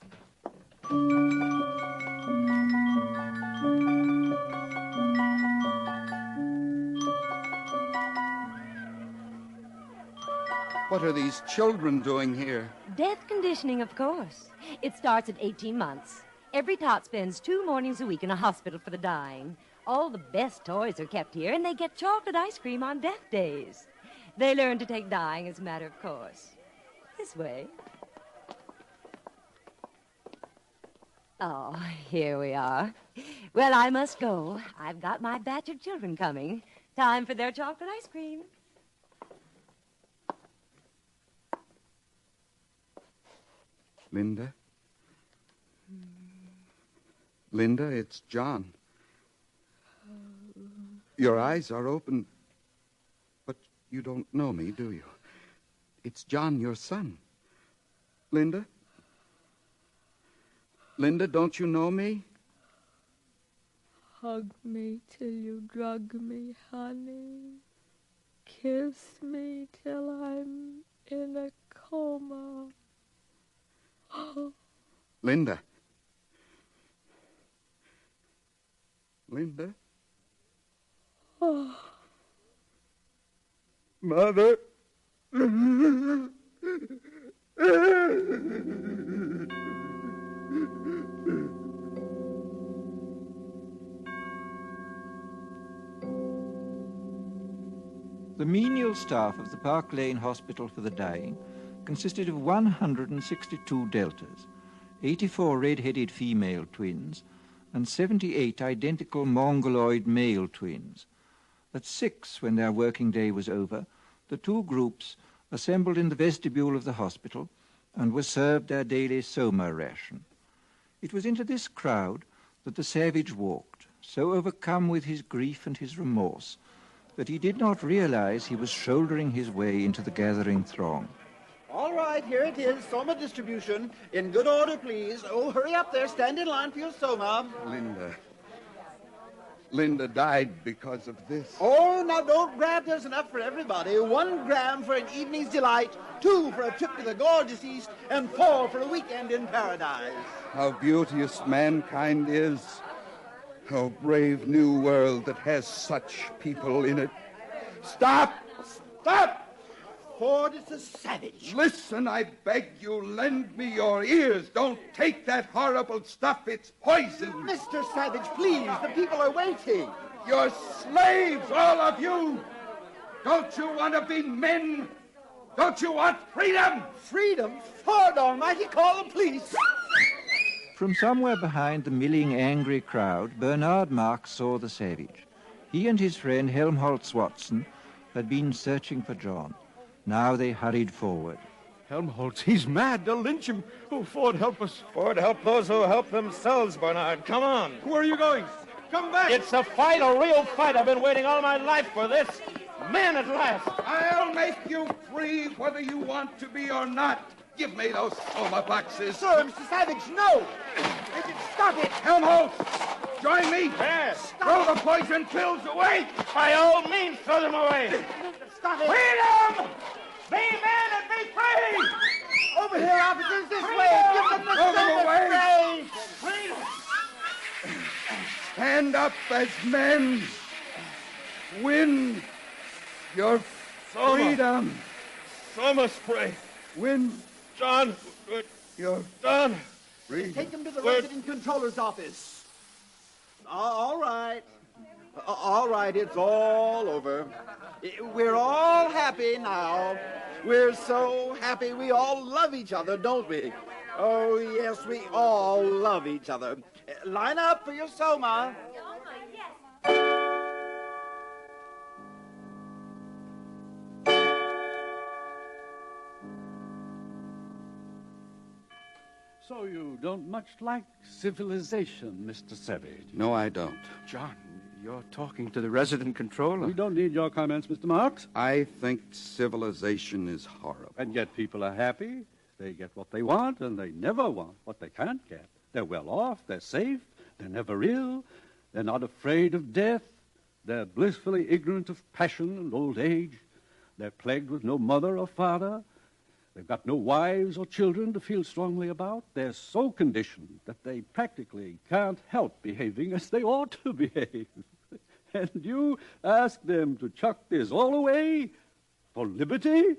What are these children doing here? Death conditioning, of course. It starts at 18 months. Every tot spends 2 mornings a week in a hospital for the dying. All the best toys are kept here, and they get chocolate ice cream on death days. They learn to take dying as a matter of course. This way. Oh, here we are. Well, I must go. I've got my batch of children coming. Time for their chocolate ice cream. Linda? Linda, it's John. Your eyes are open, but you don't know me, do you? It's John, your son. Linda? Linda, don't you know me? Hug me till you drug me, honey. Kiss me till I'm in a coma. Linda. Linda? Oh. Mother. The menial staff of the Park Lane Hospital for the Dying consisted of 162 deltas, 84 red-headed female twins, and 78 identical mongoloid male twins. At 6, when their working day was over, the 2 groups assembled in the vestibule of the hospital and were served their daily soma ration. It was into this crowd that the savage walked, so overcome with his grief and his remorse that he did not realize he was shouldering his way into the gathering throng. All right. right, here it is. Soma distribution. In good order, please. Oh, hurry up there. Stand in line for your Soma. Linda died because of this. Oh, now don't grab. There's enough for everybody. 1 gram for an evening's delight, 2 for a trip to the gorgeous East, and 4 for a weekend in paradise. How beauteous mankind is. How brave new world that has such people in it. Stop! Stop! Ford is a savage. Listen, I beg you, lend me your ears. Don't take that horrible stuff. It's poison. Mr. Savage, please. The people are waiting. You're slaves, all of you. Don't you want to be men? Don't you want freedom? Freedom? Ford Almighty, call the police. From somewhere behind the milling, angry crowd, Bernard Marx saw the savage. He and his friend Helmholtz Watson had been searching for John. Now they hurried forward. Helmholtz, he's mad. They'll lynch him. Oh, Ford, help us. Ford, help those who help themselves, Bernard. Come on. Where are you going? Come back. It's a fight, a real fight. I've been waiting all my life for this. Man at last. I'll make you free whether you want to be or not. Give me those Soma boxes. Sir, Mr. Savage, no. Stop it. Helmholtz, join me. Yes. Throw the poison pills away. By all means, throw them away. Stop it. Freedom! Be men and be free! Over here, officers, this way. Give them the Throw them away. Freedom! Stand up as men. Win your freedom. Soma spray. Win John. your John. freedom. Take them to the resident controller's office. All right. All right, it's all over. We're all happy now. We're so happy we all love each other, don't we? Oh, yes, we all love each other. Line up for your Soma. So you don't much like civilization, Mr. Savage? No, I don't. John, you're talking to the resident controller. We don't need your comments, Mr. Marx. I think civilization is horrible. And yet people are happy. They get what they want, and they never want what they can't get. They're well off, they're safe, they're never ill, they're not afraid of death, they're blissfully ignorant of passion and old age, they're plagued with no mother or father, they've got no wives or children to feel strongly about. They're so conditioned that they practically can't help behaving as they ought to behave. And you ask them to chuck this all away for liberty?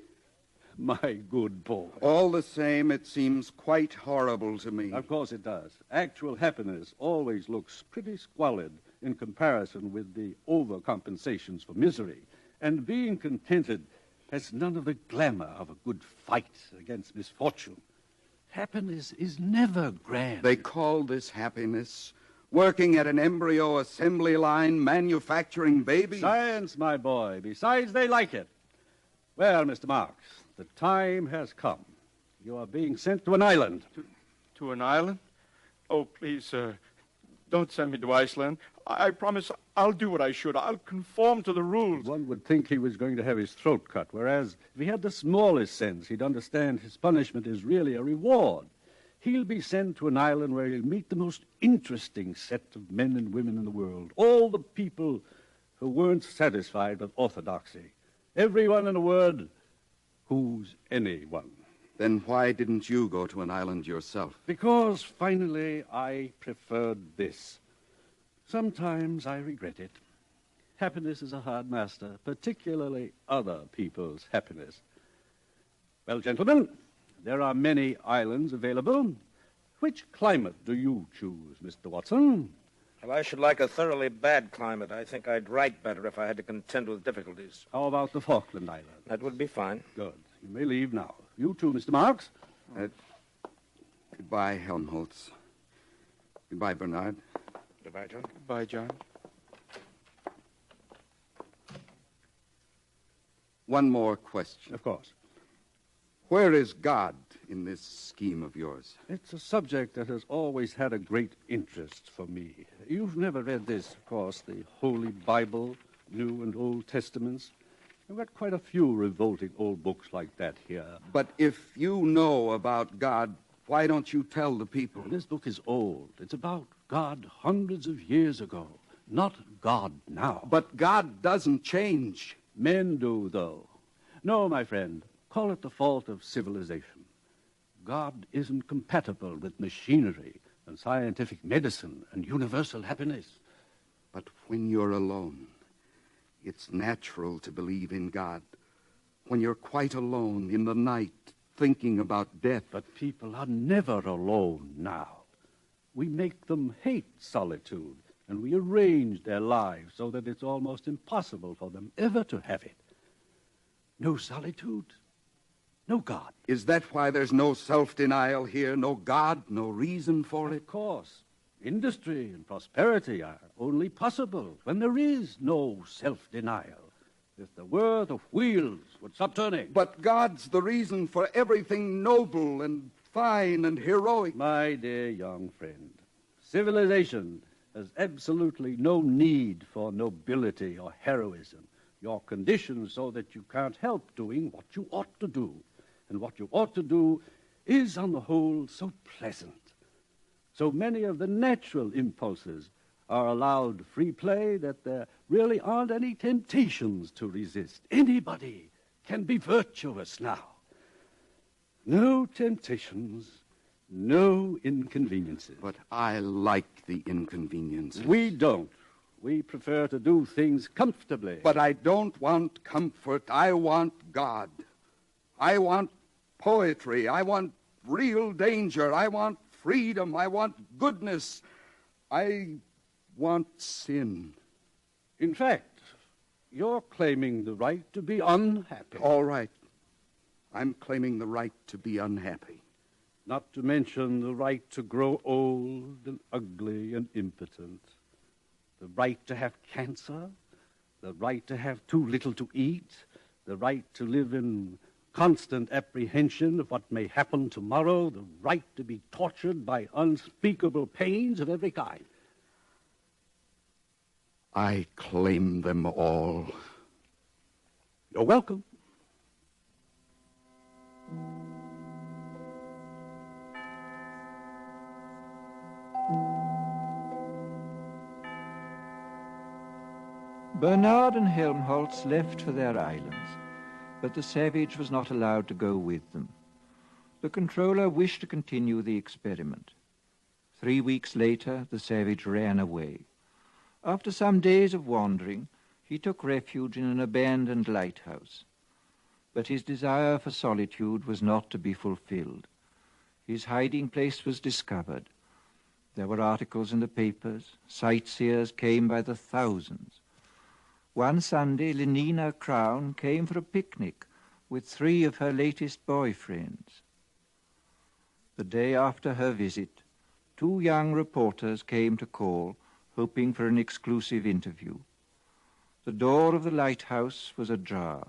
My good boy. All the same, it seems quite horrible to me. Of course it does. Actual happiness always looks pretty squalid in comparison with the overcompensations for misery. And being contented has none of the glamour of a good fight against misfortune. Happiness is never grand. They call this happiness. Working at an embryo assembly line, manufacturing babies. Science, my boy. Besides, they like it. Well, Mr. Marx, the time has come. You are being sent to an island. To an island? Oh, please, sir. Don't send me to Iceland. I promise I'll do what I should. I'll conform to the rules. One would think he was going to have his throat cut, whereas if he had the smallest sense, he'd understand his punishment is really a reward. He'll be sent to an island where he'll meet the most interesting set of men and women in the world. All the people who weren't satisfied with orthodoxy. Everyone, in a word, who's anyone. Then why didn't you go to an island yourself? Because, finally, I preferred this. Sometimes I regret it. Happiness is a hard master, particularly other people's happiness. Well, gentlemen, there are many islands available. Which climate do you choose, Mr. Watson? Well, I should like a thoroughly bad climate. I think I'd write better if I had to contend with difficulties. How about the Falkland Islands? That would be fine. Good. You may leave now. You too, Mr. Marx. Goodbye, Helmholtz. Goodbye, Bernard. Goodbye, John. Goodbye, John. One more question. Of course. Where is God in this scheme of yours? It's a subject that has always had a great interest for me. You've never read this, of course, the Holy Bible, New and Old Testaments. We've got quite a few revolting old books like that here. But if you know about God, why don't you tell the people? This book is old. It's about God hundreds of years ago, not God now. But God doesn't change. Men do, though. No, my friend, call it the fault of civilization. God isn't compatible with machinery and scientific medicine and universal happiness. But when you're alone, it's natural to believe in God. When you're quite alone in the night, thinking about death. But people are never alone now. We make them hate solitude, and we arrange their lives so that it's almost impossible for them ever to have it. No solitude, no God. Is that why there's no self-denial here? No God, no reason for it? Of course. Industry and prosperity are only possible when there is no self-denial. If there were, the wheels would stop turning. But God's the reason for everything noble and fine and heroic. My dear young friend, civilization has absolutely no need for nobility or heroism. You're conditioned so that you can't help doing what you ought to do. And what you ought to do is, on the whole, so pleasant. So many of the natural impulses are allowed free play that there really aren't any temptations to resist. Anybody can be virtuous now. No temptations, no inconveniences. But I like the inconveniences. We don't. We prefer to do things comfortably. But I don't want comfort. I want God. I want poetry. I want real danger. I want freedom. I want goodness. I want sin. In fact, you're claiming the right to be unhappy. All right. I'm claiming the right to be unhappy. Not to mention the right to grow old and ugly and impotent. The right to have cancer. The right to have too little to eat. The right to live in constant apprehension of what may happen tomorrow. The right to be tortured by unspeakable pains of every kind. I claim them all. You're welcome. Bernard and Helmholtz left for their islands, but the savage was not allowed to go with them. The controller wished to continue the experiment. 3 weeks later, the savage ran away. After some days of wandering, he took refuge in an abandoned lighthouse. But his desire for solitude was not to be fulfilled. His hiding place was discovered. There were articles in the papers. Sightseers came by the thousands. One Sunday, Lenina Crown came for a picnic with 3 of her latest boyfriends. The day after her visit, 2 young reporters came to call, hoping for an exclusive interview. The door of the lighthouse was ajar.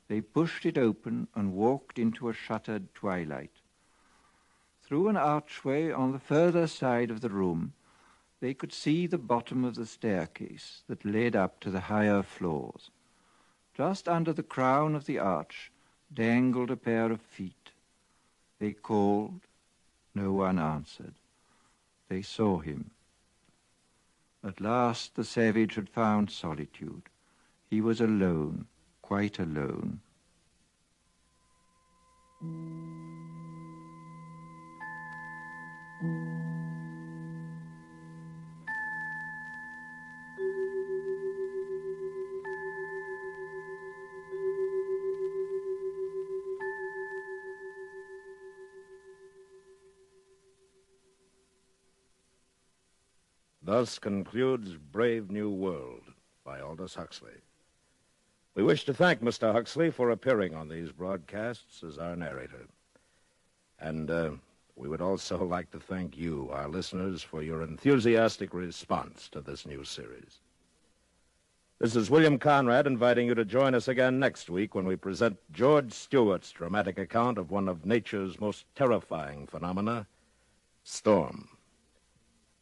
They pushed it open and walked into a shuttered twilight. Through an archway on the further side of the room, they could see the bottom of the staircase that led up to the higher floors. Just under the crown of the arch dangled a pair of feet. They called. No one answered. They saw him. At last the savage had found solitude. He was alone, quite alone. Thus concludes Brave New World by Aldous Huxley. We wish to thank Mr. Huxley for appearing on these broadcasts as our narrator. And we would also like to thank you, our listeners, for your enthusiastic response to this new series. This is William Conrad inviting you to join us again next week when we present George Stewart's dramatic account of one of nature's most terrifying phenomena, storm.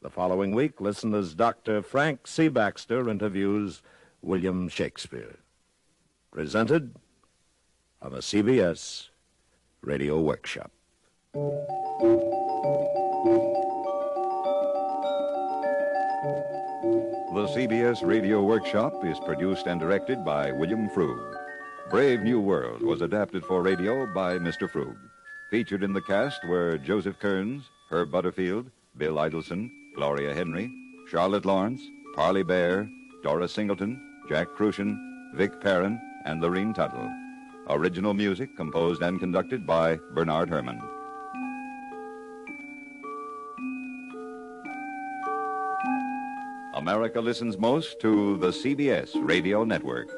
The following week, listen as Dr. Frank C. Baxter interviews William Shakespeare. presented on a CBS Radio Workshop. The CBS Radio Workshop is produced and directed by William Frug. Brave New World was adapted for radio by Mr. Frug. Featured in the cast were Joseph Kearns, Herb Butterfield, Bill Idelson, Gloria Henry, Charlotte Lawrence, Parley Bear, Dora Singleton, Jack Crucian, Vic Perrin, and Lorene Tuttle. Original music composed and conducted by Bernard Herrmann. America listens most to the CBS Radio Network.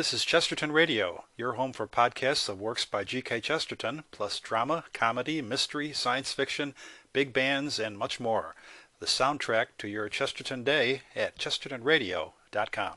This is Chesterton Radio, your home for podcasts of works by G.K. Chesterton, plus drama, comedy, mystery, science fiction, big bands, and much more. The soundtrack to your Chesterton day at chestertonradio.com.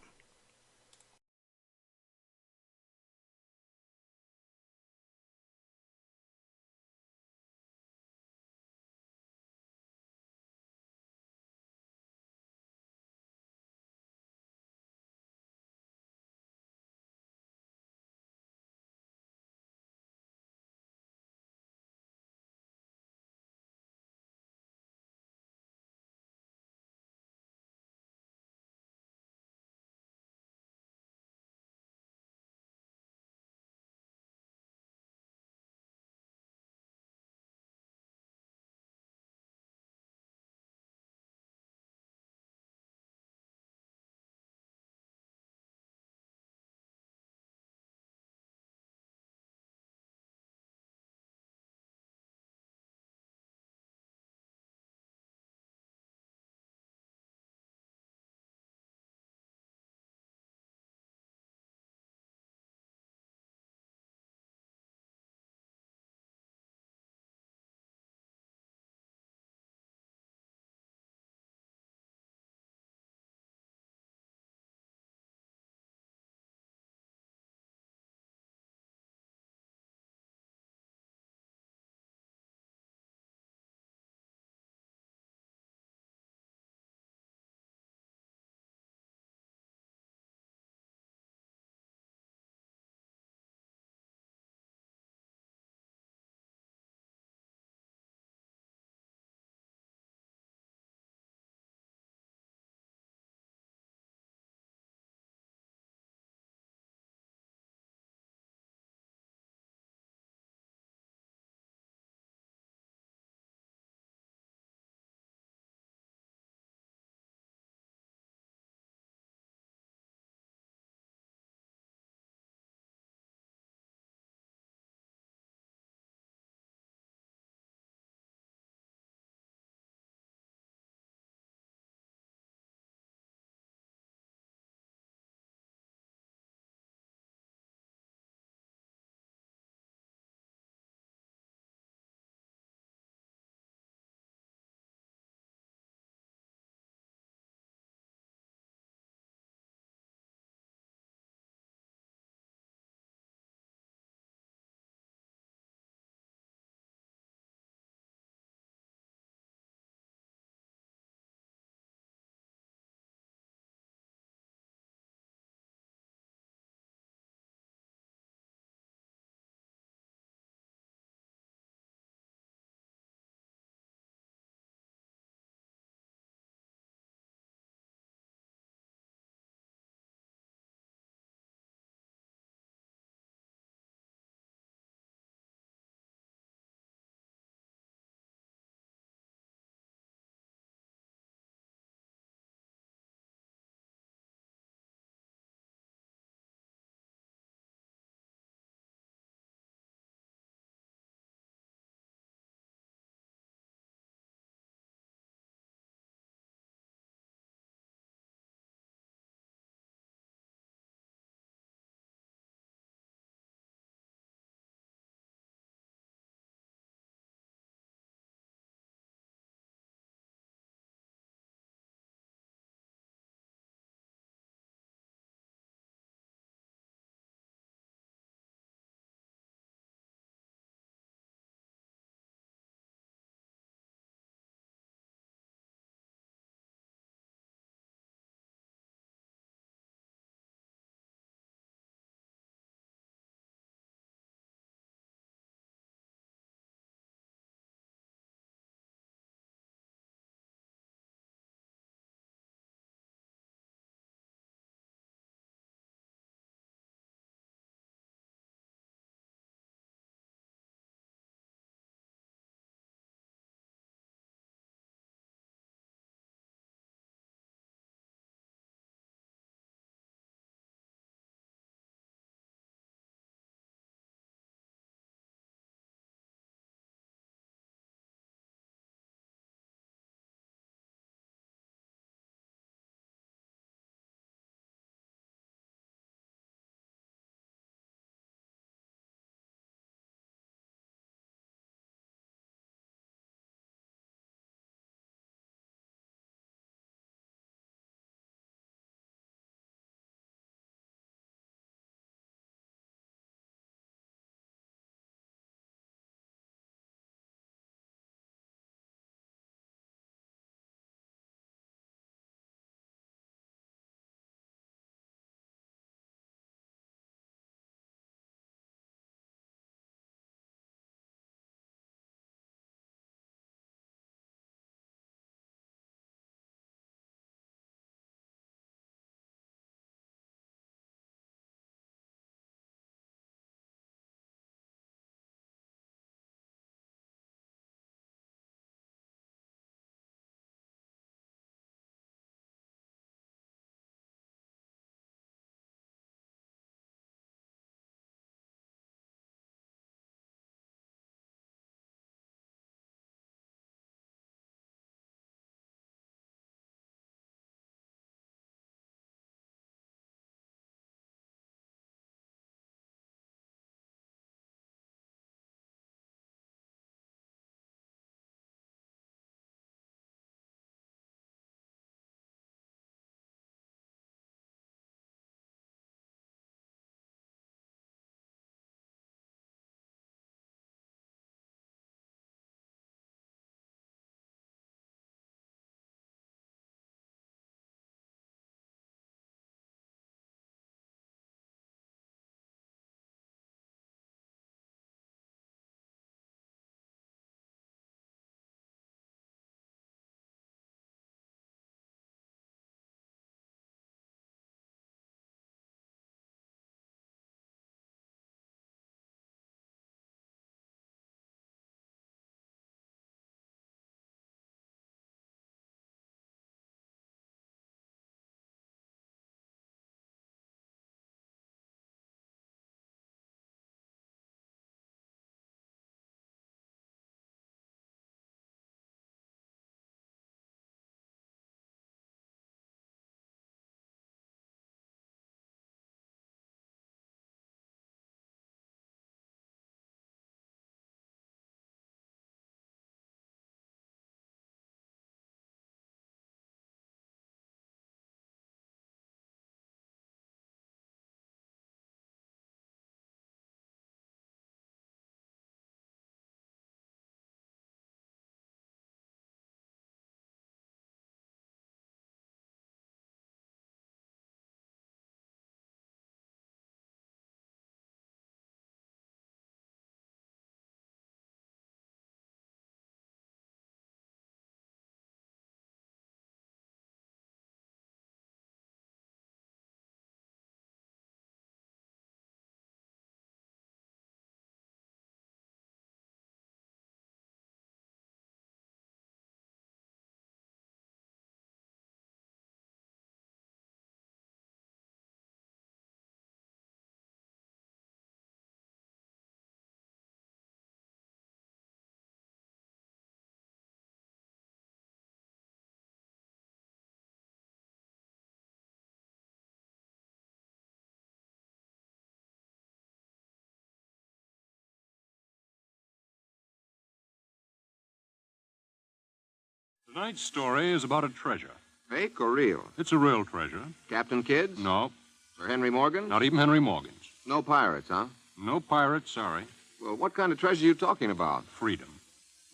Tonight's story is about a treasure. Fake or real? It's a real treasure. Captain Kidd's? No. Sir Henry Morgan? Not even Henry Morgan's. No pirates, huh? No pirates, sorry. Well, what kind of treasure are you talking about? Freedom.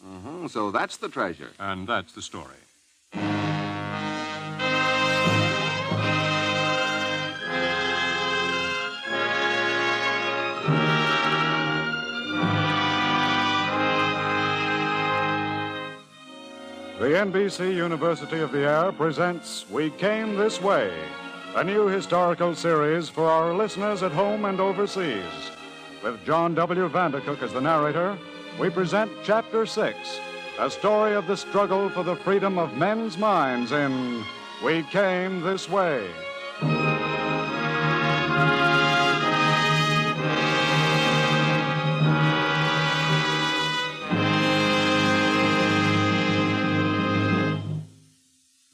Mm-hmm. So that's the treasure. And that's the story. The NBC University of the Air presents We Came This Way, a new historical series for our listeners at home and overseas. With John W. Vandercook as the narrator, we present Chapter 6, a story of the struggle for the freedom of men's minds in We Came This Way.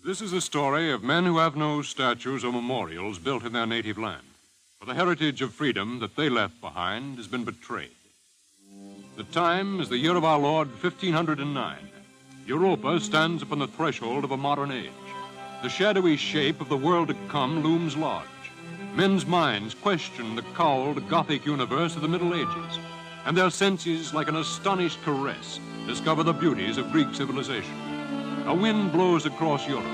This is a story of men who have no statues or memorials built in their native land. For the heritage of freedom that they left behind has been betrayed. The time is the year of our Lord, 1509. Europa stands upon the threshold of a modern age. The shadowy shape of the world to come looms large. Men's minds question the cowled Gothic universe of the Middle Ages, and their senses, like an astonished caress, discover the beauties of Greek civilization. A wind blows across Europe,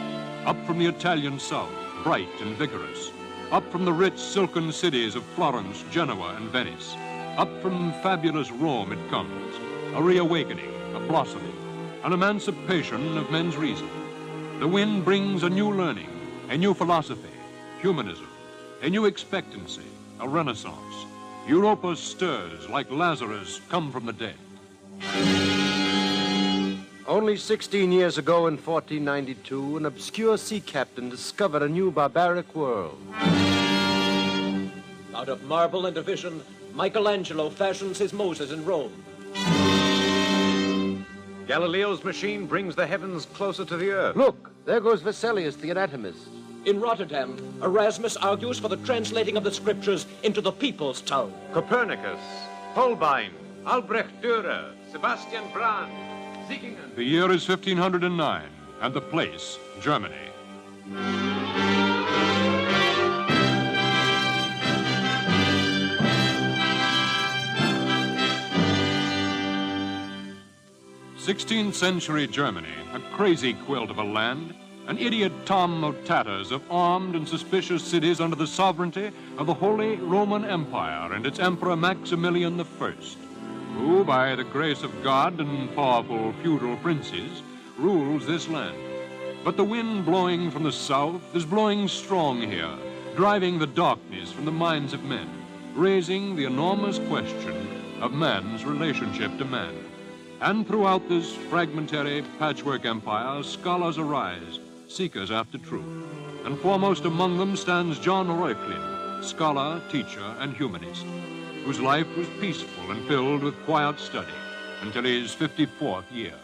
up from the Italian south, bright and vigorous, up from the rich silken cities of Florence, Genoa, and Venice. Up from fabulous Rome it comes, a reawakening, a blossoming, an emancipation of men's reason. The wind brings a new learning, a new philosophy, humanism, a new expectancy, a renaissance. Europa stirs like Lazarus come from the dead. Only 16 years ago in 1492, an obscure sea captain discovered a new barbaric world. Out of marble and division, Michelangelo fashions his Moses in Rome. Galileo's machine brings the heavens closer to the earth. Look, there goes Vesalius, the anatomist. In Rotterdam, Erasmus argues for the translating of the scriptures into the people's tongue. Copernicus, Holbein, Albrecht Dürer, Sebastian Brand, Siegingen. The year is 1509, and the place, Germany. '16th century Germany, a crazy quilt of a land, an idiot Tom of tatters of armed and suspicious cities under the sovereignty of the Holy Roman Empire and its Emperor Maximilian I, who, by the grace of God and powerful feudal princes, rules this land. But the wind blowing from the south is blowing strong here, driving the darkness from the minds of men, raising the enormous question of man's relationship to man. And throughout this fragmentary patchwork empire, scholars arise, seekers after truth. And foremost among them stands John Reuchlin, scholar, teacher, and humanist, whose life was peaceful and filled with quiet study until his 54th year.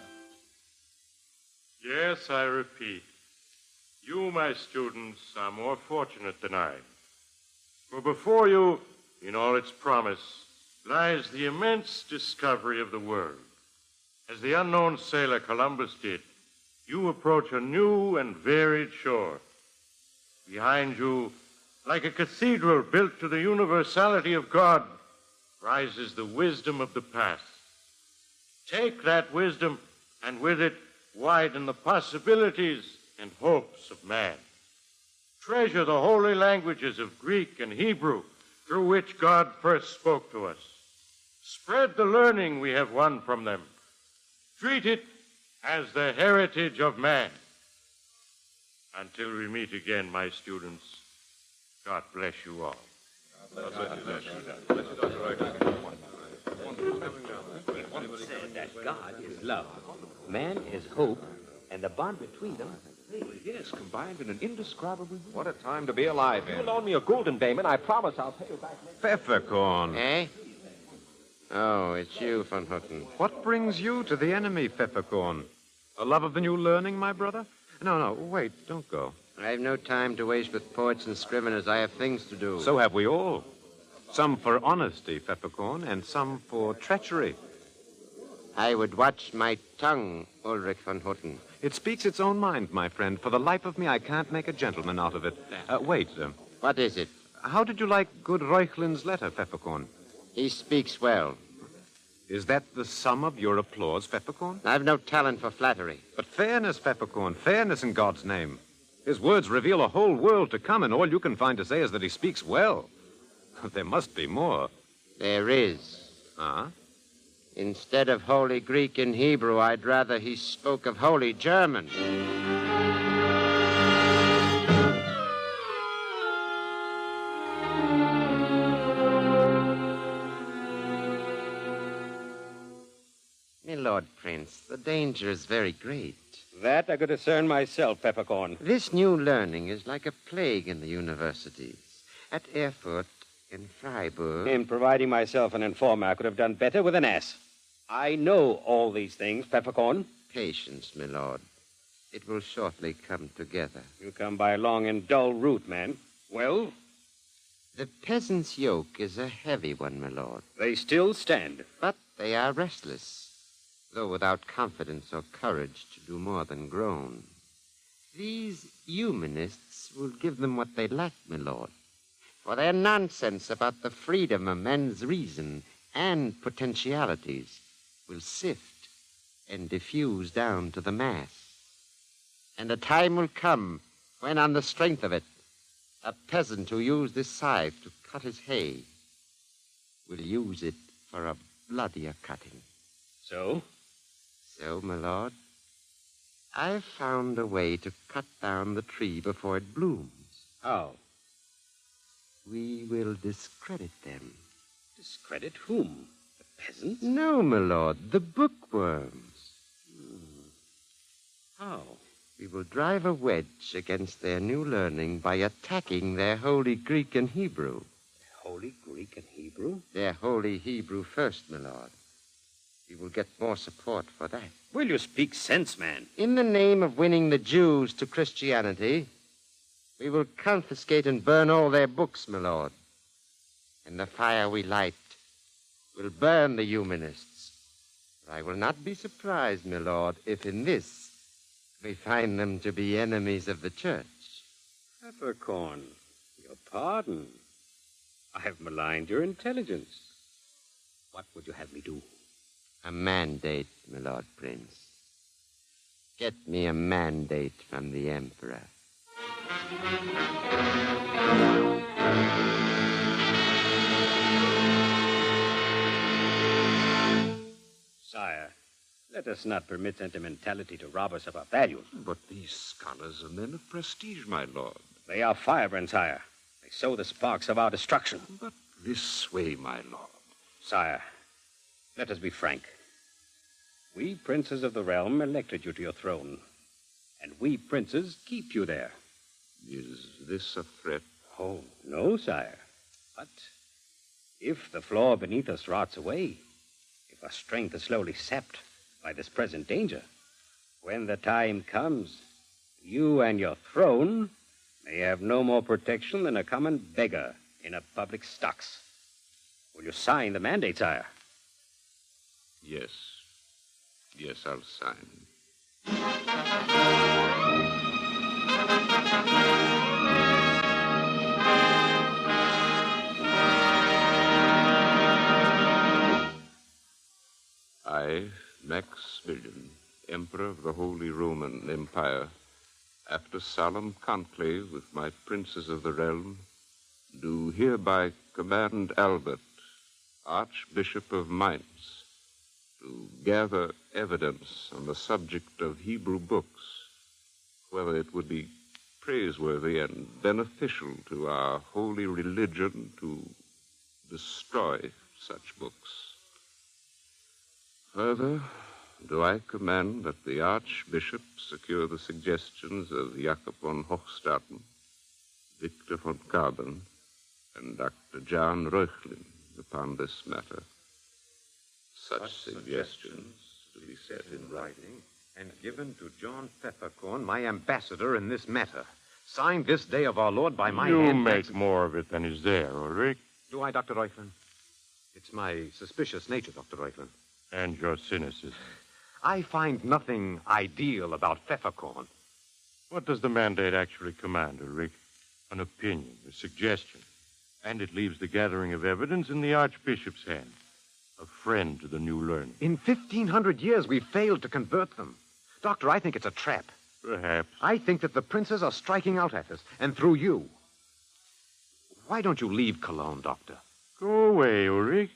Yes, I repeat, you, my students, are more fortunate than I. For before you, in all its promise, lies the immense discovery of the world. As the unknown sailor Columbus did, you approach a new and varied shore. Behind you, like a cathedral built to the universality of God, rises the wisdom of the past. Take that wisdom, and with it, widen the possibilities and hopes of man. Treasure the holy languages of Greek and Hebrew, through which God first spoke to us. Spread the learning we have won from them. Treat it as the heritage of man. Until we meet again, my students, God bless you all. Said that God is love, man is hope, and the bond between them. Yes, combined in an indescribable... What a time to be alive in. You loan me a gulden, Damon. I promise I'll pay you back. Pfefferkorn. Eh? Oh, it's you, Von Houten. What brings you to the enemy, Pfefferkorn? A love of the new learning, my brother? No, wait, don't go. I have no time to waste with poets and scriveners. I have things to do. So have we all. Some for honesty, Pfefferkorn, and some for treachery. I would watch my tongue, Ulrich von Houten. It speaks its own mind, my friend. For the life of me, I can't make a gentleman out of it. Wait. What is it? How did you like good Reuchlin's letter, Pfefferkorn? He speaks well. Is that the sum of your applause, Pfefferkorn? I've no talent for flattery. But fairness, Pfefferkorn, fairness in God's name. His words reveal a whole world to come, and all you can find to say is that he speaks well. There must be more. There is. Ah? Instead of Holy Greek and Hebrew, I'd rather he spoke of Holy German. My Lord Prince, the danger is very great. That I could discern myself, Peppercorn. This new learning is like a plague in the universities. At Erfurt, in Freiburg... In providing myself an informer, I could have done better with an ass. I know all these things, Peppercorn. Patience, my lord. It will shortly come together. You come by a long and dull route, man. Well? The peasant's yoke is a heavy one, my lord. They still stand. But they are restless, though without confidence or courage to do more than groan. These humanists will give them what they lack, my lord. For their nonsense about the freedom of men's reason and potentialities will sift and diffuse down to the mass. And a time will come when, on the strength of it, a peasant who used this scythe to cut his hay will use it for a bloodier cutting. So? So, my lord, I've found a way to cut down the tree before it blooms. How? We will discredit them. Discredit whom? The peasants? No, my lord, the bookworms. How? We will drive a wedge against their new learning by attacking their Holy Greek and Hebrew. Holy Greek and Hebrew? Their Holy Hebrew first, my lord. We will get more support for that. Will you speak sense, man? In the name of winning the Jews to Christianity, we will confiscate and burn all their books, my lord. And the fire we light will burn the humanists. But I will not be surprised, my lord, if in this we find them to be enemies of the church. Peppercorn, your pardon. I have maligned your intelligence. What would you have me do? A mandate, my Lord Prince. Get me a mandate from the Emperor. Sire, let us not permit sentimentality to rob us of our values. But these scholars are men of prestige, my lord. They are firebrands, sire. They sow the sparks of our destruction. But this way, my lord. Sire, let us be frank. We princes of the realm elected you to your throne, and we princes keep you there. Is this a threat? Oh, no, sire. But if the floor beneath us rots away, if our strength is slowly sapped by this present danger, when the time comes, you and your throne may have no more protection than a common beggar in a public stocks. Will you sign the mandate, sire? Yes. Yes, I'll sign. I, Maximilian, Emperor of the Holy Roman Empire, after solemn conclave with my princes of the realm, do hereby command Albert, Archbishop of Mainz, to gather evidence on the subject of Hebrew books, whether it would be praiseworthy and beneficial to our holy religion to destroy such books. Further, do I command that the Archbishop secure the suggestions of Jakob von Hochstaden, Victor von Karben, and Dr. John Reuchlin upon this matter. Such suggestions to be set in writing and given to John Peppercorn, my ambassador in this matter. Signed this day of our Lord by my hand. You make more of it than is there, Ulrich. Do I, Dr. Reuchlin? It's my suspicious nature, Dr. Reuchlin. And your cynicism. I find nothing ideal about peppercorn. What does the mandate actually command, Ulrich? An opinion, a suggestion. And it leaves the gathering of evidence in the Archbishop's hand. A friend to the new learning. In 1,500 years, we've failed to convert them. Doctor, I think it's a trap. Perhaps. I think that the princes are striking out at us, and through you. Why don't you leave Cologne, Doctor? Go away, Ulrich.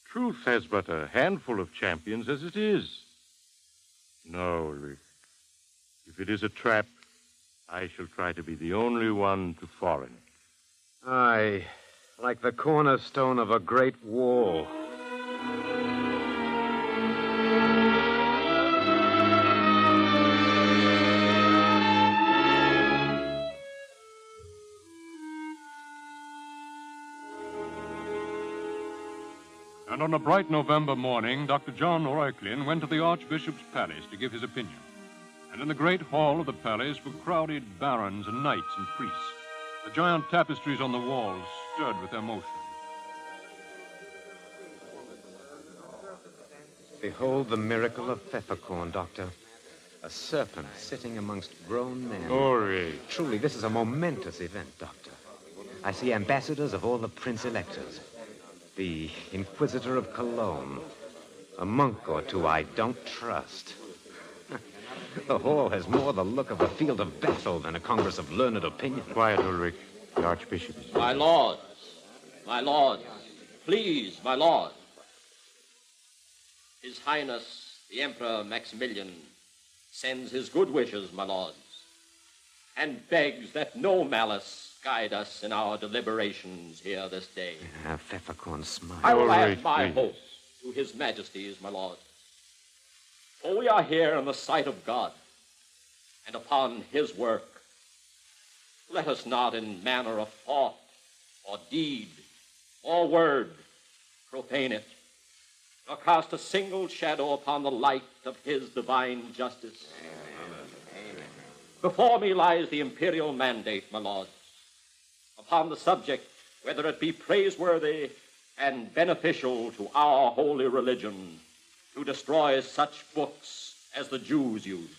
Truth has but a handful of champions as it is. No, Ulrich. If it is a trap, I shall try to be the only one to fall in it. Aye, like the cornerstone of a great wall. And on a bright November morning, Dr. John Orwell went to the Archbishop's palace to give his opinion. And in the great hall of the palace were crowded barons and knights and priests. The giant tapestries on the walls stirred with their motion. Behold the miracle of peppercorn, Doctor. A serpent sitting amongst grown men. Ulrich. Truly, this is a momentous event, Doctor. I see ambassadors of all the prince-electors. The Inquisitor of Cologne. A monk or two I don't trust. The hall has more the look of a field of battle than a congress of learned opinion. Quiet, Ulrich. The Archbishop is... My lords, please, my lord. His Highness, the Emperor Maximilian, sends his good wishes, my lords, and begs that no malice guide us in our deliberations here this day. Peppercorn smile. I will add my hopes to his majesties, my lord. For we are here in the sight of God, and upon his work. Let us not in manner of thought, or deed, or word, profane it, nor cast a single shadow upon the light of his divine justice. Amen. Before me lies the imperial mandate, my lords, upon the subject whether it be praiseworthy and beneficial to our holy religion to destroy such books as the Jews use,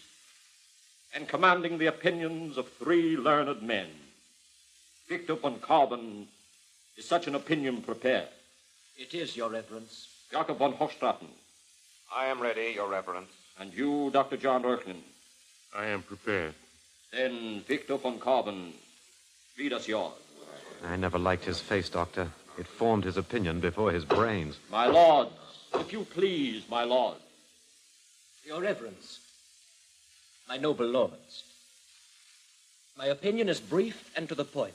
and commanding the opinions of 3 learned men. Victor von Carbon, is such an opinion prepared? It is, your reverence. Jacob von Hochstraten. I am ready, your reverence. And you, Dr. John Orwell. I am prepared. Then, Victor von Carbon, read us yours. I never liked his face, Doctor. It formed his opinion before his brains. My lords, if you please, my lord. Your reverence, my noble lords, my opinion is brief and to the point.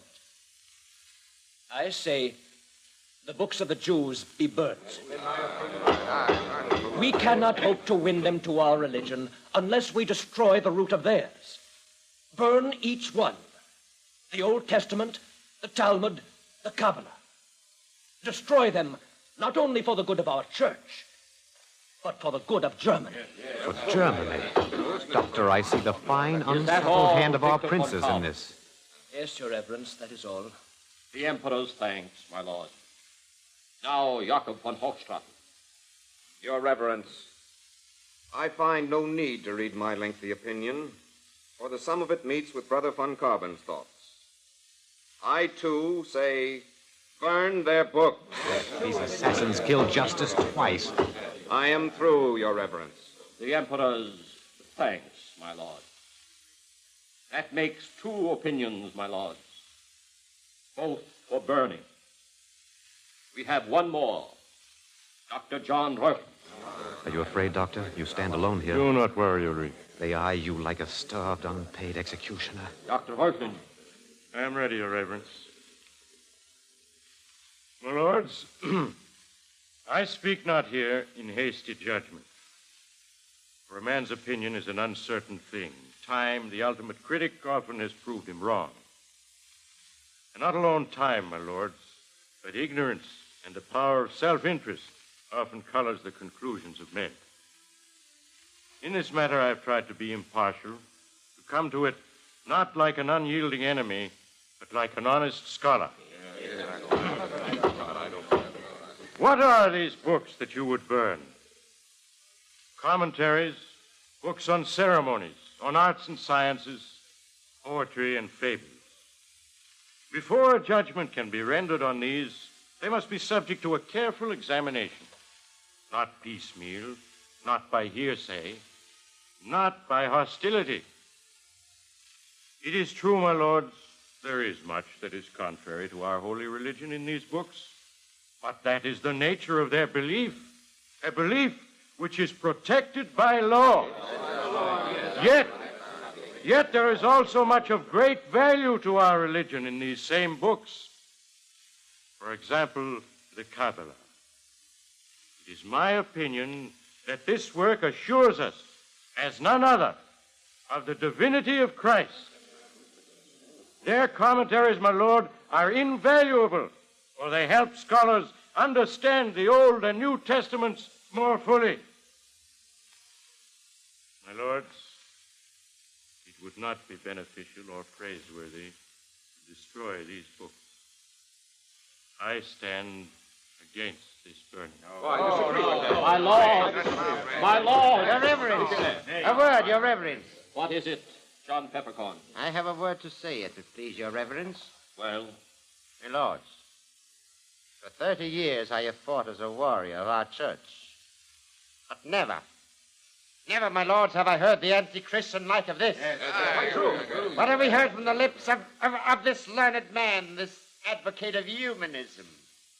I say the books of the Jews be burnt. We cannot hope to win them to our religion unless we destroy the root of theirs. Burn each one. The Old Testament, the Talmud, the Kabbalah. Destroy them not only for the good of our church, but for the good of Germany. For Germany? Doctor, I see the fine, unsubtle hand of our princes in this. Yes, your reverence, that is all. The Emperor's thanks, my lord. Now, Jacob von Hochstraten. Your reverence, I find no need to read my lengthy opinion, for the sum of it meets with Brother von Carbon's thoughts. I, too, say, burn their books. These assassins killed justice twice. I am through, your reverence. The Emperor's thanks, my lord. That makes 2 opinions, my lords, both for burning. We have one more. Dr. John Orwell. Are you afraid, Doctor? You stand alone here. Do not worry, Ulrich. They eye you like a starved, unpaid executioner. Dr. Orwell. I am ready, your reverence. My lords, I speak not here in hasty judgment. For a man's opinion is an uncertain thing. Time, the ultimate critic, often has proved him wrong. And not alone time, my lords, but ignorance and the power of self-interest often colors the conclusions of men. In this matter, I have tried to be impartial, to come to it not like an unyielding enemy, but like an honest scholar. What are these books that you would burn? commentaries, books on ceremonies, on arts and sciences, poetry and fables. Before a judgment can be rendered on these, they must be subject to a careful examination, not piecemeal, not by hearsay, not by hostility. It is true, my lords, there is much that is contrary to our holy religion in these books, but that is the nature of their belief, a belief which is protected by law. Yet there is also much of great value to our religion in these same books. For example, the Kabbalah. It is my opinion that this work assures us, as none other, of the divinity of Christ. Their commentaries, my lord, are invaluable, for they help scholars understand the Old and New Testaments more fully. My lords, it would not be beneficial or praiseworthy to destroy these books. I stand against this burning. My lord! My lord! Your Reverence! A word, Your Reverence. What is it, John Peppercorn? I have a word to say, if it please Your Reverence. Well? My lords, for 30 years I have fought as a warrior of our church. But never, my lords, have I heard the anti-Christian like of this. Quite true. What have we heard from the lips of this learned man, this advocate of humanism?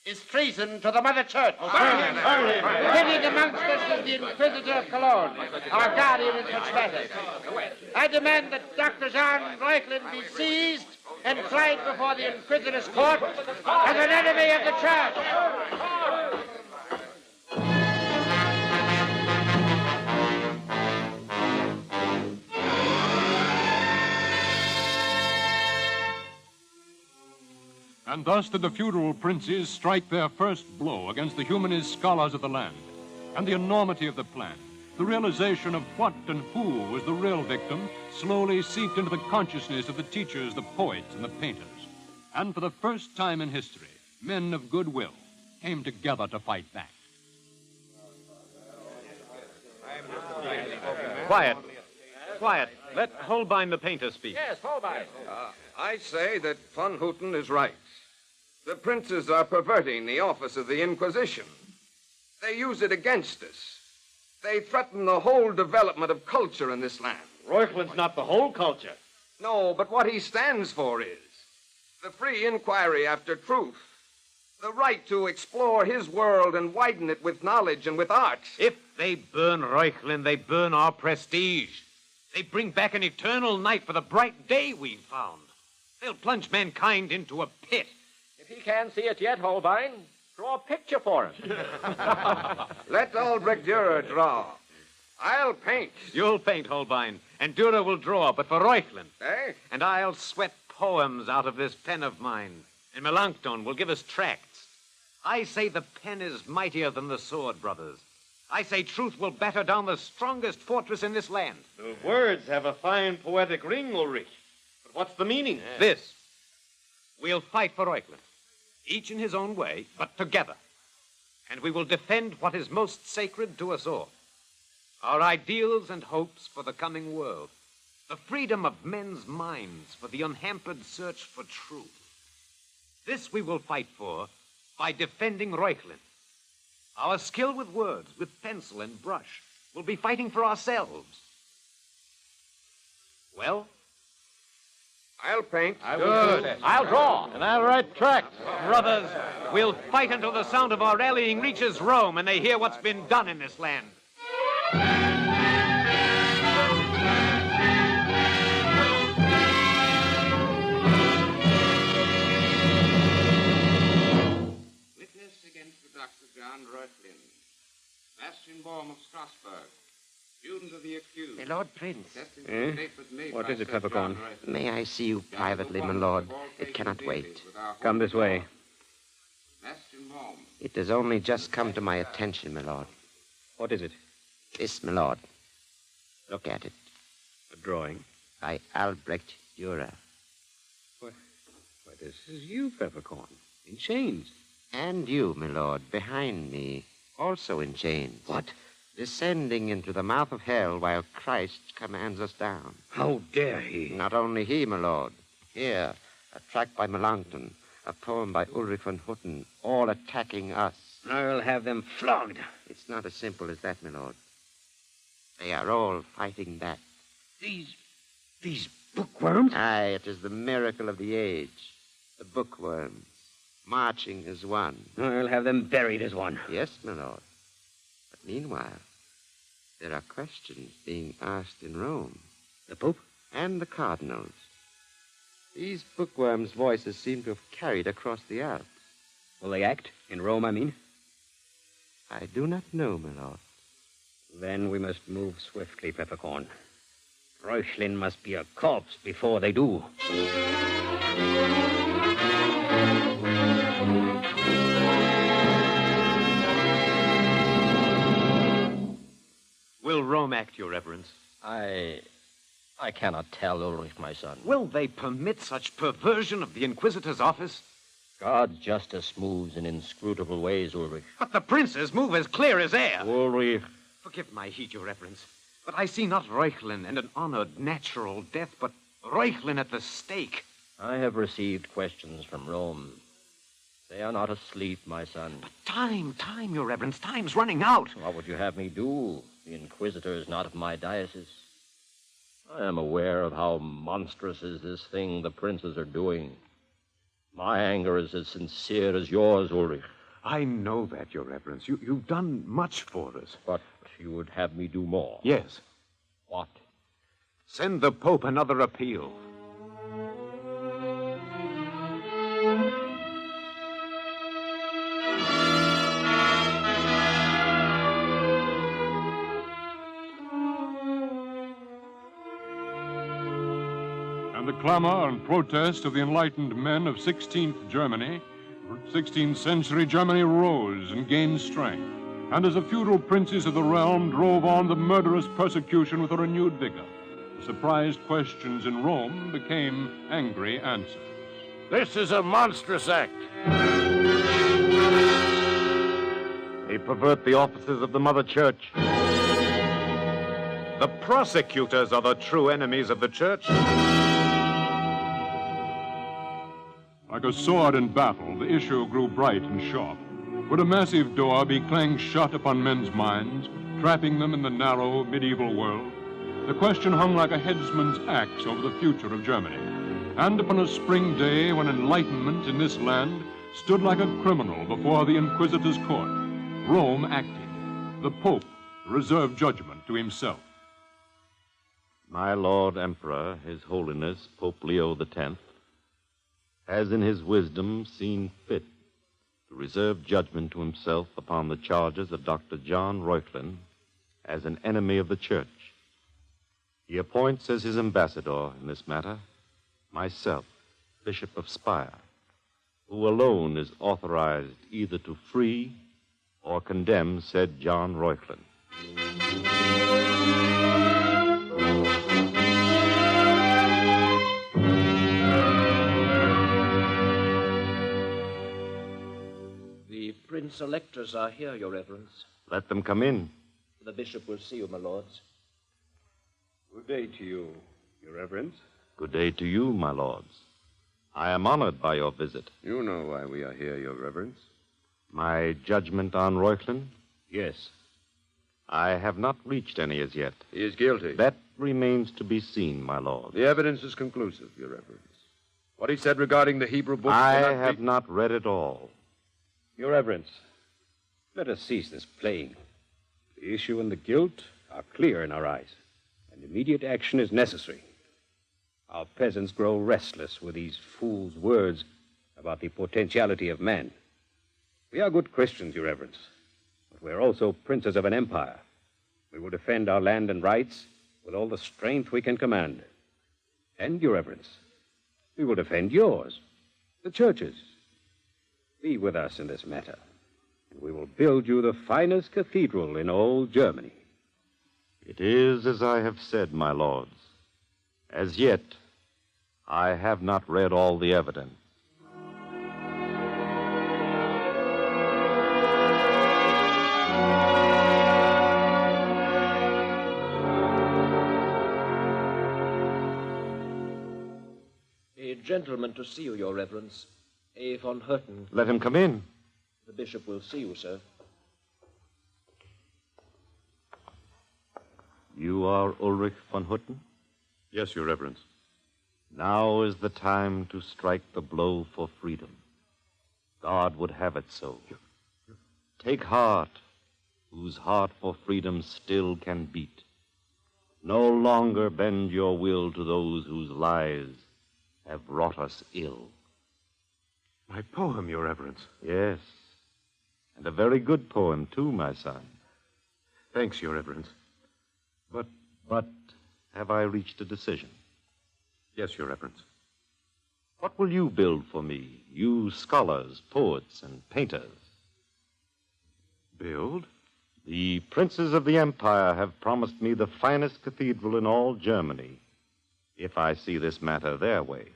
Is treason to the Mother Church. Sitting amongst us is the Inquisitor of Cologne, our guardian in such matters. I demand that Dr. Jean Reuchlin be seized and tried before the Inquisitor's court as an enemy of the Church. And thus did the feudal princes strike their first blow against the humanist scholars of the land. And the enormity of the plan, the realization of what and who was the real victim, slowly seeped into the consciousness of the teachers, the poets, and the painters. And for the first time in history, men of goodwill came together to fight back. Quiet. Quiet. Let Holbein the painter speak. Yes, Holbein. I say that von Houten is right. The princes are perverting the office of the Inquisition. They use it against us. They threaten the whole development of culture in this land. Reuchlin's not the whole culture. No, but what he stands for is the free inquiry after truth, the right to explore his world and widen it with knowledge and with art. If they burn Reuchlin, they burn our prestige. They bring back an eternal night for the bright day we've found. They'll plunge mankind into a pit. If he can't see it yet, Holbein, draw a picture for him. Let Albrecht Dürer draw. I'll paint. You'll paint, Holbein, and Dürer will draw, but for Reuchlin. Eh? And I'll sweat poems out of this pen of mine, and Melanchthon will give us tracts. I say the pen is mightier than the sword, brothers. I say truth will batter down the strongest fortress in this land. The words have a fine poetic ring, Ulrich. But what's the meaning? This. We'll fight for Reuchlin, each in his own way, but together. And we will defend what is most sacred to us all. Our ideals and hopes for the coming world. The freedom of men's minds for the unhampered search for truth. This we will fight for by defending Reuchlin. Our skill with words, with pencil and brush, will be fighting for ourselves. Well? I'll paint. Good. I'll draw. And I'll write tracts. Brothers, we'll fight until the sound of our rallying reaches Rome and they hear what's been done in this land. Witness against the Dr. John Reuchlin, Sebastian Baum of Strasbourg, student of the accused. My Lord Prince. What is it, Peppercorn? May I see you privately, my lord? It cannot wait. Come this way. Sebastian Baum. It has only just come to my attention, my lord. What is it? This, my lord. Look at it. A drawing? By Albrecht Dürer. Why, this is you, Peppercorn, in chains. And you, my lord, behind me, also in chains. What? descending into the mouth of hell while Christ commands us down. How dare he? Not only he, my lord. Here, a tract by Melanchthon, a poem by Ulrich von Hutten, all attacking us. I'll have them flogged. It's not as simple as that, my lord. They are all fighting back. These bookworms? Aye, it is the miracle of the age. The bookworms, marching as one. I'll have them buried as one. Yes, my lord. But meanwhile, there are questions being asked in Rome. The Pope? And the cardinals. These bookworms' voices seem to have carried across the Alps. Will they act? In Rome, I mean? I do not know, my lord. Then we must move swiftly, Peppercorn. Reuchlin must be a corpse before they do. Will Rome act, Your Reverence? I cannot tell, Ulrich, my son. Will they permit such perversion of the Inquisitor's office? God's justice moves in inscrutable ways, Ulrich. But the princes move as clear as air. Ulrich. Forgive my heed, Your Reverence, but I see not Reuchlin and an honored natural death, but Reuchlin at the stake. I have received questions from Rome. They are not asleep, my son. But time, Your Reverence, time's running out. What would you have me do? The Inquisitor is not of my diocese. I am aware of how monstrous is this thing the princes are doing. My anger is as sincere as yours, Ulrich. I know that, Your Reverence. You've done much for us. But you would have me do more. Yes. What? Send the Pope another appeal. And the clamor and protest of the enlightened men of 16th Germany, 16th century Germany rose and gained strength. And as the feudal princes of the realm drove on the murderous persecution with a renewed vigor, the surprised questions in Rome became angry answers. This is a monstrous act. They pervert the offices of the Mother Church. The prosecutors are the true enemies of the Church. Like a sword in battle, the issue grew bright and sharp. Would a massive door be clanged shut upon men's minds, trapping them in the narrow medieval world? The question hung like a headsman's axe over the future of Germany. And upon a spring day when enlightenment in this land stood like a criminal before the Inquisitor's court, Rome acted. The Pope reserved judgment to himself. My Lord Emperor, His Holiness Pope Leo X, has in his wisdom seen fit to reserve judgment to himself upon the charges of Dr. John Reuchlin as an enemy of the Church. He appoints as his ambassador in this matter myself, Bishop of Speyer, who alone is authorized either to free or condemn said John Reuchlin. The prince-electors are here, Your Reverence. Let them come in. The bishop will see you, my lords. Good day to you, Your Reverence. Good day to you, my lords. I am honored by your visit. You know why we are here, Your Reverence. My judgment on Reuchlin? Yes. I have not reached any as yet. He is guilty. That remains to be seen, my lord. The evidence is conclusive, Your Reverence. What he said regarding the Hebrew books... I have not read it all. Your Reverence, let us cease this playing. The issue and the guilt are clear in our eyes, and immediate action is necessary. Our peasants grow restless with these fools' words about the potentiality of man. We are good Christians, Your Reverence, but we are also princes of an empire. We will defend our land and rights with all the strength we can command. And, Your Reverence, we will defend yours, the churches. Be with us in this matter, and we will build you the finest cathedral in all Germany. It is as I have said, my lords. As yet, I have not read all the evidence. gentleman to see you, Your Reverence. A von Herten. Let him come in. The bishop will see you, sir. You are Ulrich von Hutten? Yes, Your Reverence. Now is the time to strike the blow for freedom. God would have it so. Take heart, whose heart for freedom still can beat. No longer bend your will to those whose lies have wrought us ill. My poem, Your Reverence. Yes, and a very good poem, too, my son. Thanks, Your Reverence. But have I reached a decision? Yes, Your Reverence. What will you build for me, you scholars, poets, and painters? Build? The princes of the empire have promised me the finest cathedral in all Germany, if I see this matter their way.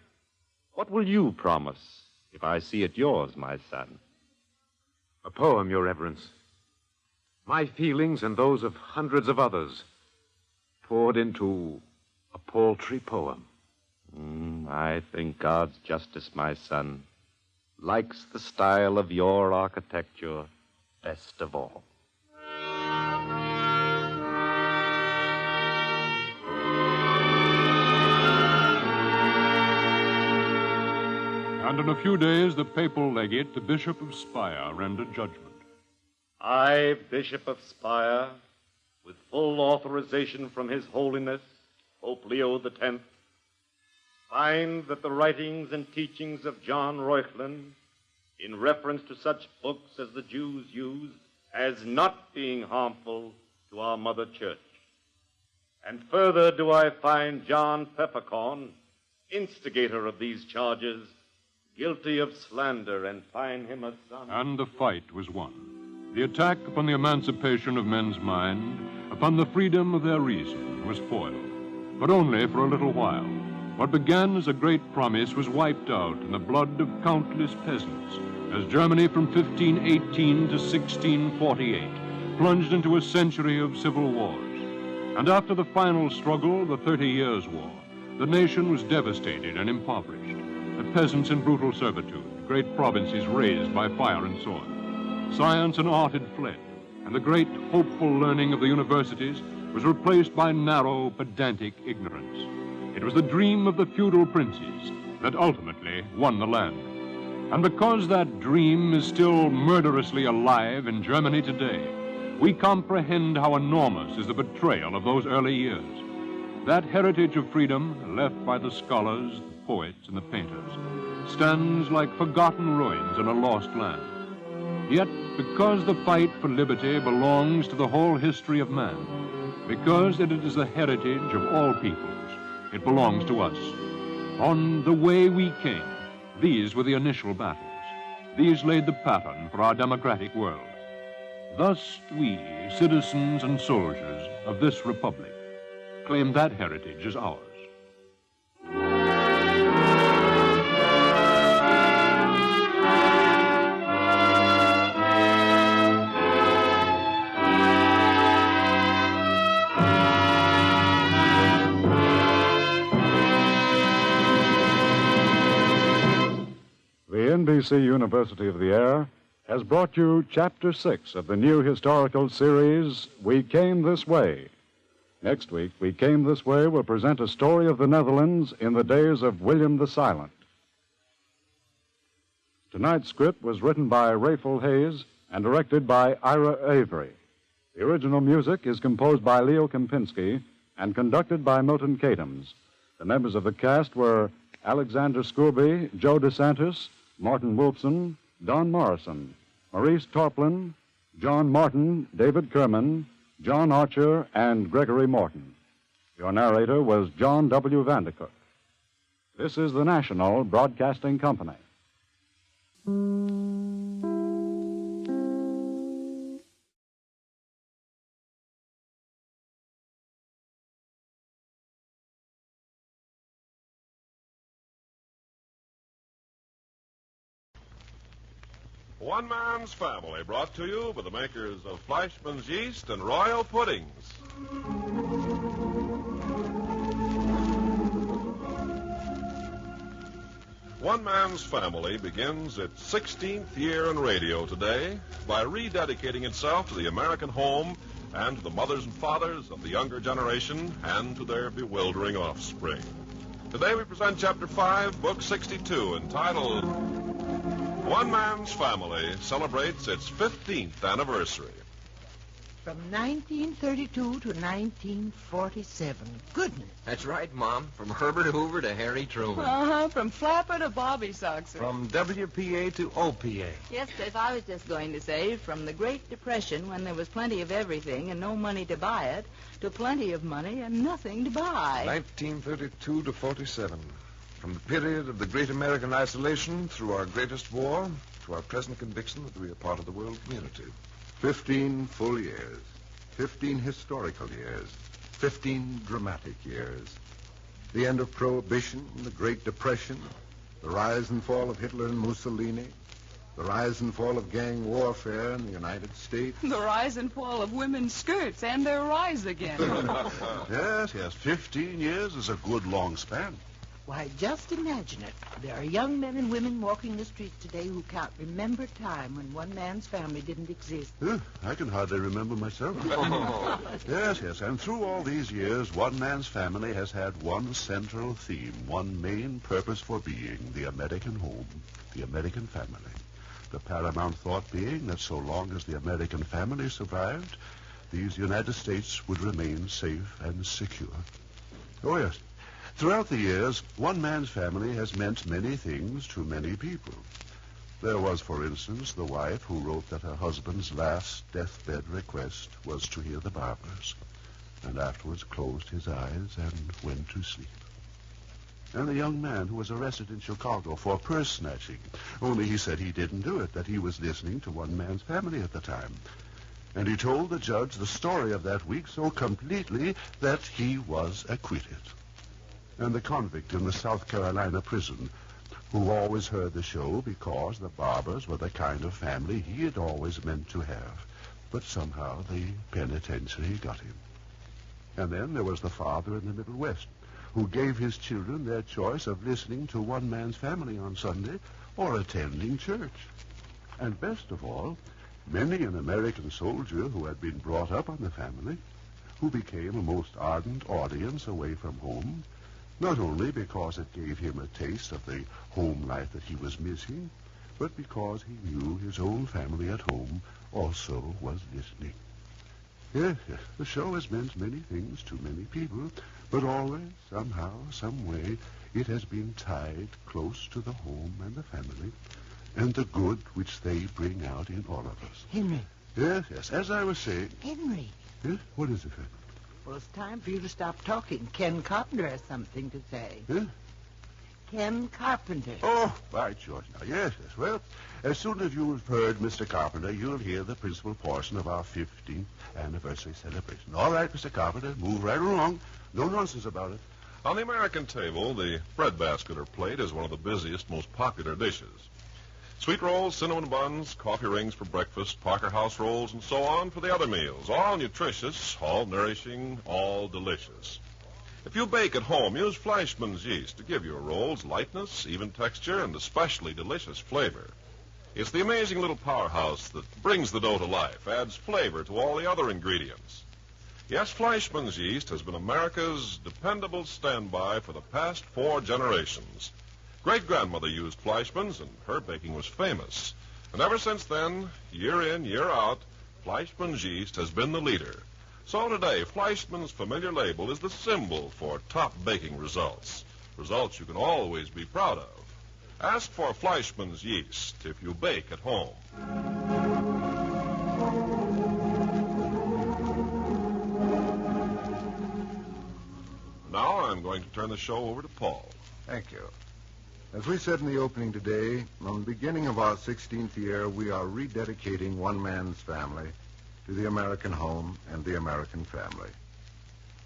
What will you promise if I see it yours, my son? A poem, Your Reverence. My feelings and those of hundreds of others poured into a paltry poem. I think God's justice, my son, likes the style of your architecture best of all. And in a few days, the papal legate, the Bishop of Speyer, rendered judgment. I, Bishop of Speyer, with full authorization from His Holiness, Pope Leo X, find that the writings and teachings of John Reuchlin, in reference to such books as the Jews use, as not being harmful to our Mother Church. And further do I find John Peppercorn, instigator of these charges, guilty of slander, and find him a son. And the fight was won. The attack upon the emancipation of men's mind, upon the freedom of their reason, was foiled, but only for a little while. What began as a great promise was wiped out in the blood of countless peasants, as Germany from 1518 to 1648 plunged into a century of civil wars. And after the final struggle, the 30 Years' War, the nation was devastated and impoverished. The peasants in brutal servitude, great provinces razed by fire and sword. Science and art had fled, and the great hopeful learning of the universities was replaced by narrow, pedantic ignorance. It was the dream of the feudal princes that ultimately won the land. And because that dream is still murderously alive in Germany today, we comprehend how enormous is the betrayal of those early years. That heritage of freedom left by the scholars, the poets, and the painters stands like forgotten ruins in a lost land. Yet, because the fight for liberty belongs to the whole history of man, because it is the heritage of all peoples, it belongs to us. On the way we came, these were the initial battles. These laid the pattern for our democratic world. Thus we, citizens and soldiers of this republic, claim that heritage as ours. The NBC University of the Air has brought you Chapter 6 of the new historical series, We Came This Way. Next week, We Came This Way will present a story of the Netherlands in the days of William the Silent. Tonight's script was written by Rayful Hayes and directed by Ira Avery. The original music is composed by Leo Kempinski and conducted by Milton Cadams. The members of the cast were Alexander Scooby, Joe DeSantis, Martin Wolfson, Don Morrison, Maurice Torplin, John Martin, David Kerman, John Archer, and Gregory Morton. Your narrator was John W. Vandercook. This is the National Broadcasting Company. One Man's Family, brought to you by the makers of Fleischmann's Yeast and Royal Puddings. One Man's Family begins its 16th year in radio today by rededicating itself to the American home and to the mothers and fathers of the younger generation and to their bewildering offspring. Today we present Chapter 5, Book 62, entitled One Man's Family Celebrates its 15th Anniversary. From 1932 to 1947. Goodness. That's right, Mom. From Herbert Hoover to Harry Truman. From Flapper to Bobby Soxer. From WPA to OPA. Yes, Cliff, I was just going to say, from the Great Depression, when there was plenty of everything and no money to buy it, to plenty of money and nothing to buy. 1932 to 47. From the period of the great American isolation through our greatest war to our present conviction that we are part of the world community. 15 full years, 15 historical years, 15 dramatic years. The end of Prohibition, the Great Depression, the rise and fall of Hitler and Mussolini, the rise and fall of gang warfare in the United States. The rise and fall of women's skirts and their rise again. Yes, 15 years is a good long span. Why, just imagine it. There are young men and women walking the streets today who can't remember time when one man's family didn't exist. I can hardly remember myself. Yes, and through all these years, one man's family has had one central theme, one main purpose for being, the American home, the American family. The paramount thought being that so long as the American family survived, these United States would remain safe and secure. Oh, yes. Throughout the years, one man's family has meant many things to many people. There was, for instance, the wife who wrote that her husband's last deathbed request was to hear the Barbers, and afterwards closed his eyes and went to sleep. And the young man who was arrested in Chicago for purse snatching, only he said he didn't do it, that he was listening to one man's family at the time. And he told the judge the story of that week so completely that he was acquitted. And the convict in the South Carolina prison, who always heard the show because the Barbers were the kind of family he had always meant to have. But somehow the penitentiary got him. And then there was the father in the Middle West, who gave his children their choice of listening to one man's family on Sunday or attending church. And best of all, many an American soldier who had been brought up on the family, who became a most ardent audience away from home, not only because it gave him a taste of the home life that he was missing, but because he knew his own family at home also was listening. Yes, the show has meant many things to many people, but always, somehow, some way, it has been tied close to the home and the family, and the good which they bring out in all of us. Henry. Yes, as I was saying... Henry. Yes, what is it, Fred? Well, it's time for you to stop talking. Ken Carpenter has something to say. Huh? Ken Carpenter. Oh, by George. Now, yes. Well, as soon as you've heard Mr. Carpenter, you'll hear the principal portion of our 15th anniversary celebration. All right, Mr. Carpenter, move right along. No nonsense about it. On the American table, the breadbasket or plate is one of the busiest, most popular dishes. Sweet rolls, cinnamon buns, coffee rings for breakfast, Parker House rolls, and so on for the other meals. All nutritious, all nourishing, all delicious. If you bake at home, use Fleischmann's yeast to give your rolls lightness, even texture, and especially delicious flavor. It's the amazing little powerhouse that brings the dough to life, adds flavor to all the other ingredients. Yes, Fleischmann's yeast has been America's dependable standby for the past 4 generations. Great-grandmother used Fleischmann's, and her baking was famous. And ever since then, year in, year out, Fleischmann's yeast has been the leader. So today, Fleischmann's familiar label is the symbol for top baking results. Results you can always be proud of. Ask for Fleischmann's yeast if you bake at home. Now I'm going to turn the show over to Paul. Thank you. As we said in the opening today, on the beginning of our 16th year, we are rededicating one man's family to the American home and the American family.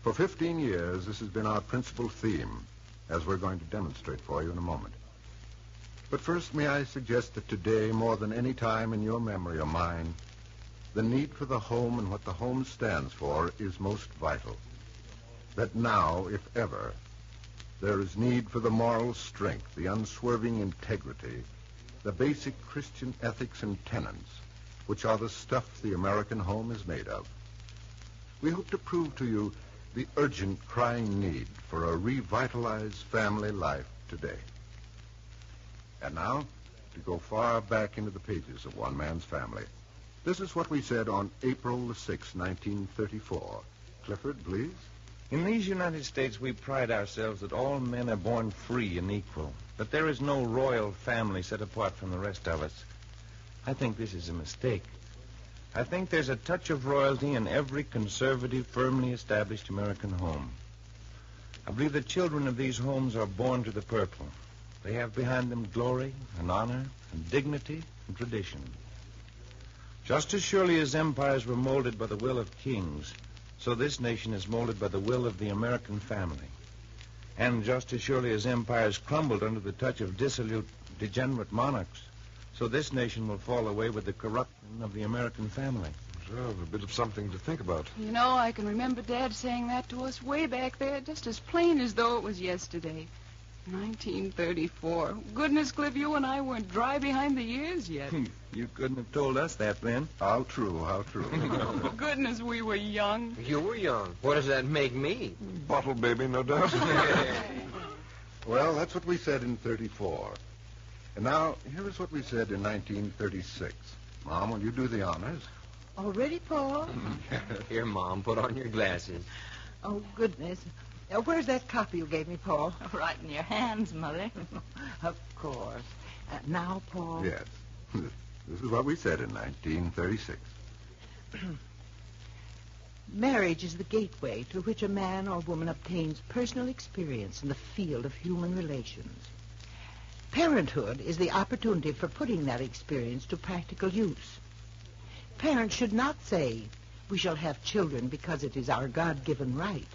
For 15 years, this has been our principal theme, as we're going to demonstrate for you in a moment. But first, may I suggest that today, more than any time in your memory or mine, the need for the home and what the home stands for is most vital. That now, if ever, There is need for the moral strength, the unswerving integrity, the basic Christian ethics and tenets, which are the stuff the American home is made of. We hope to prove to you the urgent, crying need for a revitalized family life today. And now, to go far back into the pages of one man's family. This is what we said on April the 6th, 1934. Clifford, please. In these United States, we pride ourselves that all men are born free and equal, that there is no royal family set apart from the rest of us. I think this is a mistake. I think there's a touch of royalty in every conservative, firmly established American home. I believe the children of these homes are born to the purple. They have behind them glory and honor and dignity and tradition. Just as surely as empires were molded by the will of kings, so this nation is molded by the will of the American family. And just as surely as empires crumbled under the touch of dissolute, degenerate monarchs, so this nation will fall away with the corruption of the American family. Reserve, a bit of something to think about. You know, I can remember Dad saying that to us way back there, just as plain as though it was yesterday. 1934. Goodness, Cliff, you and I weren't dry behind the ears yet. You couldn't have told us that then. How true, how true. Goodness, we were young. You were young. What does that make me? Bottle baby, no doubt. Well, that's what we said in 34. And now, here is what we said in 1936. Mom, will you do the honors? All ready, Paul? Here, Mom, put on your glasses. Oh, goodness. Where's that copy you gave me, Paul? Right in your hands, Mother. Of course. Now, Paul. Yes. This is what we said in 1936. Marriage is the gateway through which a man or woman obtains personal experience in the field of human relations. Parenthood is the opportunity for putting that experience to practical use. Parents should not say, we shall have children because it is our God-given right,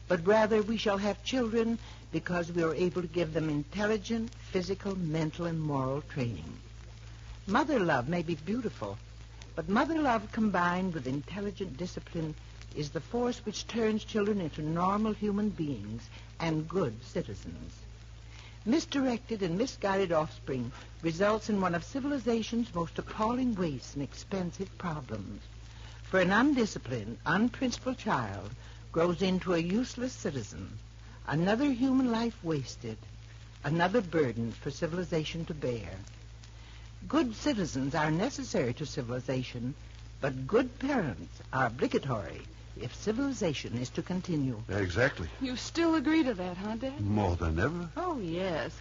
but rather we shall have children because we are able to give them intelligent, physical, mental, and moral training. Mother love may be beautiful, but mother love combined with intelligent discipline is the force which turns children into normal human beings and good citizens. Misdirected and misguided offspring results in one of civilization's most appalling wastes and expensive problems. For an undisciplined, unprincipled child grows into a useless citizen, another human life wasted, another burden for civilization to bear. Good citizens are necessary to civilization, but good parents are obligatory if civilization is to continue. Exactly. You still agree to that, huh, Dad? More than ever. Oh, yes.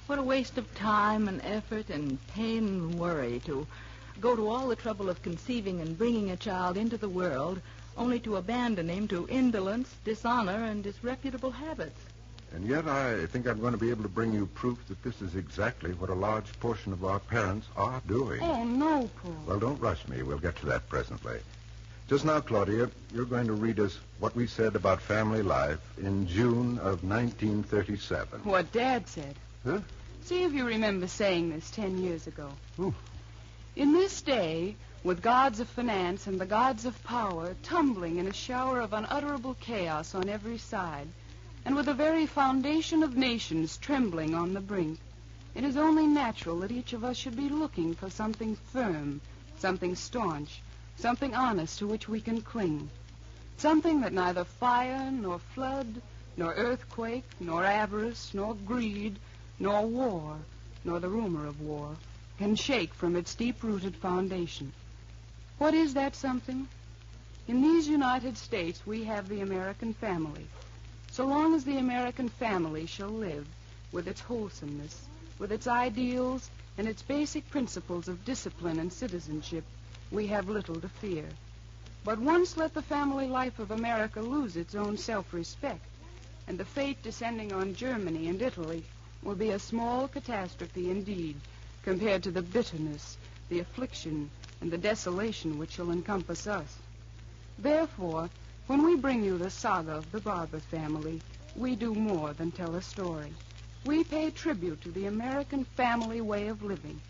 What a waste of time and effort and pain and worry to go to all the trouble of conceiving and bringing a child into the world only to abandon him to indolence, dishonor, and disreputable habits. And yet I think I'm going to be able to bring you proof that this is exactly what a large portion of our parents are doing. Oh, no, Paul. Well, don't rush me. We'll get to that presently. Just now, Claudia, you're going to read us what we said about family life in June of 1937. What Dad said. Huh? See if you remember saying this 10 years ago. Ooh. In this day, with gods of finance and the gods of power tumbling in a shower of unutterable chaos on every side, and with the very foundation of nations trembling on the brink, it is only natural that each of us should be looking for something firm, something staunch, something honest to which we can cling, something that neither fire, nor flood, nor earthquake, nor avarice, nor greed, nor war, nor the rumor of war, can shake from its deep-rooted foundation. What is that something? In these United States, we have the American family. So long as the American family shall live, with its wholesomeness, with its ideals, and its basic principles of discipline and citizenship, we have little to fear. But once let the family life of America lose its own self-respect, and the fate descending on Germany and Italy will be a small catastrophe indeed, compared to the bitterness, the affliction, and the desolation which shall encompass us. Therefore, when we bring you the saga of the Barber family, we do more than tell a story. We pay tribute to the American family way of living,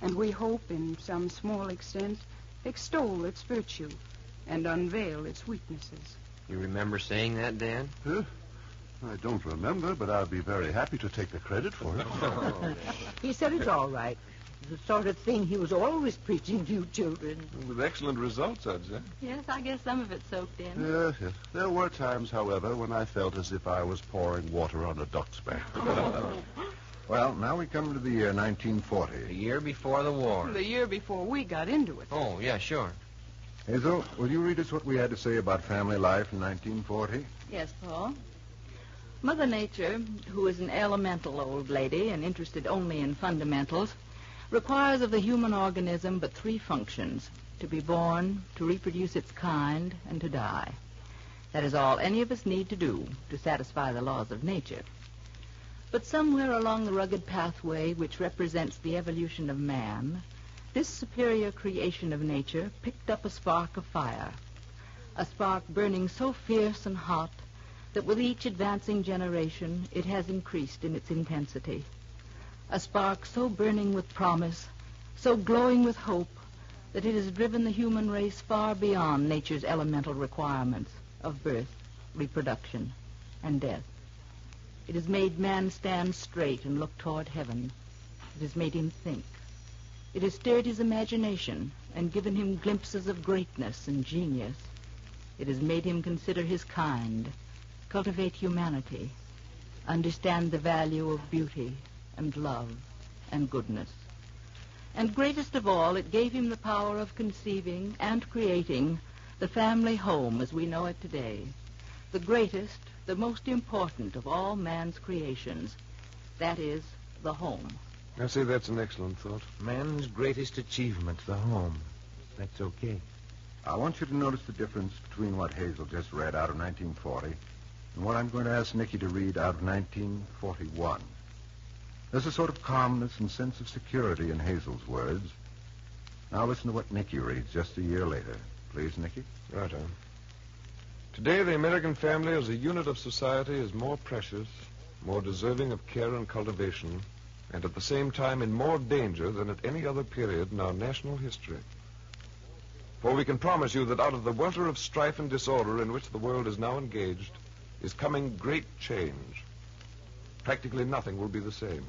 and we hope, in some small extent, extol its virtue and unveil its weaknesses. You remember saying that, Dan? Huh? I don't remember, but I'll be very happy to take the credit for it. He said it's all right. The sort of thing he was always preaching to you children. With excellent results, I'd say. Yes, I guess some of it soaked in. Yes, yes. There were times, however, when I felt as if I was pouring water on a duck's back. Well, now we come to the year 1940. The year before the war. The year before we got into it. Oh, yeah, sure. Hazel, will you read us what we had to say about family life in 1940? Yes, Paul. Mother Nature, who is an elemental old lady and interested only in fundamentals, requires of the human organism but three functions: to be born, to reproduce its kind, and to die. That is all any of us need to do to satisfy the laws of nature. But somewhere along the rugged pathway which represents the evolution of man, this superior creation of nature picked up a spark of fire, a spark burning so fierce and hot that with each advancing generation it has increased in its intensity. A spark so burning with promise, so glowing with hope, that it has driven the human race far beyond nature's elemental requirements of birth, reproduction, and death. It has made man stand straight and look toward heaven. It has made him think. It has stirred his imagination and given him glimpses of greatness and genius. It has made him consider his kind, cultivate humanity, understand the value of beauty and love and goodness. And greatest of all, it gave him the power of conceiving and creating the family home as we know it today, the greatest, the most important of all man's creations. That is, the home. I say that's an excellent thought. Man's greatest achievement, the home. That's okay. I want you to notice the difference between what Hazel just read out of 1940 and what I'm going to ask Nicky to read out of 1941. There's a sort of calmness and sense of security in Hazel's words. Now listen to what Nicky reads just a year later. Please, Nicky. Right on. Today, the American family as a unit of society is more precious, more deserving of care and cultivation, and at the same time in more danger than at any other period in our national history. For we can promise you that out of the welter of strife and disorder in which the world is now engaged is coming great change. Practically nothing will be the same.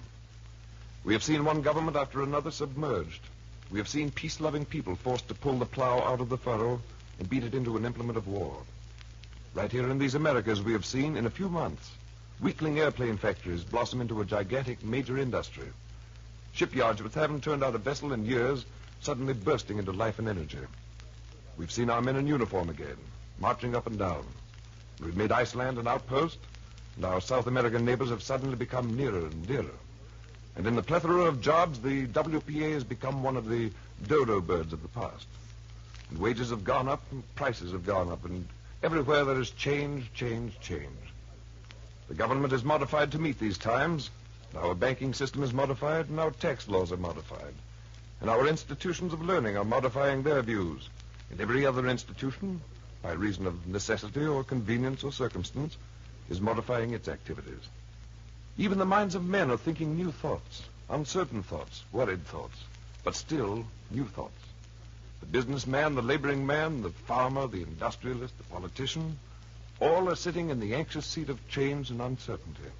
We have seen one government after another submerged. We have seen peace-loving people forced to pull the plow out of the furrow and beat it into an implement of war. Right here in these Americas, we have seen, in a few months, weakling airplane factories blossom into a gigantic major industry. Shipyards which haven't turned out a vessel in years suddenly bursting into life and energy. We've seen our men in uniform again, marching up and down. We've made Iceland an outpost, and our South American neighbors have suddenly become nearer and nearer. And in the plethora of jobs, the WPA has become one of the dodo birds of the past. And wages have gone up, and prices have gone up, and everywhere there is change, change, change. The government is modified to meet these times. Our banking system is modified, and our tax laws are modified. And our institutions of learning are modifying their views. And every other institution, by reason of necessity or convenience or circumstance, is modifying its activities. Even the minds of men are thinking new thoughts, uncertain thoughts, worried thoughts, but still new thoughts. The businessman, the laboring man, the farmer, the industrialist, the politician, all are sitting in the anxious seat of change and uncertainty.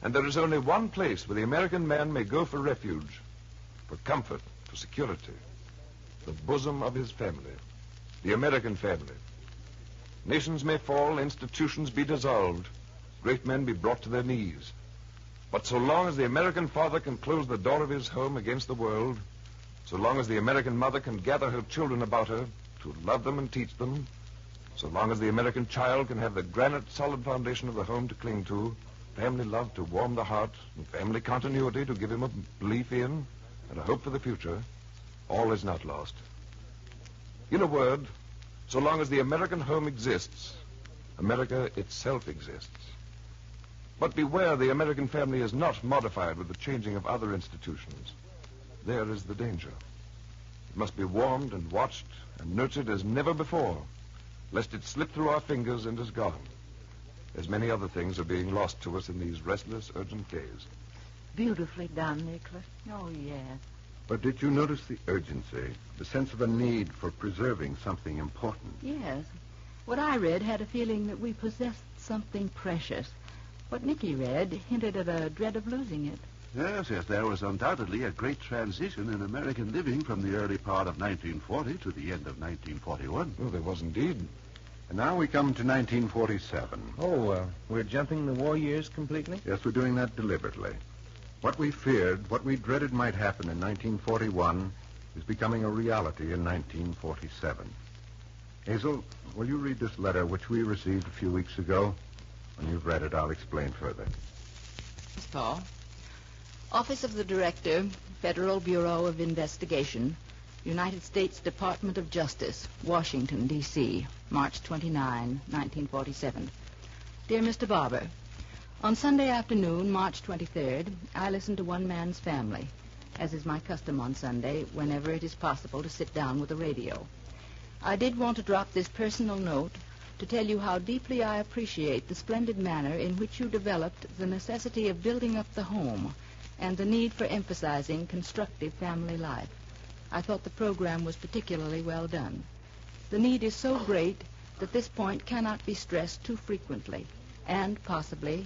And there is only one place where the American man may go for refuge, for comfort, for security: the bosom of his family, the American family. Nations may fall, institutions be dissolved, great men be brought to their knees. But so long as the American father can close the door of his home against the world, so long as the American mother can gather her children about her to love them and teach them, so long as the American child can have the granite solid foundation of the home to cling to, family love to warm the heart, and family continuity to give him a belief in and a hope for the future, all is not lost. In a word, so long as the American home exists, America itself exists. But beware, the American family is not modified with the changing of other institutions. There is the danger. It must be warmed and watched and nurtured as never before, lest it slip through our fingers and is gone, as many other things are being lost to us in these restless, urgent days. Beautifully done, Nicholas. Oh, yes. But did you notice the urgency, the sense of a need for preserving something important? Yes. What I read had a feeling that we possessed something precious. What Nicky read hinted at a dread of losing it. Yes, there was undoubtedly a great transition in American living from the early part of 1940 to the end of 1941. Well, there was indeed. And now we come to 1947. Oh, we're jumping the war years completely? Yes, we're doing that deliberately. What we feared, what we dreaded might happen in 1941 is becoming a reality in 1947. Hazel, will you read this letter which we received a few weeks ago? When you've read it, I'll explain further. Yes, Paul. Office of the Director, Federal Bureau of Investigation, United States Department of Justice, Washington, D.C., March 29, 1947. Dear Mr. Barber, on Sunday afternoon, March 23rd, I listened to One Man's Family, as is my custom on Sunday, whenever it is possible to sit down with the radio. I did want to drop this personal note to tell you how deeply I appreciate the splendid manner in which you developed the necessity of building up the home and the need for emphasizing constructive family life. I thought the program was particularly well done. The need is so great that this point cannot be stressed too frequently, and possibly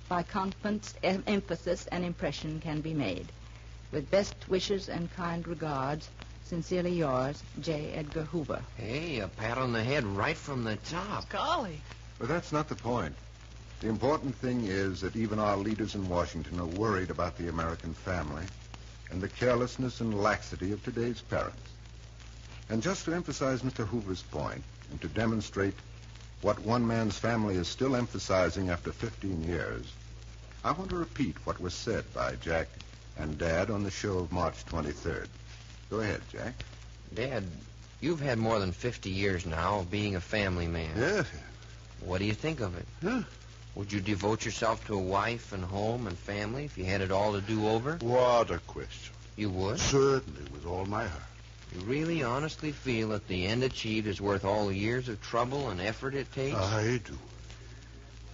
by conference, emphasis and impression can be made. With best wishes and kind regards, sincerely yours, J. Edgar Hoover. Hey, a pat on the head right from the top. Golly. But that's not the point. The important thing is that even our leaders in Washington are worried about the American family and the carelessness and laxity of today's parents. And just to emphasize Mr. Hoover's point and to demonstrate what One Man's Family is still emphasizing after 15 years, I want to repeat what was said by Jack and Dad on the show of March 23rd. Go ahead, Jack. Dad, you've had more than 50 years now of being a family man. Yes. What do you think of it? Huh? Would you devote yourself to a wife and home and family if you had it all to do over? What a question. You would? Certainly, with all my heart. You really honestly feel that the end achieved is worth all the years of trouble and effort it takes? I do.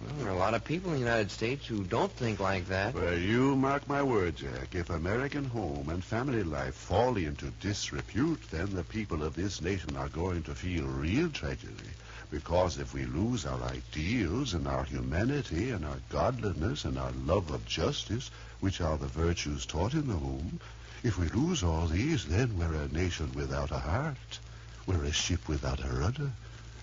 Well, there are a lot of people in the United States who don't think like that. Well, you mark my words, Jack. If American home and family life fall into disrepute, then the people of this nation are going to feel real tragedy. Because if we lose our ideals and our humanity and our godliness and our love of justice, which are the virtues taught in the home, if we lose all these, then we're a nation without a heart. We're a ship without a rudder.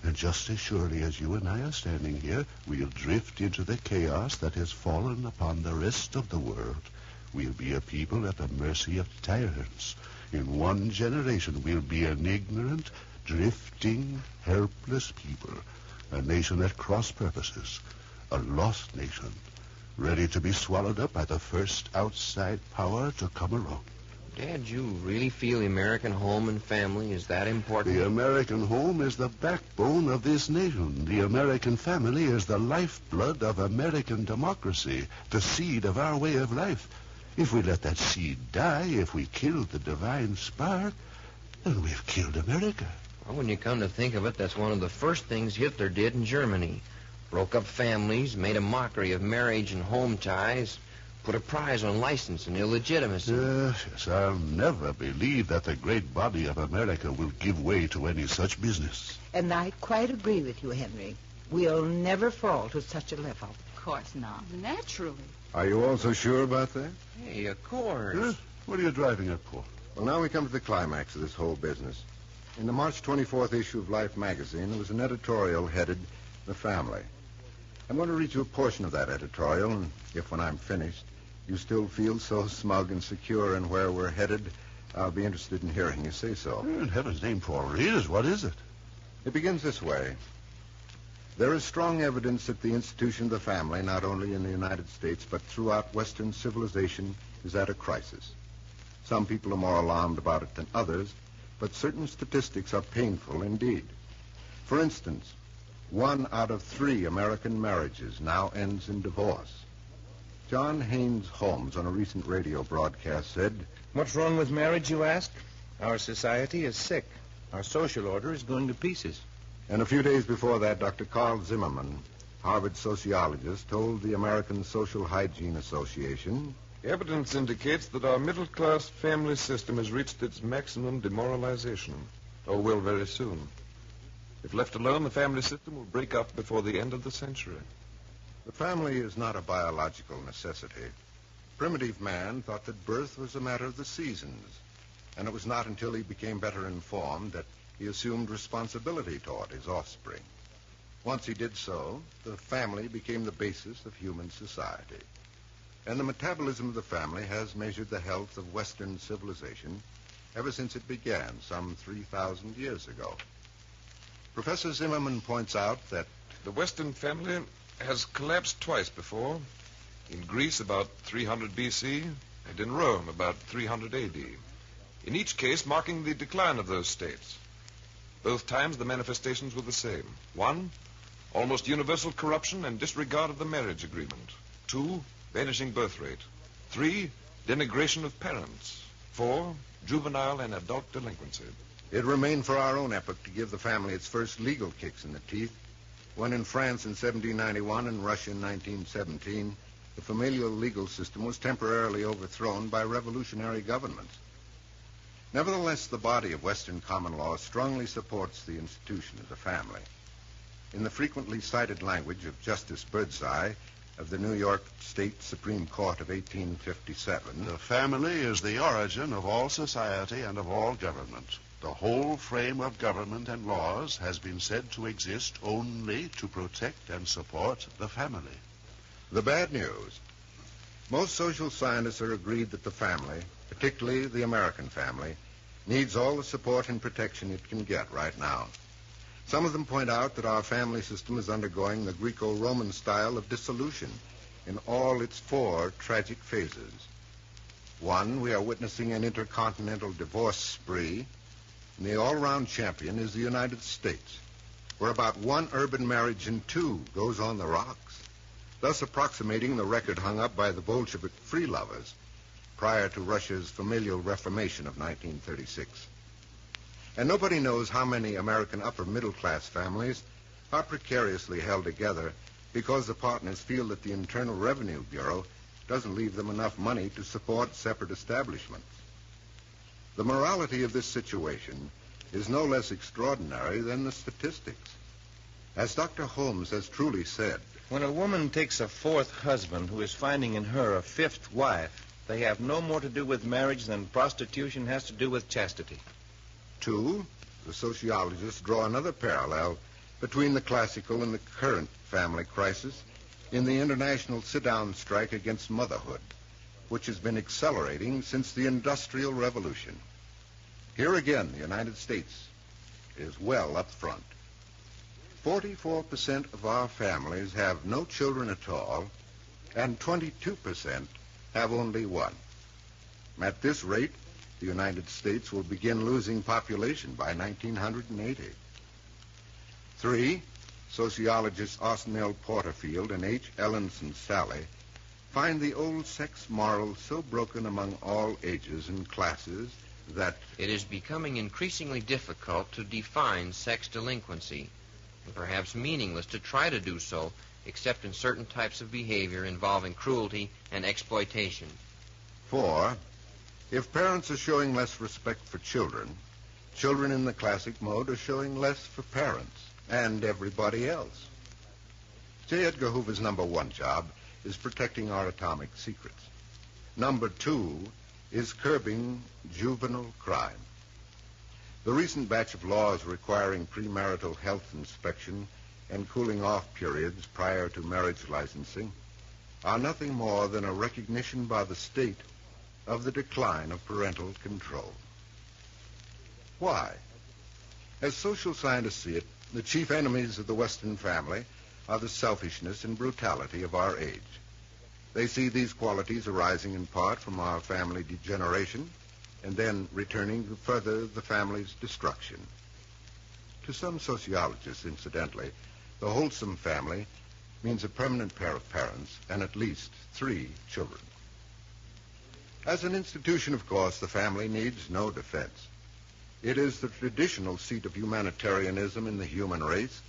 And just as surely as you and I are standing here, we'll drift into the chaos that has fallen upon the rest of the world. We'll be a people at the mercy of tyrants. In one generation, we'll be an ignorant, drifting, helpless people. A nation at cross purposes. A lost nation, ready to be swallowed up by the first outside power to come along. Dad, you really feel the American home and family is that important? The American home is the backbone of this nation. The American family is the lifeblood of American democracy, the seed of our way of life. If we let that seed die, if we kill the divine spark, then we've killed America. Well, when you come to think of it, that's one of the first things Hitler did in Germany. Broke up families, made a mockery of marriage and home ties, put a prize on license and illegitimacy. Yes, I'll never believe that the great body of America will give way to any such business. And I quite agree with you, Henry. We'll never fall to such a level. Of course not. Naturally. Are you also sure about that? Hey, of course. Huh? What are you driving at, Paul? Well, now we come to the climax of this whole business. In the March 24th issue of Life magazine, there was an editorial headed The Family. I'm going to read you a portion of that editorial, and if when I'm finished you still feel so smug and secure in where we're headed, I'll be interested in hearing you say so. In heaven's name, Paul, read it. What is it? It begins this way. There is strong evidence that the institution of the family, not only in the United States, but throughout Western civilization, is at a crisis. Some people are more alarmed about it than others, but certain statistics are painful indeed. For instance, 1 out of 3 American marriages now ends in divorce. John Haynes Holmes, on a recent radio broadcast, said, "What's wrong with marriage, you ask? Our society is sick. Our social order is going to pieces." And a few days before that, Dr. Carl Zimmerman, Harvard sociologist, told the American Social Hygiene Association, "Evidence indicates that our middle-class family system has reached its maximum demoralization, or will very soon. If left alone, the family system will break up before the end of the century. The family is not a biological necessity. Primitive man thought that birth was a matter of the seasons, and it was not until he became better informed that he assumed responsibility toward his offspring. Once he did so, the family became the basis of human society. And the metabolism of the family has measured the health of Western civilization ever since it began some 3,000 years ago. Professor Zimmerman points out that the Western family has collapsed twice before. In Greece about 300 B.C. and in Rome about 300 A.D. In each case marking the decline of those states. Both times the manifestations were the same. 1, almost universal corruption and disregard of the marriage agreement. 2, vanishing birth rate. 3, denigration of parents. 4, juvenile and adult delinquency. It remained for our own epoch to give the family its first legal kicks in the teeth, when in France in 1791 and Russia in 1917, the familial legal system was temporarily overthrown by revolutionary governments. Nevertheless, the body of Western common law strongly supports the institution of the family. In the frequently cited language of Justice Birdseye of the New York State Supreme Court of 1857, the family is the origin of all society and of all government. The whole frame of government and laws has been said to exist only to protect and support the family. The bad news. Most social scientists are agreed that the family, particularly the American family, needs all the support and protection it can get right now. Some of them point out that our family system is undergoing the Greco-Roman style of dissolution in all its 4 tragic phases. 1, we are witnessing an intercontinental divorce spree, and the all-round champion is the United States, where about 1 urban marriage in 2 goes on the rocks, thus approximating the record hung up by the Bolshevik free lovers prior to Russia's familial reformation of 1936. And nobody knows how many American upper-middle-class families are precariously held together because the partners feel that the Internal Revenue Bureau doesn't leave them enough money to support separate establishments. The morality of this situation is no less extraordinary than the statistics. As Dr. Holmes has truly said, when a woman takes a 4th husband who is finding in her a 5th wife, they have no more to do with marriage than prostitution has to do with chastity. 2, the sociologists draw another parallel between the classical and the current family crisis in the international sit-down strike against motherhood, which has been accelerating since the Industrial Revolution. Here again, the United States is well up front. 44% of our families have no children at all, and 22% have only 1. At this rate, the United States will begin losing population by 1980. 3, sociologists Austin L. Porterfield and H. Ellenson Sally find the old sex moral so broken among all ages and classes that it is becoming increasingly difficult to define sex delinquency, and perhaps meaningless to try to do so, except in certain types of behavior involving cruelty and exploitation. 4, if parents are showing less respect for children, children in the classic mode are showing less for parents and everybody else. J. Edgar Hoover's number 1 job is protecting our atomic secrets. Number 2 is curbing juvenile crime. The recent batch of laws requiring premarital health inspection and cooling off periods prior to marriage licensing are nothing more than a recognition by the state of the decline of parental control. Why? As social scientists see it, the chief enemies of the Western family are the selfishness and brutality of our age. They see these qualities arising in part from our family degeneration and then returning to further the family's destruction. To some sociologists, incidentally, the wholesome family means a permanent pair of parents and at least 3 children. As an institution, of course, the family needs no defense. It is the traditional seat of humanitarianism in the human race,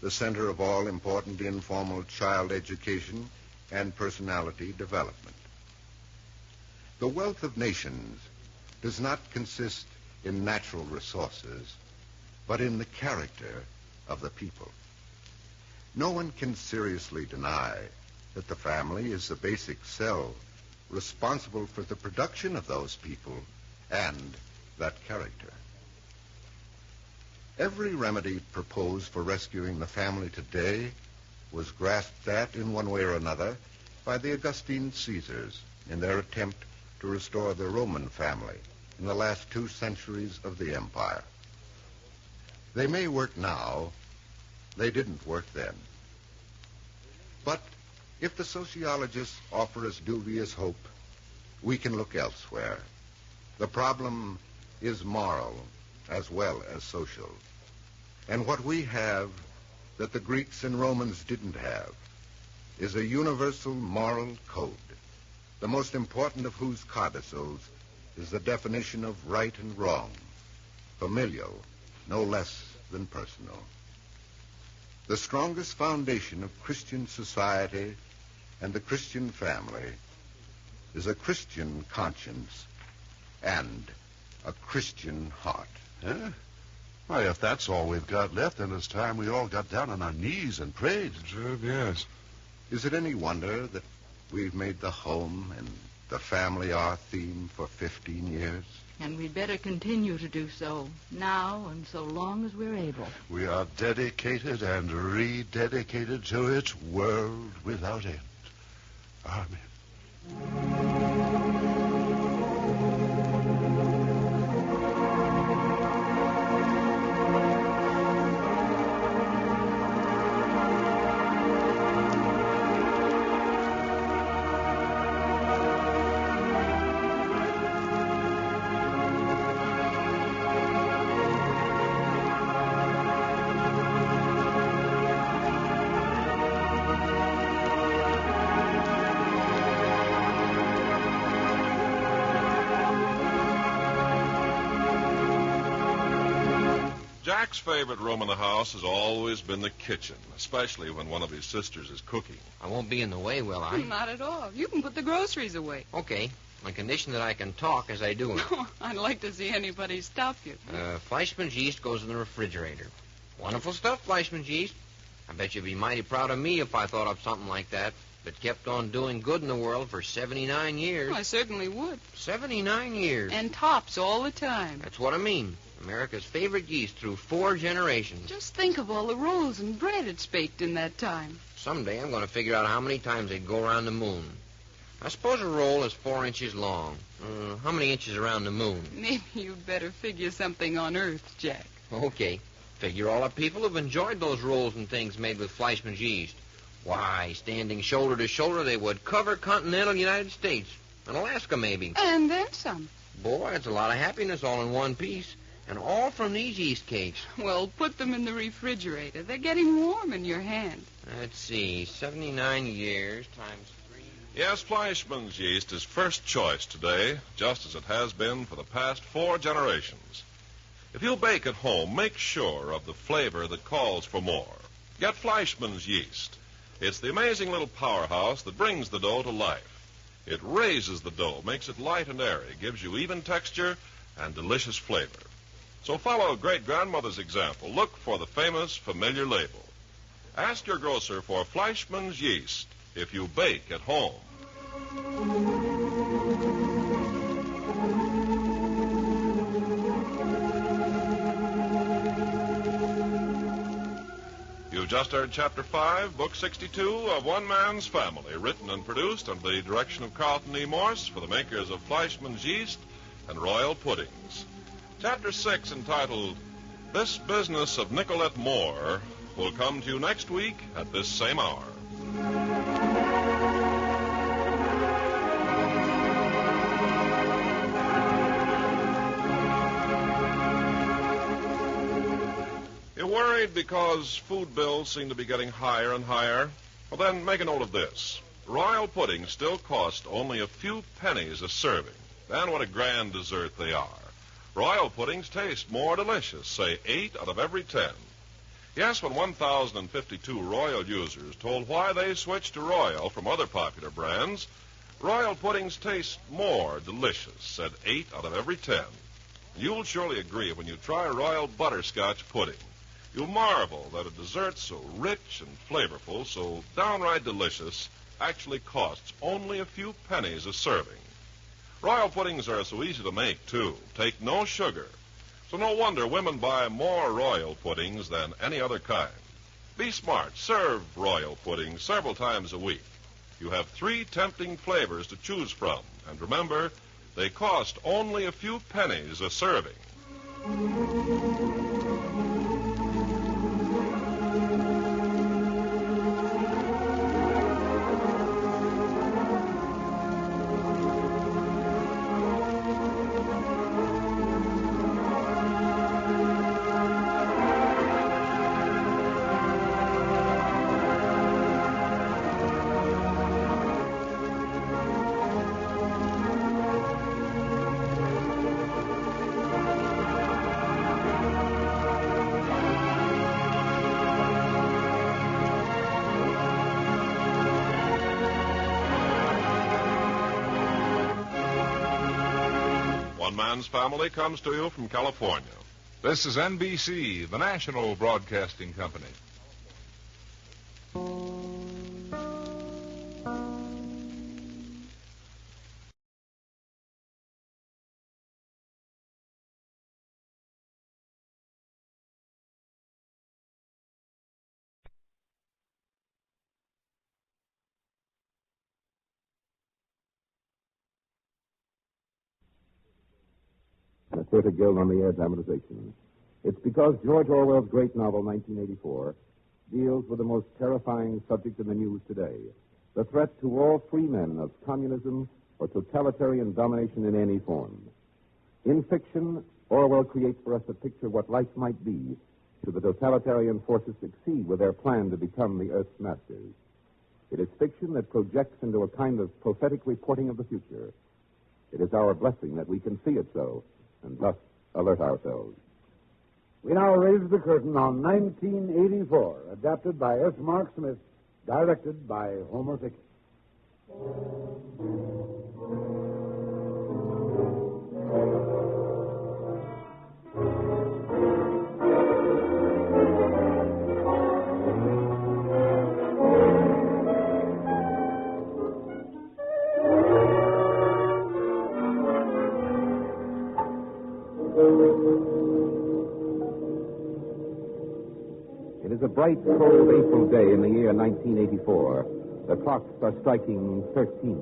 the center of all important informal child education and personality development. The wealth of nations does not consist in natural resources, but in the character of the people. No one can seriously deny that the family is the basic cell responsible for the production of those people and that character. Every remedy proposed for rescuing the family today was grasped at in one way or another by the Augustine Caesars in their attempt to restore the Roman family in the last 2 centuries of the empire. They may work now. They didn't work then. But if the sociologists offer us dubious hope, we can look elsewhere. The problem is moral as well as social. And what we have that the Greeks and Romans didn't have is a universal moral code, the most important of whose codicils is the definition of right and wrong, familial, no less than personal. The strongest foundation of Christian society and the Christian family is a Christian conscience and a Christian heart. Huh? Why, if that's all we've got left, then it's time we all got down on our knees and prayed. Sure, yes. Is it any wonder that we've made the home and the family our theme for 15 years? And we'd better continue to do so now and so long as we're able. We are dedicated and rededicated to its world without end. Amen. Jack's favorite room in the house has always been the kitchen, especially when one of his sisters is cooking. I won't be in the way, will I? Not at all. You can put the groceries away. Okay, on condition that I can talk as I do it. I'd like to see anybody stop you. Fleischmann's yeast goes in the refrigerator. Wonderful stuff, Fleischmann's yeast. I bet you'd be mighty proud of me if I thought up something like that, but kept on doing good in the world for 79 years. I certainly would. 79 years. And tops all the time. That's what I mean. America's favorite yeast through 4 generations. Just think of all the rolls and bread it's baked in that time. Someday I'm going to figure out how many times they'd go around the moon. I suppose a roll is 4 inches long. How many inches around the moon? Maybe you'd better figure something on Earth, Jack. Okay. Figure all the people who've enjoyed those rolls and things made with Fleischmann's yeast. Why, standing shoulder to shoulder, they would cover continental United States. And Alaska, maybe. And then some. Boy, it's a lot of happiness all in one piece. And all from these yeast cakes. Well, put them in the refrigerator. They're getting warm in your hand. Let's see, 79 years times 3. Yes, Fleischmann's yeast is first choice today, just as it has been for the past 4 generations. If you bake at home, make sure of the flavor that calls for more. Get Fleischmann's yeast. It's the amazing little powerhouse that brings the dough to life. It raises the dough, makes it light and airy, gives you even texture and delicious flavor. So follow great-grandmother's example. Look for the famous familiar label. Ask your grocer for Fleischmann's yeast if you bake at home. You've just heard Chapter 5, Book 62 of One Man's Family, written and produced under the direction of Carlton E. Morse for the makers of Fleischmann's yeast and Royal Puddings. Chapter 6, entitled This Business of Nicolette Moore, will come to you next week at this same hour. You're worried because food bills seem to be getting higher and higher? Well, then make a note of this. Royal puddings still cost only a few pennies a serving. And what a grand dessert they are. Royal puddings taste more delicious, say 8 out of every 10. Yes, when 1,052 Royal users told why they switched to Royal from other popular brands, Royal puddings taste more delicious, said 8 out of every 10. You'll surely agree when you try Royal butterscotch pudding. You'll marvel that a dessert so rich and flavorful, so downright delicious, actually costs only a few pennies a serving. Royal puddings are so easy to make, too. Take no sugar. So no wonder women buy more royal puddings than any other kind. Be smart. Serve royal puddings several times a week. You have 3 tempting flavors to choose from. And remember, they cost only a few pennies a serving. One Man's Family comes to you from California. This is NBC, the national broadcasting company. The Theater Guild on the Air dramatization. It's because George Orwell's great novel, 1984, deals with the most terrifying subject in the news today, the threat to all free men of communism or totalitarian domination in any form. In fiction, Orwell creates for us a picture of what life might be should the totalitarian forces succeed with their plan to become the Earth's masters. It is fiction that projects into a kind of prophetic reporting of the future. It is our blessing that we can see it so, and thus alert ourselves. We now raise the curtain on 1984, adapted by S. Mark Smith, directed by Homer Fickett. It is a bright, cold April day in the year 1984. The clocks are striking 13.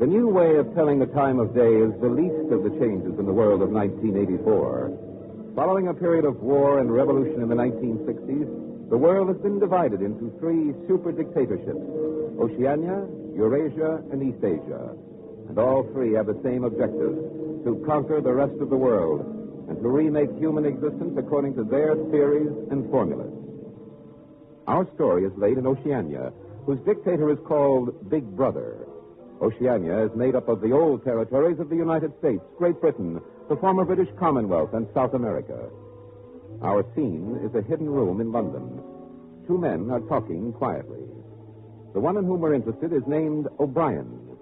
The new way of telling the time of day is the least of the changes in the world of 1984. Following a period of war and revolution in the 1960s, the world has been divided into 3 super dictatorships: Oceania, Eurasia, and East Asia. And all 3 have the same objective: to conquer the rest of the world and to remake human existence according to their theories and formulas. Our story is laid in Oceania, whose dictator is called Big Brother. Oceania is made up of the old territories of the United States, Great Britain, the former British Commonwealth, and South America. Our scene is a hidden room in London. 2 men are talking quietly. The one in whom we're interested is named O'Brien.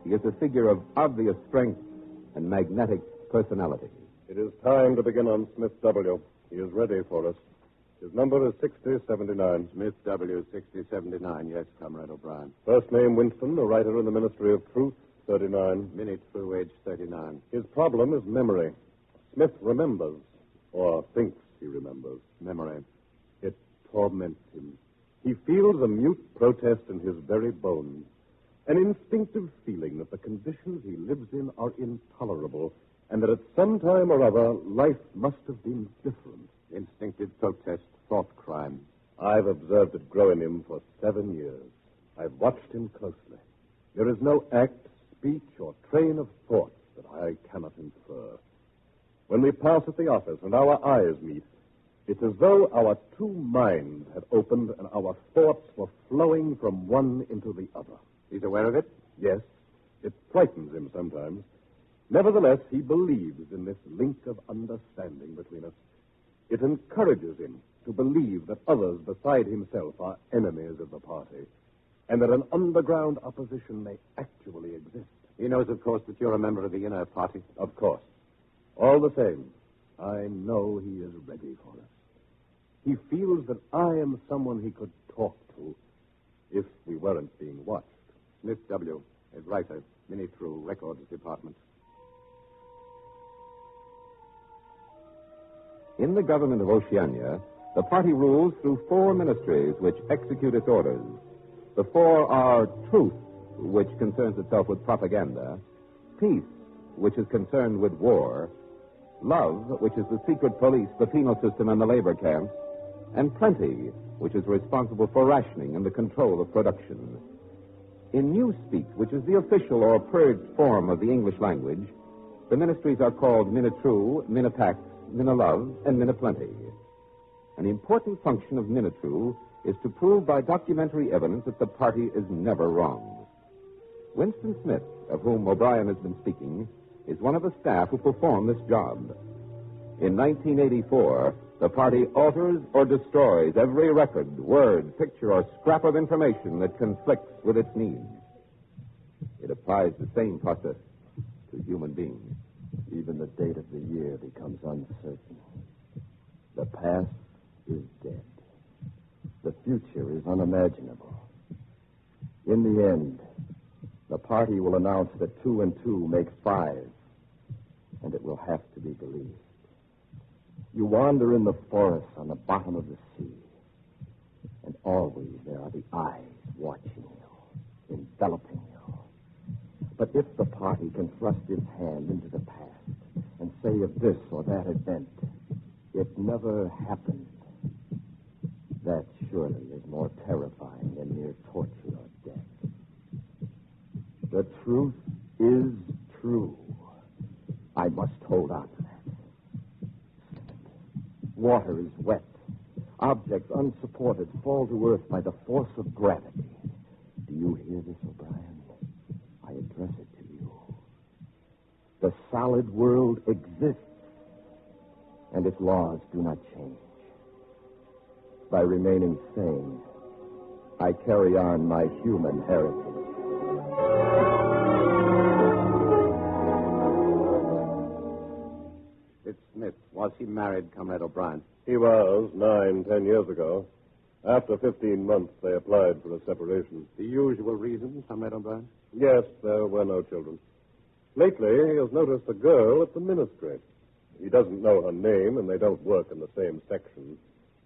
He is a figure of obvious strength and magnetic personality. It is time to begin on Smith W. He is ready for us. His number is 6079. Smith W. 6079. Yes, Comrade O'Brien. First name Winston, a writer in the Ministry of Truth, 39. Minute through age 39. His problem is memory. Smith remembers, or thinks he remembers. Memory. It torments him. He feels a mute protest in his very bones. An instinctive feeling that the conditions he lives in are intolerable, and that at some time or other, life must have been different. Instinctive protest, thought crime. I've observed it grow in him for 7 years. I've watched him closely. There is no act, speech, or train of thought that I cannot infer. When we pass at the office and our eyes meet, it's as though our 2 minds had opened and our thoughts were flowing from one into the other. He's aware of it? Yes. It frightens him sometimes. Nevertheless, he believes in this link of understanding between us. It encourages him to believe that others beside himself are enemies of the party, and that an underground opposition may actually exist. He knows, of course, that you're a member of the inner party. Of course. All the same, I know he is ready for us. He feels that I am someone he could talk to if we weren't being watched. Smith W., a writer, Mini-True Records Department. In the government of Oceania, the party rules through 4 ministries which execute its orders. The 4 are truth, which concerns itself with propaganda, peace, which is concerned with war, love, which is the secret police, the penal system, and the labor camps, and plenty, which is responsible for rationing and the control of production. In Newspeak, which is the official or purged form of the English language, the ministries are called Minitrue, Minipax, Minilove, and Miniplenty. An important function of Minitrue is to prove by documentary evidence that the party is never wrong. Winston Smith, of whom O'Brien has been speaking, is one of the staff who perform this job. In 1984, the party alters or destroys every record, word, picture, or scrap of information that conflicts with its needs. It applies the same process to human beings. Even the date of the year becomes uncertain. The past is dead. The future is unimaginable. In the end, the party will announce that 2 and 2 make 5, and it will have to be believed. You wander in the forest on the bottom of the sea, and always there are the eyes watching you, enveloping you. But if the party can thrust its hand into the past and say of this or that event, it never happened, that surely is more terrifying than mere torture or death. The truth is true. I must hold on to that. Water is wet. Objects unsupported fall to earth by the force of gravity. Do you hear this, O'Brien? I address it to you. The solid world exists, and its laws do not change. By remaining sane, I carry on my human heritage. It's Smith. Was he married, Comrade O'Brien? He was 9-10 years ago. After 15 months, they applied for a separation. The usual reason, Comrade O'Brien? Yes, there were no children. Lately, he has noticed a girl at the ministry. He doesn't know her name, and they don't work in the same section.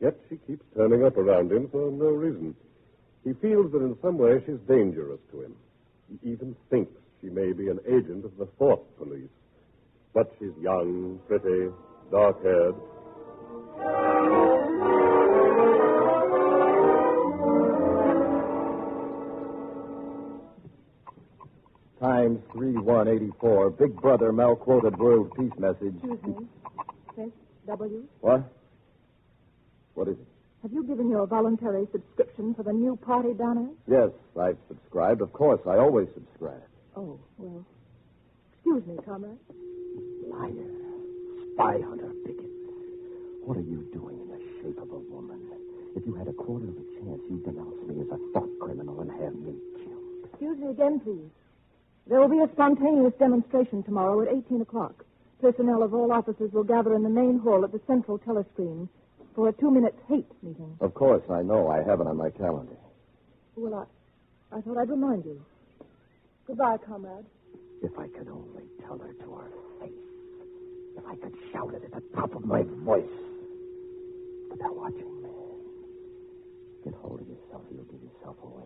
Yet she keeps turning up around him for no reason. He feels that in some way she's dangerous to him. He even thinks she may be an agent of the 4th Police. But she's young, pretty, dark-haired. Times 3184. Big Brother malquoted world peace message. Excuse me. Smith W. What? What is it? Have you given your voluntary subscription for the new party banners? Yes, I've subscribed. Of course, I always subscribe. Oh, well. Excuse me, comrade. Liar. Spy hunter bigot. What are you doing in the shape of a woman? If you had a quarter of a chance, you'd denounce me as a thought criminal and have me killed. Excuse me again, please. There will be a spontaneous demonstration tomorrow at 18 o'clock. Personnel of all offices will gather in the main hall at the central telescreen for a 2-minute hate meeting. Of course, I know. I have it on my calendar. Well, I thought I'd remind you. Goodbye, comrade. If I could only tell her to her face. If I could shout it at the top of my voice. But they're watching, man. Get hold of yourself or you'll give yourself away.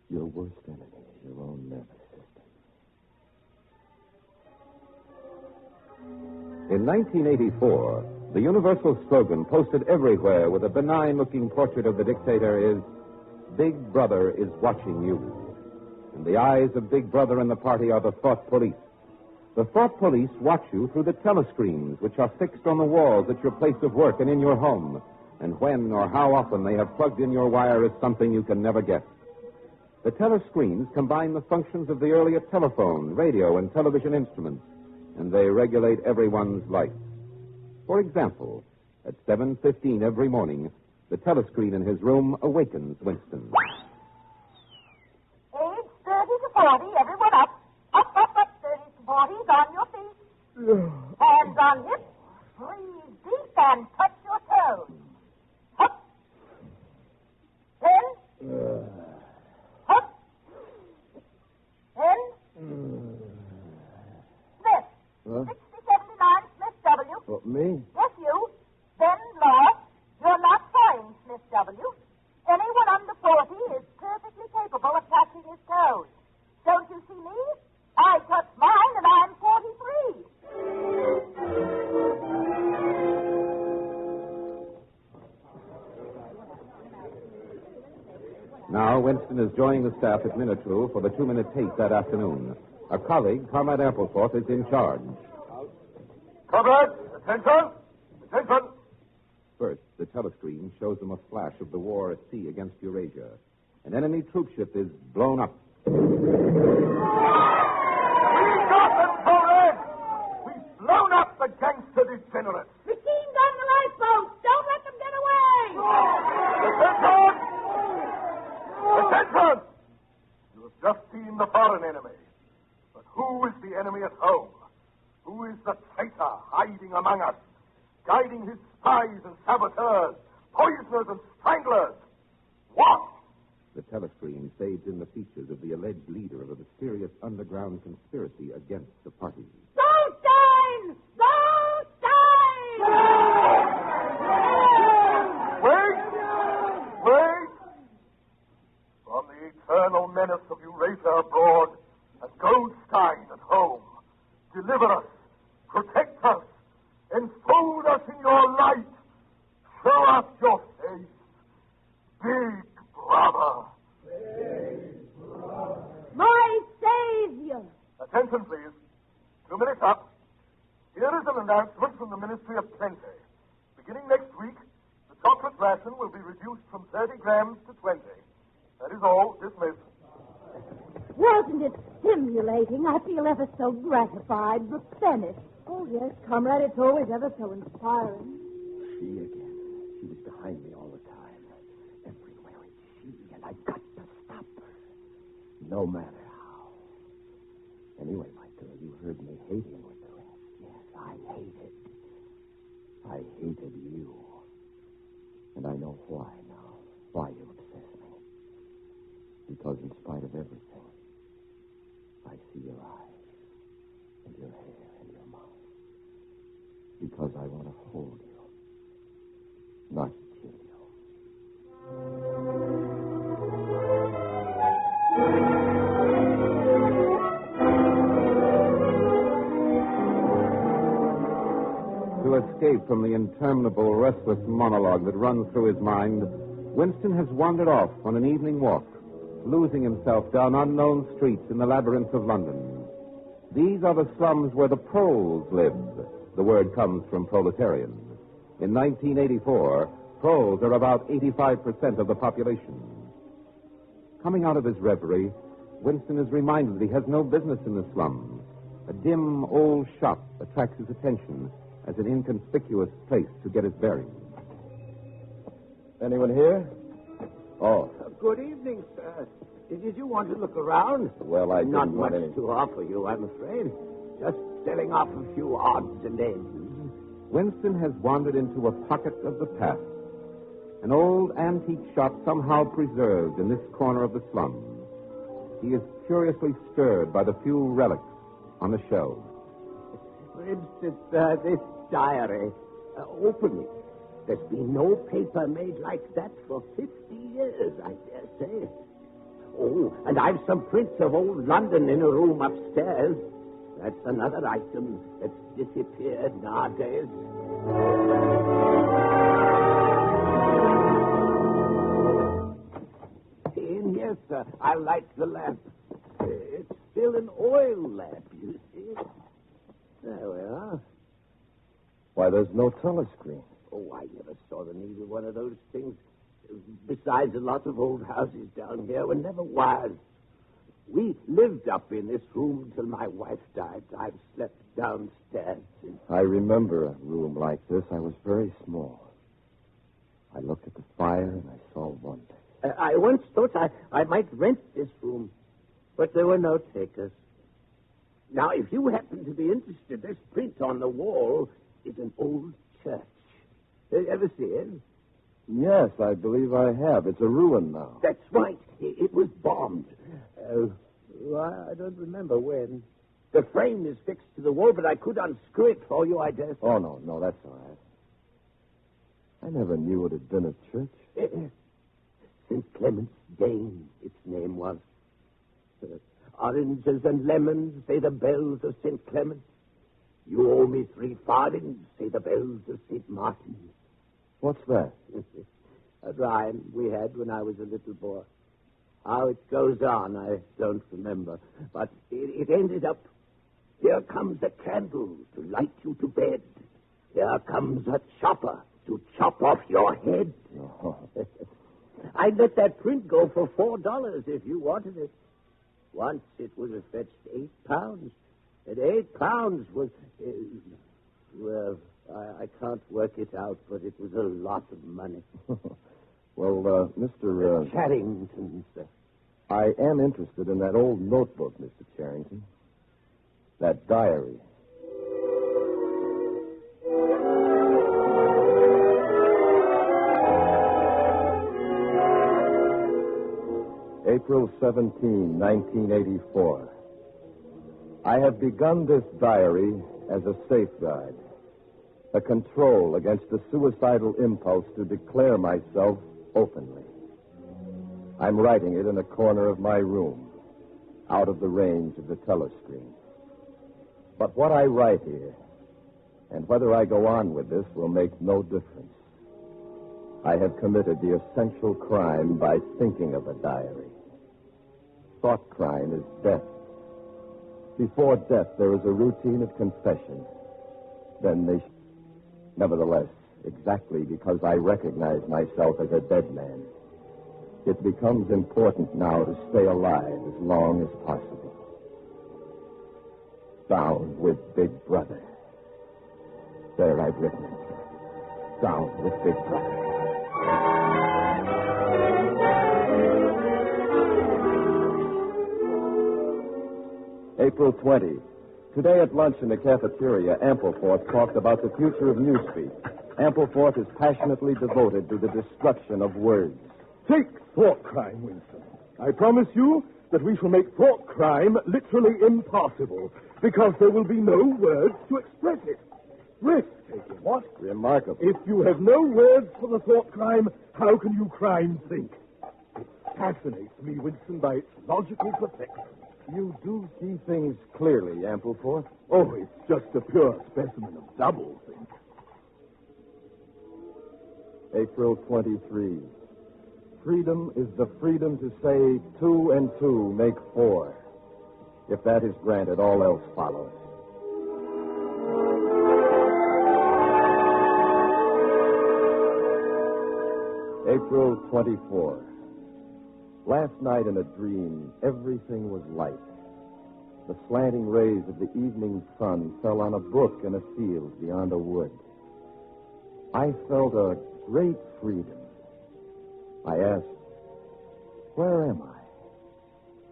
Your worst enemy is your own nervous system. In 1984, the universal slogan posted everywhere with a benign-looking portrait of the dictator is, Big Brother is watching you. And the eyes of Big Brother and the party are the thought police. The thought police watch you through the telescreens, which are fixed on the walls at your place of work and in your home. And when or how often they have plugged in your wire is something you can never guess. The telescreens combine the functions of the earlier telephone, radio, and television instruments, and they regulate everyone's life. For example, at 7:15 every morning, the telescreen in his room awakens Winston. Age 30 to 40, everyone up. Up, 30 to 40s on your feet. Hands on hips. and touch your toes. Up. Then. Up. Then. Smith. Huh? 6079 Smith W. What, me? Yes, you. Then, Law, you're not fine, Smith W. Anyone under 40 is perfectly capable of touching his toes. Don't you see me? I touch mine and I'm 43. Now, Winston is joining the staff at Minitrue for the 2-minute tape that afternoon. A colleague, Comrade Ampleforth, is in charge. Comrades, attention! Attention! First, the telescreen shows them a flash of the war at sea against Eurasia. An enemy troopship is blown up. We got them, comrades! We've blown up the gangster degenerates. Machine gun the lifeboats. Don't let them get away. Attention! Attention! You have just seen the foreign enemy. But who is the enemy at home? Who is the traitor hiding among us, guiding his spies and saboteurs, poisoners and stranglers? What? The telescreen fades in the features of the alleged leader of a mysterious underground conspiracy against the party. Goldstein! Goldstein! Wait! Wait! From the eternal menace of Eurasia abroad and Goldstein at home, deliver us, protect us, enfold us in your light. Show us your face. Big brother. My savior! Attention, please. 2 minutes up. Here is an announcement from the Ministry of Plenty. Beginning next week, the chocolate ration will be reduced from 30 grams to 20. That is all. Dismissed. Wasn't it stimulating? I feel ever so gratified, replenished. Oh, yes, comrade, it's always ever so inspiring. She again. She was behind me all the time. Everywhere it's she, and I've got to stop her. No matter how. Anyway, my girl, you heard me hating with the rest. Yes, I hated. I hated you. And I know why now. Why you obsess me. Because in spite of everything, I see your eyes and your hair and your mouth. Because I want to hold you, not kill you. To escape from the interminable, restless monologue that runs through his mind, Winston has wandered off on an evening walk, losing himself down unknown streets in the labyrinth of London. These are the slums where the proles lived. The word comes from proletarian. In 1984, proles are about 85% of the population. Coming out of his reverie, Winston is reminded that he has no business in the slums. A dim, old shop attracts his attention as an inconspicuous place to get his bearings. Anyone here? Oh. Good evening, sir. Did you want to look around? Well, I Not didn't much want any... to offer you, I'm afraid. Just selling off a few odds and ends. Winston has wandered into a pocket of the past. An old antique shop somehow preserved in this corner of the slum. He is curiously stirred by the few relics on the shelves. For instance, this diary. Open it. There's been no paper made like that for 50 years, I dare say. Oh, and I've some prints of old London in a room upstairs. That's another item that's disappeared nowadays. In here, sir. I'll light the lamp. It's still an oil lamp, you see. There we are. Why, there's no telescreen. Oh, I never saw the need of one of those things. Besides, a lot of old houses down here were never was. We lived up in this room till my wife died. I've slept downstairs since. I remember a room like this. I was very small. I looked at the fire and I saw wonder. I once thought I might rent this room, but there were no takers. Now, if you happen to be interested, this print on the wall is an old church. Ever see it? Yes, I believe I have. It's a ruin now. That's right. It was bombed. I don't remember when. The frame is fixed to the wall, but I could unscrew it for you, I dare say. Oh, no, that's all right. I never knew it had been a church. St. Clement's Dane, its name was. Oranges and lemons, say the bells of St. Clement. You owe me 3 farthings, say the bells of St. Martin. What's that? A rhyme we had when I was a little boy. How it goes on, I don't remember. But it ended up, here comes a candle to light you to bed. Here comes a chopper to chop off your head. Oh. I'd let that print go for $4 if you wanted it. Once it would have fetched £8. And £8 was, well, I can't work it out, but it was a lot of money. Well, Mr. Charrington, sir. I am interested in that old notebook, Mr. Charrington. That diary. April 17, 1984. I have begun this diary as a safeguard, a control against the suicidal impulse to declare myself openly. I'm writing it in a corner of my room, out of the range of the telescreen. But what I write here, and whether I go on with this, will make no difference. I have committed the essential crime by thinking of a diary. Thought crime is death. Before death, there is a routine of confession. Then they... Nevertheless, exactly because I recognize myself as a dead man, it becomes important now to stay alive as long as possible. Down with Big Brother. There I've written it. Down with Big Brother. April 20. Today at lunch in the cafeteria, Ampleforth talked about the future of newspeak. Ampleforth is passionately devoted to the destruction of words. Take thought crime, Winston. I promise you that we shall make thought crime literally impossible, because there will be no words to express it. Breathtaking, what? Remarkable. If you have no words for the thought crime, how can you crime think? It fascinates me, Winston, by its logical perfection. You do see things clearly, Ampleforth. Oh, it's just a pure specimen of doublethink. April 23. Freedom is the freedom to say 2 and 2 make 4. If that is granted, all else follows. April 24. Last night in a dream, everything was light. The slanting rays of the evening sun fell on a brook in a field beyond a wood. I felt a great freedom. I asked, where am I?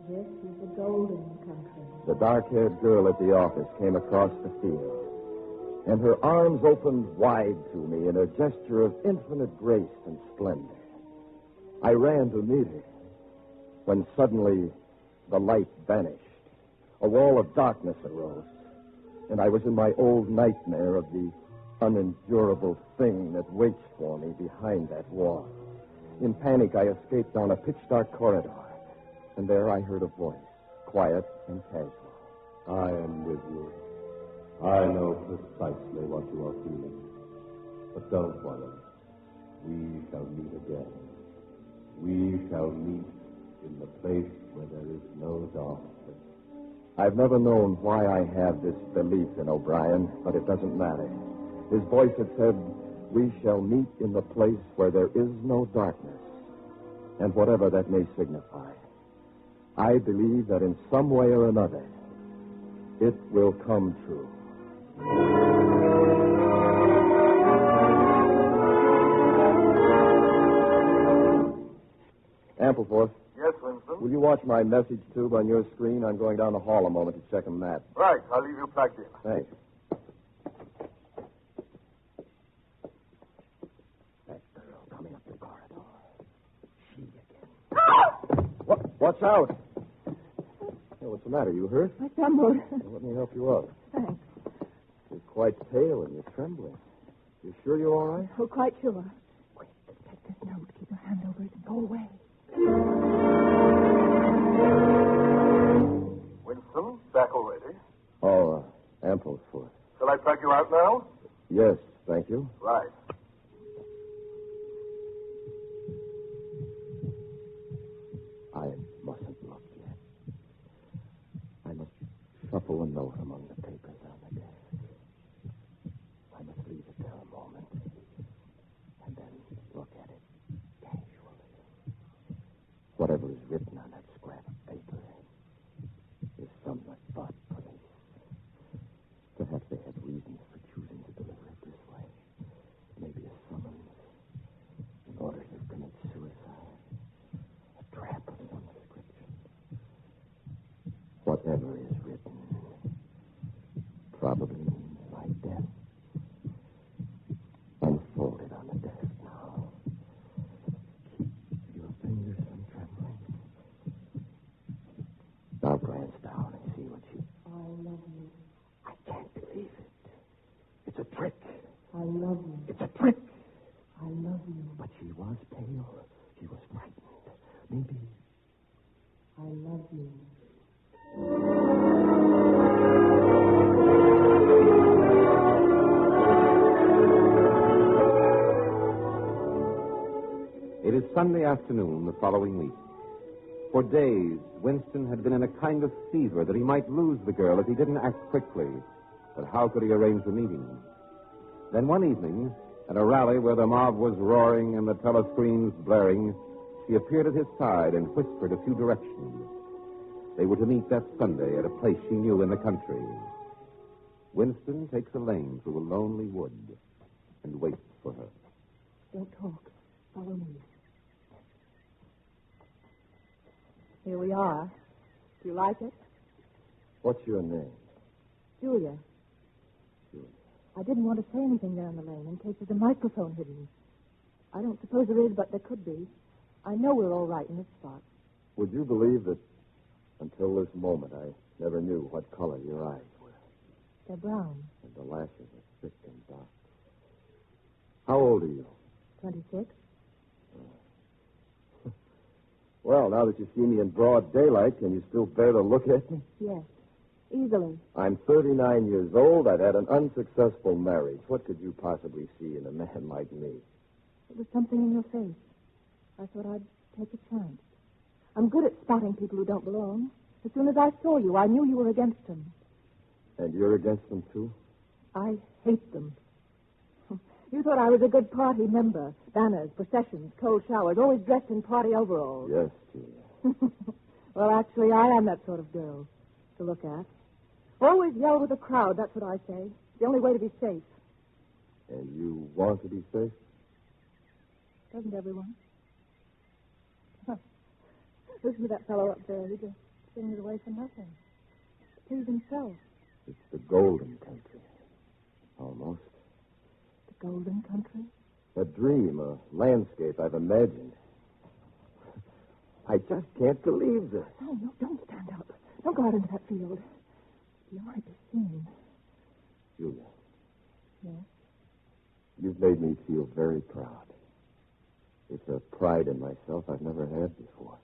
This is the golden country. The dark-haired girl at the office came across the field, and her arms opened wide to me in a gesture of infinite grace and splendor. I ran to meet her, when suddenly the light vanished. A wall of darkness arose, and I was in my old nightmare of the unendurable thing that waits for me behind that wall. In panic, I escaped down a pitch-dark corridor, and there I heard a voice, quiet and casual. I am with you. I know precisely what you are feeling. But don't worry. We shall meet again. We shall meet in the place where there is no darkness. I've never known why I have this belief in O'Brien, but it doesn't matter. His voice had said, we shall meet in the place where there is no darkness. And whatever that may signify, I believe that in some way or another, it will come true. Ampleforth. Yes, Winston? Will you watch my message tube on your screen? I'm going down the hall a moment to check a map. Right, I'll leave you plugged in. Thanks. Watch out. Hey, what's the matter? You hurt? I stumbled. Well, let me help you up. Thanks. You're quite pale and you're trembling. You sure you're all right? Oh, quite sure. Quick, take this note. Keep your hand over it and go away. Winston, back already? Oh, ample force. Shall I tug you out now? Yes, thank you. Right. I mustn't look yet. I must shuffle a note among the papers on the desk. I must leave it there a moment and then look at it casually. Whatever is written on that scrap of paper is somewhat but police. Perhaps they had reasons for choosing to deliver it this way. Maybe a summons, an order to commit suicide, a trap of some description. Whatever is written probably means my death. Unfold it on the desk now. Keep your fingers from trembling. Now glance down and see what she... I love you. I can't believe it. It's a trick. I love you. It's a trick. I love you. But she was pale. She was frightened. Maybe... I love you. It is Sunday afternoon the following week. For days, Winston had been in a kind of fever that he might lose the girl if he didn't act quickly. But how could he arrange the meeting? Then one evening, at a rally where the mob was roaring and the telescreens blaring, she appeared at his side and whispered a few directions. They were to meet that Sunday at a place she knew in the country. Winston takes a lane through a lonely wood and waits for her. Don't talk. Follow me. Here we are. Do you like it? What's your name? Julia. I didn't want to say anything there in the lane in case there's a microphone hidden. I don't suppose there is, but there could be. I know we're all right in this spot. Would you believe that until this moment I never knew what color your eyes were? They're brown. And the lashes are thick and dark. How old are you? 26. Well, now that you see me in broad daylight, can you still bear to look at me? Yes. Easily. I'm 39 years old. I've had an unsuccessful marriage. What could you possibly see in a man like me? It was something in your face. I thought I'd take a chance. I'm good at spotting people who don't belong. As soon as I saw you, I knew you were against them. And you're against them, too? I hate them. You thought I was a good party member. Banners, processions, cold showers, always dressed in party overalls. Yes, Julia. Well, actually, I am that sort of girl to look at. Always yell with the crowd, that's what I say. The only way to be safe. And you want to be safe? Doesn't everyone? Listen to that fellow up there. He just sings it away for nothing. Please himself. It's the golden country. Almost. The golden country? A dream, a landscape I've imagined. I just can't believe this. No, don't stand up. Don't go out into that field. You might be seen. Julia. Yes? You've made me feel very proud. It's a pride in myself I've never had before.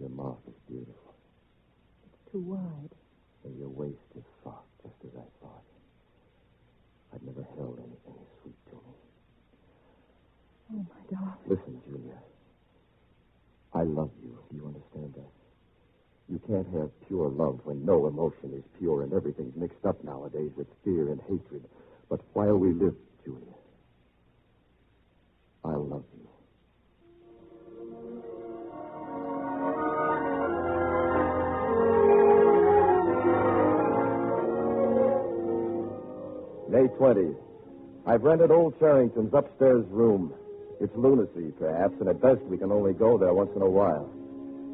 Your mouth is beautiful. It's too wide. And your waist is soft, just as I thought. I've never held anything as sweet to me. Oh, my darling. Listen, Julia. I love you. Do you understand that? You can't have pure love when no emotion is pure and everything's mixed up nowadays with fear and hatred. But while we live, Julia, I love you. May 20th. I've rented old Charrington's upstairs room. It's lunacy, perhaps, and at best we can only go there once in a while.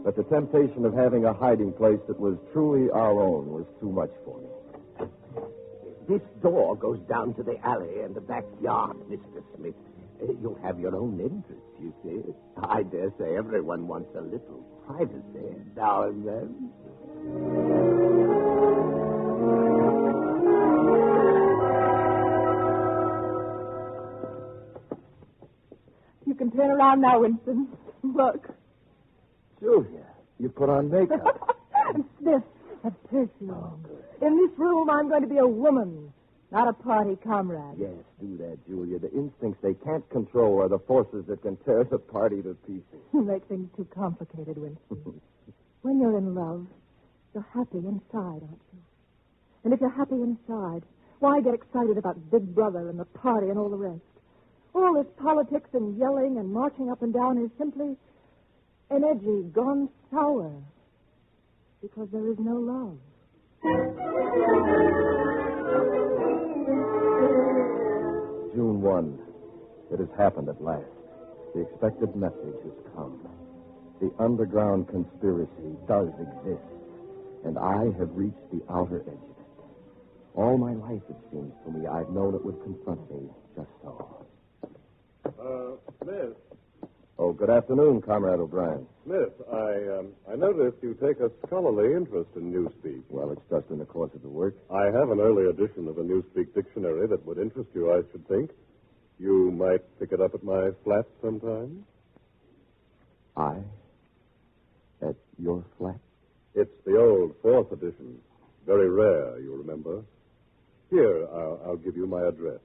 But the temptation of having a hiding place that was truly our own was too much for me. This door goes down to the alley and the backyard, Mr. Smith. You have your own interests, you see. I dare say everyone wants a little privacy now and then. You can turn around now, Winston. Look. Julia, you put on makeup. Smith, a perfume. Oh, good. In this room, I'm going to be a woman, not a party comrade. Yes, do that, Julia. The instincts they can't control are the forces that can tear the party to pieces. You make things too complicated, Winston. When you're in love, you're happy inside, aren't you? And if you're happy inside, why get excited about Big Brother and the party and all the rest? All this politics and yelling and marching up and down is simply energy gone sour because there is no love. June 1. It has happened at last. The expected message has come. The underground conspiracy does exist, and I have reached the outer edge of it. All my life, it seems to me, I've known it would confront me just so. Smith. Oh, good afternoon, Comrade O'Brien. Smith, I noticed you take a scholarly interest in Newspeak. Well, it's just in the course of the work. I have an early edition of a Newspeak dictionary that would interest you, I should think. You might pick it up at my flat sometime. At your flat? It's the old 4th edition. Very rare, you remember. Here, I'll give you my address.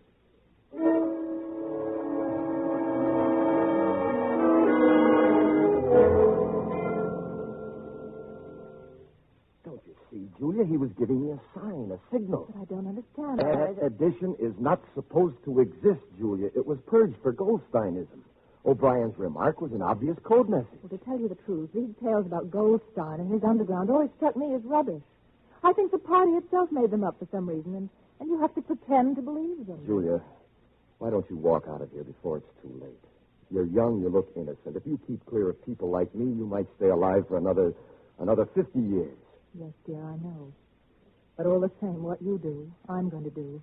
Julia, he was giving me a sign, a signal. But I don't understand. That edition is not supposed to exist, Julia. It was purged for Goldsteinism. O'Brien's remark was an obvious code message. Well, to tell you the truth, these tales about Goldstein and his underground always struck me as rubbish. I think the party itself made them up for some reason, and you have to pretend to believe them. Julia, why don't you walk out of here before it's too late? You're young, you look innocent. If you keep clear of people like me, you might stay alive for another 50 years. Yes, dear, I know. But all the same, what you do, I'm going to do.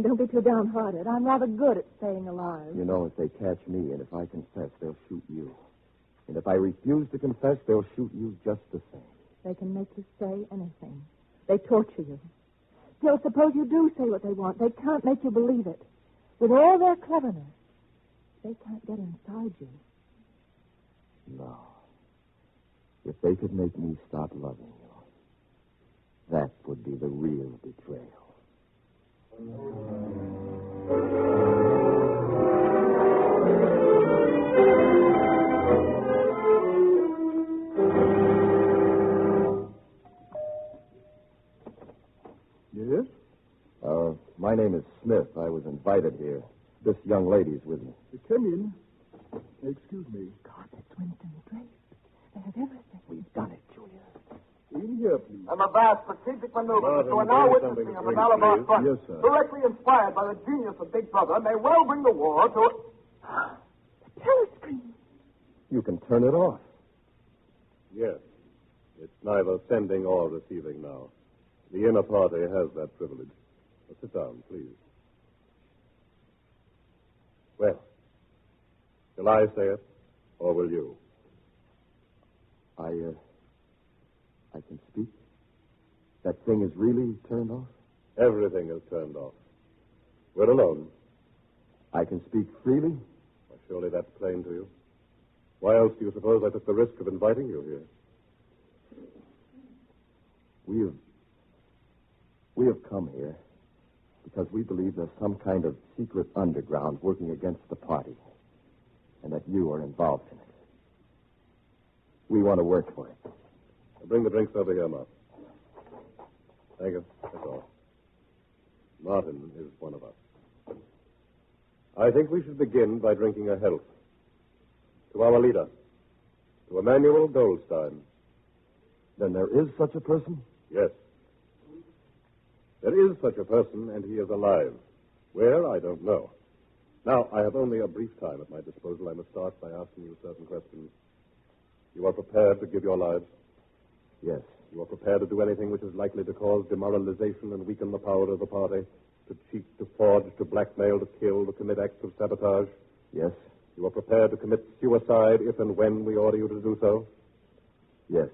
Don't be too downhearted. I'm rather good at staying alive. You know, if they catch me and if I confess, they'll shoot you. And if I refuse to confess, they'll shoot you just the same. They can make you say anything. They torture you. Still, suppose you do say what they want. They can't make you believe it. With all their cleverness, they can't get inside you. No. If they could make me stop loving you, that would be the real betrayal. Yes? My name is Smith. I was invited here. This young lady's with me. Come in. Excuse me. God, that's Winston Price. They have everything. We've done it, Julia. In here, please. I'm a vast strategic maneuver Martin, that we're now bring witnessing something on to the drink, Malabar please. front. Yes, sir. Directly inspired by the genius of Big Brother, may well bring the war to... The telescreen. You can turn it off. Yes. It's neither sending or receiving now. The inner party has that privilege. Sit down, please. Well, shall I say it, or will you? I can speak? That thing is really turned off? Everything is turned off. We're alone. I can speak freely? Well, surely that's plain to you. Why else do you suppose I took the risk of inviting you here? We have come here because we believe there's some kind of secret underground working against the party, and that you are involved in it. We want to work for it. Bring the drinks over here, Martin. Thank you. That's all. Martin is one of us. I think we should begin by drinking a health to our leader, to Emmanuel Goldstein. Then there is such a person? Yes. There is such a person, and he is alive. Where, I don't know. Now, I have only a brief time at my disposal. I must start by asking you certain questions. You are prepared to give your lives? Yes. You are prepared to do anything which is likely to cause demoralization and weaken the power of the party? to cheat, to forge, to blackmail, to kill, to commit acts of sabotage? Yes. You are prepared to commit suicide if and when we order you to do so? Yes.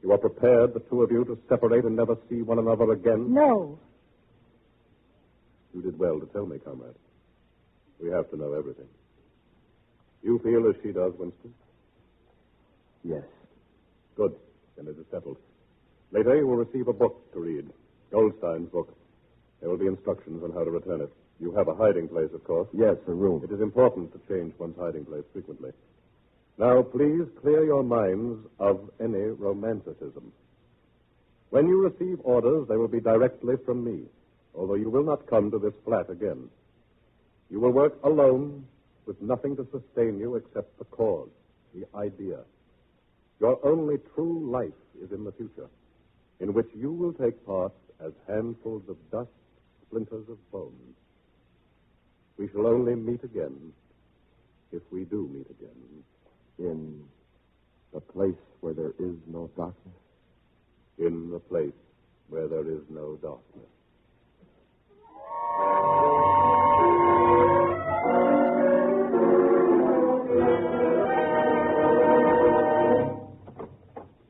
You are prepared, the two of you, to separate and never see one another again? No. You did well to tell me, comrade. We have to know everything. You feel as she does, Winston? Yes. Good. Then it is settled. Later, you will receive a book to read. Goldstein's book. There will be instructions on how to return it. You have a hiding place, of course. Yes, a room. It is important to change one's hiding place frequently. Now, please clear your minds of any romanticism. When you receive orders, they will be directly from me, although you will not come to this flat again. You will work alone with nothing to sustain you except the cause, the idea. Your only true life is in the future, in which you will take part as handfuls of dust, splinters of bones. We shall only meet again, if we do meet again. In the place where there is no darkness? In the place where there is no darkness.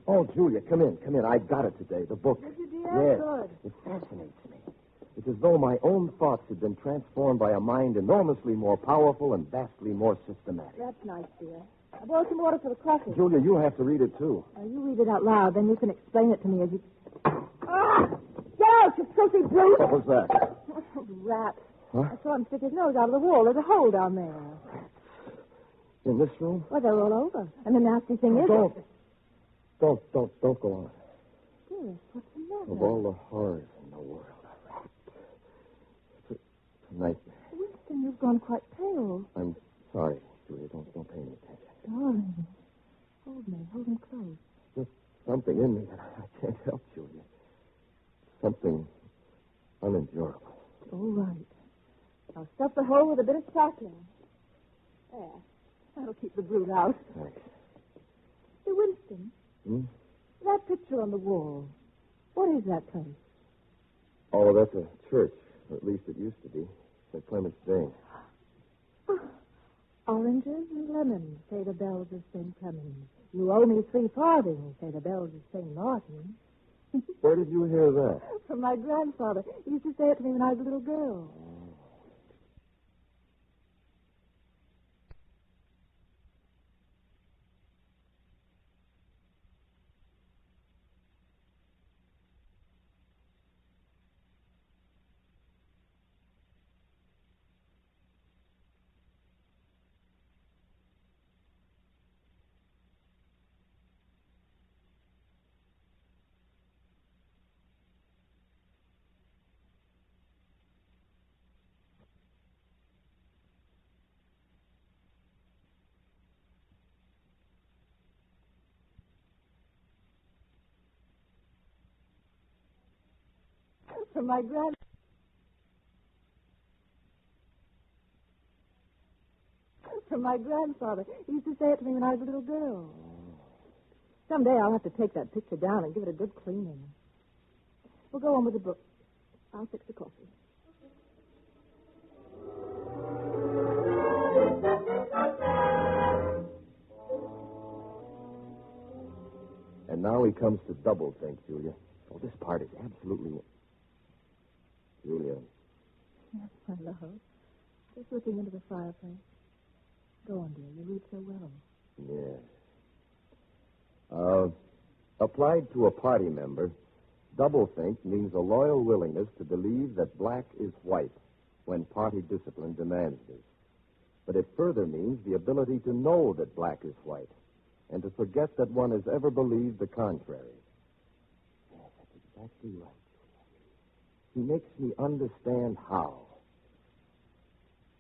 Oh, Julia, come in. I got it today, the book. Did you, dear? Yes. Good. It fascinates me. It's as though my own thoughts had been transformed by a mind enormously more powerful and vastly more systematic. That's nice, dear. I brought some water for the coffee. Julia, you have to read it, too. Now, you read it out loud, then you can explain it to me as you... Ah! Get out, you filthy brute! What was that? Rat. Huh? I saw him stick his nose out of the wall. There's a hole down there. In this room? Well, they're all over. And the nasty thing is... Don't go on. Dearest, what's the matter? Of all the horrors in the world, a rat. It's a nightmare. Winston, you've gone quite pale. I'm sorry, Julia. Don't pay any attention. Darling. Hold me. Hold him close. Just something in me that I can't help, Julia. Something unendurable. All right. Now stuff the hole with a bit of sacking. There. That'll keep the brute out. Thanks. Hey, Winston. That picture on the wall. What is that place? Oh, that's a church. Or at least it used to be. St. Clement's Day. Oranges and lemons, say the bells of St. Clement. You owe me 3 farthings, say the bells of St. Martin. Where did you hear that? From my grandfather. He used to say it to me when I was a little girl. From my grandfather. He used to say it to me when I was a little girl. Someday I'll have to take that picture down and give it a good cleaning. We'll go on with the book. I'll fix the coffee. And now he comes to doublethink, Julia. Oh, this part is absolutely... Julia. Yes, my love. Just looking into the fireplace. Go on, dear. You read so well. Yes. Applied to a party member, doublethink means a loyal willingness to believe that black is white when party discipline demands this. But it further means the ability to know that black is white and to forget that one has ever believed the contrary. Yes, that's exactly right. He makes me understand how.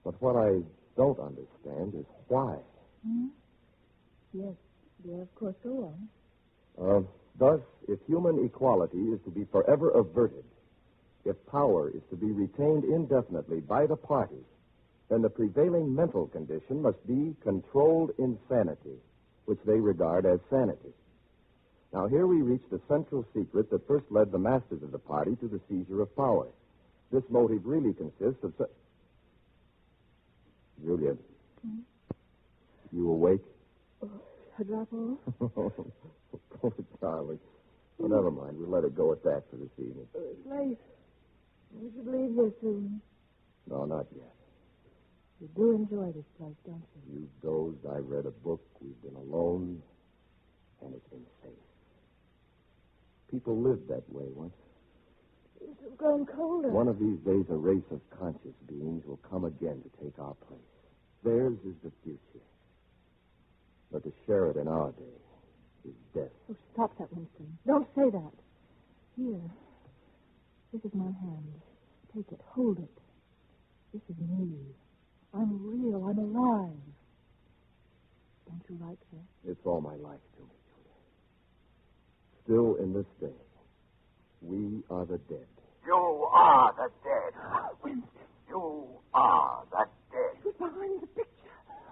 But what I don't understand is why. Yes, dear, of course. Go on. Thus, if human equality is to be forever averted, if power is to be retained indefinitely by the party, then the prevailing mental condition must be controlled insanity, which they regard as sanity. Now, here we reach the central secret that first led the masters of the party to the seizure of power. this motive really consists of... Julia, you awake? Oh, should I drop off? Oh, darling. Well, never mind. We'll let it go at that for this evening. It's late. We should leave here soon. No, not yet. You do enjoy this place, don't you? You dozed, I read a book, we've been alone, and it's been safe. People lived that way once. It's grown colder. One of these days, a race of conscious beings will come again to take our place. Theirs is the future. But to share it in our day is death. Oh, stop that, Winston. Don't say that. Here. This is my hand. Take it. Hold it. This is me. I'm real. I'm alive. Don't you like that? It's all my life to me, Julia. Still in this day, we are the dead. You are the dead. Winston. You are the dead. It was behind the picture.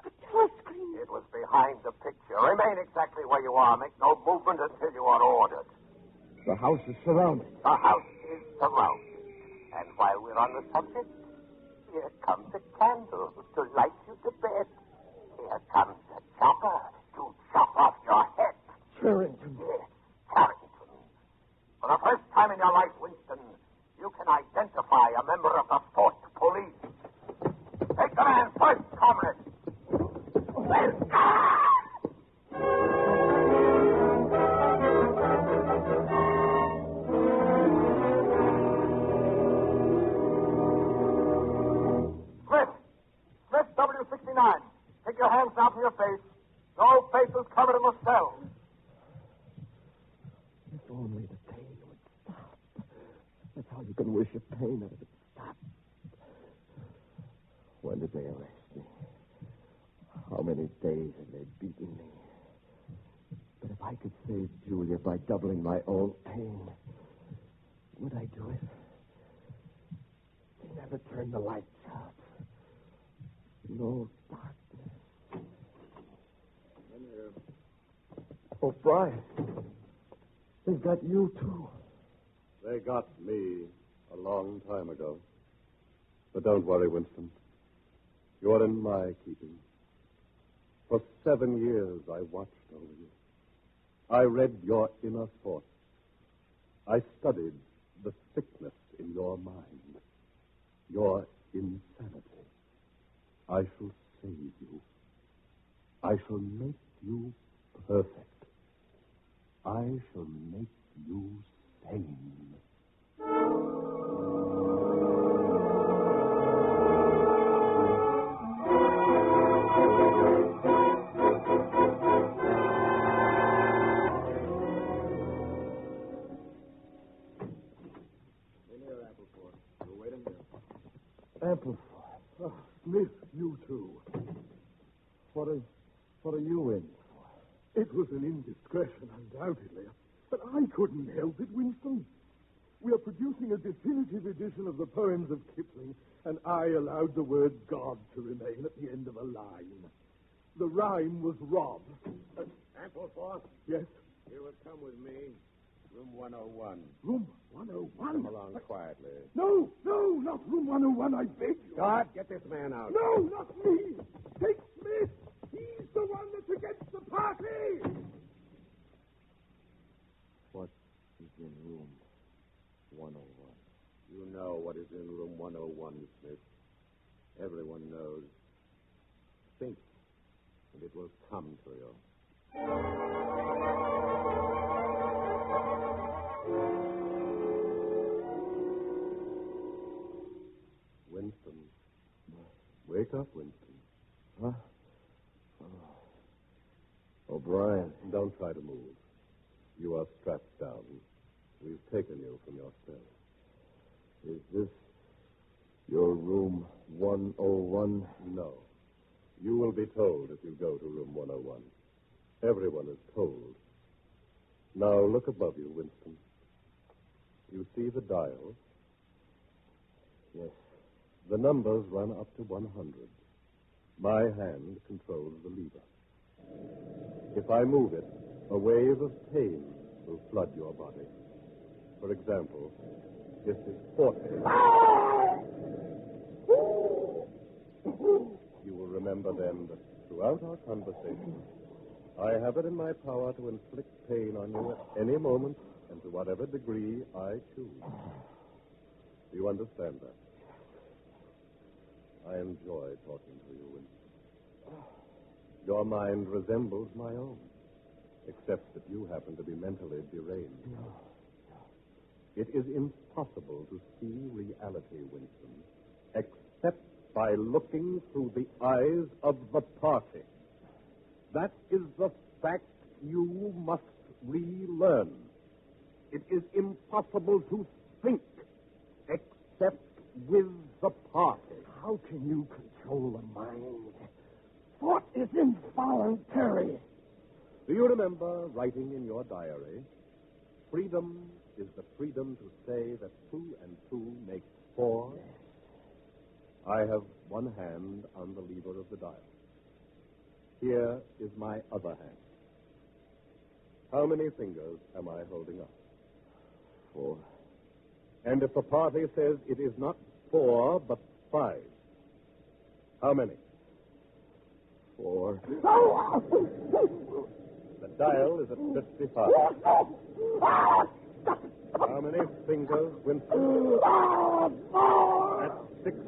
A telescreen. It was behind the picture. Remain exactly where you are. Make no movement until you are ordered. The house is surrounded. The house is surrounded. And while we're on the subject, here comes a candle to light you to bed. Here comes a chopper to chop off your head. Charrington. Yes, Charrington. For the first time in your life, Winston, you can identify a member of the Fort Police. Take the man first, comrade. Smith, W69. Take your hands down from your face. No faces covered in the cell. If only the pain would stop. That's how you can wish your pain that it would stop. When did they arrest me? How many days have they beaten me? But if I could save Julia by doubling my own pain, would I do it? They never turned the lights out. No darkness. Oh, Brian. They've got you, too. They got me a long time ago. But don't worry, Winston. You're in my keeping. For 7 years, I watched over you. I read your inner thoughts. I studied the sickness in your mind, your insanity. I shall save you. I shall make you perfect. I shall make you sane. Amplify. Oh, Smith, you too. What are you in for? It was an indiscretion, undoubtedly. But I couldn't help it, Winston. We are producing a definitive edition of the poems of Kipling, and I allowed the word God to remain at the end of a line. The rhyme was Rob. Ampleforth? Yes? You would come with me. Room 101. Room 101? Come along quietly. No, not room 101, I beg you. God, get this man out. No, not me. Take Smith. He's the one that's against the party. What is in room 101? You know what is in room 101, Smith. Everyone knows. Think, and it will come to you. Winston. Wake up, Winston. Huh? O'Brien. Don't try to move. You are strapped down. We've taken you from your cell. Is this your room 101? No. You will be told if you go to room 101. Everyone is told. Now look above you, Winston. You see the dial? Yes. The numbers run up to 100. My hand controls the lever. If I move it, a wave of pain will flood your body. For example, this is forte. You will remember then that throughout our conversation, I have it in my power to inflict pain on you at any moment and to whatever degree I choose. Do you understand that? I enjoy talking to you, Winston. Your mind resembles my own, except that you happen to be mentally deranged. It is impossible to see reality, Winston, except by looking through the eyes of the party. That is the fact you must relearn. It is impossible to think except with the party. How can you control the mind? Thought is involuntary. Do you remember writing in your diary, freedom is the freedom to say that 2 and 2 make 4? I have one hand on the lever of the dial. Here is my other hand. How many fingers am I holding up? 4. And if the party says it is not 4, but 5, how many? 4. The dial is at 55. How many fingers, Winston? At 60.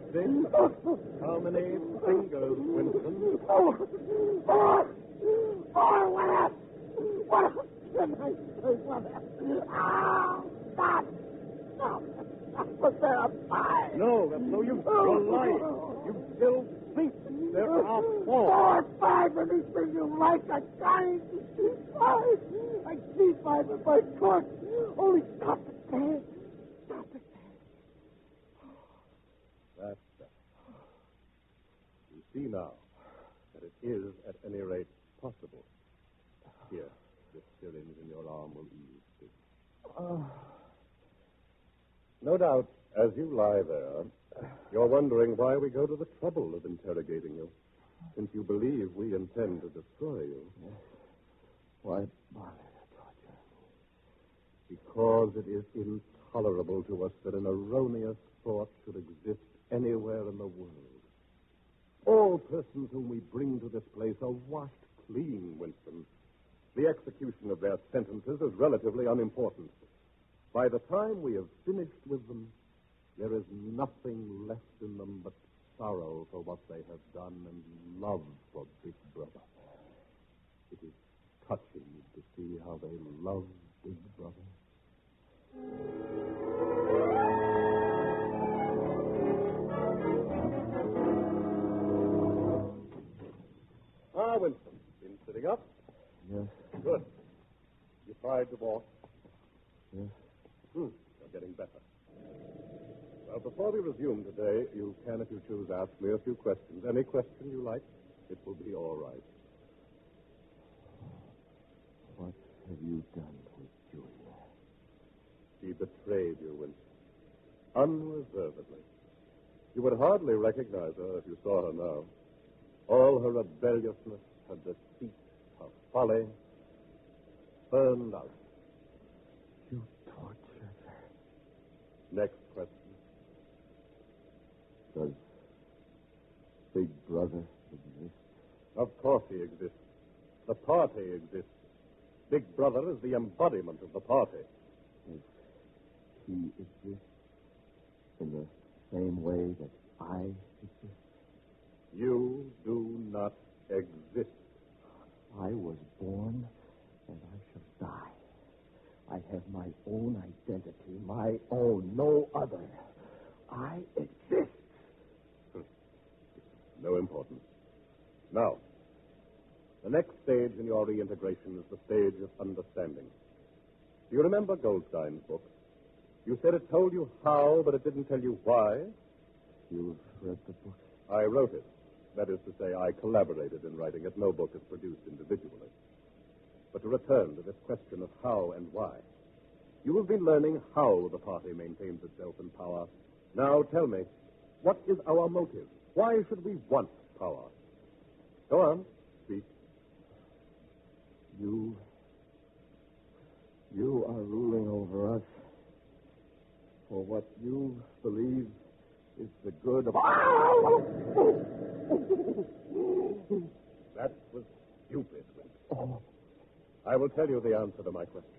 How many fingers, Winston? 4. What can I say? Stop. But there are 5. No, that's no use. You're lying. You still think there are 4. 4, 5, anything you like. I can't see 5. I see 5 if I could. Only stop it there. Stop it there. That's better. You see now that it is, at any rate, possible. Here, this syringe in your arm will ease this. No doubt, as you lie there, you're wondering why we go to the trouble of interrogating you, since you believe we intend to destroy you. Why bother to torture? Because it is intolerable to us that an erroneous thought should exist anywhere in the world. All persons whom we bring to this place are washed clean, Winston. The execution of their sentences is relatively unimportant. By the time we have finished with them, there is nothing left in them but sorrow for what they have done and love for Big Brother. It is touching to see how they love Big Brother. Winston, been sitting up? Yes. Good. You tried to walk? Yes. You're getting better. Well, before we resume today, you can, if you choose, ask me a few questions. Any question you like, it will be all right. What have you done with Julia? She betrayed you, Winston. Unreservedly. You would hardly recognize her if you saw her now. All her rebelliousness, her deceit, her folly, burned out. You tortured her. Next question. Does Big Brother exist? Of course he exists. The party exists. Big Brother is the embodiment of the party. Does he exist in the same way that I exist? You do not exist. I was born, and I shall die. I have my own identity, my own, no other. I exist. No importance. Now, the next stage in your reintegration is the stage of understanding. Do you remember Goldstein's book? You said it told you how, but it didn't tell you why. You've read the book? I wrote it. That is to say, I collaborated in writing it. No book is produced individually. But to return to this question of how and why. You have been learning how the party maintains itself in power. Now tell me, what is our motive? Why should we want power? Go on, speak. You are ruling over us. what you believe is the good of... That was stupid, Winston. I will tell you the answer to my question.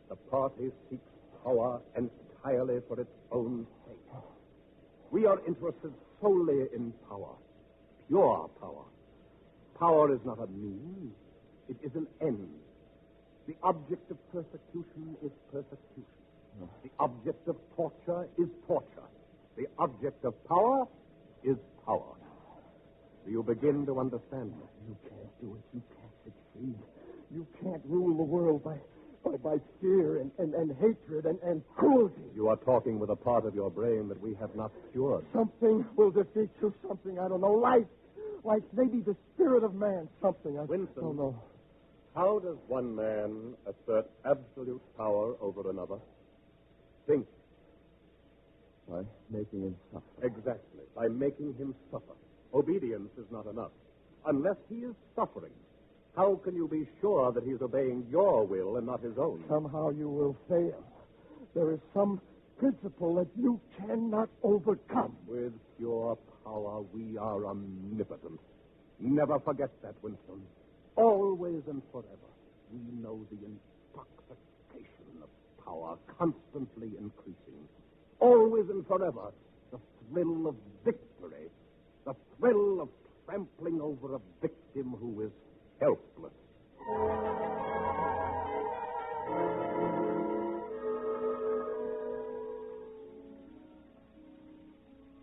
The party seeks power entirely for its own sake. We are interested solely in power. Pure power. Power is not a means. It is an end. The object of persecution is persecution. The object of torture is torture. The object of power is power. Do you begin to understand me? You can't do it. You can't succeed. You can't rule the world by fear and hatred and cruelty. You are talking with a part of your brain that we have not cured. Something will defeat you. Something, I don't know. Life, maybe the spirit of man. Something, I Winston, don't know. How does one man assert absolute power over another? Think. By making him suffer. Exactly. By making him suffer. Obedience is not enough. Unless he is suffering, how can you be sure that he's obeying your will and not his own? Somehow you will fail. There is some principle that you cannot overcome. With pure power, we are omnipotent. Never forget that, Winston. Always and forever, we know the intoxication of power constantly increasing. Always and forever, the thrill of victory, the thrill of trampling over a victim who is helpless.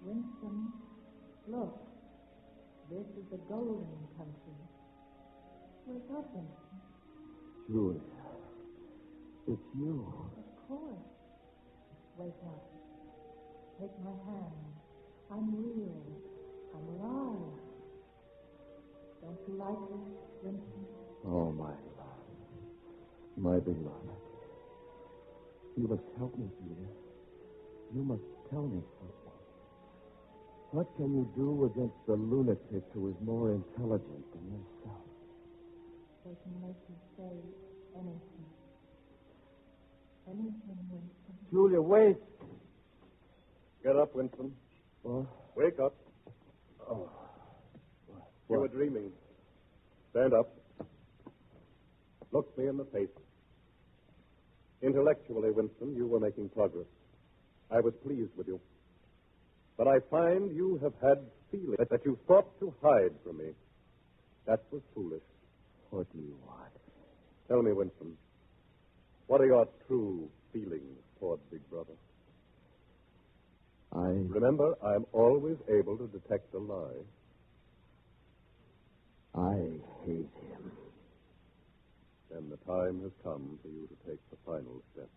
Winston, look. This is the golden country. Wake up, Winston. Julia, it's you. Of course. Wake up. Take my hand. I'm real. I'm alive. Don't you like this, Winston? Oh, my love. My beloved. You must help me, Julia. You must tell me something. What can you do against the lunatic who is more intelligent than yourself? They can make you say anything. Anything, Winston. Julia, wait. Get up, Winston. What? Wake up. Oh. You were dreaming. Stand up. Look me in the face. Intellectually, Winston, you were making progress. I was pleased with you. But I find you have had feelings that you thought to hide from me. That was foolish. What do you want? Tell me, Winston, what are your true feelings toward Big Brother? Remember, I'm always able to detect a lie. I hate him. Then the time has come for you to take the final step.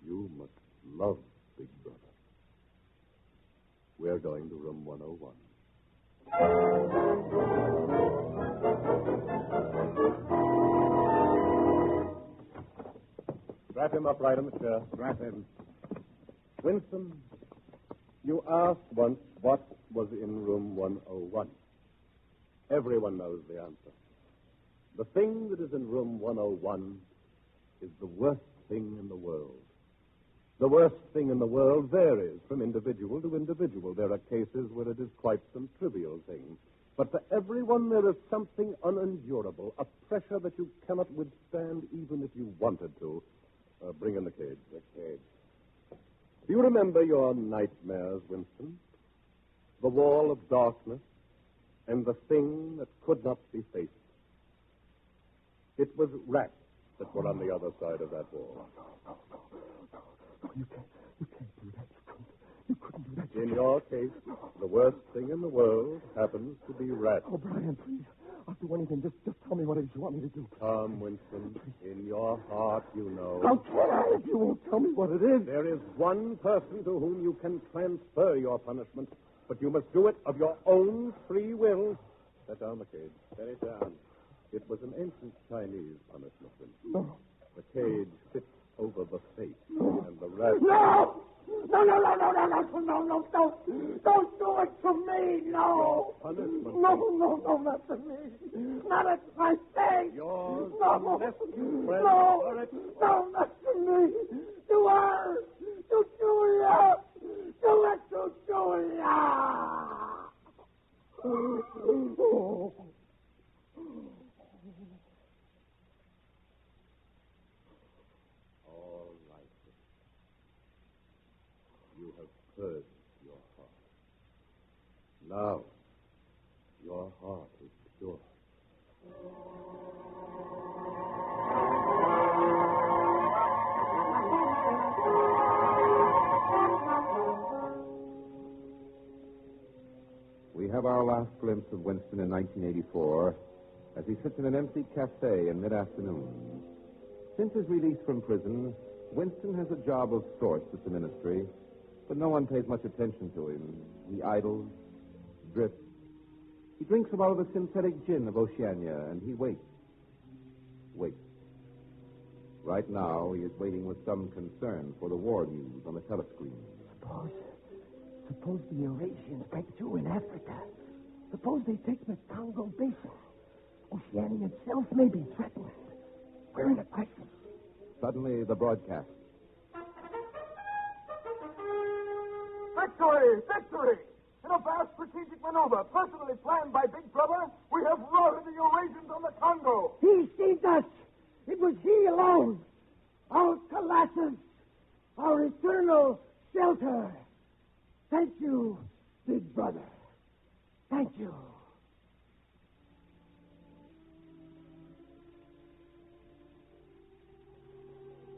You must love Big Brother. We're going to room 101. Strap him up right in the chair. Strap him. Winston, you asked once what was in room 101. Everyone knows the answer. The thing that is in room 101 is the worst thing in the world. The worst thing in the world varies from individual to individual. There are cases where it is quite some trivial thing. But for everyone, there is something unendurable, a pressure that you cannot withstand even if you wanted to. Bring in the cage. The cage. Do you remember your nightmares, Winston? The wall of darkness and the thing that could not be faced. It was rats that were on the other side of that wall. No, you can't do that. You couldn't do that. In your case, the worst thing in the world happens to be rats. Oh, Brian, please. I'll do anything. Just tell me what it is you want me to do. Come, Winston. In your heart, you know. How can I if you won't tell me what it is? There is one person to whom you can transfer your punishment, but you must do it of your own free will. Set down the cage. Set it down. It was an ancient Chinese punishment, Winston. No. The cage fits over the face, and the rat... No! No, don't do it to me, no. Punishment. No, not to me. Not at my face. Yours. No, not to me. You are. You have purged your heart. Now, your heart is pure. We have our last glimpse of Winston in 1984 as he sits in an empty cafe in mid-afternoon. Since his release from prison, Winston has a job of sorts at the ministry, but no one pays much attention to him. He idles, drifts. He drinks a lot of the synthetic gin of Oceania, and he waits. Waits. Right now, he is waiting with some concern for the war news on the telescreen. Suppose the Eurasians break through in Africa. Suppose they take the Congo Basin. Oceania itself may be threatened. We're in a crisis. Suddenly, the broadcast. Victory! Victory! In a vast strategic maneuver personally planned by Big Brother, we have routed the Eurasians on the Congo. He saved us. It was he alone. Our Colossus. Our eternal shelter. Thank you, Big Brother. Thank you.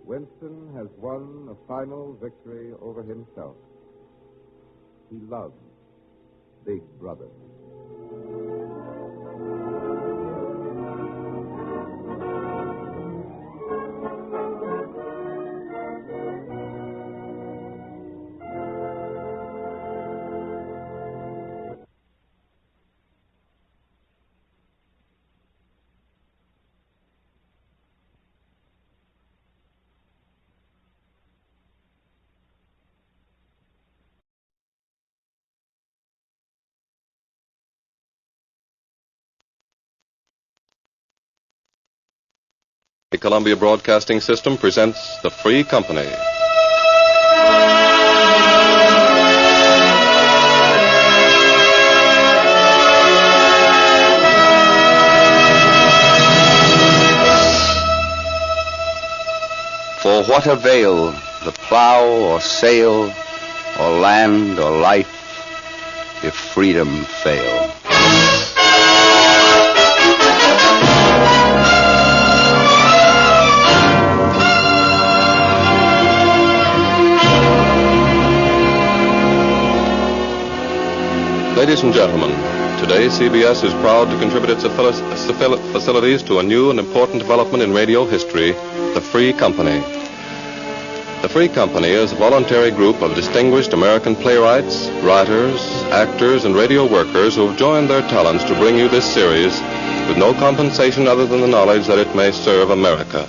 Winston has won a final victory over himself. He loves Big Brother. The Columbia Broadcasting System presents The Free Company. For what avail the plow or sail or land or life if freedom fail? Ladies and gentlemen, today CBS is proud to contribute its facilities to a new and important development in radio history, the Free Company. The Free Company is a voluntary group of distinguished American playwrights, writers, actors, and radio workers who have joined their talents to bring you this series with no compensation other than the knowledge that it may serve America.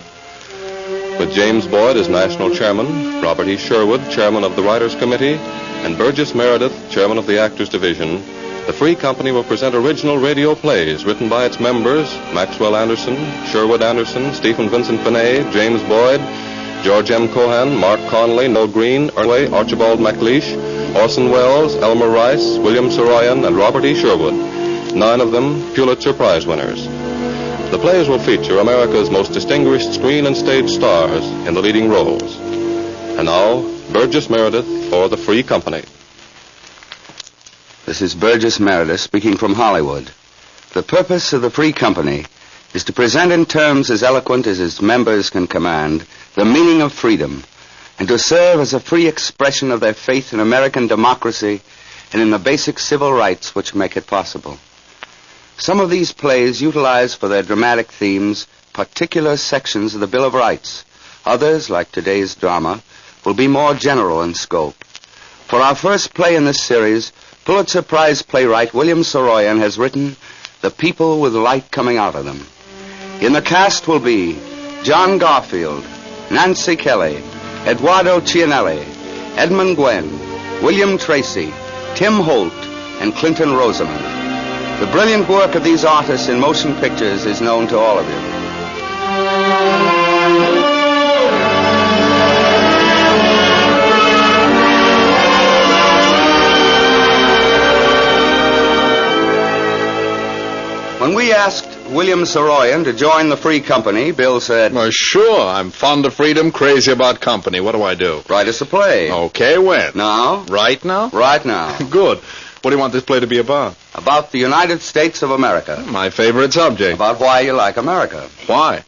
With James Boyd as national chairman, Robert E. Sherwood, chairman of the Writers' Committee, and Burgess Meredith, chairman of the Actors Division, the Free Company will present original radio plays written by its members, Maxwell Anderson, Sherwood Anderson, Stephen Vincent Benet, James Boyd, George M. Cohan, Mark Conley, Noel Green, Erway, Archibald MacLeish, Orson Welles, Elmer Rice, William Saroyan, and Robert E. Sherwood, 9 of them Pulitzer Prize winners. The plays will feature America's most distinguished screen and stage stars in the leading roles. And now, Burgess Meredith for the Free Company. This is Burgess Meredith speaking from Hollywood. The purpose of the Free Company is to present in terms as eloquent as its members can command the meaning of freedom, and to serve as a free expression of their faith in American democracy and in the basic civil rights which make it possible. Some of these plays utilize for their dramatic themes particular sections of the Bill of Rights. Others, like today's drama, will be more general in scope. For our first play in this series, Pulitzer Prize playwright William Saroyan has written The People with Light Coming Out of Them. In the cast will be John Garfield, Nancy Kelly, Eduardo Cianelli, Edmund Gwenn, William Tracy, Tim Holt, and Clinton Rosamond. The brilliant work of these artists in motion pictures is known to all of you. When we asked William Saroyan to join the Free Company, Bill said... Well, sure. I'm fond of freedom, crazy about company. What do I do? Write us a play. Okay, when? Now? Right now? Right now. Good. What do you want this play to be about? About the United States of America. My favorite subject. About why you like America. Why?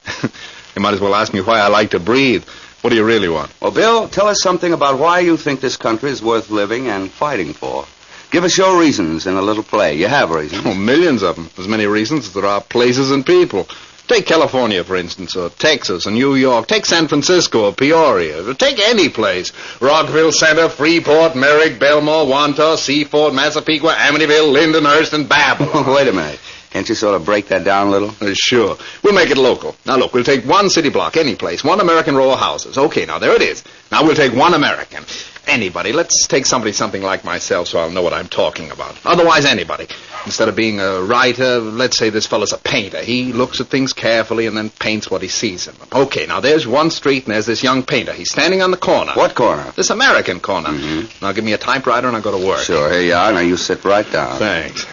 You might as well ask me why I like to breathe. What do you really want? Well, Bill, tell us something about why you think this country is worth living and fighting for. Give us your reasons in a little play. You have reasons. Oh, millions of them. As many reasons as there are places and people. Take California, for instance, or Texas, or New York. Take San Francisco, or Peoria. Or take any place. Rockville Center, Freeport, Merrick, Belmore, Wantagh, Seaford, Massapequa, Amityville, Lindenhurst, and Babylon. Wait a minute. Can't you sort of break that down a little? Sure. We'll make it local. Now, look, we'll take one city block, any place, one American row of houses. Okay, now, there it is. Now, we'll take one American. Anybody. Let's take something like myself so I'll know what I'm talking about. Otherwise, anybody. Instead of being a writer, let's say this fellow's a painter. He looks at things carefully and then paints what he sees in them. Okay, now, there's one street and there's this young painter. He's standing on the corner. What corner? This American corner. Mm-hmm. Now, give me a typewriter and I'll go to work. Sure, here you are. Now, you sit right down. Thanks.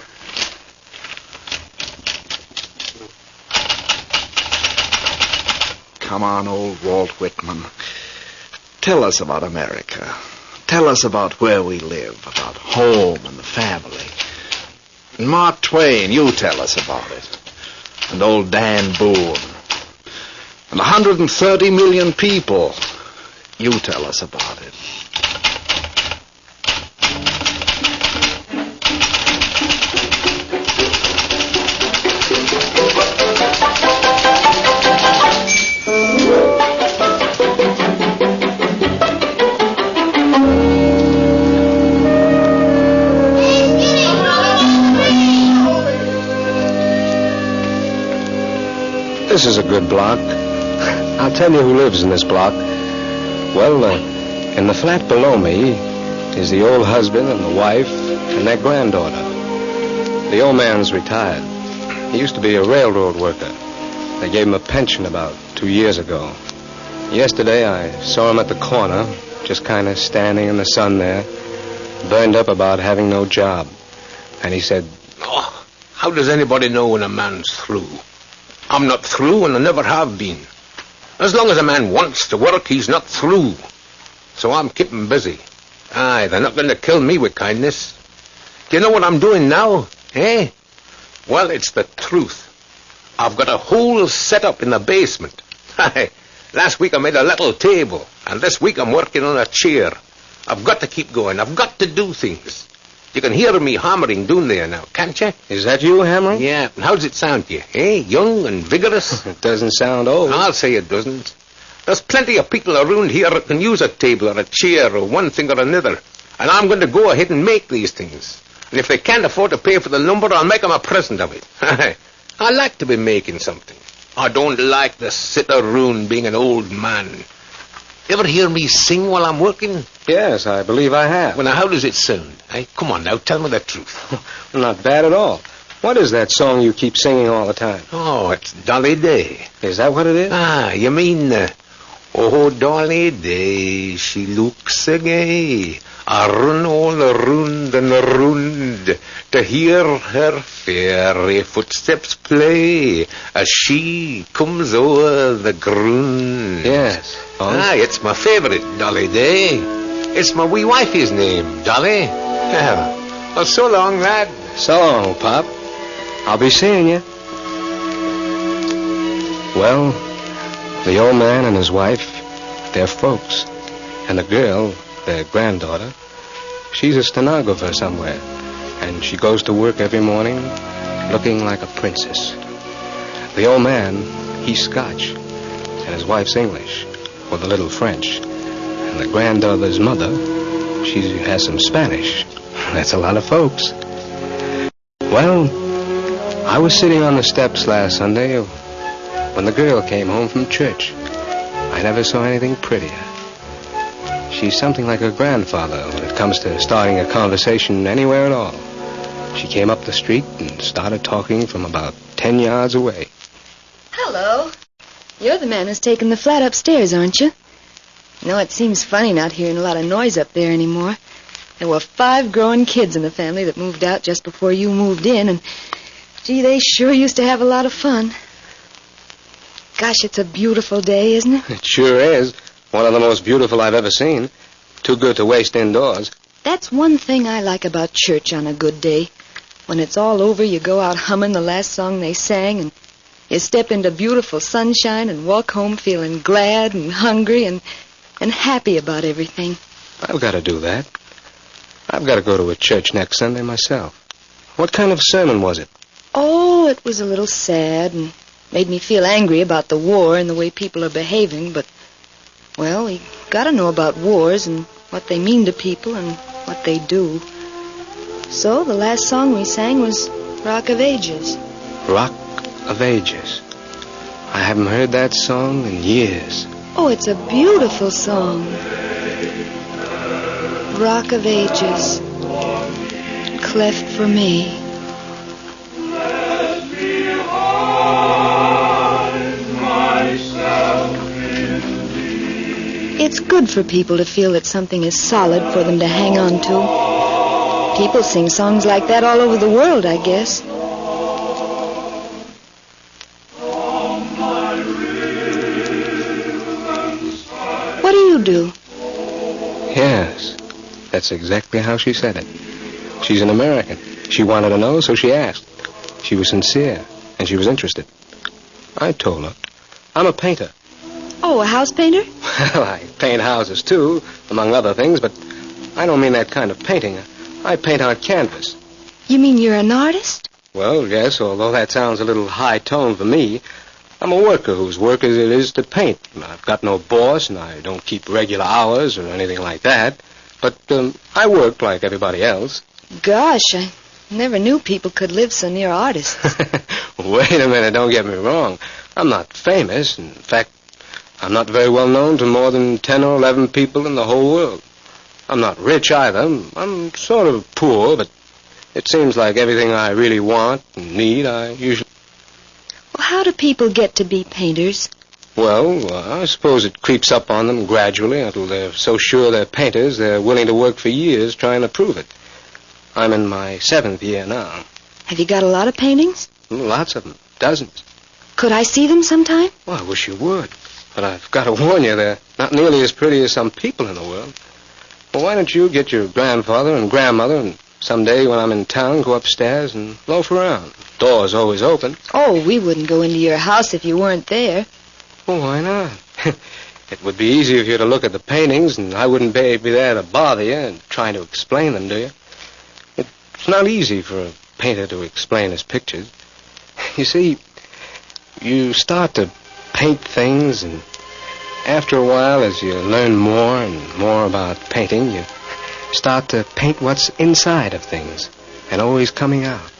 Come on, old Walt Whitman. Tell us about America. Tell us about where we live, about home and the family. And Mark Twain, you tell us about it. And old Dan Boone. And 130 million people. You tell us about it. This is a good block. I'll tell you who lives in this block. Well, in the flat below me is the old husband and the wife and their granddaughter. The old man's retired. He used to be a railroad worker. They gave him a pension about 2 years ago. Yesterday I saw him at the corner, just kind of standing in the sun there, burned up about having no job. And he said, "Oh, how does anybody know when a man's through? I'm not through, and I never have been. As long as a man wants to work, he's not through. So I'm keeping busy. Aye, they're not going to kill me with kindness. Do you know what I'm doing now, eh? Well, it's the truth. I've got a whole setup in the basement. Aye, last week I made a little table, and this week I'm working on a chair. I've got to keep going. I've got to do things. You can hear me hammering down there now, can't you? Is that you hammering? Yeah. And how's it sound to you? Eh? Young and vigorous? It doesn't sound old. I'll say it doesn't. There's plenty of people around here that can use a table or a chair or one thing or another. And I'm going to go ahead and make these things. And if they can't afford to pay for the lumber, I'll make them a present of it. I like to be making something. I don't like to sit around being an old man. Ever hear me sing while I'm working? Yes, I believe I have. Well, now, how does it sound? Hey, come on now, tell me the truth. Well, not bad at all. What is that song you keep singing all the time? Oh, it's Dolly Day. Is that what it is? Ah, you mean, oh, Dolly Day, she looks so gay. I run all around and around to hear her fairy footsteps play as she comes over the ground. Yes. Oh. Ah, it's my favorite, Dolly Day. It's my wee wifey's name, Dolly. Well, so long, lad. So long, Pop. I'll be seeing you. Well, the old man and his wife, they're folks. And the girl, their granddaughter, she's a stenographer somewhere. And she goes to work every morning looking like a princess. The old man, he's Scotch. And his wife's English, with a little French. And the granddaughter's mother, she has some Spanish. That's a lot of folks. Well, I was sitting on the steps last Sunday when the girl came home from church. I never saw anything prettier. She's something like her grandfather when it comes to starting a conversation anywhere at all. She came up the street and started talking from about 10 yards away. Hello. You're the man who's taken the flat upstairs, aren't you? No, it seems funny not hearing a lot of noise up there anymore. There were 5 growing kids in the family that moved out just before you moved in, and Gee, they sure used to have a lot of fun. Gosh, it's a beautiful day, isn't it? It sure is. One of the most beautiful I've ever seen. Too good to waste indoors. That's one thing I like about church on a good day. When it's all over, you go out humming the last song they sang, and you step into beautiful sunshine and walk home feeling glad and hungry and happy about everything. I've got to do that. I've got to go to a church next Sunday myself. What kind of sermon was it? Oh, it was a little sad and made me feel angry about the war and the way people are behaving, but, well, we got to know about wars and what they mean to people and what they do. So the last song we sang was Rock of Ages. Rock of Ages. I haven't heard that song in years. Oh, it's a beautiful song. Rock of Ages, cleft for me. It's good for people to feel that something is solid for them to hang on to. People sing songs like that all over the world, I guess. What do you do? Yes, that's exactly how she said it. She's an American. She wanted to know, so she asked. She was sincere, and she was interested. I told her. I'm a painter. Oh, a house painter? Well, I paint houses, too, among other things, but I don't mean that kind of painting. I paint on canvas. You mean you're an artist? Well, yes, although that sounds a little high-toned for me. I'm a worker whose work it is to paint. I've got no boss, and I don't keep regular hours or anything like that. But I work like everybody else. Gosh, I never knew people could live so near artists. Wait a minute, don't get me wrong. I'm not famous. In fact, I'm not very well known to more than 10 or 11 people in the whole world. I'm not rich either. I'm sort of poor, but it seems like everything I really want and need, I usually... Well, how do people get to be painters? Well, I suppose it creeps up on them gradually until they're so sure they're painters they're willing to work for years trying to prove it. I'm in my 7th year now. Have you got a lot of paintings? Lots of them. Dozens. Could I see them sometime? Well, I wish you would. But I've got to warn you, they're not nearly as pretty as some people in the world. Well, why don't you get your grandfather and grandmother and someday when I'm in town go upstairs and loaf around? Door's always open. Oh, we wouldn't go into your house if you weren't there. Well, why not? It would be easier for you to look at the paintings, and I wouldn't be there to bother you and trying to explain them to you. It's not easy for a painter to explain his pictures. You see, you start to paint things, and after a while, as you learn more and more about painting, you start to paint what's inside of things and always coming out.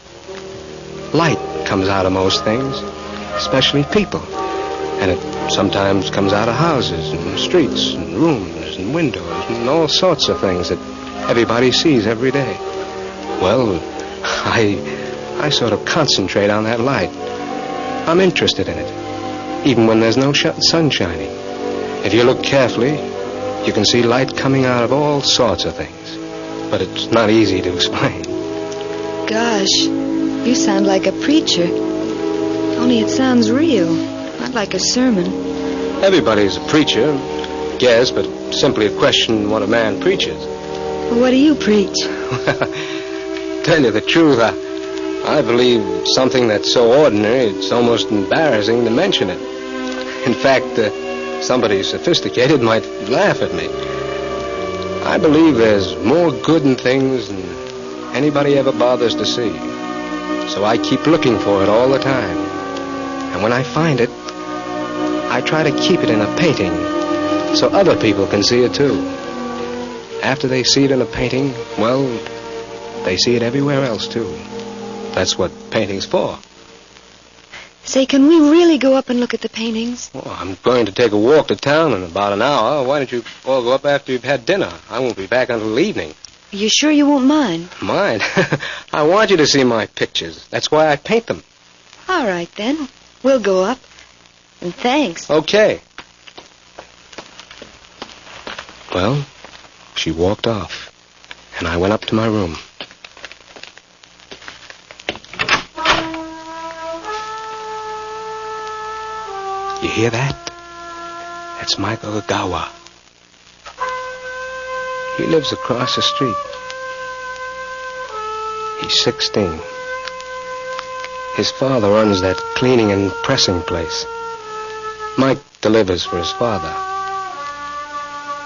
Light comes out of most things, especially people. And it sometimes comes out of houses and streets and rooms and windows and all sorts of things that everybody sees every day. Well, I sort of concentrate on that light. I'm interested in it, even when there's no sun shining. If you look carefully, you can see light coming out of all sorts of things. But it's not easy to explain. Gosh, you sound like a preacher. Only it sounds real, not like a sermon. Everybody's a preacher, yes, but simply a question what a man preaches. Well, what do you preach? Tell you the truth, I believe something that's so ordinary it's almost embarrassing to mention it. In fact, somebody sophisticated might laugh at me. I believe there's more good in things than anybody ever bothers to see. So I keep looking for it all the time. And when I find it, I try to keep it in a painting so other people can see it too. After they see it in a painting, well, they see it everywhere else too. That's what painting's for. Say, can we really go up and look at the paintings? Well, I'm going to take a walk to town in about an hour. Why don't you all go up after you've had dinner? I won't be back until evening. Are you sure you won't mind? Mind? I want you to see my pictures. That's why I paint them. All right, then. We'll go up. And thanks. Okay. Well, she walked off, and I went up to my room. hear that? That's Mike Ogagawa. He lives across the street. He's 16. His father runs that cleaning and pressing place. Mike delivers for his father.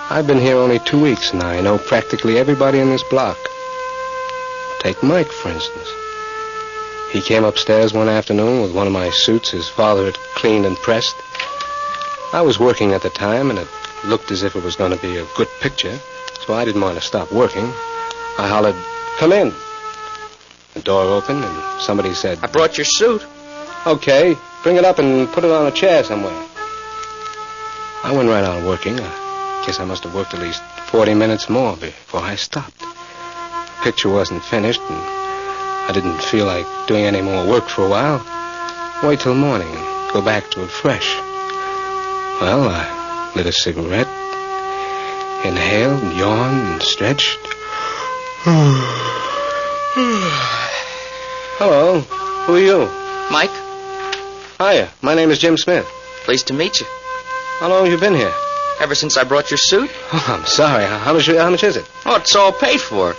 I've been here only 2 weeks, and I know practically everybody in this block. Take Mike, for instance. He came upstairs one afternoon with one of my suits his father had cleaned and pressed. I was working at the time, and it looked as if it was going to be a good picture, so I didn't want to stop working. I hollered, "Come in." The door opened, and somebody said, "I brought your suit." "Okay, bring it up and put it on a chair somewhere." I went right on working. I guess I must have worked at least 40 minutes more before I stopped. The picture wasn't finished, and I didn't feel like doing any more work for a while. Wait till morning and go back to it fresh. Well, I lit a cigarette, inhaled, and yawned, and stretched. Hello, who are you? Mike. Hiya, my name is Jim Smith. Pleased to meet you. How long have you been here? Ever since I brought your suit. Oh, I'm sorry. How much is it? Oh, it's all paid for.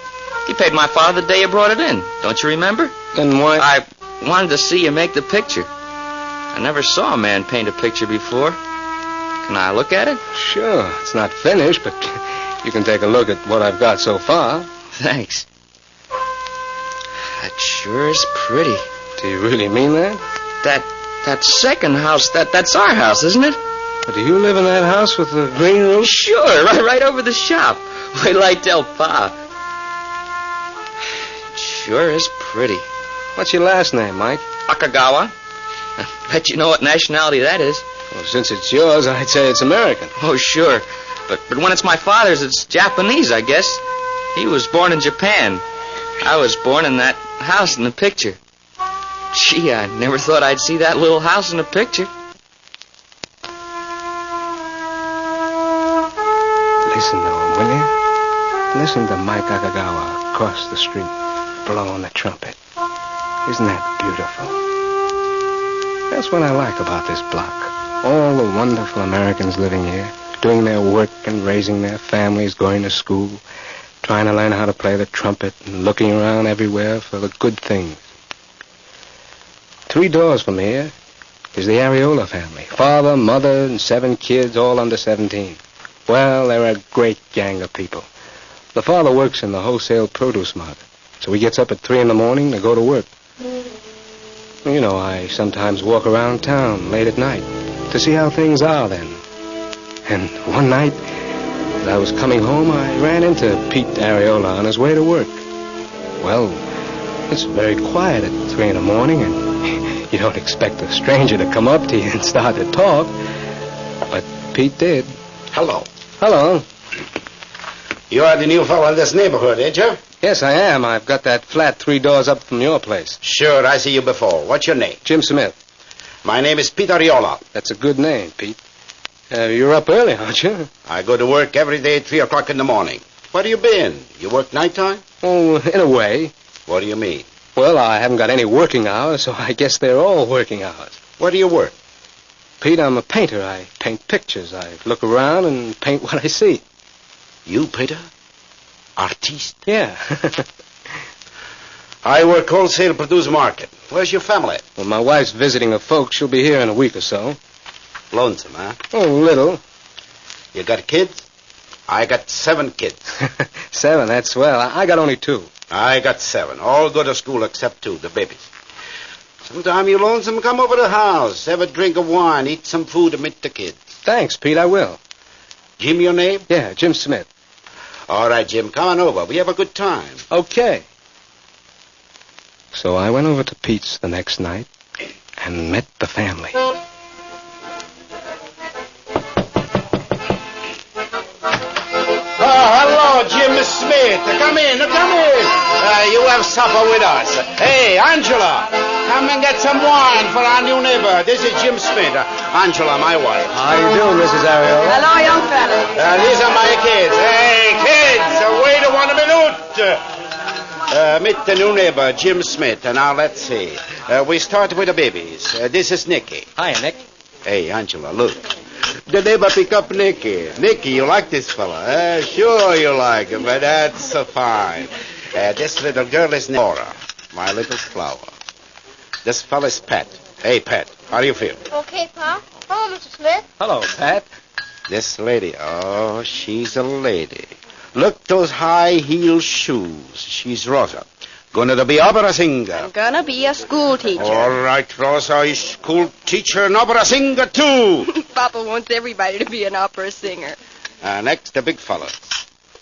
You paid my father the day you brought it in. Don't you remember? Then why? I wanted to see you make the picture. I never saw a man paint a picture before. Can I look at it? Sure. It's not finished, but you can take a look at what I've got so far. Thanks. That sure is pretty. Do you really mean that? That second house, that's our house, isn't it? But do you live in that house with the green roof? Sure, right over the shop. Wait till I tell Pa. It sure is pretty. What's your last name, Mike? Akagawa. I bet you know what nationality that is. Well, since it's yours, I'd say it's American. Oh, sure. But when it's my father's, it's Japanese, I guess. He was born in Japan. I was born in that house in the picture. Gee, I never thought I'd see that little house in the picture. Listen to him, will you? Listen to Mike Akagawa across the street blowing the trumpet. Isn't that beautiful? That's what I like about this block. All the wonderful Americans living here, doing their work and raising their families, going to school, trying to learn how to play the trumpet and looking around everywhere for the good things. 3 doors from here is the Areola family. Father, mother, and 7 kids, all under 17. Well, they're a great gang of people. The father works in the wholesale produce market, so he gets up at 3 in the morning to go to work. You know, I sometimes walk around town late at night to see how things are then. And one night, as I was coming home, I ran into Pete Areola on his way to work. Well, it's very quiet at 3 in the morning, and you don't expect a stranger to come up to you and start to talk. But Pete did. Hello. Hello. You are the new fellow in this neighborhood, ain't you? Yes, I am. I've got that flat 3 doors up from your place. Sure, I see you before. What's your name? Jim Smith. My name is Pete Areola. That's a good name, Pete. You're up early, aren't you? I go to work every day at 3 o'clock in the morning. Where you been? You work nighttime? Oh, in a way. What do you mean? Well, I haven't got any working hours, so I guess they're all working hours. Where do you work? Pete, I'm a painter. I paint pictures. I look around and paint what I see. You, Peter? Artiste? Yeah. I work wholesale produce market. Where's your family? Well, my wife's visiting her folks. She'll be here in a week or so. Lonesome, huh? Oh, little. You got kids? I got 7 kids. 7, that's swell. I got only 2. I got 7. All go to school except 2, the babies. Sometime you lonesome, come over to the house. Have a drink of wine, eat some food, and meet the kids. Thanks, Pete, I will. Jim, your name? Yeah, Jim Smith. All right, Jim, come on over. We have a good time. Okay. So I went over to Pete's the next night and met the family. Hello, Jim Smith. Come in. You have supper with us. Hey, Angela, come and get some wine for our new neighbor. This is Jim Smith. Angela, my wife. How you doing, Mrs. Areola? Hello, young fella. These are my kids. Hey, kids, wait 1 minute. Meet the new neighbor, Jim Smith. And now let's see. We start with the babies. This is Nicky. Hi, Nick. Hey, Angela, look. The neighbor pick up Nicky. Nicky, you like this fella? Sure you like him, but that's fine. This little girl is Nora, my little flower. This fella's Pat. Hey, Pat, how do you feel? Okay, Pa. Hello, Mr. Smith. Hello, Pat. This lady, oh, she's a lady. Look, those high-heel shoes. She's Rosa. Gonna to be opera singer. I'm gonna be a school teacher. All right, Rosa, a school teacher and opera singer, too. Papa wants everybody to be an opera singer. Next, the big fella.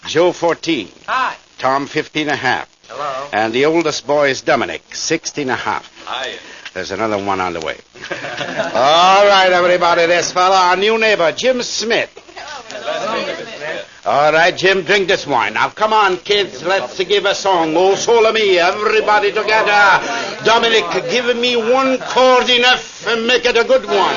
Joe, 14. Hi. Tom, 15 and a half. Hello. And the oldest boy is Dominic, 16 and a half. Hi. There's another one on the way. All right, everybody, this fella, our new neighbor, Jim Smith. All right, Jim, drink this wine. Now, come on, kids, let's give a song. Oh, solo me, everybody together. Dominic, give me one chord in F and make it a good one.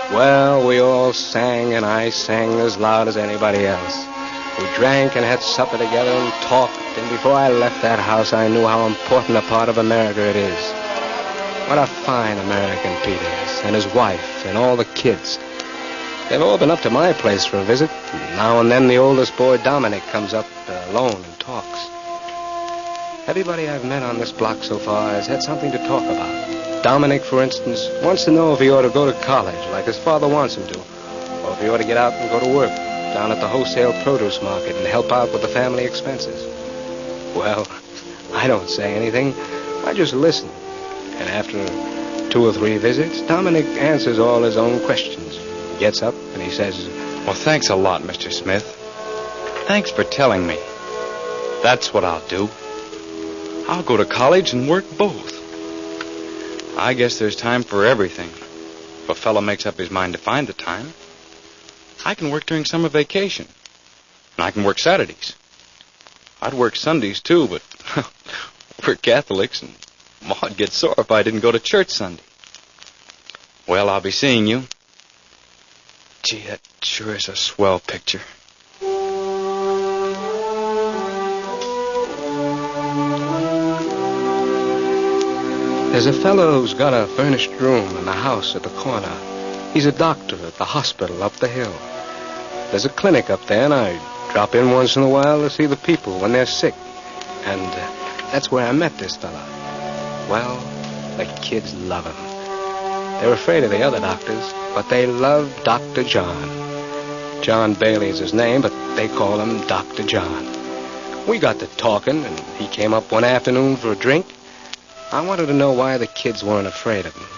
Well, we all sang, and I sang as loud as anybody else. We drank and had supper together and talked, and before I left that house, I knew how important a part of America it is. What a fine American Pete is, and his wife, and all the kids. They've all been up to my place for a visit. Now and then the oldest boy, Dominic, comes up alone and talks. Everybody I've met on this block so far has had something to talk about. Dominic, for instance, wants to know if he ought to go to college like his father wants him to, or if he ought to get out and go to work down at the wholesale produce market and help out with the family expenses. Well, I don't say anything. I just listen. And after 2 or 3 visits, Dominic answers all his own questions. He gets up and he says, "Well, thanks a lot, Mr. Smith. Thanks for telling me. That's what I'll do. I'll go to college and work both. I guess there's time for everything. If a fellow makes up his mind to find the time. I can work during summer vacation. And I can work Saturdays. I'd work Sundays, too, but we're Catholics, and Ma'd get sore if I didn't go to church Sunday. Well, I'll be seeing you. Gee, that sure is a swell picture." There's a fellow who's got a furnished room in the house at the corner. He's a doctor at the hospital up the hill. There's a clinic up there, and I drop in once in a while to see the people when they're sick. And that's where I met this fella. Well, the kids love him. They're afraid of the other doctors, but they love Dr. John. John Bailey is his name, but they call him Dr. John. We got to talking, and he came up one afternoon for a drink. I wanted to know why the kids weren't afraid of him.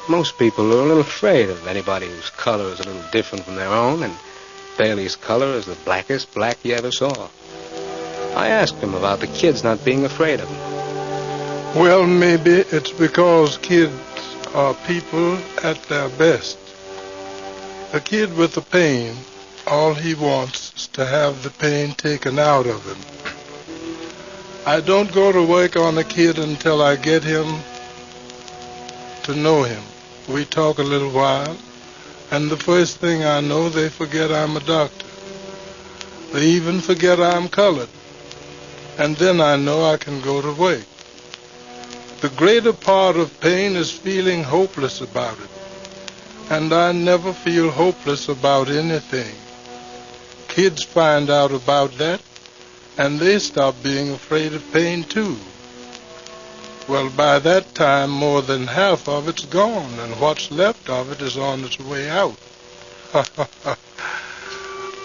Most people are a little afraid of anybody whose color is a little different from their own, and Bailey's color is the blackest black you ever saw. I asked him about the kids not being afraid of him. Well, maybe it's because kids are people at their best. A kid with a pain, all he wants is to have the pain taken out of him. I don't go to work on a kid until I get him to know him. We talk a little while, and the first thing I know, they forget I'm a doctor. They even forget I'm colored. And then I know I can go to work. The greater part of pain is feeling hopeless about it. And I never feel hopeless about anything. Kids find out about that, and they stop being afraid of pain, too. Well, by that time, more than half of it's gone, and what's left of it is on its way out.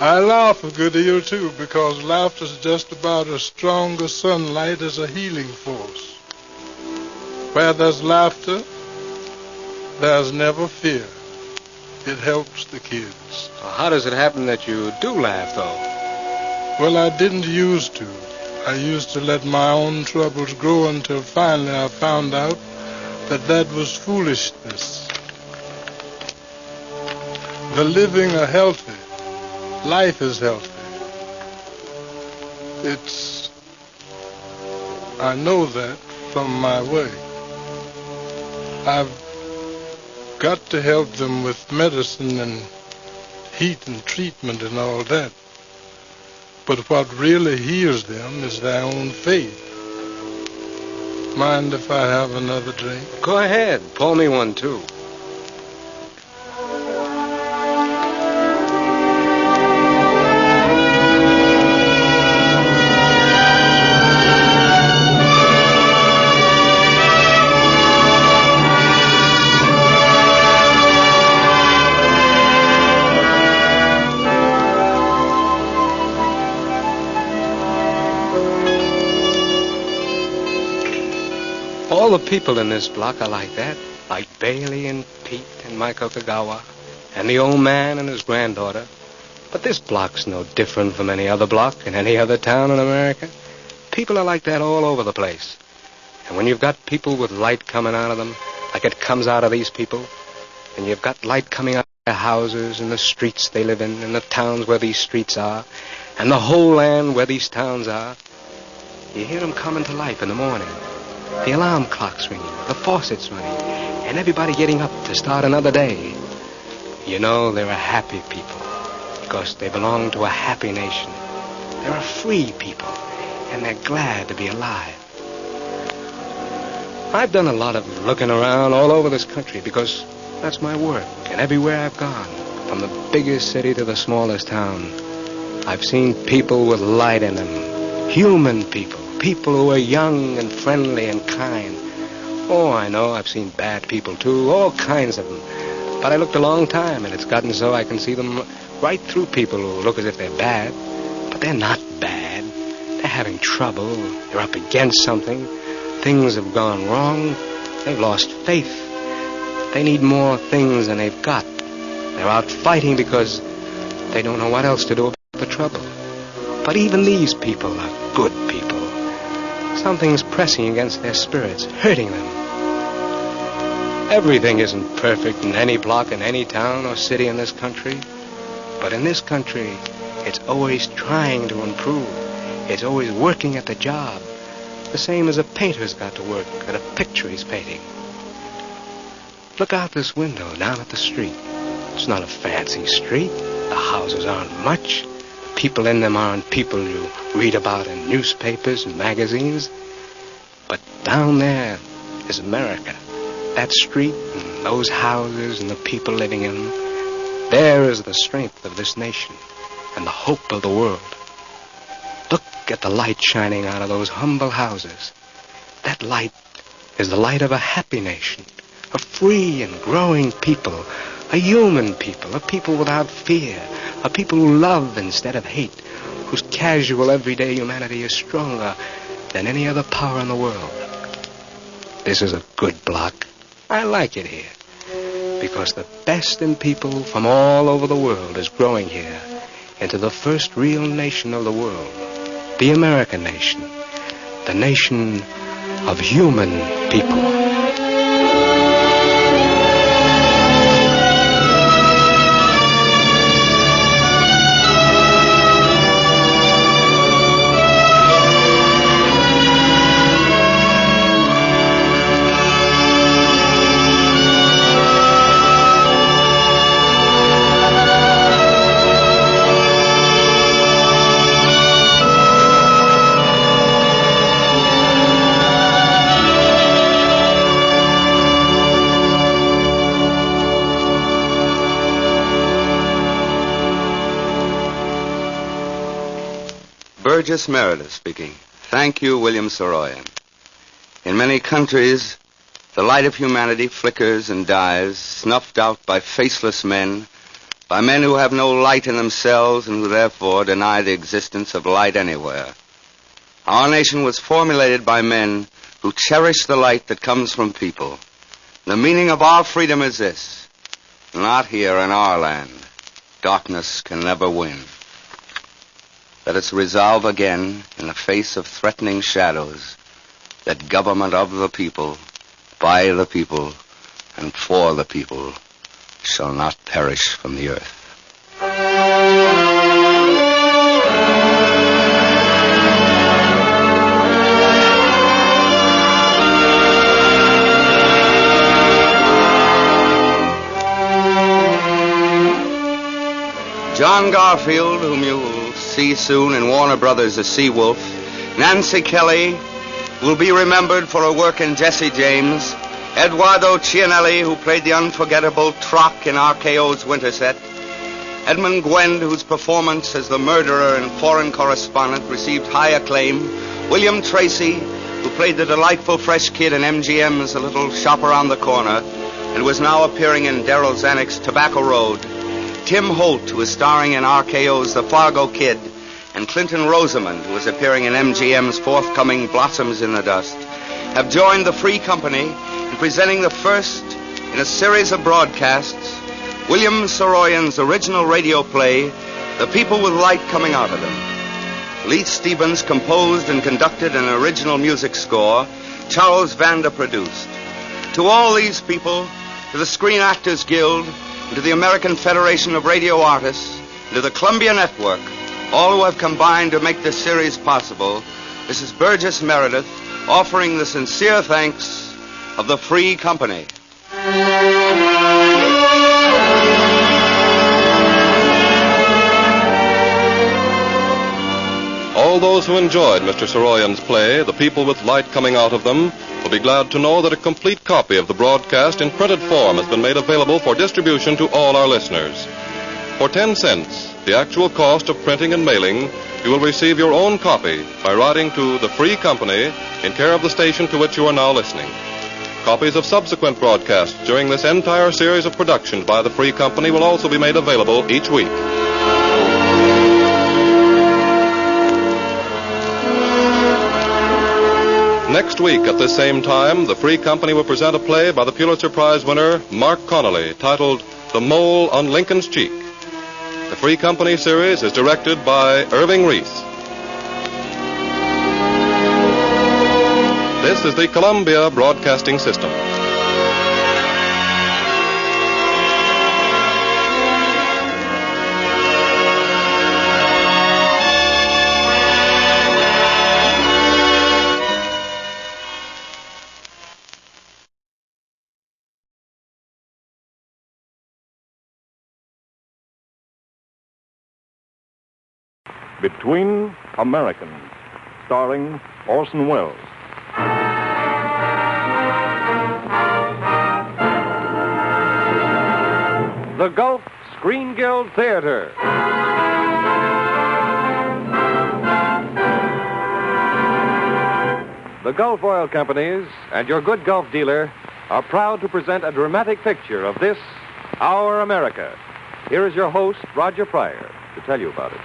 I laugh a good deal, too, because laughter's just about as strong as sunlight as a healing force. Where there's laughter, there's never fear. It helps the kids. Well, how does it happen that you do laugh, though? Well, I didn't used to. I used to let my own troubles grow until finally I found out that was foolishness. The living are healthy. Life is healthy. I know that from my way. I've got to help them with medicine and heat and treatment and all that. But what really heals them is their own faith. Mind if I have another drink? Go ahead. Pour me one, too. All the people in this block are like that, like Bailey and Pete and Mike Okagawa, and the old man and his granddaughter. But this block's no different from any other block in any other town in America. People are like that all over the place. And when you've got people with light coming out of them, like it comes out of these people, and you've got light coming out of their houses and the streets they live in and the towns where these streets are, and the whole land where these towns are, you hear them coming to life in the morning. The alarm clock's ringing, the faucet's running, and everybody getting up to start another day. You know they're a happy people because they belong to a happy nation. They're a free people, and they're glad to be alive. I've done a lot of looking around all over this country because that's my work, and everywhere I've gone, from the biggest city to the smallest town, I've seen people with light in them, human people. People who are young and friendly and kind. Oh, I know, I've seen bad people, too, all kinds of them. But I looked a long time, and it's gotten so I can see them right through people who look as if they're bad. But they're not bad. They're having trouble. They're up against something. Things have gone wrong. They've lost faith. They need more things than they've got. They're out fighting because they don't know what else to do about the trouble. But even these people are good people. Something's pressing against their spirits, hurting them. Everything isn't perfect in any block, in any town or city in this country. But in this country, it's always trying to improve. It's always working at the job. The same as a painter's got to work at a picture he's painting. Look out this window down at the street. It's not a fancy street. The houses aren't much. People in them aren't people you read about in newspapers and magazines. But down there is America. That street and those houses and the people living in them. There is the strength of this nation and the hope of the world. Look at the light shining out of those humble houses. That light is the light of a happy nation, a free and growing people, a human people, a people without fear, a people who love instead of hate, whose casual everyday humanity is stronger than any other power in the world. This is a good block. I like it here because the best in people from all over the world is growing here into the first real nation of the world, the American nation, the nation of human people. Burgess Meredith speaking. Thank you, William Saroyan. In many countries, the light of humanity flickers and dies, snuffed out by faceless men, by men who have no light in themselves and who therefore deny the existence of light anywhere. Our nation was formulated by men who cherish the light that comes from people. The meaning of our freedom is this: not here in our land. Darkness can never win. Let us resolve again, in the face of threatening shadows, that government of the people, by the people, and for the people shall not perish from the earth. John Garfield, whom you will see soon in Warner Brothers as Seawolf, Nancy Kelly will be remembered for her work in Jesse James, Eduardo Cianelli, who played the unforgettable Trock in RKO's Winter Set, Edmund Gwend, whose performance as the murderer in Foreign Correspondent received high acclaim, William Tracy, who played the delightful fresh kid in MGM's A Little Shop Around the Corner, and was now appearing in Daryl Zanuck's Tobacco Road, Tim Holt, who is starring in RKO's The Fargo Kid, and Clinton Rosamond, who is appearing in MGM's forthcoming Blossoms in the Dust, have joined the Free Company in presenting the first in a series of broadcasts, William Saroyan's original radio play, The People with Light Coming Out of Them. Lee Stevens composed and conducted an original music score, Charles Vanda produced. To all these people, to the Screen Actors Guild, and to the American Federation of Radio Artists, and to the Columbia Network, all who have combined to make this series possible, this is Burgess Meredith offering the sincere thanks of the Free Company. All those who enjoyed Mr. Saroyan's play, The People with Light Coming Out of Them, will be glad to know that a complete copy of the broadcast in printed form has been made available for distribution to all our listeners. For 10 cents, the actual cost of printing and mailing, you will receive your own copy by writing to the Free Company in care of the station to which you are now listening. Copies of subsequent broadcasts during this entire series of productions by the Free Company will also be made available each week. Next week at this same time, the Free Company will present a play by the Pulitzer Prize winner Mark Connolly titled The Mole on Lincoln's Cheek. The Free Company series is directed by Irving Reese. This is the Columbia Broadcasting System. Between Americans, starring Orson Welles. The Gulf Screen Guild Theater. The Gulf Oil Companies and your good Gulf dealer are proud to present a dramatic picture of this, our America. Here is your host, Roger Pryor, to tell you about it.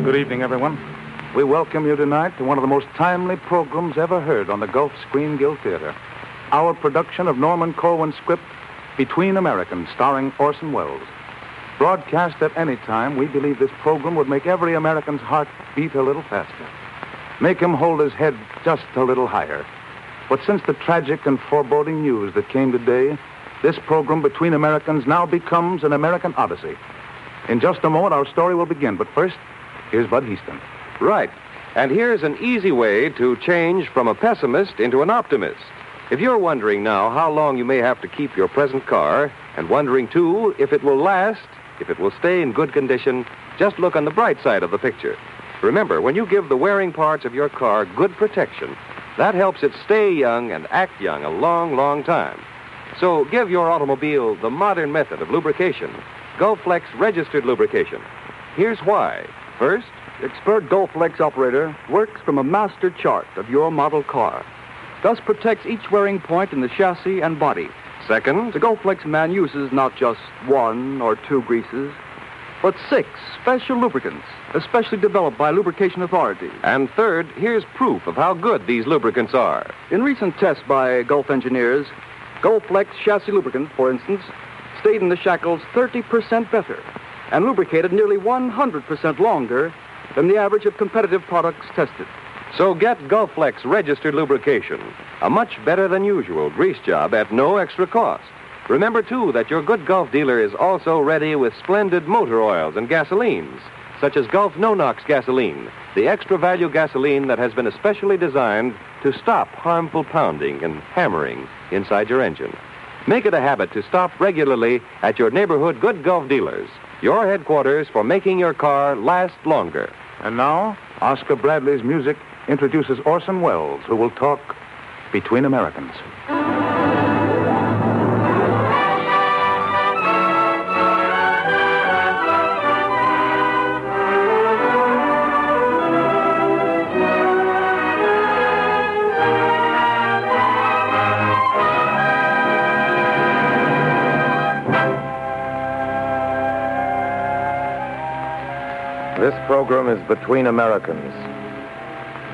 Good evening, everyone. We welcome you tonight to one of the most timely programs ever heard on the Gulf Screen Guild Theater. Our production of Norman Corwin's script, Between Americans, starring Orson Welles. Broadcast at any time, we believe this program would make every American's heart beat a little faster. Make him hold his head just a little higher. But since the tragic and foreboding news that came today, this program, Between Americans, now becomes an American odyssey. In just a moment, our story will begin. But first, here's Bud Heaston. Right. And here's an easy way to change from a pessimist into an optimist. If you're wondering now how long you may have to keep your present car, and wondering, too, if it will last, if it will stay in good condition, just look on the bright side of the picture. Remember, when you give the wearing parts of your car good protection, that helps it stay young and act young a long, long time. So give your automobile the modern method of lubrication, Gulflex registered lubrication. Here's why. First, expert Gulflex operator works from a master chart of your model car, thus protects each wearing point in the chassis and body. Second, the Gulflex man uses not just 1 or 2 greases, but 6 special lubricants, especially developed by lubrication authorities. And third, here's proof of how good these lubricants are. In recent tests by Gulf engineers, Gulflex chassis lubricant, for instance, stayed in the shackles 30% better and lubricated nearly 100% longer than the average of competitive products tested. So get Gulflex registered lubrication, a much better than usual grease job at no extra cost. Remember, too, that your good Gulf dealer is also ready with splendid motor oils and gasolines, such as Gulf No-Nox gasoline, the extra value gasoline that has been especially designed to stop harmful pounding and hammering inside your engine. Make it a habit to stop regularly at your neighborhood Good Gulf dealers, your headquarters for making your car last longer. And now, Oscar Bradley's music introduces Orson Welles, who will talk Between Americans. This program is Between Americans.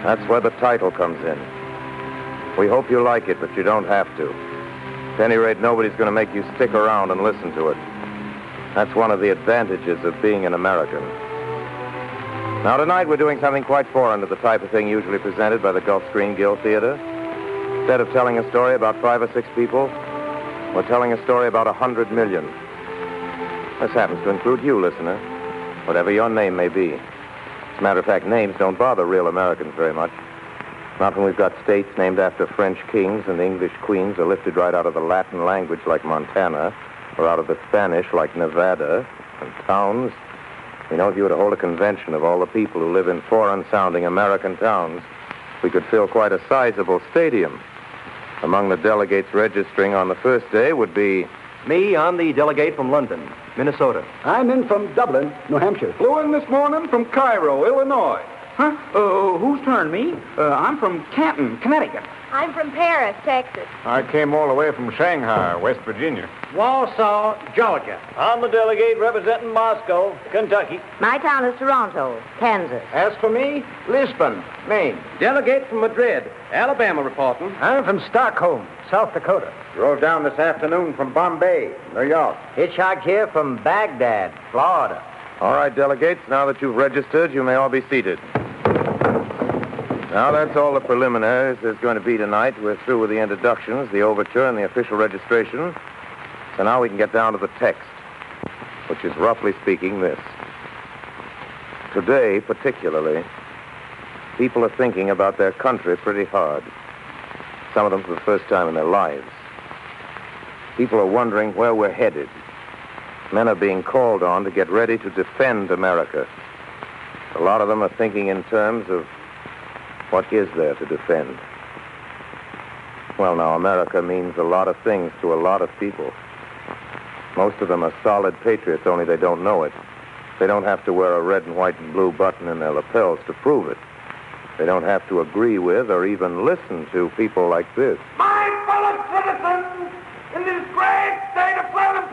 That's where the title comes in. We hope you like it, but you don't have to. At any rate, nobody's going to make you stick around and listen to it. That's one of the advantages of being an American. Now, tonight we're doing something quite foreign to the type of thing usually presented by the Gulf Screen Guild Theater. Instead of telling a story about 5 or 6 people, we're telling a story about 100 million. This happens to include you, listener, whatever your name may be. As a matter of fact, names don't bother real Americans very much. Not when we've got states named after French kings and English queens are lifted right out of the Latin language like Montana, or out of the Spanish like Nevada, and towns. You know, if you were to hold a convention of all the people who live in foreign-sounding American towns, we could fill quite a sizable stadium. Among the delegates registering on the first day would be... Me, I'm the delegate from London, Minnesota. I'm in from Dublin, New Hampshire. Flew in this morning from Cairo, Illinois. Huh? Whose turn, me? I'm from Canton, Connecticut. I'm from Paris, Texas. I came all the way from Shanghai, West Virginia. Warsaw, Georgia. I'm the delegate representing Moscow, Kentucky. My town is Toronto, Kansas. As for me, Lisbon, Maine. Delegate from Madrid, Alabama reporting. I'm from Stockholm, South Dakota. Drove down this afternoon from Bombay, New York. Hitchhiked here from Baghdad, Florida. All right, delegates, now that you've registered, you may all be seated. Now, that's all the preliminaries there's going to be tonight. We're through with the introductions, the overture, and the official registration. So now we can get down to the text, which is, roughly speaking, this. Today, particularly, people are thinking about their country pretty hard. Some of them for the first time in their lives. People are wondering where we're headed. Men are being called on to get ready to defend America. A lot of them are thinking in terms of what is there to defend. Well, now, America means a lot of things to a lot of people. Most of them are solid patriots, only they don't know it. They don't have to wear a red and white and blue button in their lapels to prove it. They don't have to agree with or even listen to people like this. My fellow citizens, in this great state of Florida,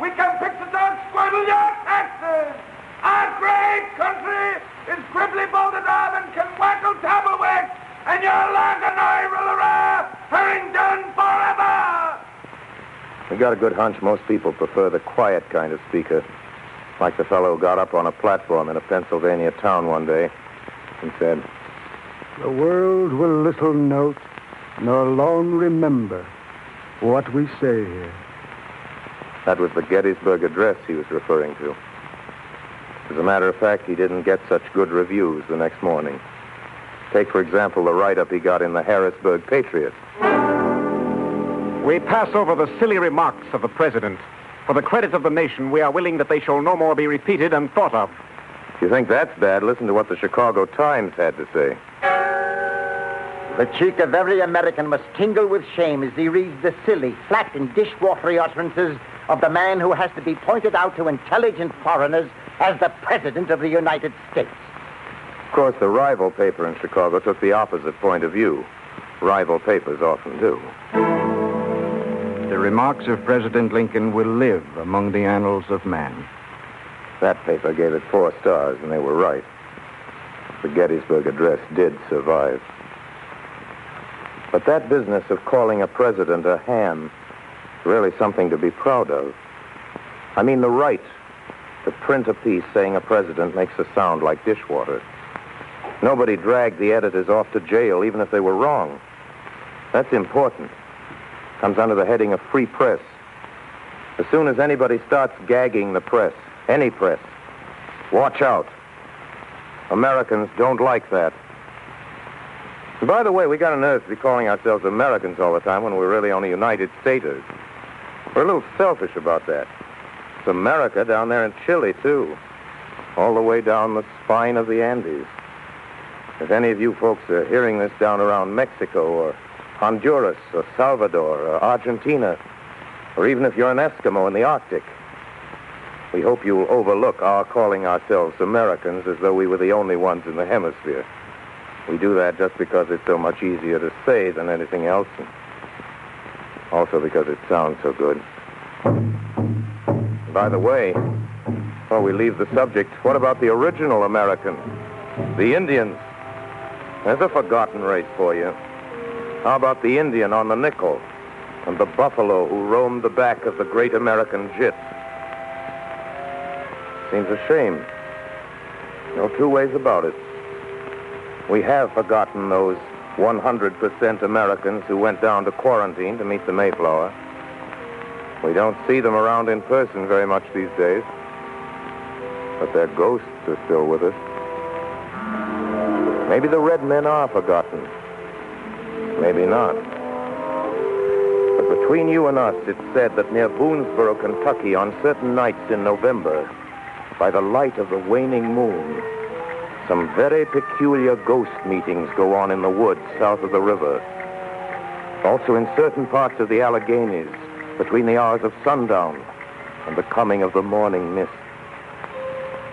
we can fix it down, squirtle your taxes. Our great country is cribbly bolted on and can wackle tablewicks, and your land and I will Harrington forever. We got a good hunch most people prefer the quiet kind of speaker, like the fellow who got up on a platform in a Pennsylvania town one day and said, "The world will little note, nor long remember what we say here." That was the Gettysburg Address he was referring to. As a matter of fact, he didn't get such good reviews the next morning. Take, for example, the write-up he got in the Harrisburg Patriot. We pass over the silly remarks of the president. For the credit of the nation, we are willing that they shall no more be repeated and thought of. If you think that's bad, listen to what the Chicago Times had to say. The cheek of every American must tingle with shame as he reads the silly, flat, and dishwatery utterances of the man who has to be pointed out to intelligent foreigners as the President of the United States. Of course, the rival paper in Chicago took the opposite point of view. Rival papers often do. The remarks of President Lincoln will live among the annals of man. That paper gave it 4 stars, and they were right. The Gettysburg Address did survive. But that business of calling a president a ham is really something to be proud of. I mean, the right to print a piece saying a president makes us sound like dishwater. Nobody dragged the editors off to jail, even if they were wrong. That's important. Comes under the heading of free press. As soon as anybody starts gagging the press, any press, Watch out. Americans don't like that. And by the way, we got a nerve to be calling ourselves Americans all the time when we're really only United Staters. We're a little selfish about that. It's America down there in Chile, too. All the way down the spine of the Andes. If any of you folks are hearing this down around Mexico or Honduras or Salvador or Argentina, or even if you're an Eskimo in the Arctic, we hope you'll overlook our calling ourselves Americans as though we were the only ones in the hemisphere. We do that just because it's so much easier to say than anything else, and also because it sounds so good. By the way, before we leave the subject, what about the original Americans? The Indians? There's a forgotten race for you. How about the Indian on the nickel and the buffalo who roamed the back of the great American jit? Seems a shame. No two ways about it. We have forgotten those 100% Americans who went down to quarantine to meet the Mayflower. We don't see them around in person very much these days. But their ghosts are still with us. Maybe the red men are forgotten. Maybe not. But between you and us, it's said that near Boonesboro, Kentucky, on certain nights in November, by the light of the waning moon, some very peculiar ghost meetings go on in the woods south of the river. Also in certain parts of the Alleghenies, between the hours of sundown and the coming of the morning mist.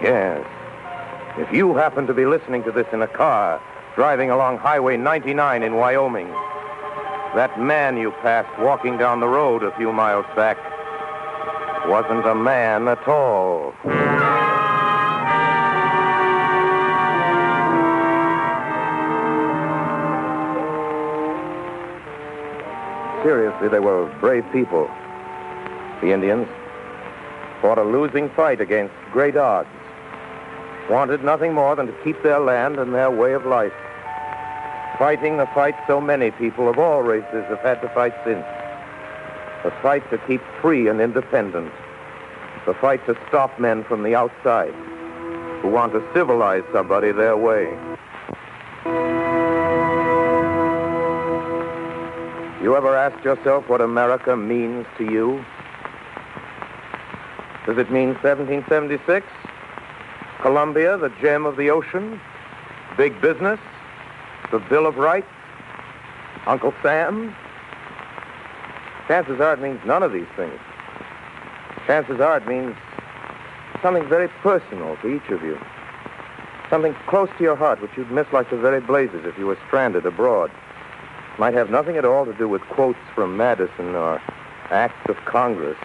Yes. If you happen to be listening to this in a car, driving along Highway 99 in Wyoming, that man you passed walking down the road a few miles back wasn't a man at all. Seriously, they were brave people. The Indians fought a losing fight against great odds. Wanted nothing more than to keep their land and their way of life. Fighting the fight so many people of all races have had to fight since. The fight to keep free and independent. The fight to stop men from the outside who want to civilize somebody their way. You ever asked yourself what America means to you? Does it mean 1776? Columbia, the gem of the ocean? Big business? The Bill of Rights? Uncle Sam? Chances are it means none of these things. Chances are it means something very personal to each of you. Something close to your heart which you'd miss like the very blazes if you were stranded abroad. Might have nothing at all to do with quotes from Madison or acts of Congress.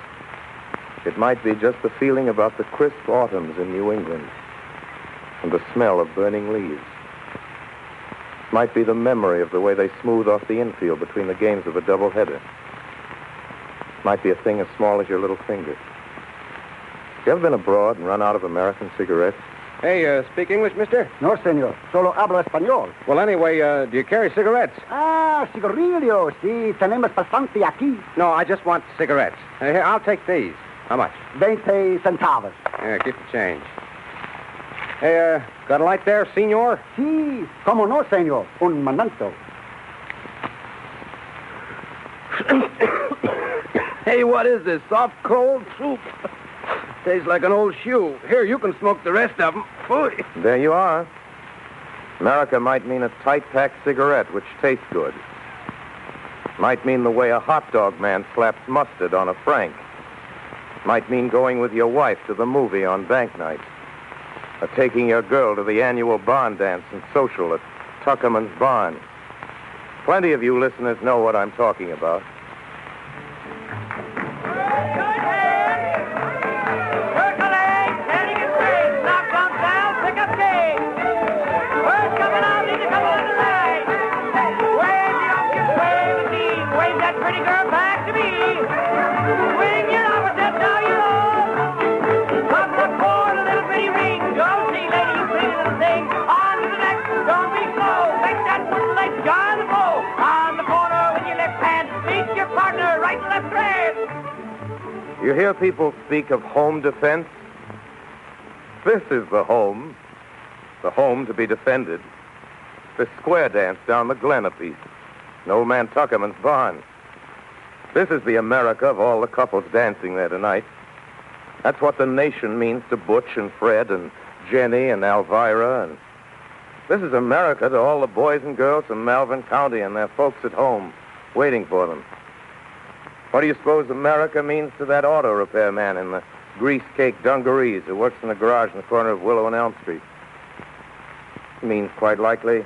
It might be just the feeling about the crisp autumns in New England and the smell of burning leaves. It might be the memory of the way they smooth off the infield between the games of a doubleheader. It might be a thing as small as your little finger. You ever been abroad and run out of American cigarettes? Hey, speak English, mister? No, senor. Solo hablo español. Well, anyway, do you carry cigarettes? Ah, cigarrillos. Sí, tenemos bastante aquí. No, I just want cigarettes. Here, I'll take these. How much? 20 centavos. Here, keep the change. Hey, got a light there, senor? Sí, como no, senor. Un momento. Hey, what is this? Soft, cold soup? Tastes like an old shoe. Here, you can smoke the rest of them. Phooey. There you are. America might mean a tight-packed cigarette, which tastes good. Might mean the way a hot dog man slaps mustard on a Frank. Might mean going with your wife to the movie on bank night. Or taking your girl to the annual barn dance and social at Tuckerman's Barn. Plenty of you listeners know what I'm talking about. You hear people speak of home defense? This is the home to be defended. The square dance down the glen a piece. In old man Tuckerman's barn. This is the America of all the couples dancing there tonight. That's what the nation means to Butch and Fred and Jenny and Elvira. And this is America to all the boys and girls from Malvern County and their folks at home waiting for them. What do you suppose America means to that auto repair man in the grease-caked dungarees who works in the garage in the corner of Willow and Elm Street? It means, quite likely,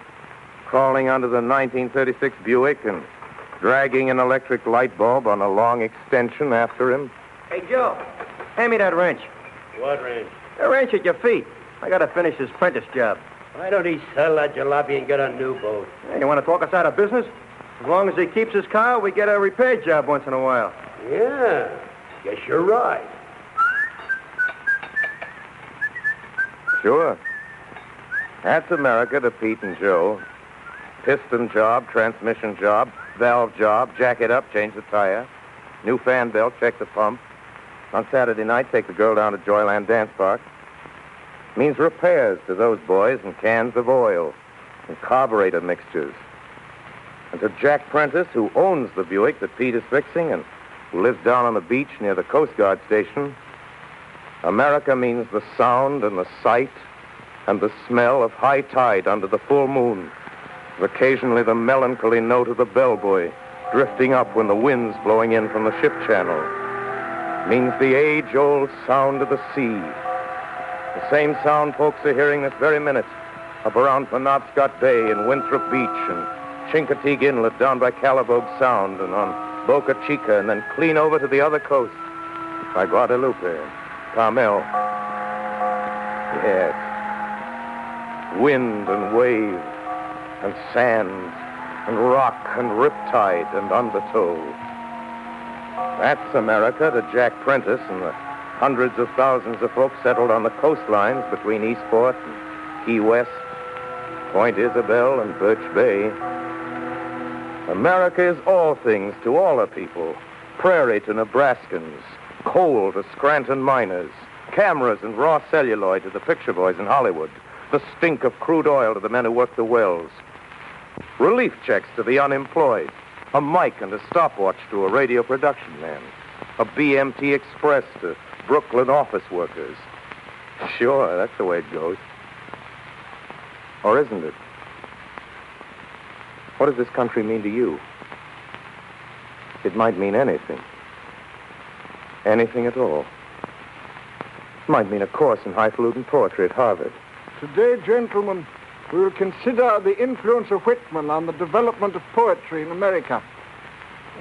crawling under the 1936 Buick and dragging an electric light bulb on a long extension after him. Hey, Joe, hand me that wrench. What wrench? The wrench at your feet. I got to finish this apprentice job. Why don't he sell that jalopy and get a new boat? Hey, you want to talk us out of business? As long as he keeps his car, we get a repair job once in a while. Yeah, guess you're right. Sure. That's America to Pete and Joe. Piston job, transmission job, valve job, jack it up, change the tire. New fan belt, check the pump. On Saturday night, take the girl down to Joyland Dance Park. Means repairs to those boys and cans of oil and carburetor mixtures. And to Jack Prentice, who owns the Buick that Pete is fixing and who lives down on the beach near the Coast Guard station, America means the sound and the sight and the smell of high tide under the full moon, with occasionally the melancholy note of the bellboy drifting up when the wind's blowing in from the ship channel. Means the age-old sound of the sea. The same sound folks are hearing this very minute up around Penobscot Bay and Winthrop Beach and Chincoteague Inlet down by Calabogue Sound and on Boca Chica and then clean over to the other coast by Guadalupe and Carmel. Yes. Wind and wave and sand and rock and riptide and undertow. That's America to Jack Prentice and the hundreds of thousands of folks settled on the coastlines between Eastport and Key West, Point Isabel and Birch Bay. America is all things to all the people. Prairie to Nebraskans, coal to Scranton miners, cameras and raw celluloid to the picture boys in Hollywood, the stink of crude oil to the men who work the wells, relief checks to the unemployed, a mic and a stopwatch to a radio production man, a BMT Express to Brooklyn office workers. Sure, that's the way it goes. Or isn't it? What does this country mean to you? It might mean anything. Anything at all. It might mean a course in highfalutin poetry at Harvard. Today, gentlemen, we will consider the influence of Whitman on the development of poetry in America.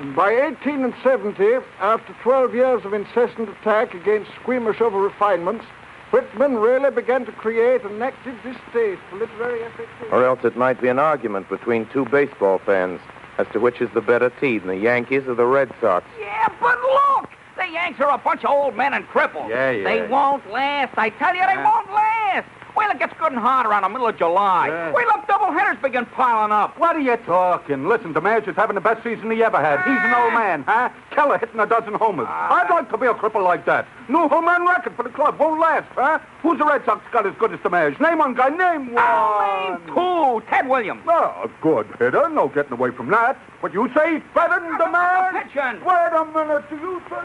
And by 1870, after 12 years of incessant attack against squeamish over-refinements, Whitman really began to create an active distaste for literary affectation. Or else it might be an argument between two baseball fans as to which is the better team, the Yankees or the Red Sox. Yeah, but look! The Yanks are a bunch of old men and cripples. Yeah. They won't last. I tell you, they won't last. Well, it gets good and hot around the middle of July. Yeah. Wait till doubleheaders begin piling up. What are you talking? Listen, DeMayor's is having the best season he ever had. He's an old man, huh? Keller hitting a dozen homers. I'd like to be a cripple like that. New home run record for the club. Won't last, huh? Who's the Red Sox got as good as DeMayor's? Name one guy. Name one. Who? Ted Williams. Oh, good hitter. No getting away from that. What you say? Better than DeMayor? Wait a minute. Do you say?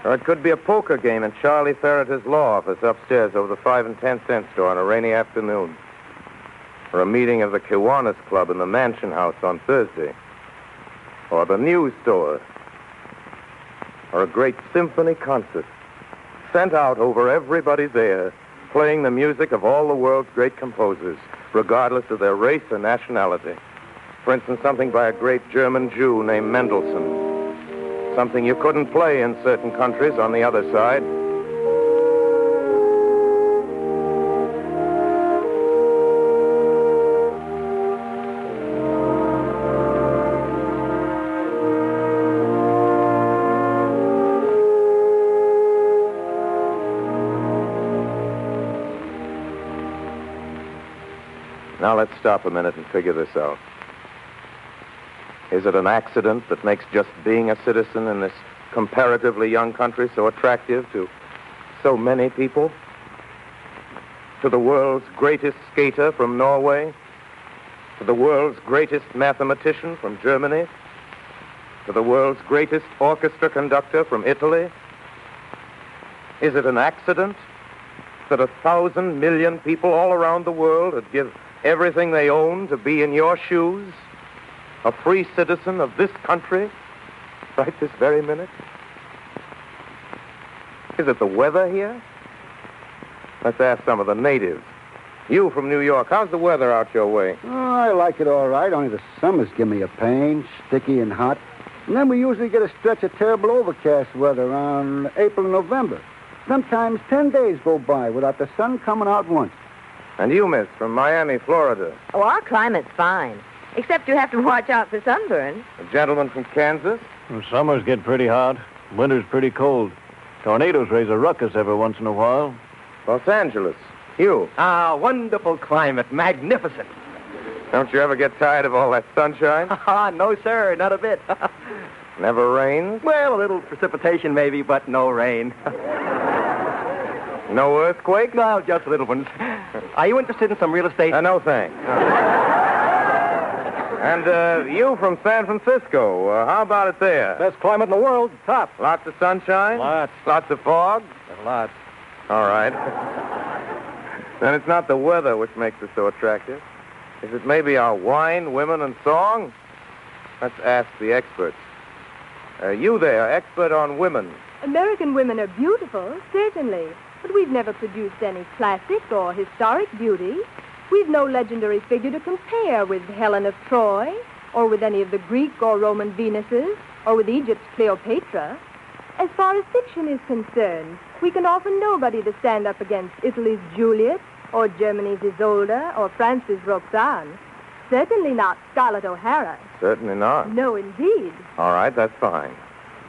Or it could be a poker game in Charlie Ferreter's law office upstairs over the 5 and 10 cent store on a rainy afternoon. Or a meeting of the Kiwanis Club in the Mansion House on Thursday. Or the news store. Or a great symphony concert. Sent out over everybody there, playing the music of all the world's great composers, regardless of their race or nationality. For instance, something by a great German Jew named Mendelssohn. Something you couldn't play in certain countries on the other side. Now let's stop a minute and figure this out. Is it an accident that makes just being a citizen in this comparatively young country so attractive to so many people? to the world's greatest skater from Norway, to the world's greatest mathematician from Germany, to the world's greatest orchestra conductor from Italy? Is it an accident that 1,000 million people all around the world would give everything they own to be in your shoes, a free citizen of this country, right this very minute? Is it the weather here? Let's ask some of the natives. You from New York, how's the weather out your way? Oh, I like it all right, only the summers give me a pain, sticky and hot. And then we usually get a stretch of terrible overcast weather around April and November. Sometimes 10 days go by without the sun coming out once. And you, miss, from Miami, Florida. Oh, our climate's fine, except you have to watch out for sunburn. A gentleman from Kansas? Well, summers get pretty hot. Winter's pretty cold. Tornadoes raise a ruckus every once in a while. Los Angeles. You? Ah, wonderful climate. Magnificent. Don't you ever get tired of all that sunshine? No, sir, not a bit. Never rains? Well, a little precipitation maybe, but no rain. No earthquake? No, just little ones. Are you interested in some real estate? No, thanks. And you from San Francisco, how about it there? Best climate in the world, top. Lots of sunshine? Lots. Lots of fog? Lots. All right. Then it's not the weather which makes it so attractive. Is it maybe our wine, women, and song? Let's ask the experts. You there, expert on women. American women are beautiful, certainly. But we've never produced any classic or historic beauty. We've no legendary figure to compare with Helen of Troy, or with any of the Greek or Roman Venuses, or with Egypt's Cleopatra. As far as fiction is concerned, we can offer nobody to stand up against Italy's Juliet, or Germany's Isolde, or France's Roxane. Certainly not Scarlett O'Hara. Certainly not. No, indeed. All right, that's fine.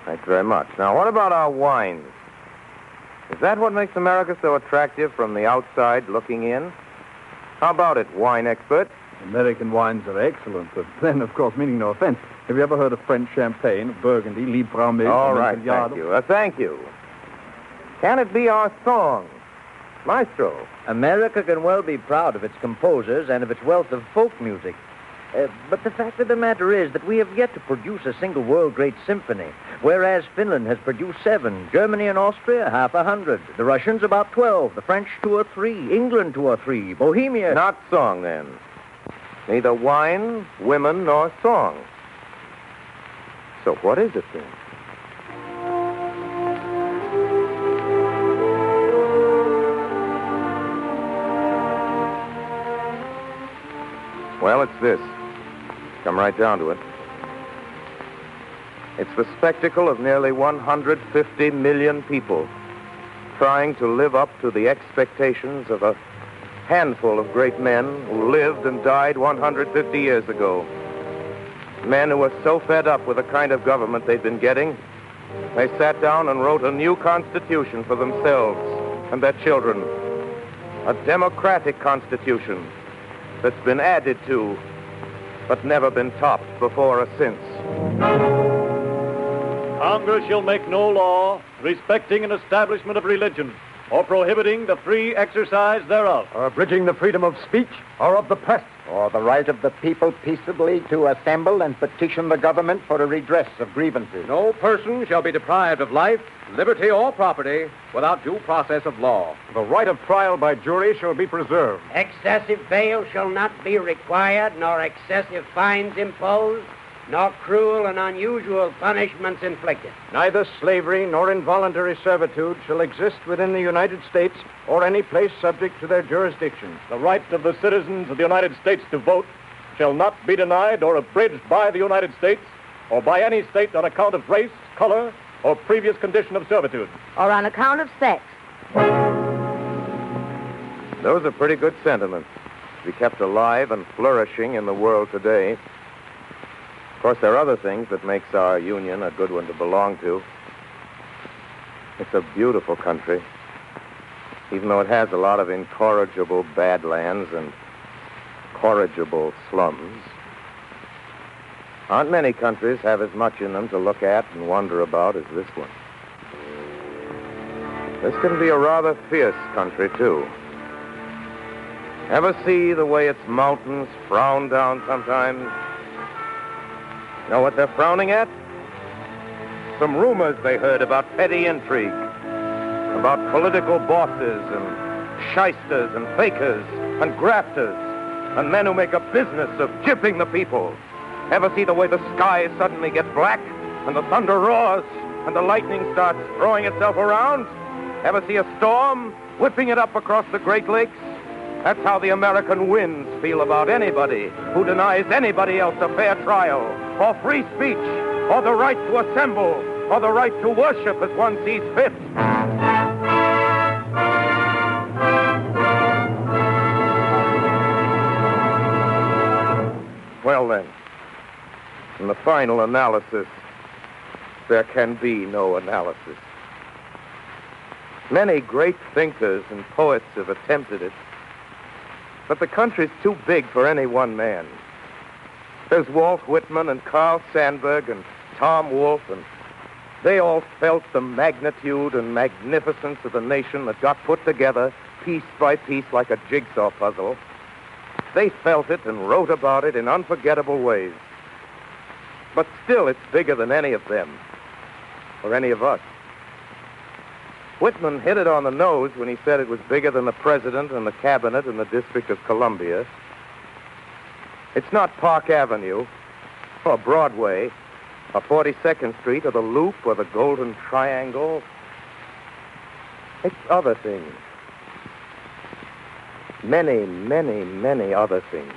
Thanks very much. Now, what about our wines? Is that what makes America so attractive from the outside looking in? How about it, wine expert? American wines are excellent, but then, of course, meaning no offense, have you ever heard of French champagne, Burgundy, Liebfraumilch? All right, thank you. Thank you. Can it be our song? Maestro. America can well be proud of its composers and of its wealth of folk music. But the fact of the matter is that we have yet to produce a single world-great symphony, whereas Finland has produced 7, Germany and Austria, 100, the Russians about 12, the French 2 or 3, England 2 or 3, Bohemia... Not song, then. Neither wine, women, nor song. So what is it, then? Well, it's this. Come right down to it. It's the spectacle of nearly 150 million people trying to live up to the expectations of a handful of great men who lived and died 150 years ago. Men who were so fed up with the kind of government they'd been getting, they sat down and wrote a new constitution for themselves and their children. A democratic constitution that's been added to, but never been topped before or since. Congress shall make no law respecting an establishment of religion or prohibiting the free exercise thereof. Or abridging the freedom of speech or of the press. Or the right of the people peaceably to assemble and petition the government for a redress of grievances. No person shall be deprived of life, liberty, or property without due process of law. The right of trial by jury shall be preserved. Excessive bail shall not be required, nor excessive fines imposed, nor cruel and unusual punishments inflicted. Neither slavery nor involuntary servitude shall exist within the United States or any place subject to their jurisdiction. The right of the citizens of the United States to vote shall not be denied or abridged by the United States or by any state on account of race, color, or previous condition of servitude. Or on account of sex. Those are pretty good sentiments to be kept alive and flourishing in the world today. Of course, there are other things that makes our union a good one to belong to. It's a beautiful country, even though it has a lot of incorrigible badlands and corrigible slums. Aren't many countries have as much in them to look at and wonder about as this one. This can be a rather fierce country, too. Ever see the way its mountains frown down sometimes? Know what they're frowning at? Some rumors they heard about petty intrigue, about political bosses and shysters and fakers and grafters and men who make a business of gypping the people. Ever see the way the sky suddenly gets black and the thunder roars and the lightning starts throwing itself around? Ever see a storm whipping it up across the Great Lakes? That's how the American winds feel about anybody who denies anybody else a fair trial, or free speech, or the right to assemble, or the right to worship as one sees fit. Well then, in the final analysis, there can be no analysis. Many great thinkers and poets have attempted it, but the country's too big for any one man. There's Walt Whitman and Carl Sandburg and Tom Wolfe, and they all felt the magnitude and magnificence of the nation that got put together piece by piece like a jigsaw puzzle. They felt it and wrote about it in unforgettable ways. But still, it's bigger than any of them, or any of us. Whitman hit it on the nose when he said it was bigger than the president and the cabinet and the District of Columbia. It's not Park Avenue, or Broadway, or 42nd Street, or the Loop, or the Golden Triangle. It's other things. Many, many, many other things.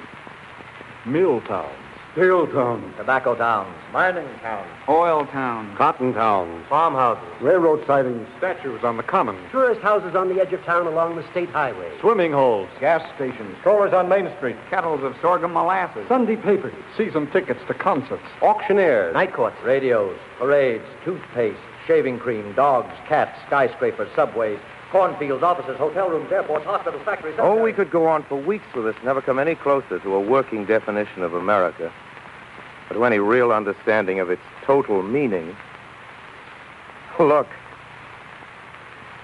Mill towns. Steel towns. Tobacco towns. Mining towns. Oil towns. Cotton towns. Farmhouses. Railroad sidings. Statues on the common. Tourist houses on the edge of town along the state highway. Swimming holes. Gas stations. Strollers on Main Street. Kettles of sorghum molasses. Sunday papers. Season tickets to concerts. Auctioneers. Night courts. Radios. Parades. Toothpaste. Shaving cream. Dogs. Cats. Skyscrapers. Subways. Cornfields. Offices. Hotel rooms. Airports. Hospitals. Factories. Oh, we could go on for weeks with this, never come any closer to a working definition of America, or to any real understanding of its total meaning. Look,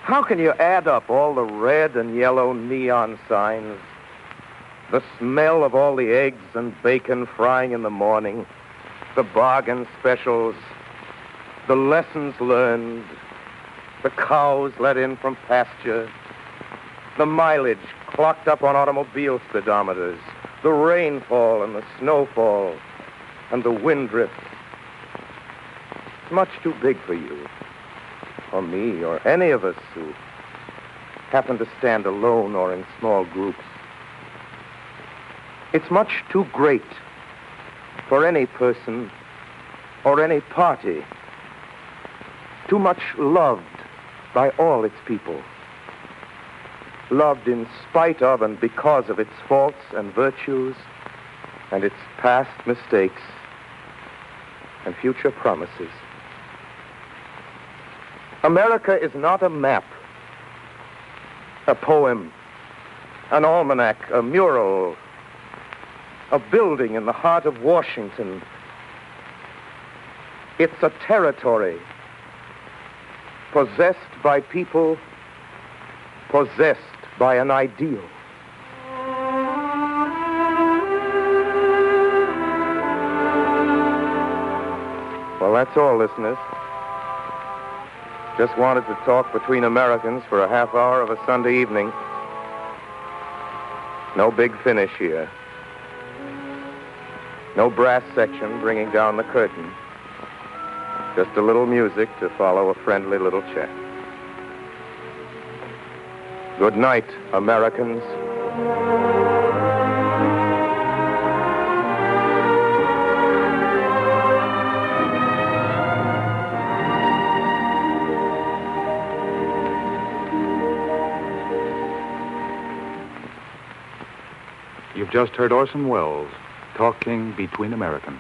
how can you add up all the red and yellow neon signs, the smell of all the eggs and bacon frying in the morning, the bargain specials, the lessons learned, the cows let in from pasture, the mileage clocked up on automobile speedometers, the rainfall and the snowfall, and the wind drifts? It's much too big for you, or me, or any of us who happen to stand alone or in small groups. It's much too great for any person or any party. Too much loved by all its people. Loved in spite of and because of its faults and virtues and its past mistakes and future promises. America is not a map, a poem, an almanac, a mural, a building in the heart of Washington. It's a territory possessed by people, possessed by an ideal. Well, that's all, listeners. Just wanted to talk between Americans for a half hour of a Sunday evening. No big finish here. No brass section bringing down the curtain. Just a little music to follow a friendly little chat. Good night, Americans. You've just heard Orson Welles talking between Americans.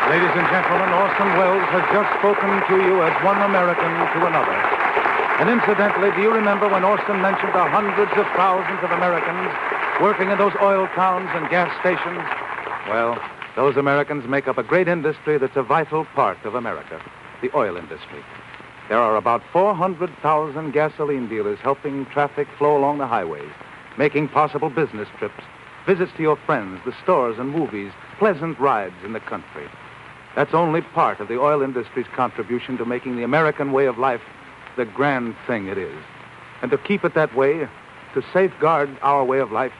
Ladies and gentlemen, Orson Welles has just spoken to you as one American to another. And incidentally, do you remember when Orson mentioned the hundreds of thousands of Americans working in those oil towns and gas stations? Well, those Americans make up a great industry that's a vital part of America, the oil industry. There are about 400,000 gasoline dealers helping traffic flow along the highways, making possible business trips, visits to your friends, the stores and movies, pleasant rides in the country. That's only part of the oil industry's contribution to making the American way of life the grand thing it is. And to keep it that way, to safeguard our way of life,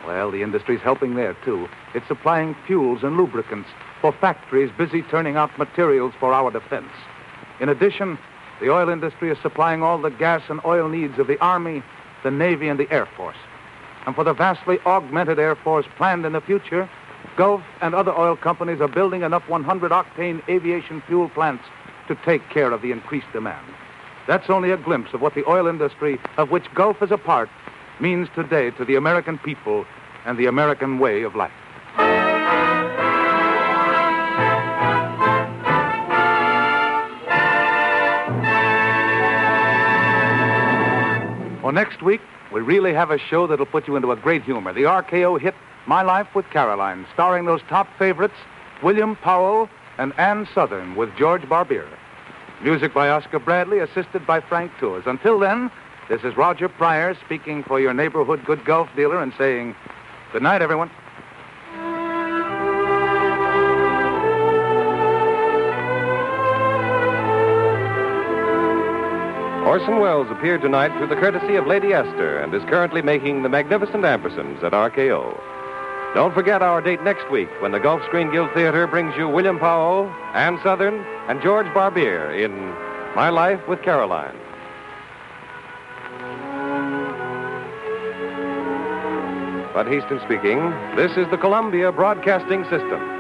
well, the industry's helping there, too. It's supplying fuels and lubricants for factories busy turning out materials for our defense. In addition, the oil industry is supplying all the gas and oil needs of the Army, the Navy, and the Air Force. And for the vastly augmented Air Force planned in the future, Gulf and other oil companies are building enough 100-octane aviation fuel plants to take care of the increased demand. That's only a glimpse of what the oil industry, of which Gulf is a part, means today to the American people and the American way of life. Well, next week, we really have a show that'll put you into a great humor. The RKO hit My Life with Caroline, starring those top favorites, William Powell and Ann Sothern with George Barbier. Music by Oscar Bradley, assisted by Frank Tours. Until then, this is Roger Pryor speaking for your neighborhood good Gulf dealer and saying, good night, everyone. Orson Welles appeared tonight through the courtesy of Lady Esther and is currently making the magnificent Ambersons at RKO. Don't forget our date next week when the Gulf Screen Guild Theater brings you William Powell, Ann Sothern, and George Barbier in My Life with Caroline. Bud Heaston speaking. This is the Columbia Broadcasting System.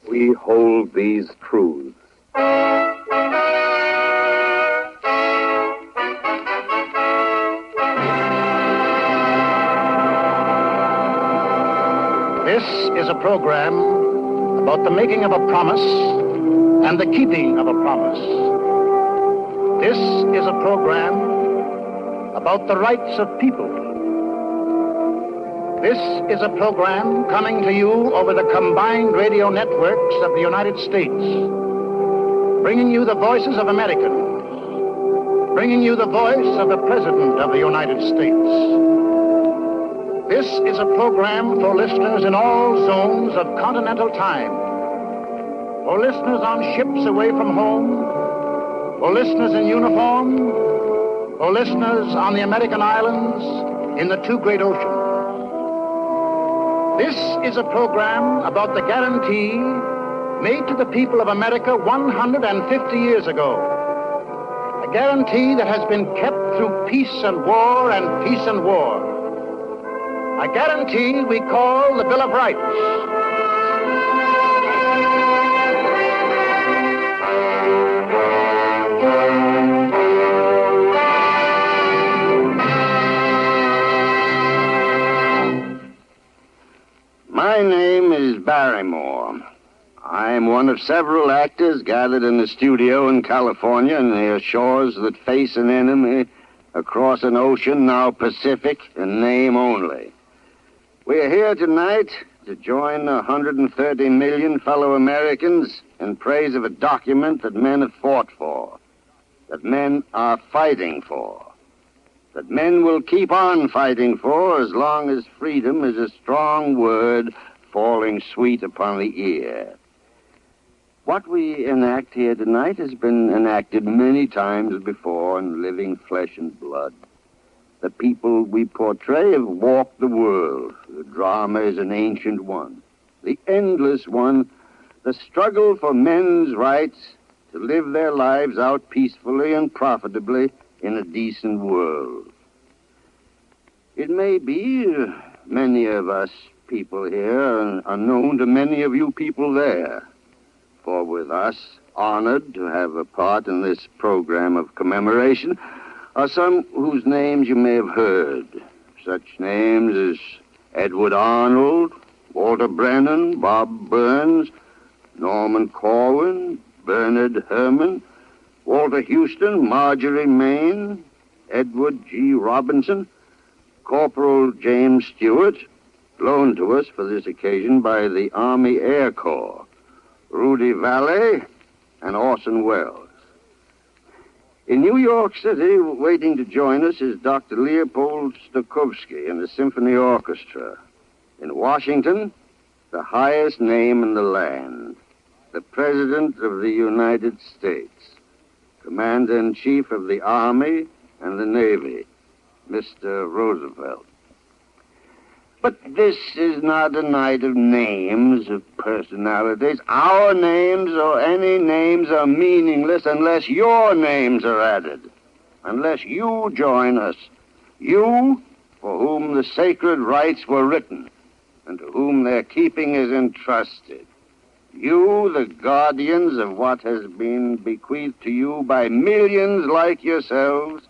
We hold these truths. This is a program about the making of a promise and the keeping of a promise. This is a program about the rights of people. This is a program coming to you over the combined radio networks of the United States, bringing you the voices of Americans, bringing you the voice of the President of the United States. This is a program for listeners in all zones of continental time, for listeners on ships away from home, for listeners in uniform, for listeners on the American islands in the two great oceans. This is a program about the guarantee made to the people of America 150 years ago. A guarantee that has been kept through peace and war and peace and war. A guarantee we call the Bill of Rights. My name is Barrymore. I'm one of several actors gathered in the studio in California near shores that face an enemy across an ocean now Pacific in name only. We're here tonight to join 130 million fellow Americans in praise of a document that men have fought for, that men are fighting for, that men will keep on fighting for as long as freedom is a strong word falling sweet upon the ear. What we enact here tonight has been enacted many times before in living flesh and blood. The people we portray have walked the world. The drama is an ancient one, the endless one, the struggle for men's rights to live their lives out peacefully and profitably in a decent world. It may be many of us people here are known to many of you people there. For with us, honored to have a part in this program of commemoration, are some whose names you may have heard. Such names as Edward Arnold, Walter Brennan, Bob Burns, Norman Corwin, Bernard Herrmann, Walter Houston, Marjorie Main, Edward G. Robinson, Corporal James Stewart, loaned to us for this occasion by the Army Air Corps, Rudy Valley, and Orson Welles. In New York City, waiting to join us is Dr. Leopold Stokowski in the Symphony Orchestra. In Washington, the highest name in the land, the President of the United States, Commander-in-Chief of the Army and the Navy, Mr. Roosevelt. But this is not a night of names, of personalities. Our names or any names are meaningless unless your names are added, unless you join us. You, for whom the sacred rites were written, and to whom their keeping is entrusted. You, the guardians of what has been bequeathed to you by millions like yourselves,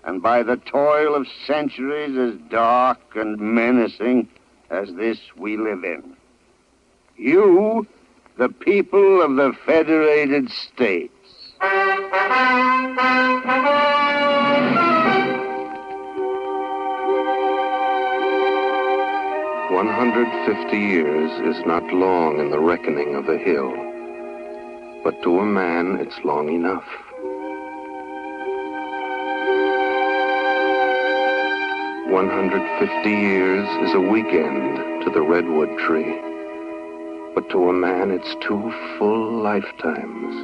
and by the toil of centuries as dark and menacing as this we live in. You, the people of the Federated States. 150 years is not long in the reckoning of a hill, but to a man it's long enough. 150 years is a weekend to the redwood tree, but to a man it's 2 full lifetimes.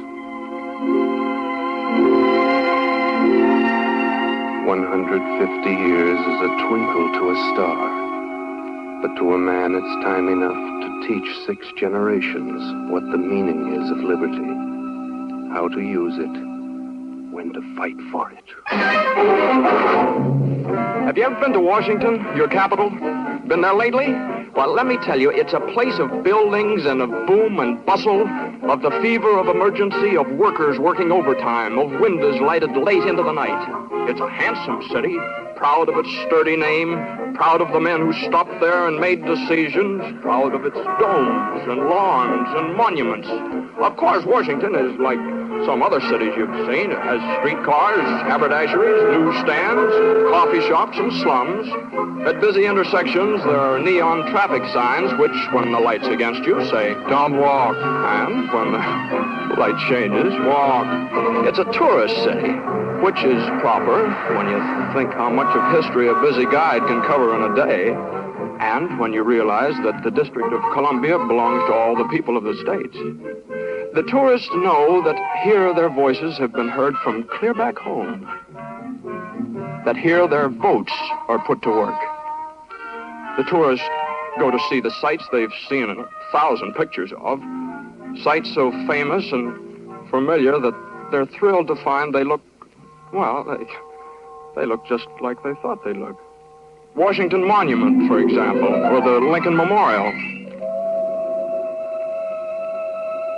150 years is a twinkle to a star, but to a man it's time enough to teach 6 generations what the meaning is of liberty, how to use it, when to fight for it. Have you ever been to Washington, your capital? Been there lately? Well, let me tell you, it's a place of buildings and of boom and bustle, of the fever of emergency, of workers working overtime, of windows lighted late into the night. It's a handsome city, proud of its sturdy name, proud of the men who stopped there and made decisions, proud of its domes and lawns and monuments. Of course, Washington is like some other cities you've seen. It has streetcars, haberdasheries, newsstands, coffee shops, and slums. At busy intersections, there are neon traffic signs which, when the light's against you, say, "Don't walk." And when the light changes, walk. It's a tourist city, which is proper when you think how much of history a busy guide can cover in a day, and when you realize that the District of Columbia belongs to all the people of the states. The tourists know that here their voices have been heard from clear back home, that here their votes are put to work. The tourists go to see the sights they've seen in 1,000 pictures of, sights so famous and familiar that they're thrilled to find they look, well, they look just like they thought they'd look. Washington Monument, for example, or the Lincoln Memorial,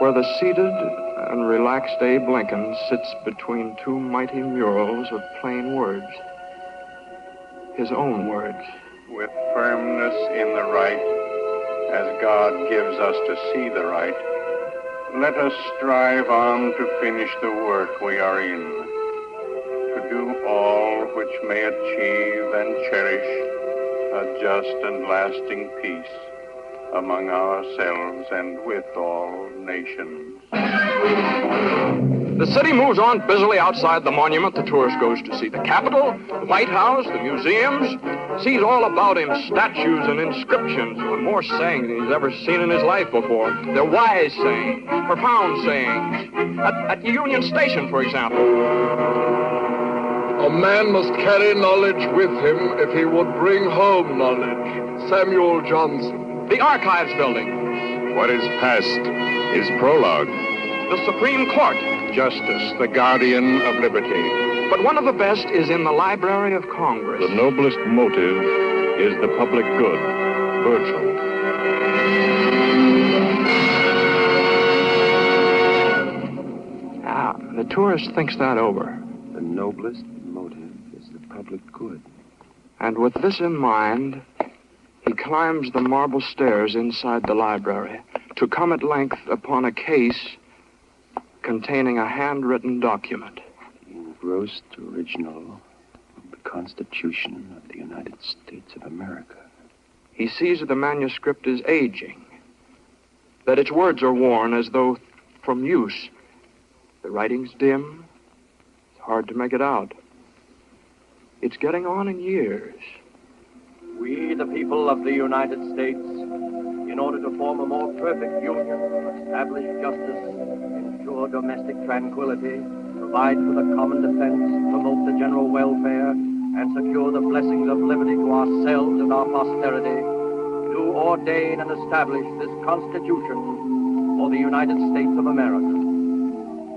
where the seated and relaxed Abe Lincoln sits between 2 mighty murals of plain words, his own words. With firmness in the right, as God gives us to see the right, let us strive on to finish the work we are in, to do all which may achieve and cherish a just and lasting peace among ourselves and with all nations. The city moves on busily outside the monument. The tourist goes to see the Capitol, the White House, the museums, sees all about him statues and inscriptions with more sayings than he's ever seen in his life before. They're wise sayings, profound sayings. At Union Station, for example. A man must carry knowledge with him if he would bring home knowledge. Samuel Johnson. The Archives Building. What is past is prologue. The Supreme Court. Justice, the guardian of liberty. But one of the best is in the Library of Congress. The noblest motive is the public good. Virgil. The tourist thinks that over. The noblest motive is the public good. And with this in mind, he climbs the marble stairs inside the library to come at length upon a case containing a handwritten document. The engrossed original of the Constitution of the United States of America. He sees the manuscript is aging, that its words are worn as though from use. The writing's dim. It's hard to make it out. It's getting on in years. We, the people of the United States, in order to form a more perfect union, establish justice, ensure domestic tranquility, provide for the common defense, promote the general welfare, and secure the blessings of liberty to ourselves and our posterity, do ordain and establish this Constitution for the United States of America.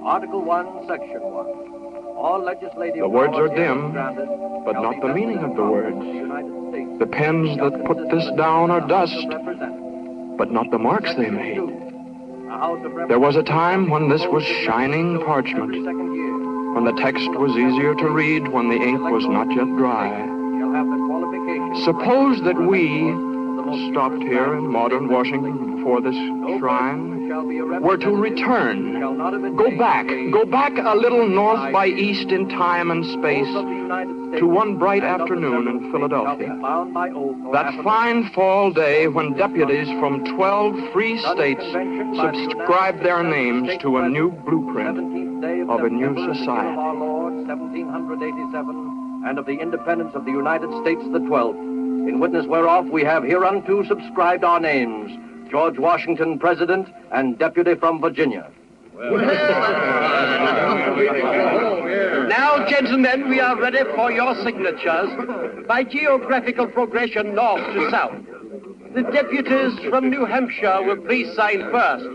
Article 1, Section 1. All legislative The words are powers dim, granted but shall not be the vested meaning in of the Congress words. of the United States. The pens that put this down are dust, but not the marks they made. There was a time when this was shining parchment, when the text was easier to read, when the ink was not yet dry. Suppose that we, stopped here in modern Washington before this shrine, were to return, go back a little north by east in time and space to one bright afternoon in Philadelphia. That fine fall day when deputies from 12 free states subscribed their names to a new blueprint of a new society. Our Lord, 1787, and of the independence of the United States the 12th, in witness whereof we have hereunto subscribed our names, George Washington, President, and Deputy from Virginia. Now, gentlemen, we are ready for your signatures by geographical progression north to south. The deputies from New Hampshire will please sign first.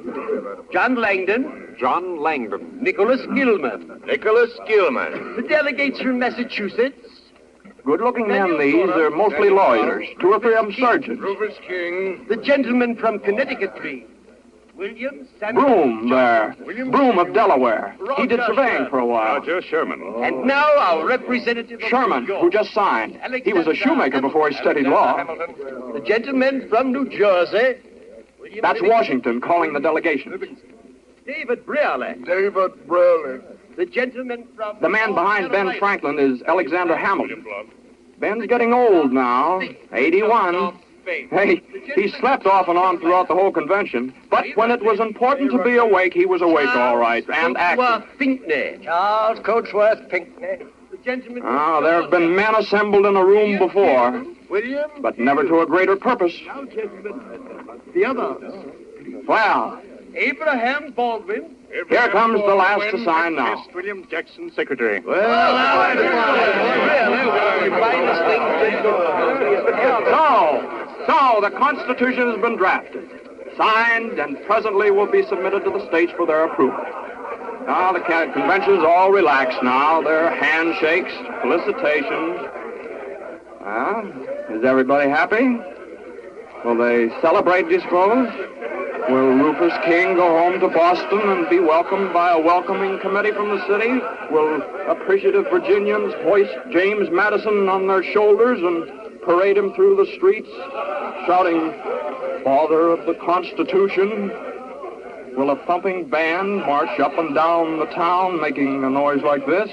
John Langdon. John Langdon. Nicholas Gilman. Nicholas Gilman. The delegates from Massachusetts. Good-looking men, these. They're mostly lawyers. 2 or 3 of them surgeons. Rufus King. The gentleman from Connecticut, please. William Samuel. Broome there. Broome of Delaware. He did surveying for a while. Roger Sherman. And now our representative of Sherman, New York. who just signed. He was a shoemaker before he studied law. The gentleman from New Jersey. That's Washington calling the delegation. David Brearley. David Brearley. The gentleman from... The man behind Ben Franklin is Alexander Hamilton. Ben's getting old now, 81. Hey, he slept off and on throughout the whole convention, but when it was important to be awake, he was awake all right, and active. Pinckney. Charles Coatsworth Pinckney. The gentleman... There have been men assembled in a room before, William... but never to a greater purpose. Now, gentlemen, the others. Well... Abraham Baldwin. Here comes the last to sign now. William Jackson, Secretary. So, the Constitution has been drafted, signed, and presently will be submitted to the states for their approval. Now, the convention's all relaxed now. There are handshakes, felicitations. Is everybody happy? Will they celebrate, do you suppose? Will Rufus King go home to Boston and be welcomed by a welcoming committee from the city? Will appreciative Virginians hoist James Madison on their shoulders and parade him through the streets, shouting, "Father of the Constitution"? Will a thumping band march up and down the town making a noise like this?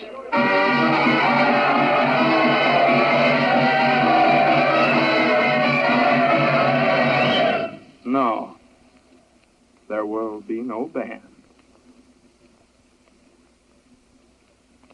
No. There will be no band.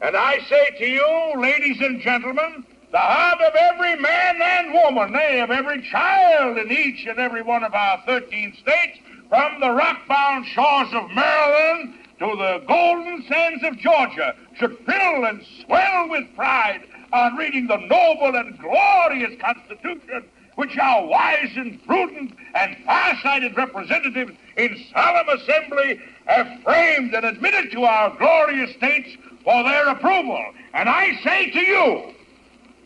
And I say to you, ladies and gentlemen, the heart of every man and woman, nay, of every child in each and every one of our 13 states, from the rock-bound shores of Maryland to the golden sands of Georgia, should fill and swell with pride on reading the noble and glorious Constitution which our wise and prudent and far-sighted representatives in solemn assembly have framed and admitted to our glorious states for their approval. And I say to you...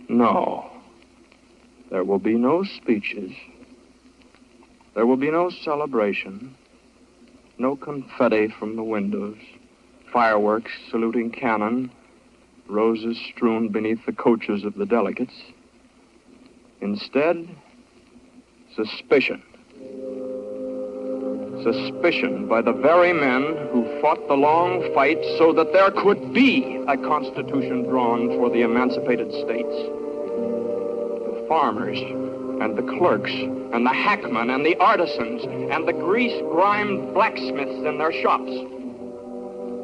No. There will be no speeches. There will be no celebration. No confetti from the windows. fireworks saluting cannon, roses strewn beneath the coaches of the delegates. Instead, suspicion. Suspicion by the very men who fought the long fight so that there could be a constitution drawn for the emancipated states. The farmers and the clerks and the hackmen and the artisans and the grease-grimed blacksmiths in their shops.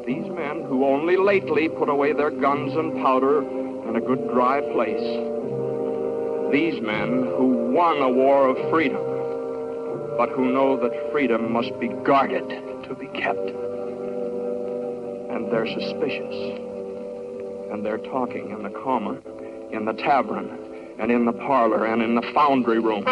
These men who only lately put away their guns and powder in a good dry place. These men who won a war of freedom, but who know that freedom must be guarded to be kept. And they're suspicious. And they're talking in the common, in the tavern, and in the parlor, and in the foundry room.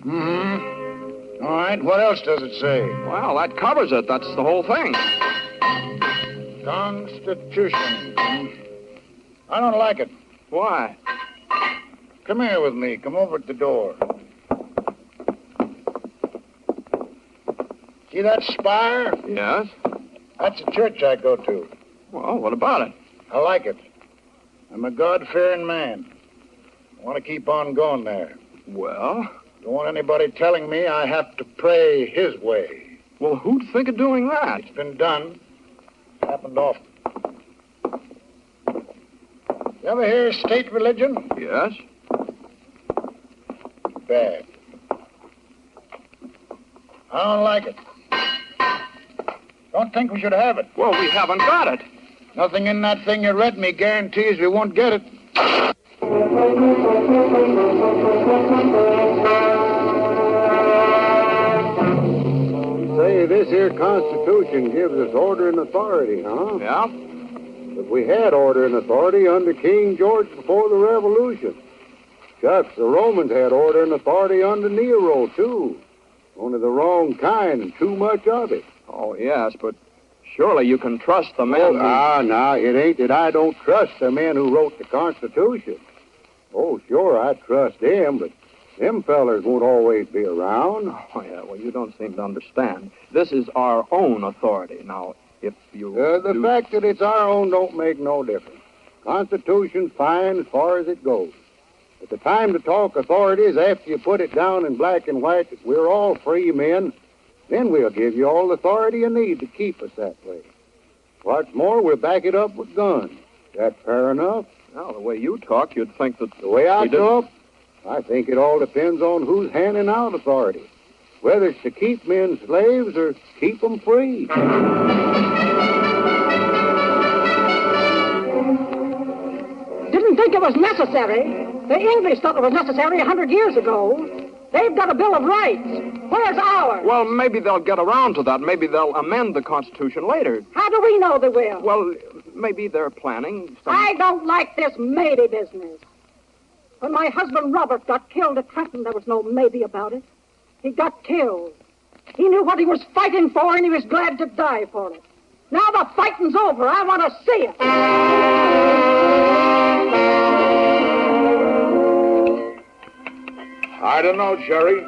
Mm-hmm. All right, what else does it say? Well, that covers it. That's the whole thing. Constitution. I don't like it. Why? Come here with me. Come over at the door. See that spire? Yes? That's a church I go to. Well, what about it? I like it. I'm a God-fearing man. I want to keep on going there. Well? Don't want anybody telling me I have to pray his way. Well, who'd think of doing that? It's been done. Happened often. You ever hear of state religion? Yes. Bad. I don't like it. Don't think we should have it. Well, we haven't got it. Nothing in that thing you read me guarantees we won't get it. Say, this here Constitution gives us order and authority, huh? Yeah? But we had order and authority under King George before the Revolution. Shucks, the Romans had order and authority under Nero, too. Only the wrong kind and too much of it. Oh, yes, but surely you can trust the men who... No, it ain't that I don't trust the men who wrote the Constitution. Oh, sure, I trust them, but them fellers won't always be around. Oh, yeah, well, you don't seem to understand. This is our own authority. Now, if you... The fact that it's our own don't make no difference. Constitution's fine as far as it goes. But the time to talk authority is after you put it down in black and white that we're all free men. Then we'll give you all the authority you need to keep us that way. What's more, we'll back it up with guns. That fair enough? Well, the way you talk, you'd think that... The way I talk? I think it all depends on who's handing out authority. Whether it's to keep men slaves or keep them free. Didn't think it was necessary. The English thought it was necessary 100 years ago. They've got a Bill of Rights. Where's ours? Well, maybe they'll get around to that. Maybe they'll amend the Constitution later. How do we know they will? Well, maybe they're planning some... I don't like this maybe business. When my husband Robert got killed at Trenton, there was no maybe about it. He got killed. He knew what he was fighting for, and he was glad to die for it. Now the fighting's over. I want to see it. I don't know, Jerry.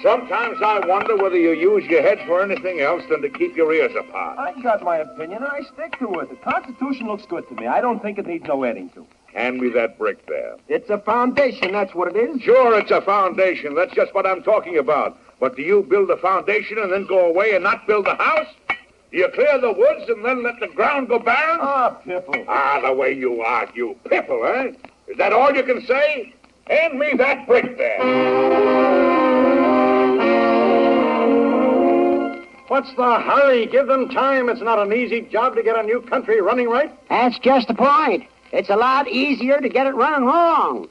Sometimes I wonder whether you use your head for anything else than to keep your ears apart. I got my opinion, and I stick to it. The Constitution looks good to me. I don't think it needs no adding to. Hand me that brick there. It's a foundation, that's what it is. Sure, it's a foundation. That's just what I'm talking about. But do you build a foundation and then go away and not build a house? Do you clear the woods and then let the ground go barren? Ah, Pipple. Ah, the way you argue. Pipple, eh? Is that all you can say? Hand me that brick there. What's the hurry? Give them time. It's not an easy job to get a new country running right. That's just the point. It's a lot easier to get it running wrong.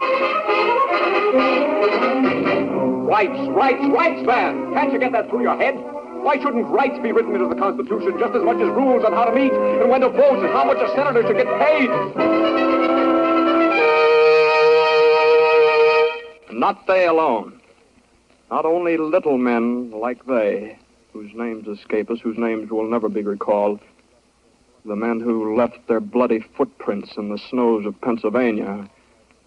Rights, man. Can't you get that through your head? Why shouldn't rights be written into the Constitution just as much as rules on how to meet and when to vote and how much a senator should get paid? Not they alone. Not only little men like they, whose names escape us, whose names will never be recalled. The men who left their bloody footprints in the snows of Pennsylvania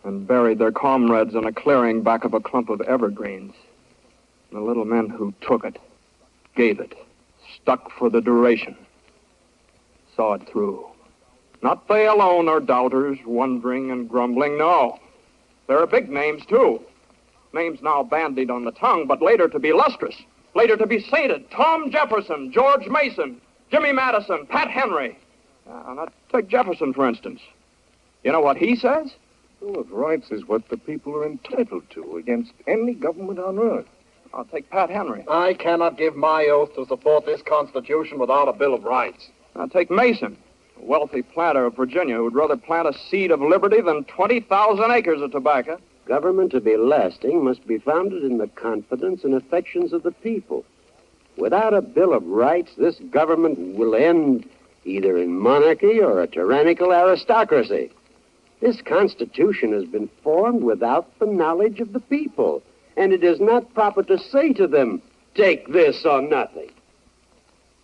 and buried their comrades in a clearing back of a clump of evergreens. And the little men who took it, gave it, stuck for the duration, saw it through. Not they alone are doubters, wondering and grumbling, no. There are big names, too. Names now bandied on the tongue, but later to be lustrous, later to be sainted. Tom Jefferson, George Mason, Jimmy Madison, Pat Henry. Now, take Jefferson, for instance. You know what he says? Bill of Rights is what the people are entitled to against any government on earth. I'll take Pat Henry. I cannot give my oath to support this Constitution without a Bill of Rights. I'll take Mason, a wealthy planter of Virginia who'd rather plant a seed of liberty than 20,000 acres of tobacco. Government to be lasting must be founded in the confidence and affections of the people. Without a Bill of Rights, this government will end either in monarchy or a tyrannical aristocracy. This Constitution has been formed without the knowledge of the people, and it is not proper to say to them, take this or nothing.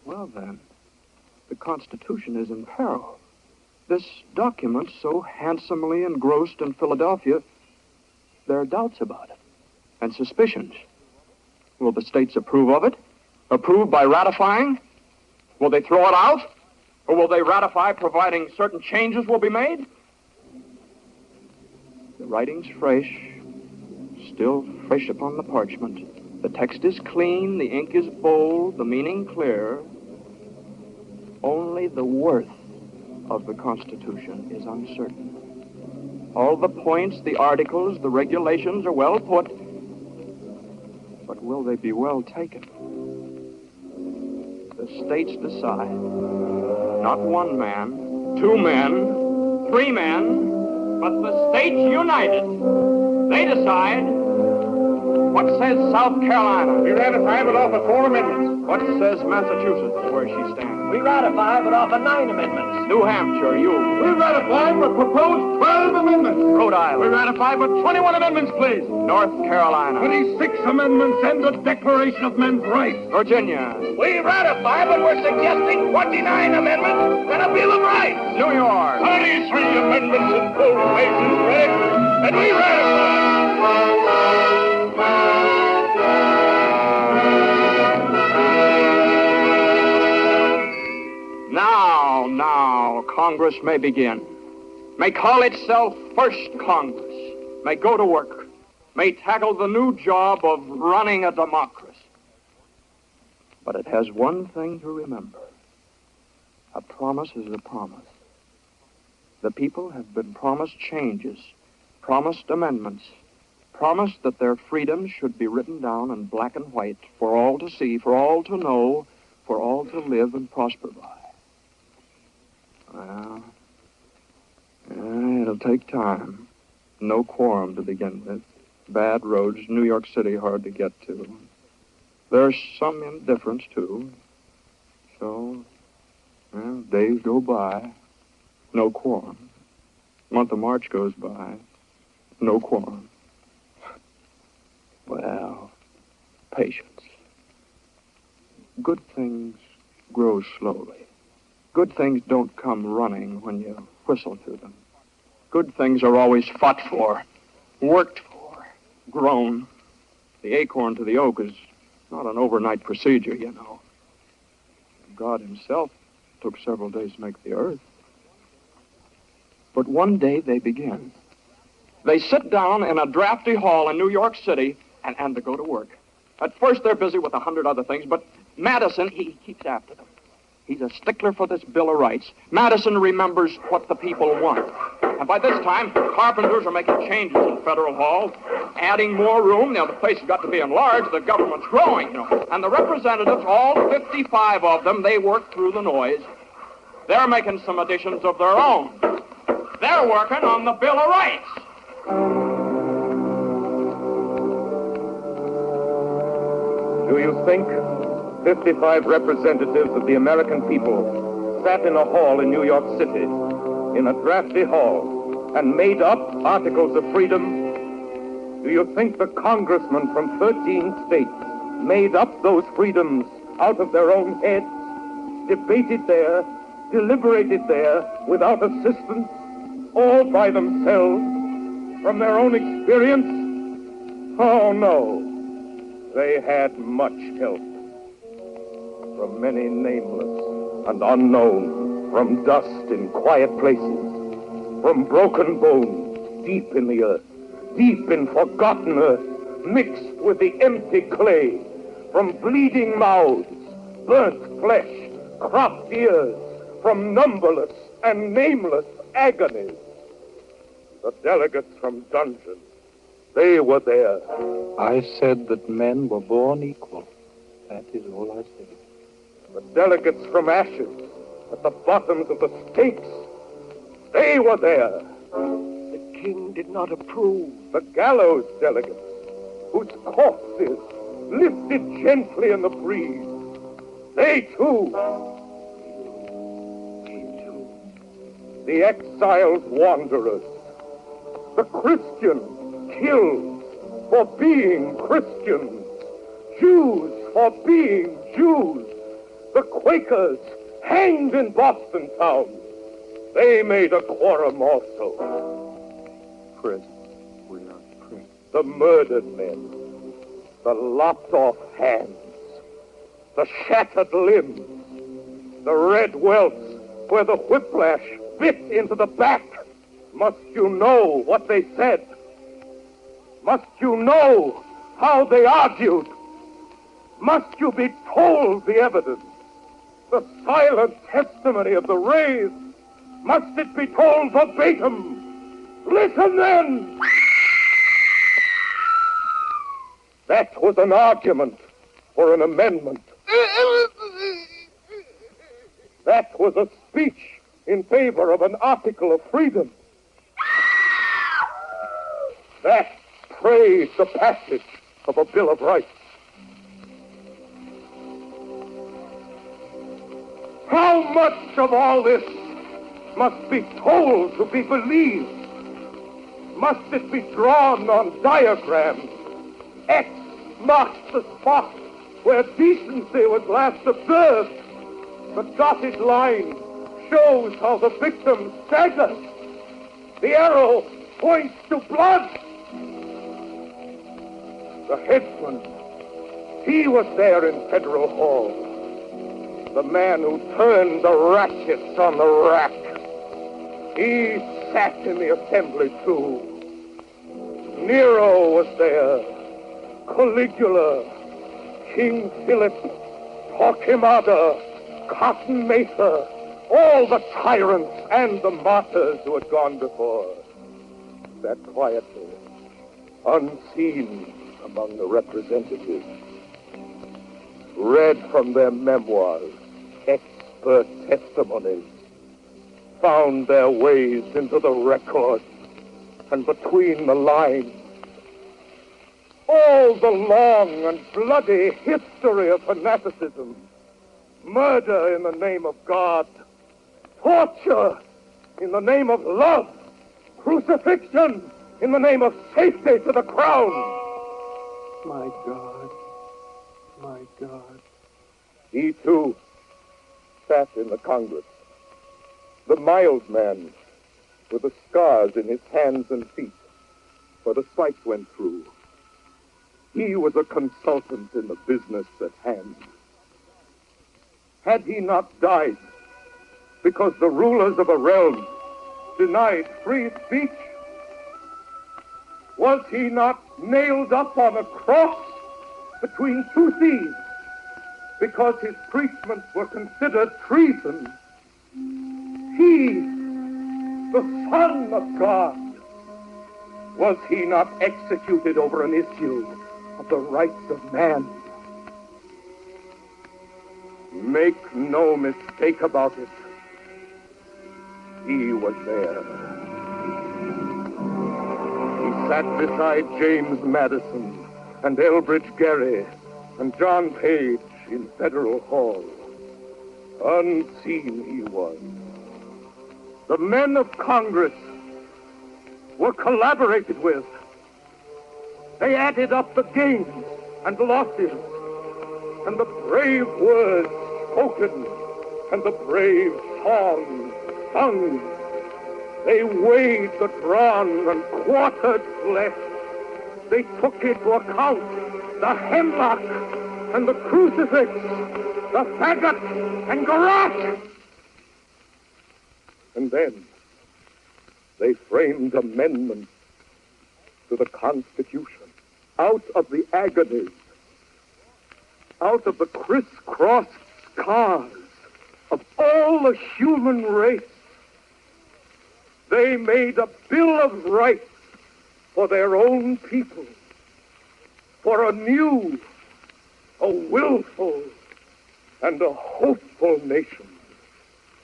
Well, then, the Constitution is in peril. This document, so handsomely engrossed in Philadelphia, there are doubts about it, and suspicions. Will the states approve of it? Approve by ratifying? Will they throw it out? Or will they ratify providing certain changes will be made? The writing's fresh, still fresh upon the parchment. The text is clean, the ink is bold, the meaning clear. Only the worth of the Constitution is uncertain. All the points, the articles, the regulations are well put, but will they be well taken? The states decide. Not one man, two men, three men, but the states united. They decide. What says South Carolina? We ratify but offer 4 amendments. What says Massachusetts, where she stands? We ratify but offer 9 amendments. New Hampshire, you. We ratify but propose 12 amendments. Rhode Island. We ratify but 21 amendments, please. North Carolina. 26 amendments and the Declaration of Men's Rights. Virginia. We ratify, but we're suggesting 29 amendments and a Bill of Rights. New York. 33 amendments and full wages, Rick. And we ratify. Now, Congress may begin. May call itself First Congress. May go to work. May tackle the new job of running a democracy. But it has one thing to remember. A promise is a promise. The people have been promised changes, promised amendments, promised that their freedoms should be written down in black and white for all to see, for all to know, for all to live and prosper by. Well, it'll take time. No quorum to begin with. Bad roads, New York City hard to get to. There's some indifference, too. So, well, days go by, no quorum. Month of March goes by, no quorum. Well, patience. Good things grow slowly. Good things don't come running when you whistle to them. Good things are always fought for, worked for, grown. The acorn to the oak is not an overnight procedure, you know. God himself took several days to make the earth. But one day they begin. They sit down in a drafty hall in New York City and they go to work. At first they're busy with 100 other things, but Madison, he keeps after them. He's a stickler for this Bill of Rights. Madison remembers what the people want. And by this time, carpenters are making changes in Federal Hall, adding more room. Now, the place has got to be enlarged. The government's growing, you know. And the representatives, all 55 of them, they work through the noise. They're making some additions of their own. They're working on the Bill of Rights. Do you think 55 representatives of the American people sat in a hall in New York City, in a drafty hall, and made up articles of freedom? Do you think the congressmen from 13 states made up those freedoms out of their own heads, debated there, deliberated there, without assistance, all by themselves? from their own experience? Oh, no. They had much help. From many nameless and unknown, from dust in quiet places, from broken bones deep in the earth, deep in forgotten earth, mixed with the empty clay, from bleeding mouths, burnt flesh, cropped ears, from numberless and nameless agonies. The delegates from dungeons, they were there. I said that men were born equal. That is all I said. The delegates from ashes, at the bottoms of the stakes, they were there. The king did not approve. The gallows delegates, whose corpses lifted gently in the breeze, they too. The exiled wanderers, the Christians killed for being Christians, Jews for being Jews, the Quakers hanged in Boston town. They made a quorum also. Present. We are present. The murdered men, the lopped off hands, the shattered limbs, the red welts where the whiplash bit into the back. Must you know what they said? Must you know how they argued? Must you be told the evidence? The silent testimony of the raised? Must it be told verbatim? Listen then! That was an argument for an amendment. That was a speech in favor of an article of freedom. That praised the passage of a Bill of Rights. How much of all this must be told to be believed? Must it be drawn on diagrams? X marks the spot where decency was last observed. The dotted line shows how the victim staggered. The arrow points to blood. The headsman, he was there in Federal Hall. The man who turned the ratchets on the rack. He sat in the assembly too. Nero was there. Caligula, King Philip, Torquemada, Cotton Mather, all the tyrants and the martyrs who had gone before. Sat quietly, unseen among the representatives. Read from their memoirs, expert testimonies, found their ways into the records and between the lines. All the long and bloody history of fanaticism, murder in the name of God, torture in the name of love, crucifixion in the name of safety to the crown. My God, my God. He too sat in the Congress. The mild man with the scars in his hands and feet where the spikes went through. He was a consultant in the business at hand. Had he not died because the rulers of a realm denied free speech? Was he not nailed up on a cross between two thieves because his preachments were considered treason? He, the Son of God, was he not executed over an issue of the rights of man? Make no mistake about it. He was there. He sat beside James Madison and Elbridge Gerry and John Page in Federal Hall. Unseen he was. The men of Congress were collaborated with. They added up the gains and losses, and the brave words spoken, and the brave songs sung. They weighed the drawn and quartered flesh. They took into account the hemlock and the crucifix, the faggot and garrote. And then they framed amendments to the Constitution out of the agonies, out of the crisscross scars of all the human race. They made a Bill of Rights for their own people, for a new, a willful, and a hopeful nation.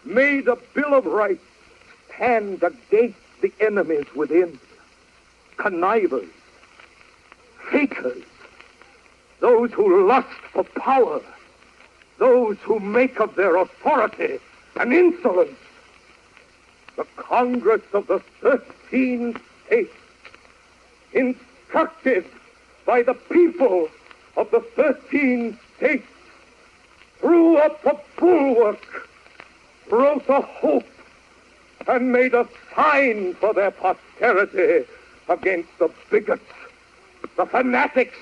Made a Bill of Rights stand against the enemies within, connivers, fakers, those who lust for power, those who make of their authority an insolence. The Congress of the 13 states, instructed by the people of the 13 states, threw up a bulwark, wrote a hope, and made a sign for their posterity against the bigots, the fanatics,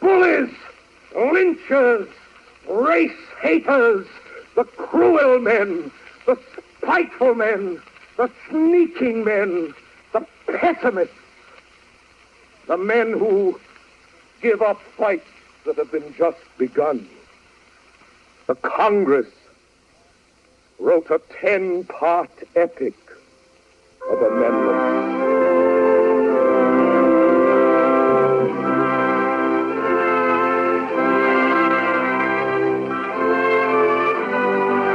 bullies, lynchers, race haters, the cruel men, the spiteful men, the sneaking men, the pessimists, the men who give up fights that have been just begun. The Congress wrote a 10-part epic of amendments.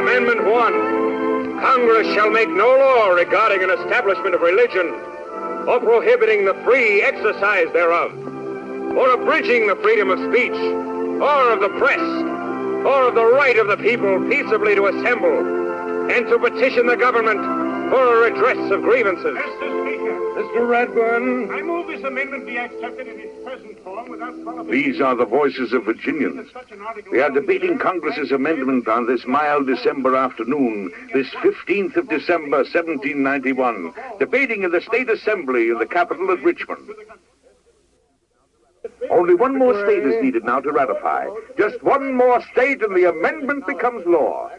Amendment 1. Congress shall make no law regarding an establishment of religion, or prohibiting the free exercise thereof, or abridging the freedom of speech, or of the press, or of the right of the people peaceably to assemble, and to petition the government for a redress of grievances. Mr. Speaker. Mr. Redburn. I move this amendment be accepted in its present form without qualification. These are the voices of Virginians. We are debating Congress's amendment on this mild December afternoon, this 15th of December, 1791, debating in the State Assembly in the capital at Richmond. Only one more state is needed now to ratify. Just one more state and the amendment becomes law.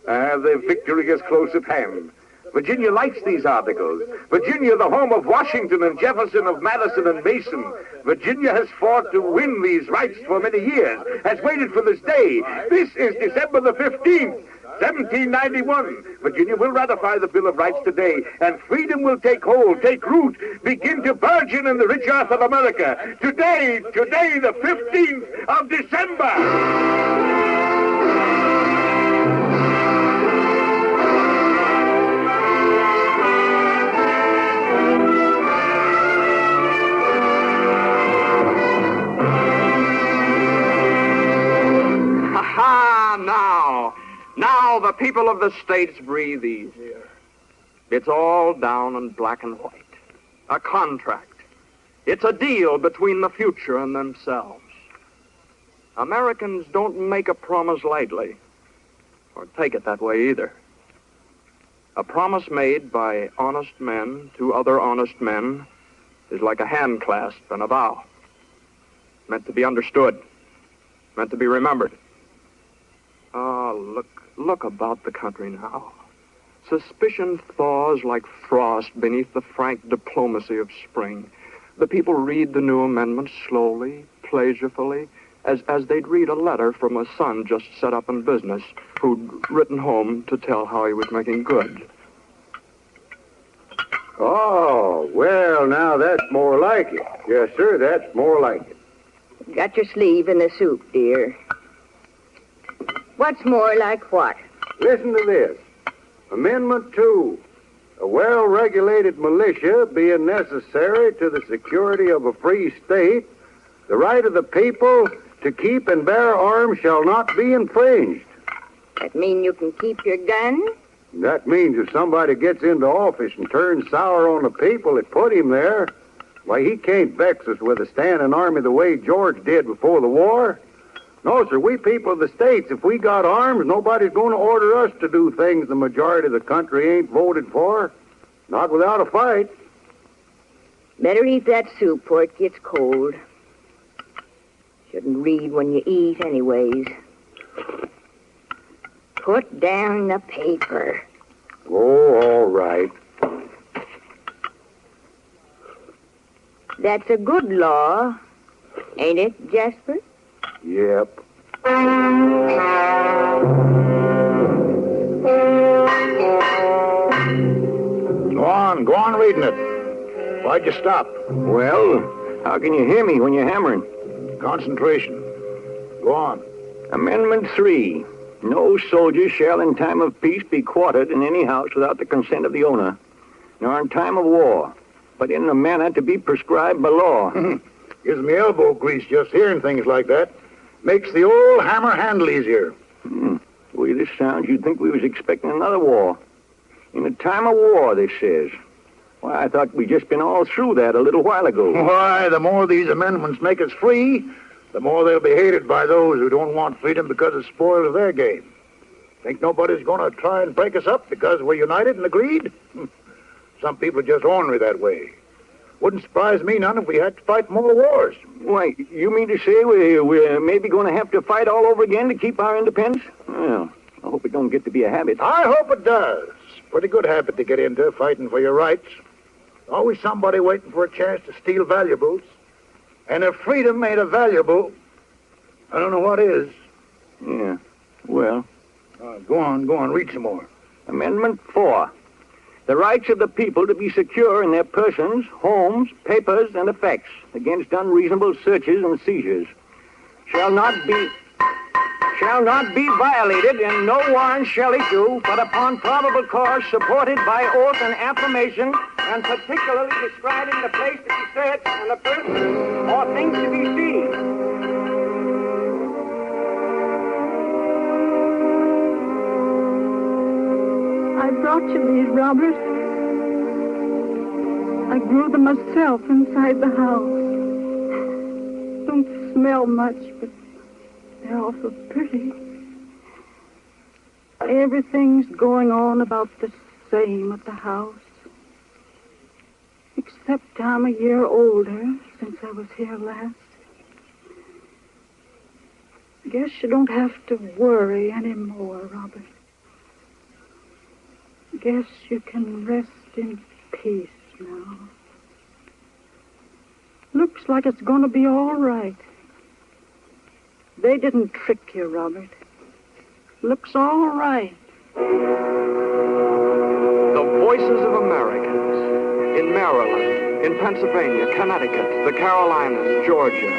The victory is close at hand. Virginia likes these articles. Virginia, the home of Washington and Jefferson, of Madison and Mason. Virginia has fought to win these rights for many years, has waited for this day. This is December the 15th, 1791. Virginia will ratify the Bill of Rights today, and freedom will take hold, take root, begin to burgeon in the rich earth of America. Today, the 15th of December. Now the people of the states breathe easier. It's all down in black and white. A contract. It's a deal between the future and themselves. Americans don't make a promise lightly, or take it that way either. A promise made by honest men to other honest men is like a hand clasp and a vow. Meant to be understood. Meant to be remembered. Oh, look about the country now. Suspicion thaws like frost beneath the frank diplomacy of spring. The people read the new amendment slowly, pleasurefully, as they'd read a letter from a son just set up in business who'd written home to tell how he was making good. Oh, well, now that's more like it. Yes, sir, that's more like it. Got your sleeve in the soup, dear. What's more like what? Listen to this. Amendment 2. A well-regulated militia being necessary to the security of a free state, the right of the people to keep and bear arms shall not be infringed. That mean you can keep your gun? That means if somebody gets into office and turns sour on the people that put him there, why, he can't vex us with a standing army the way George did before the war. No, sir, we people of the states, if we got arms, nobody's going to order us to do things the majority of the country ain't voted for. Not without a fight. Better eat that soup before it gets cold. Shouldn't read when you eat anyways. Put down the paper. Oh, all right. That's a good law, ain't it, Jasper? Yep. Go on reading it. Why'd you stop? Well, how can you hear me when you're hammering? Concentration. Go on. Amendment 3. No soldier shall in time of peace be quartered in any house without the consent of the owner, nor in time of war, but in a manner to be prescribed by law. Gives me elbow grease just hearing things like that. Makes the old hammer handle easier. The way this sounds, you'd think we was expecting another war. In a time of war, this says. Why, I thought we'd just been all through that a little while ago. Why, the more these amendments make us free, the more they'll be hated by those who don't want freedom because it spoils their game. Think nobody's going to try and break us up because we're united and agreed? Some people are just ornery that way. Wouldn't surprise me none if we had to fight more wars. Why, you mean to say we're maybe going to have to fight all over again to keep our independence? Well, I hope it don't get to be a habit. I hope it does. Pretty good habit to get into, fighting for your rights. Always somebody waiting for a chance to steal valuables. And if freedom ain't a valuable, I don't know what is. Yeah, well. Go on, read some more. Amendment 4. The rights of the people to be secure in their persons, homes, papers, and effects against unreasonable searches and seizures shall not be violated, and no warrant shall issue but upon probable cause supported by oath and affirmation, and particularly describing the place to be searched and the person or things to be seized. I brought you these, Robert. I grew them myself inside the house. Don't smell much, but they're awful pretty. Everything's going on about the same at the house. Except I'm a year older since I was here last. Guess you don't have to worry anymore, Robert. Guess you can rest in peace now. Looks like it's going to be all right. They didn't trick you, Robert. Looks all right. The voices of Americans in Maryland, in Pennsylvania, Connecticut, the Carolinas, Georgia.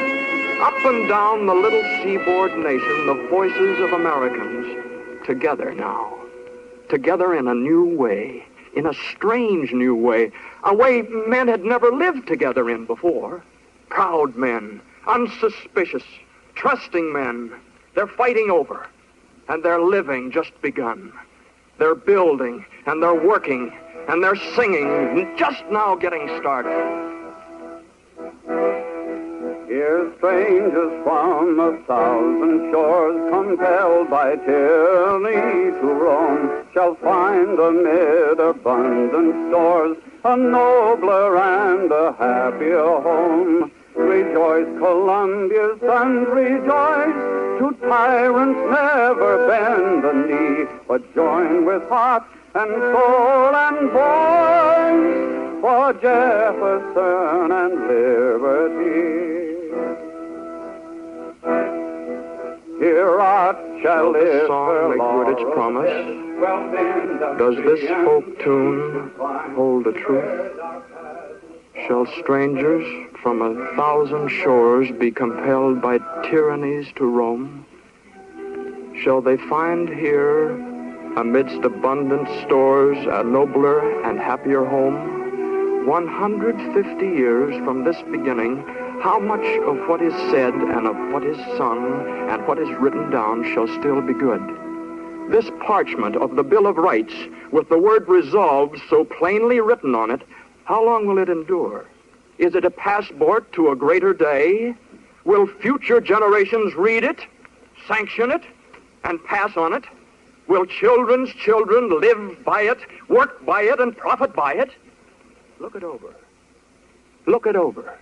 Up and down the little seaboard nation, the voices of Americans together now. Together in a new way, in a strange new way, a way men had never lived together in before. Proud men, unsuspicious, trusting men. They're fighting over, and they're living just begun. They're building, and they're working, and they're singing, just now getting started. Here strangers from 1,000 shores, compelled by tyranny to roam, shall find amid abundant stores a nobler and a happier home. Rejoice, Columbia's sons, rejoice. To tyrants never bend the knee, but join with heart and soul and voice for Jefferson and liberty. Here art shall live. Does the song make good its promise? Does this folk tune hold a truth? Shall strangers from 1,000 shores be compelled by tyrannies to roam? Shall they find here, amidst abundant stores, a nobler and happier home? 150 years from this beginning, how much of what is said and of what is sung and what is written down shall still be good? This parchment of the Bill of Rights, with the word resolved so plainly written on it, how long will it endure? Is it a passport to a greater day? Will future generations read it, sanction it, and pass on it? Will children's children live by it, work by it, and profit by it? Look it over. Look it over.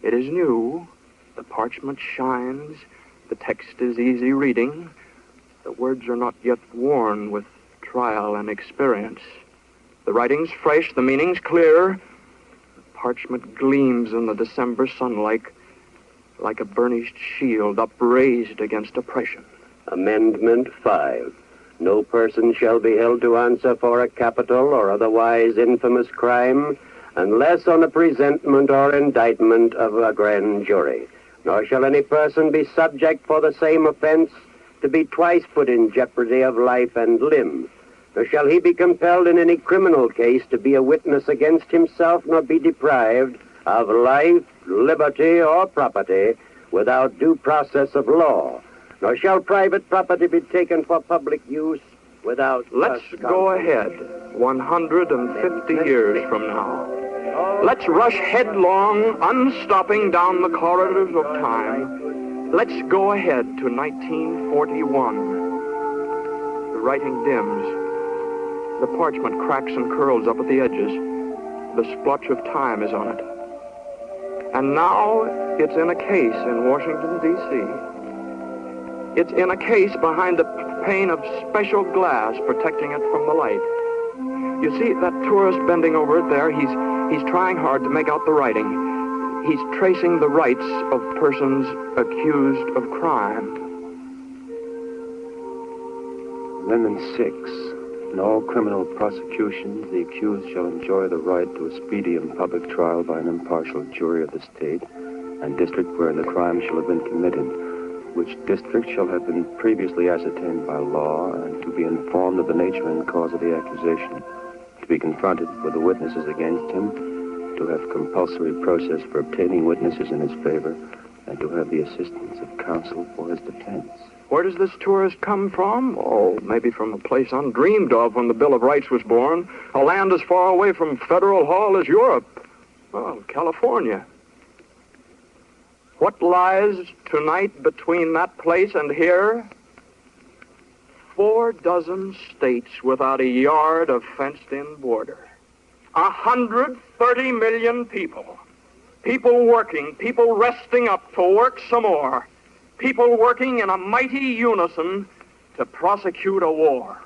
It is new. The parchment shines. The text is easy reading. The words are not yet worn with trial and experience. The writing's fresh, the meaning's clear. The parchment gleams in the December sunlight like a burnished shield upraised against oppression. Amendment 5. No person shall be held to answer for a capital or otherwise infamous crime unless on a presentment or indictment of a grand jury. Nor shall any person be subject for the same offense to be twice put in jeopardy of life and limb. Nor shall he be compelled in any criminal case to be a witness against himself, nor be deprived of life, liberty, or property without due process of law. Nor shall private property be taken for public use without... Let's go ahead 150 years from now. Let's rush headlong, unstopping down the corridors of time. Let's go ahead to 1941. The writing dims. The parchment cracks and curls up at the edges. The splotch of time is on it. And now it's in a case in Washington, D.C. It's in a case behind a pane of special glass protecting it from the light. You see that tourist bending over it there? He's trying hard to make out the writing. He's tracing the rights of persons accused of crime. Amendment 6. In all criminal prosecutions, the accused shall enjoy the right to a speedy and public trial by an impartial jury of the state and district wherein the crime shall have been committed, which district shall have been previously ascertained by law, and to be informed of the nature and cause of the accusation, to be confronted with the witnesses against him, to have compulsory process for obtaining witnesses in his favor, and to have the assistance of counsel for his defense. Where does this tourist come from? Oh, maybe from a place undreamed of when the Bill of Rights was born. A land as far away from Federal Hall as Europe. Oh, California. What lies tonight between that place and here? 4 dozen states without a yard of fenced-in border. 130 million people. People working, people resting up to work some more. People working in a mighty unison to prosecute a war.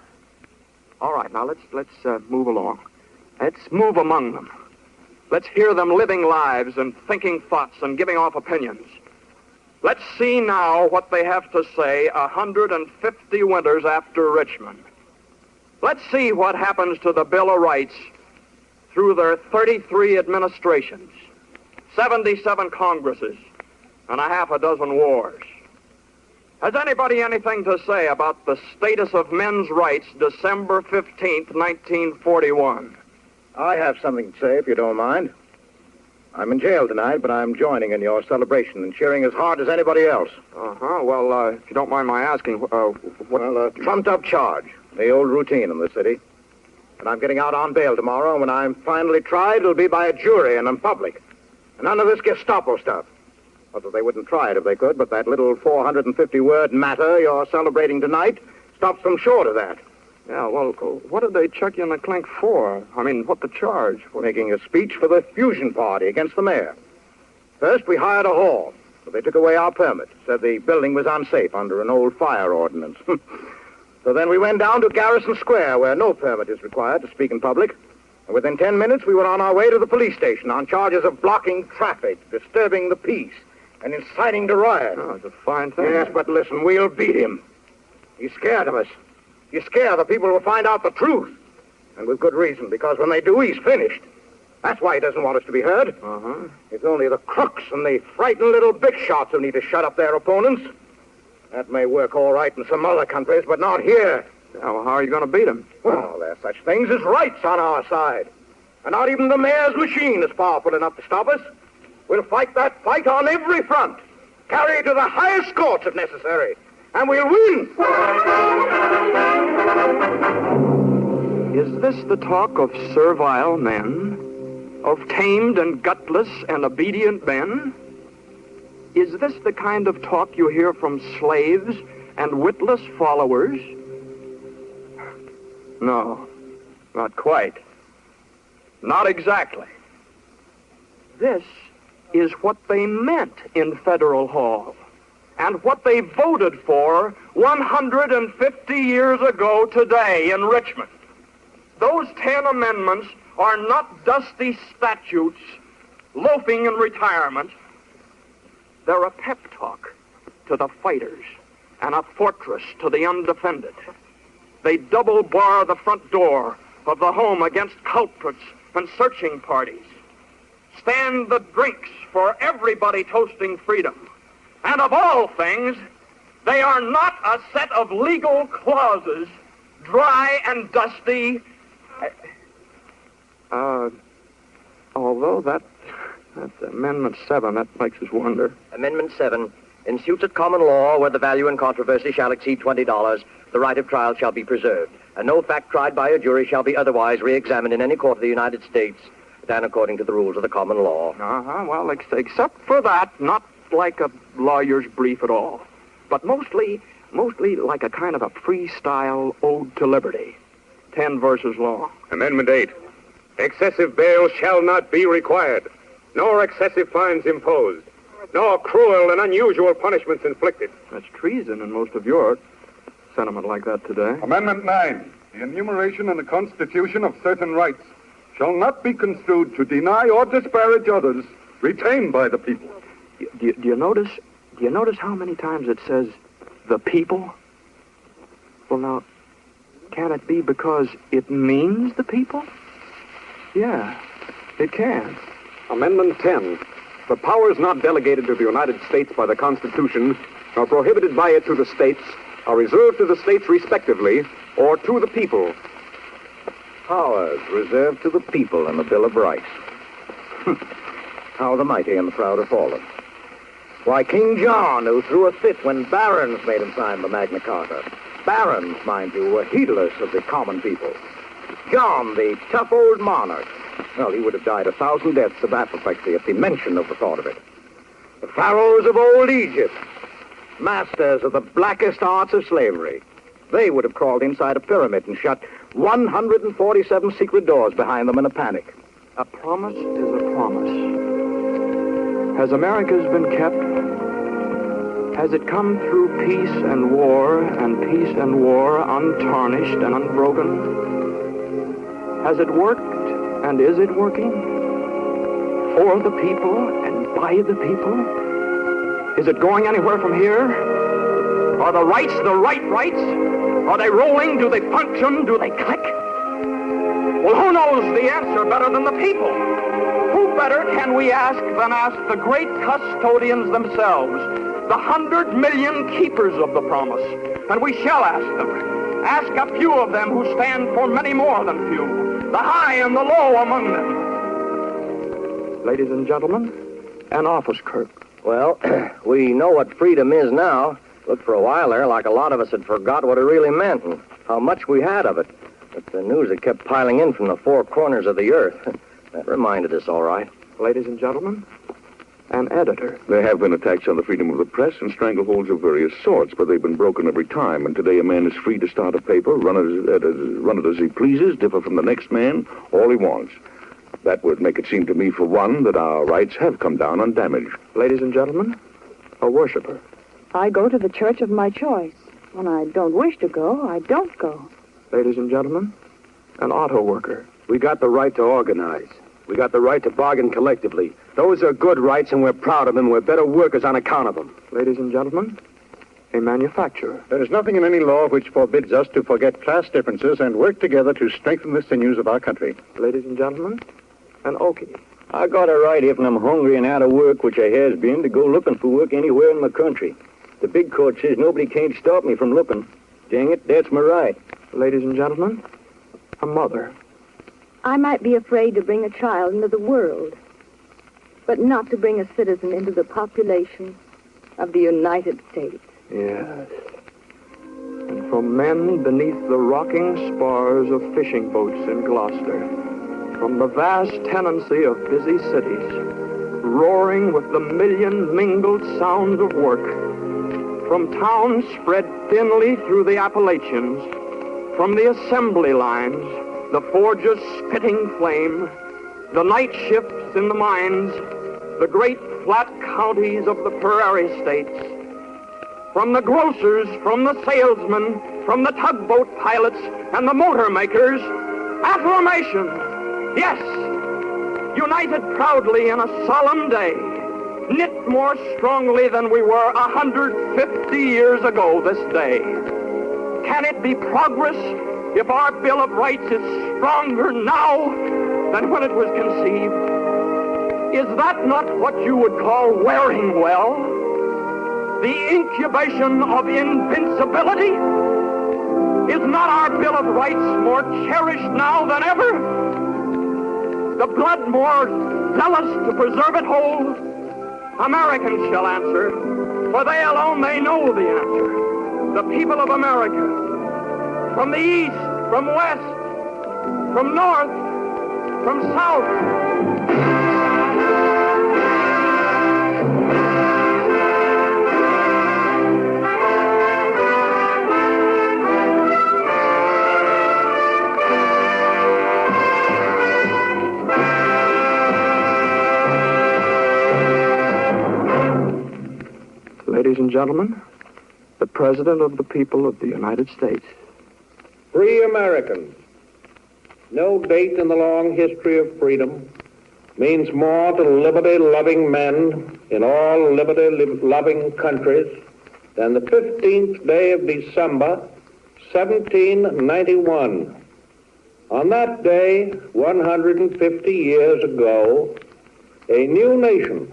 All right, now let's move along. Let's move among them. Let's hear them living lives and thinking thoughts and giving off opinions. Let's see now what they have to say 150 winters after Richmond. Let's see what happens to the Bill of Rights through their 33 administrations, 77 Congresses, and a half a dozen wars. Has anybody anything to say about the status of men's rights December 15th, 1941? I have something to say, if you don't mind. I'm in jail tonight, but I'm joining in your celebration and cheering as hard as anybody else. Uh-huh. Well, if you don't mind my asking, Well, a trumped-up charge. The old routine in the city. And I'm getting out on bail tomorrow, and when I'm finally tried, it'll be by a jury and in public. And none of this Gestapo stuff. Not that they wouldn't try it if they could, but that little 450-word matter you're celebrating tonight stops them short of that. Yeah, well, what did they chuck you in the clink for? I mean, what the charge? Making a speech for the Fusion Party against the mayor. First, we hired a hall, but they took away our permit. Said the building was unsafe under an old fire ordinance. So then we went down to Garrison Square, where no permit is required to speak in public. And within 10 minutes, we were on our way to the police station on charges of blocking traffic, disturbing the peace, and inciting to riot. Oh, it's a fine thing. Yes, but listen, we'll beat him. He's scared of us. He's scared the people will find out the truth. And with good reason, because when they do, he's finished. That's why he doesn't want us to be heard. Uh-huh. It's only the crooks and the frightened little big shots who need to shut up their opponents. That may work all right in some other countries, but not here. Yeah, well, how are you going to beat him? Well, there's such things as rights on our side. And not even the mayor's machine is powerful enough to stop us. We'll fight that fight on every front. Carry it to the highest courts if necessary. And we'll win! Is this the talk of servile men? Of tamed and gutless and obedient men? Is this the kind of talk you hear from slaves and witless followers? No, not quite. Not exactly. This is what they meant in Federal Hall and what they voted for 150 years ago today in Richmond. Those 10 amendments are not dusty statutes loafing in retirement. They're a pep talk to the fighters and a fortress to the undefended. They double bar the front door of the home against culprits and searching parties. Stand the drinks for everybody toasting freedom. And of all things, they are not a set of legal clauses, dry and dusty. Although that's Amendment 7, that makes us wonder. Amendment 7. In suits at common law where the value in controversy shall exceed $20, the right of trial shall be preserved, and no fact tried by a jury shall be otherwise re-examined in any court of the United States than according to the rules of the common law. Well, except for that, not like a lawyer's brief at all, but mostly like a kind of a freestyle ode to liberty, 10 verses long. Amendment 8. Excessive bail shall not be required, nor excessive fines imposed, nor cruel and unusual punishments inflicted. That's treason in most of your sentiment like that today. Amendment 9. The enumeration in the Constitution of certain rights shall not be construed to deny or disparage others retained by the people. Do you notice how many times it says the people? Well, now, can it be because it means the people? Yeah, it can. Amendment 10. The powers not delegated to the United States by the Constitution, nor prohibited by it to the states, are reserved to the states respectively, or to the people. Powers reserved to the people in the Bill of Rights. How the mighty and the proud have fallen. Why, King John, who threw a fit when barons made him sign the Magna Carta. Barons, mind you, were heedless of the common people. John, the tough old monarch. Well, he would have died 1,000 deaths of apoplexy at the mention of the thought of it. The pharaohs of old Egypt, masters of the blackest arts of slavery. They would have crawled inside a pyramid and shut 147 secret doors behind them in a panic. A promise is a promise. Has America's been kept? Has it come through peace and war untarnished and unbroken? Has it worked, and is it working? For the people and by the people? Is it going anywhere from here? Are the rights the right rights? Are they rolling? Do they function? Do they click? Well, who knows the answer better than the people? Who better can we ask than ask the great custodians themselves, the 100 million keepers of the promise? And we shall ask them. Ask a few of them who stand for many more than few, the high and the low among them. Ladies and gentlemen, an office clerk. Well, we know what freedom is now. Looked for a while there like a lot of us had forgot what it really meant and how much we had of it. But the news that kept piling in from the four corners of the earth, that reminded us all right. Ladies and gentlemen, an editor. There have been attacks on the freedom of the press and strangleholds of various sorts, but they've been broken every time. And today a man is free to start a paper, run it as he pleases, differ from the next man, all he wants. That would make it seem to me, for one, that our rights have come down undamaged. Ladies and gentlemen, a worshiper. I go to the church of my choice. When I don't wish to go, I don't go. Ladies and gentlemen, an auto worker. We got the right to organize. We got the right to bargain collectively. Those are good rights, and we're proud of them. We're better workers on account of them. Ladies and gentlemen, a manufacturer. There is nothing in any law which forbids us to forget class differences and work together to strengthen the sinews of our country. Ladies and gentlemen, an Okie. I got a right if I'm hungry and out of work, which I has been, to go looking for work anywhere in the country. The big court says nobody can't stop me from looking. Dang it, that's my right. Ladies and gentlemen, a mother. I might be afraid to bring a child into the world, but not to bring a citizen into the population of the United States. Yes. And from men beneath the rocking spars of fishing boats in Gloucester, from the vast tenancy of busy cities, roaring with the million mingled sounds of work, from towns spread thinly through the Appalachians, from the assembly lines, the forge's spitting flame, the night shifts in the mines, the great flat counties of the prairie states. From the grocers, from the salesmen, from the tugboat pilots and the motor makers, acclamation, yes, united proudly in a solemn day, knit more strongly than we were 150 years ago this day. Can it be progress if our Bill of Rights is stronger now than when it was conceived? Is that not what you would call wearing well? The incubation of invincibility? Is not our Bill of Rights more cherished now than ever? The blood more zealous to preserve it whole? Americans shall answer, for they alone they know the answer. The people of America, from the east, from west, from north, from south. Ladies and gentlemen, the President of the people of the United States. Free Americans. No date in the long history of freedom means more to liberty-loving men in all liberty-loving countries than the 15th day of December, 1791. On that day, 150 years ago, a new nation,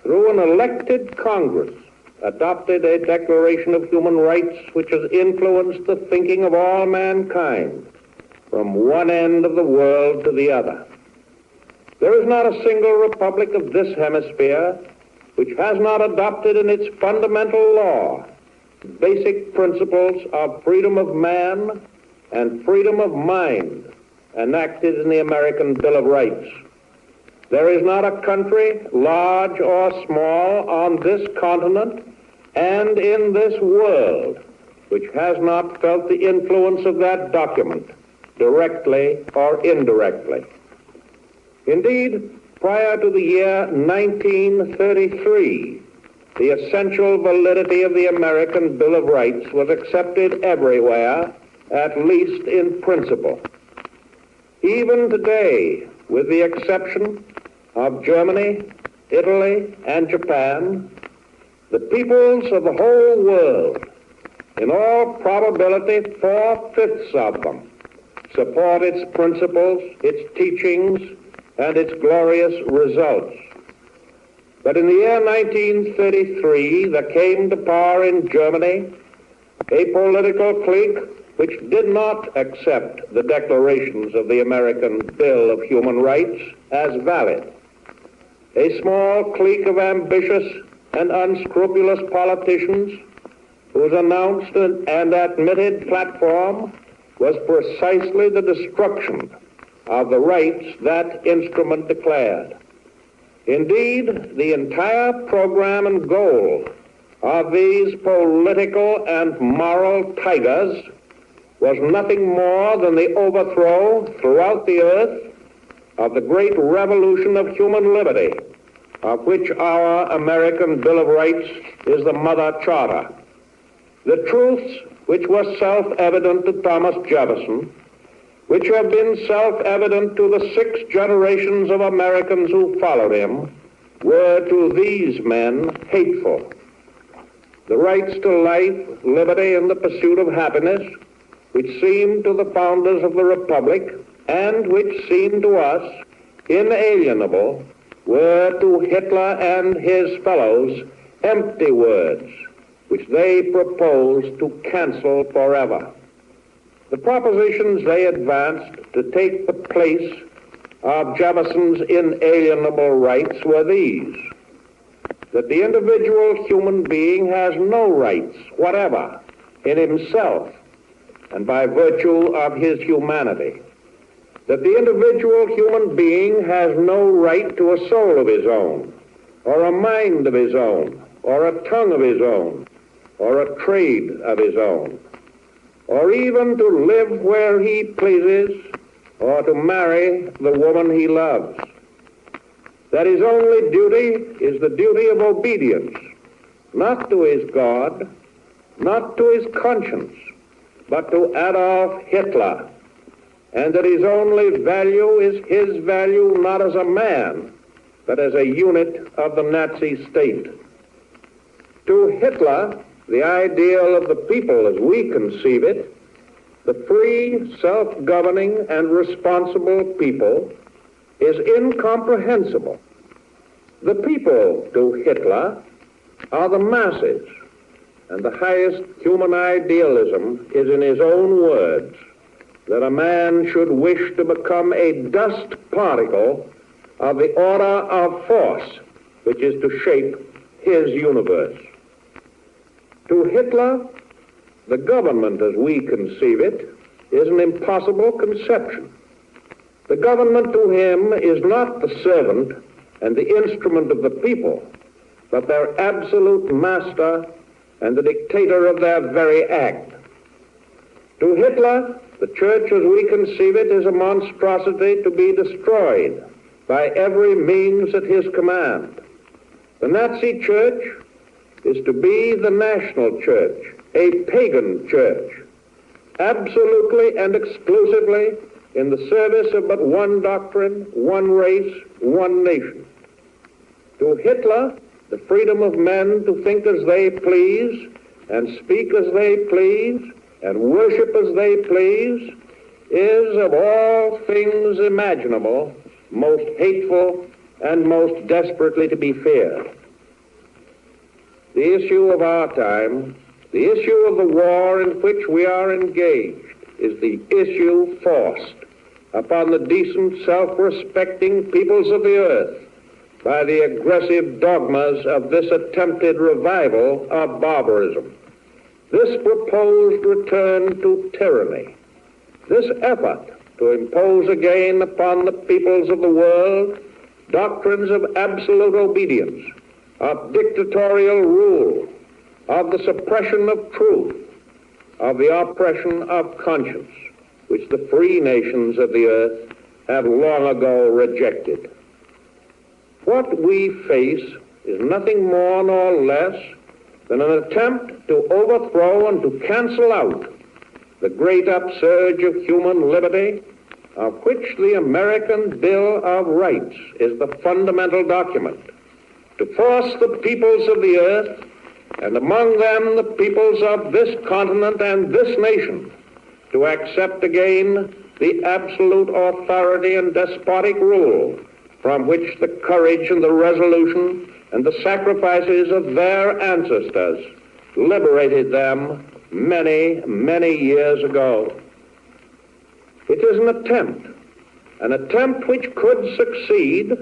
through an elected Congress, adopted a Declaration of Human Rights which has influenced the thinking of all mankind from one end of the world to the other. There is not a single republic of this hemisphere which has not adopted in its fundamental law basic principles of freedom of man and freedom of mind enacted in the American Bill of Rights. There is not a country, large or small, on this continent and in this world which has not felt the influence of that document, directly or indirectly. Indeed, prior to the year 1933, the essential validity of the American Bill of Rights was accepted everywhere, at least in principle. Even today, with the exception of Germany, Italy, and Japan, the peoples of the whole world, in all probability 4/5 of them, support its principles, its teachings, and its glorious results. But in the year 1933, there came to power in Germany a political clique which did not accept the declarations of the American Bill of Human Rights as valid. A small clique of ambitious and unscrupulous politicians whose announced and admitted platform was precisely the destruction of the rights that instrument declared. Indeed, the entire program and goal of these political and moral tigers was nothing more than the overthrow throughout the earth of the great revolution of human liberty, of which our American Bill of Rights is the mother charter. The truths which were self-evident to Thomas Jefferson, which have been self-evident to the 6 generations of Americans who followed him, were to these men hateful. The rights to life, liberty, and the pursuit of happiness, which seemed to the founders of the Republic, and which seemed to us inalienable, were to Hitler and his fellows empty words, which they proposed to cancel forever. The propositions they advanced to take the place of Jefferson's inalienable rights were these: that the individual human being has no rights whatever in himself and by virtue of his humanity, that the individual human being has no right to a soul of his own, or a mind of his own, or a tongue of his own, or a trade of his own, or even to live where he pleases, or to marry the woman he loves. That his only duty is the duty of obedience, not to his God, not to his conscience, but to Adolf Hitler, and that his only value is his value not as a man, but as a unit of the Nazi state. To Hitler, the ideal of the people as we conceive it, the free, self-governing, and responsible people, is incomprehensible. The people to Hitler are the masses, and the highest human idealism is, in his own words, that a man should wish to become a dust particle of the order of force which is to shape his universe. To Hitler, the government as we conceive it is an impossible conception. The government to him is not the servant and the instrument of the people, but their absolute master and the dictator of their very act. To Hitler, the church as we conceive it is a monstrosity to be destroyed by every means at his command. The Nazi church is to be the national church, a pagan church, absolutely and exclusively in the service of but one doctrine, one race, one nation. To Hitler, the freedom of men to think as they please, and speak as they please, and worship as they please, is of all things imaginable most hateful and most desperately to be feared. The issue of our time, the issue of the war in which we are engaged, is the issue forced upon the decent, self-respecting peoples of the earth by the aggressive dogmas of this attempted revival of barbarism. This proposed return to tyranny, this effort to impose again upon the peoples of the world doctrines of absolute obedience, of dictatorial rule, of the suppression of truth, of the oppression of conscience, which the free nations of the earth have long ago rejected. What we face is nothing more nor less than an attempt to overthrow and to cancel out the great upsurge of human liberty, of which the American Bill of Rights is the fundamental document, to force the peoples of the earth, and among them the peoples of this continent and this nation, to accept again the absolute authority and despotic rule from which the courage and the resolution and the sacrifices of their ancestors liberated them many, many years ago. It is an attempt which could succeed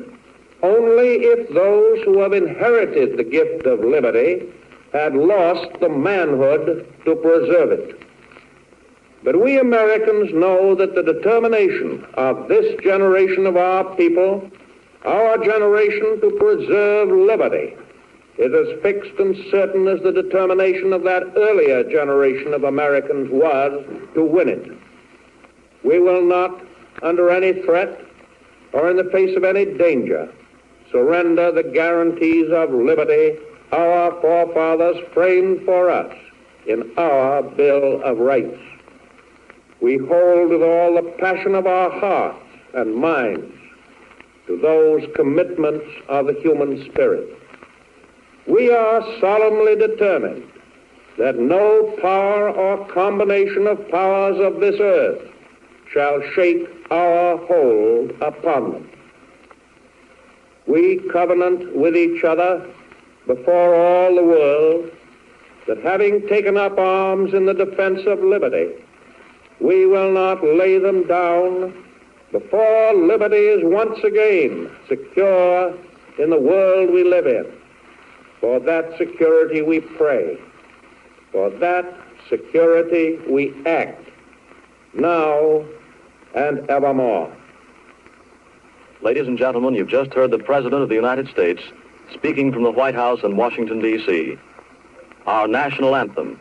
only if those who have inherited the gift of liberty had lost the manhood to preserve it. But we Americans know that the determination of this generation of our people, our generation to preserve liberty, is as fixed and certain as the determination of that earlier generation of Americans was to win it. We will not, under any threat or in the face of any danger, surrender the guarantees of liberty our forefathers framed for us in our Bill of Rights. We hold with all the passion of our hearts and minds to those commitments of the human spirit. We are solemnly determined that no power or combination of powers of this earth shall shake our hold upon them. We covenant with each other before all the world that having taken up arms in the defense of liberty, we will not lay them down before liberty is once again secure in the world we live in. For that security we pray. For that security we act, now and evermore. Ladies and gentlemen, you've just heard the President of the United States speaking from the White House in Washington, D.C. Our national anthem.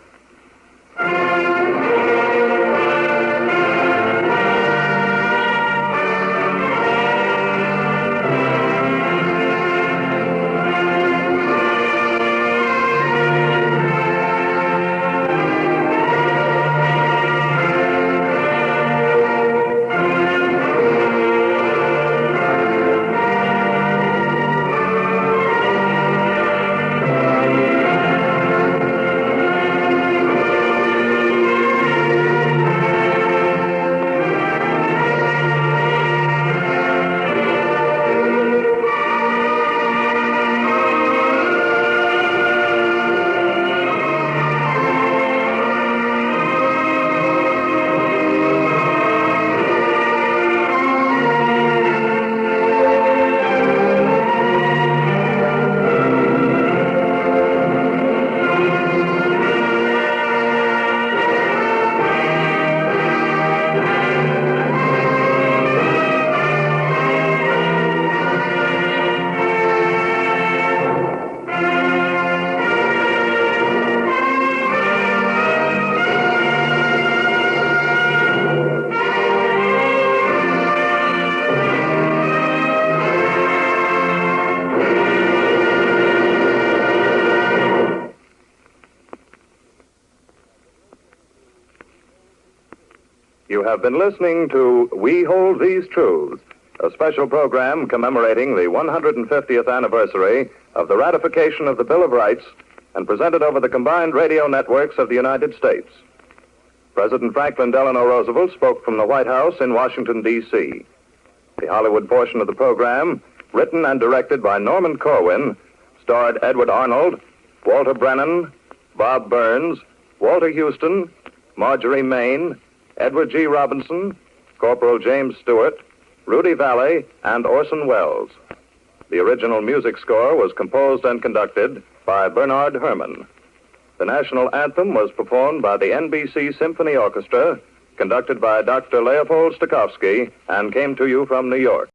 You have been listening to We Hold These Truths, a special program commemorating the 150th anniversary of the ratification of the Bill of Rights and presented over the combined radio networks of the United States. President Franklin Delano Roosevelt spoke from the White House in Washington, D.C. The Hollywood portion of the program, written and directed by Norman Corwin, starred Edward Arnold, Walter Brennan, Bob Burns, Walter Houston, Marjorie Main, Edward G. Robinson, Corporal James Stewart, Rudy Valley, and Orson Welles. The original music score was composed and conducted by Bernard Herrmann. The national anthem was performed by the NBC Symphony Orchestra, conducted by Dr. Leopold Stokowski, and came to you from New York.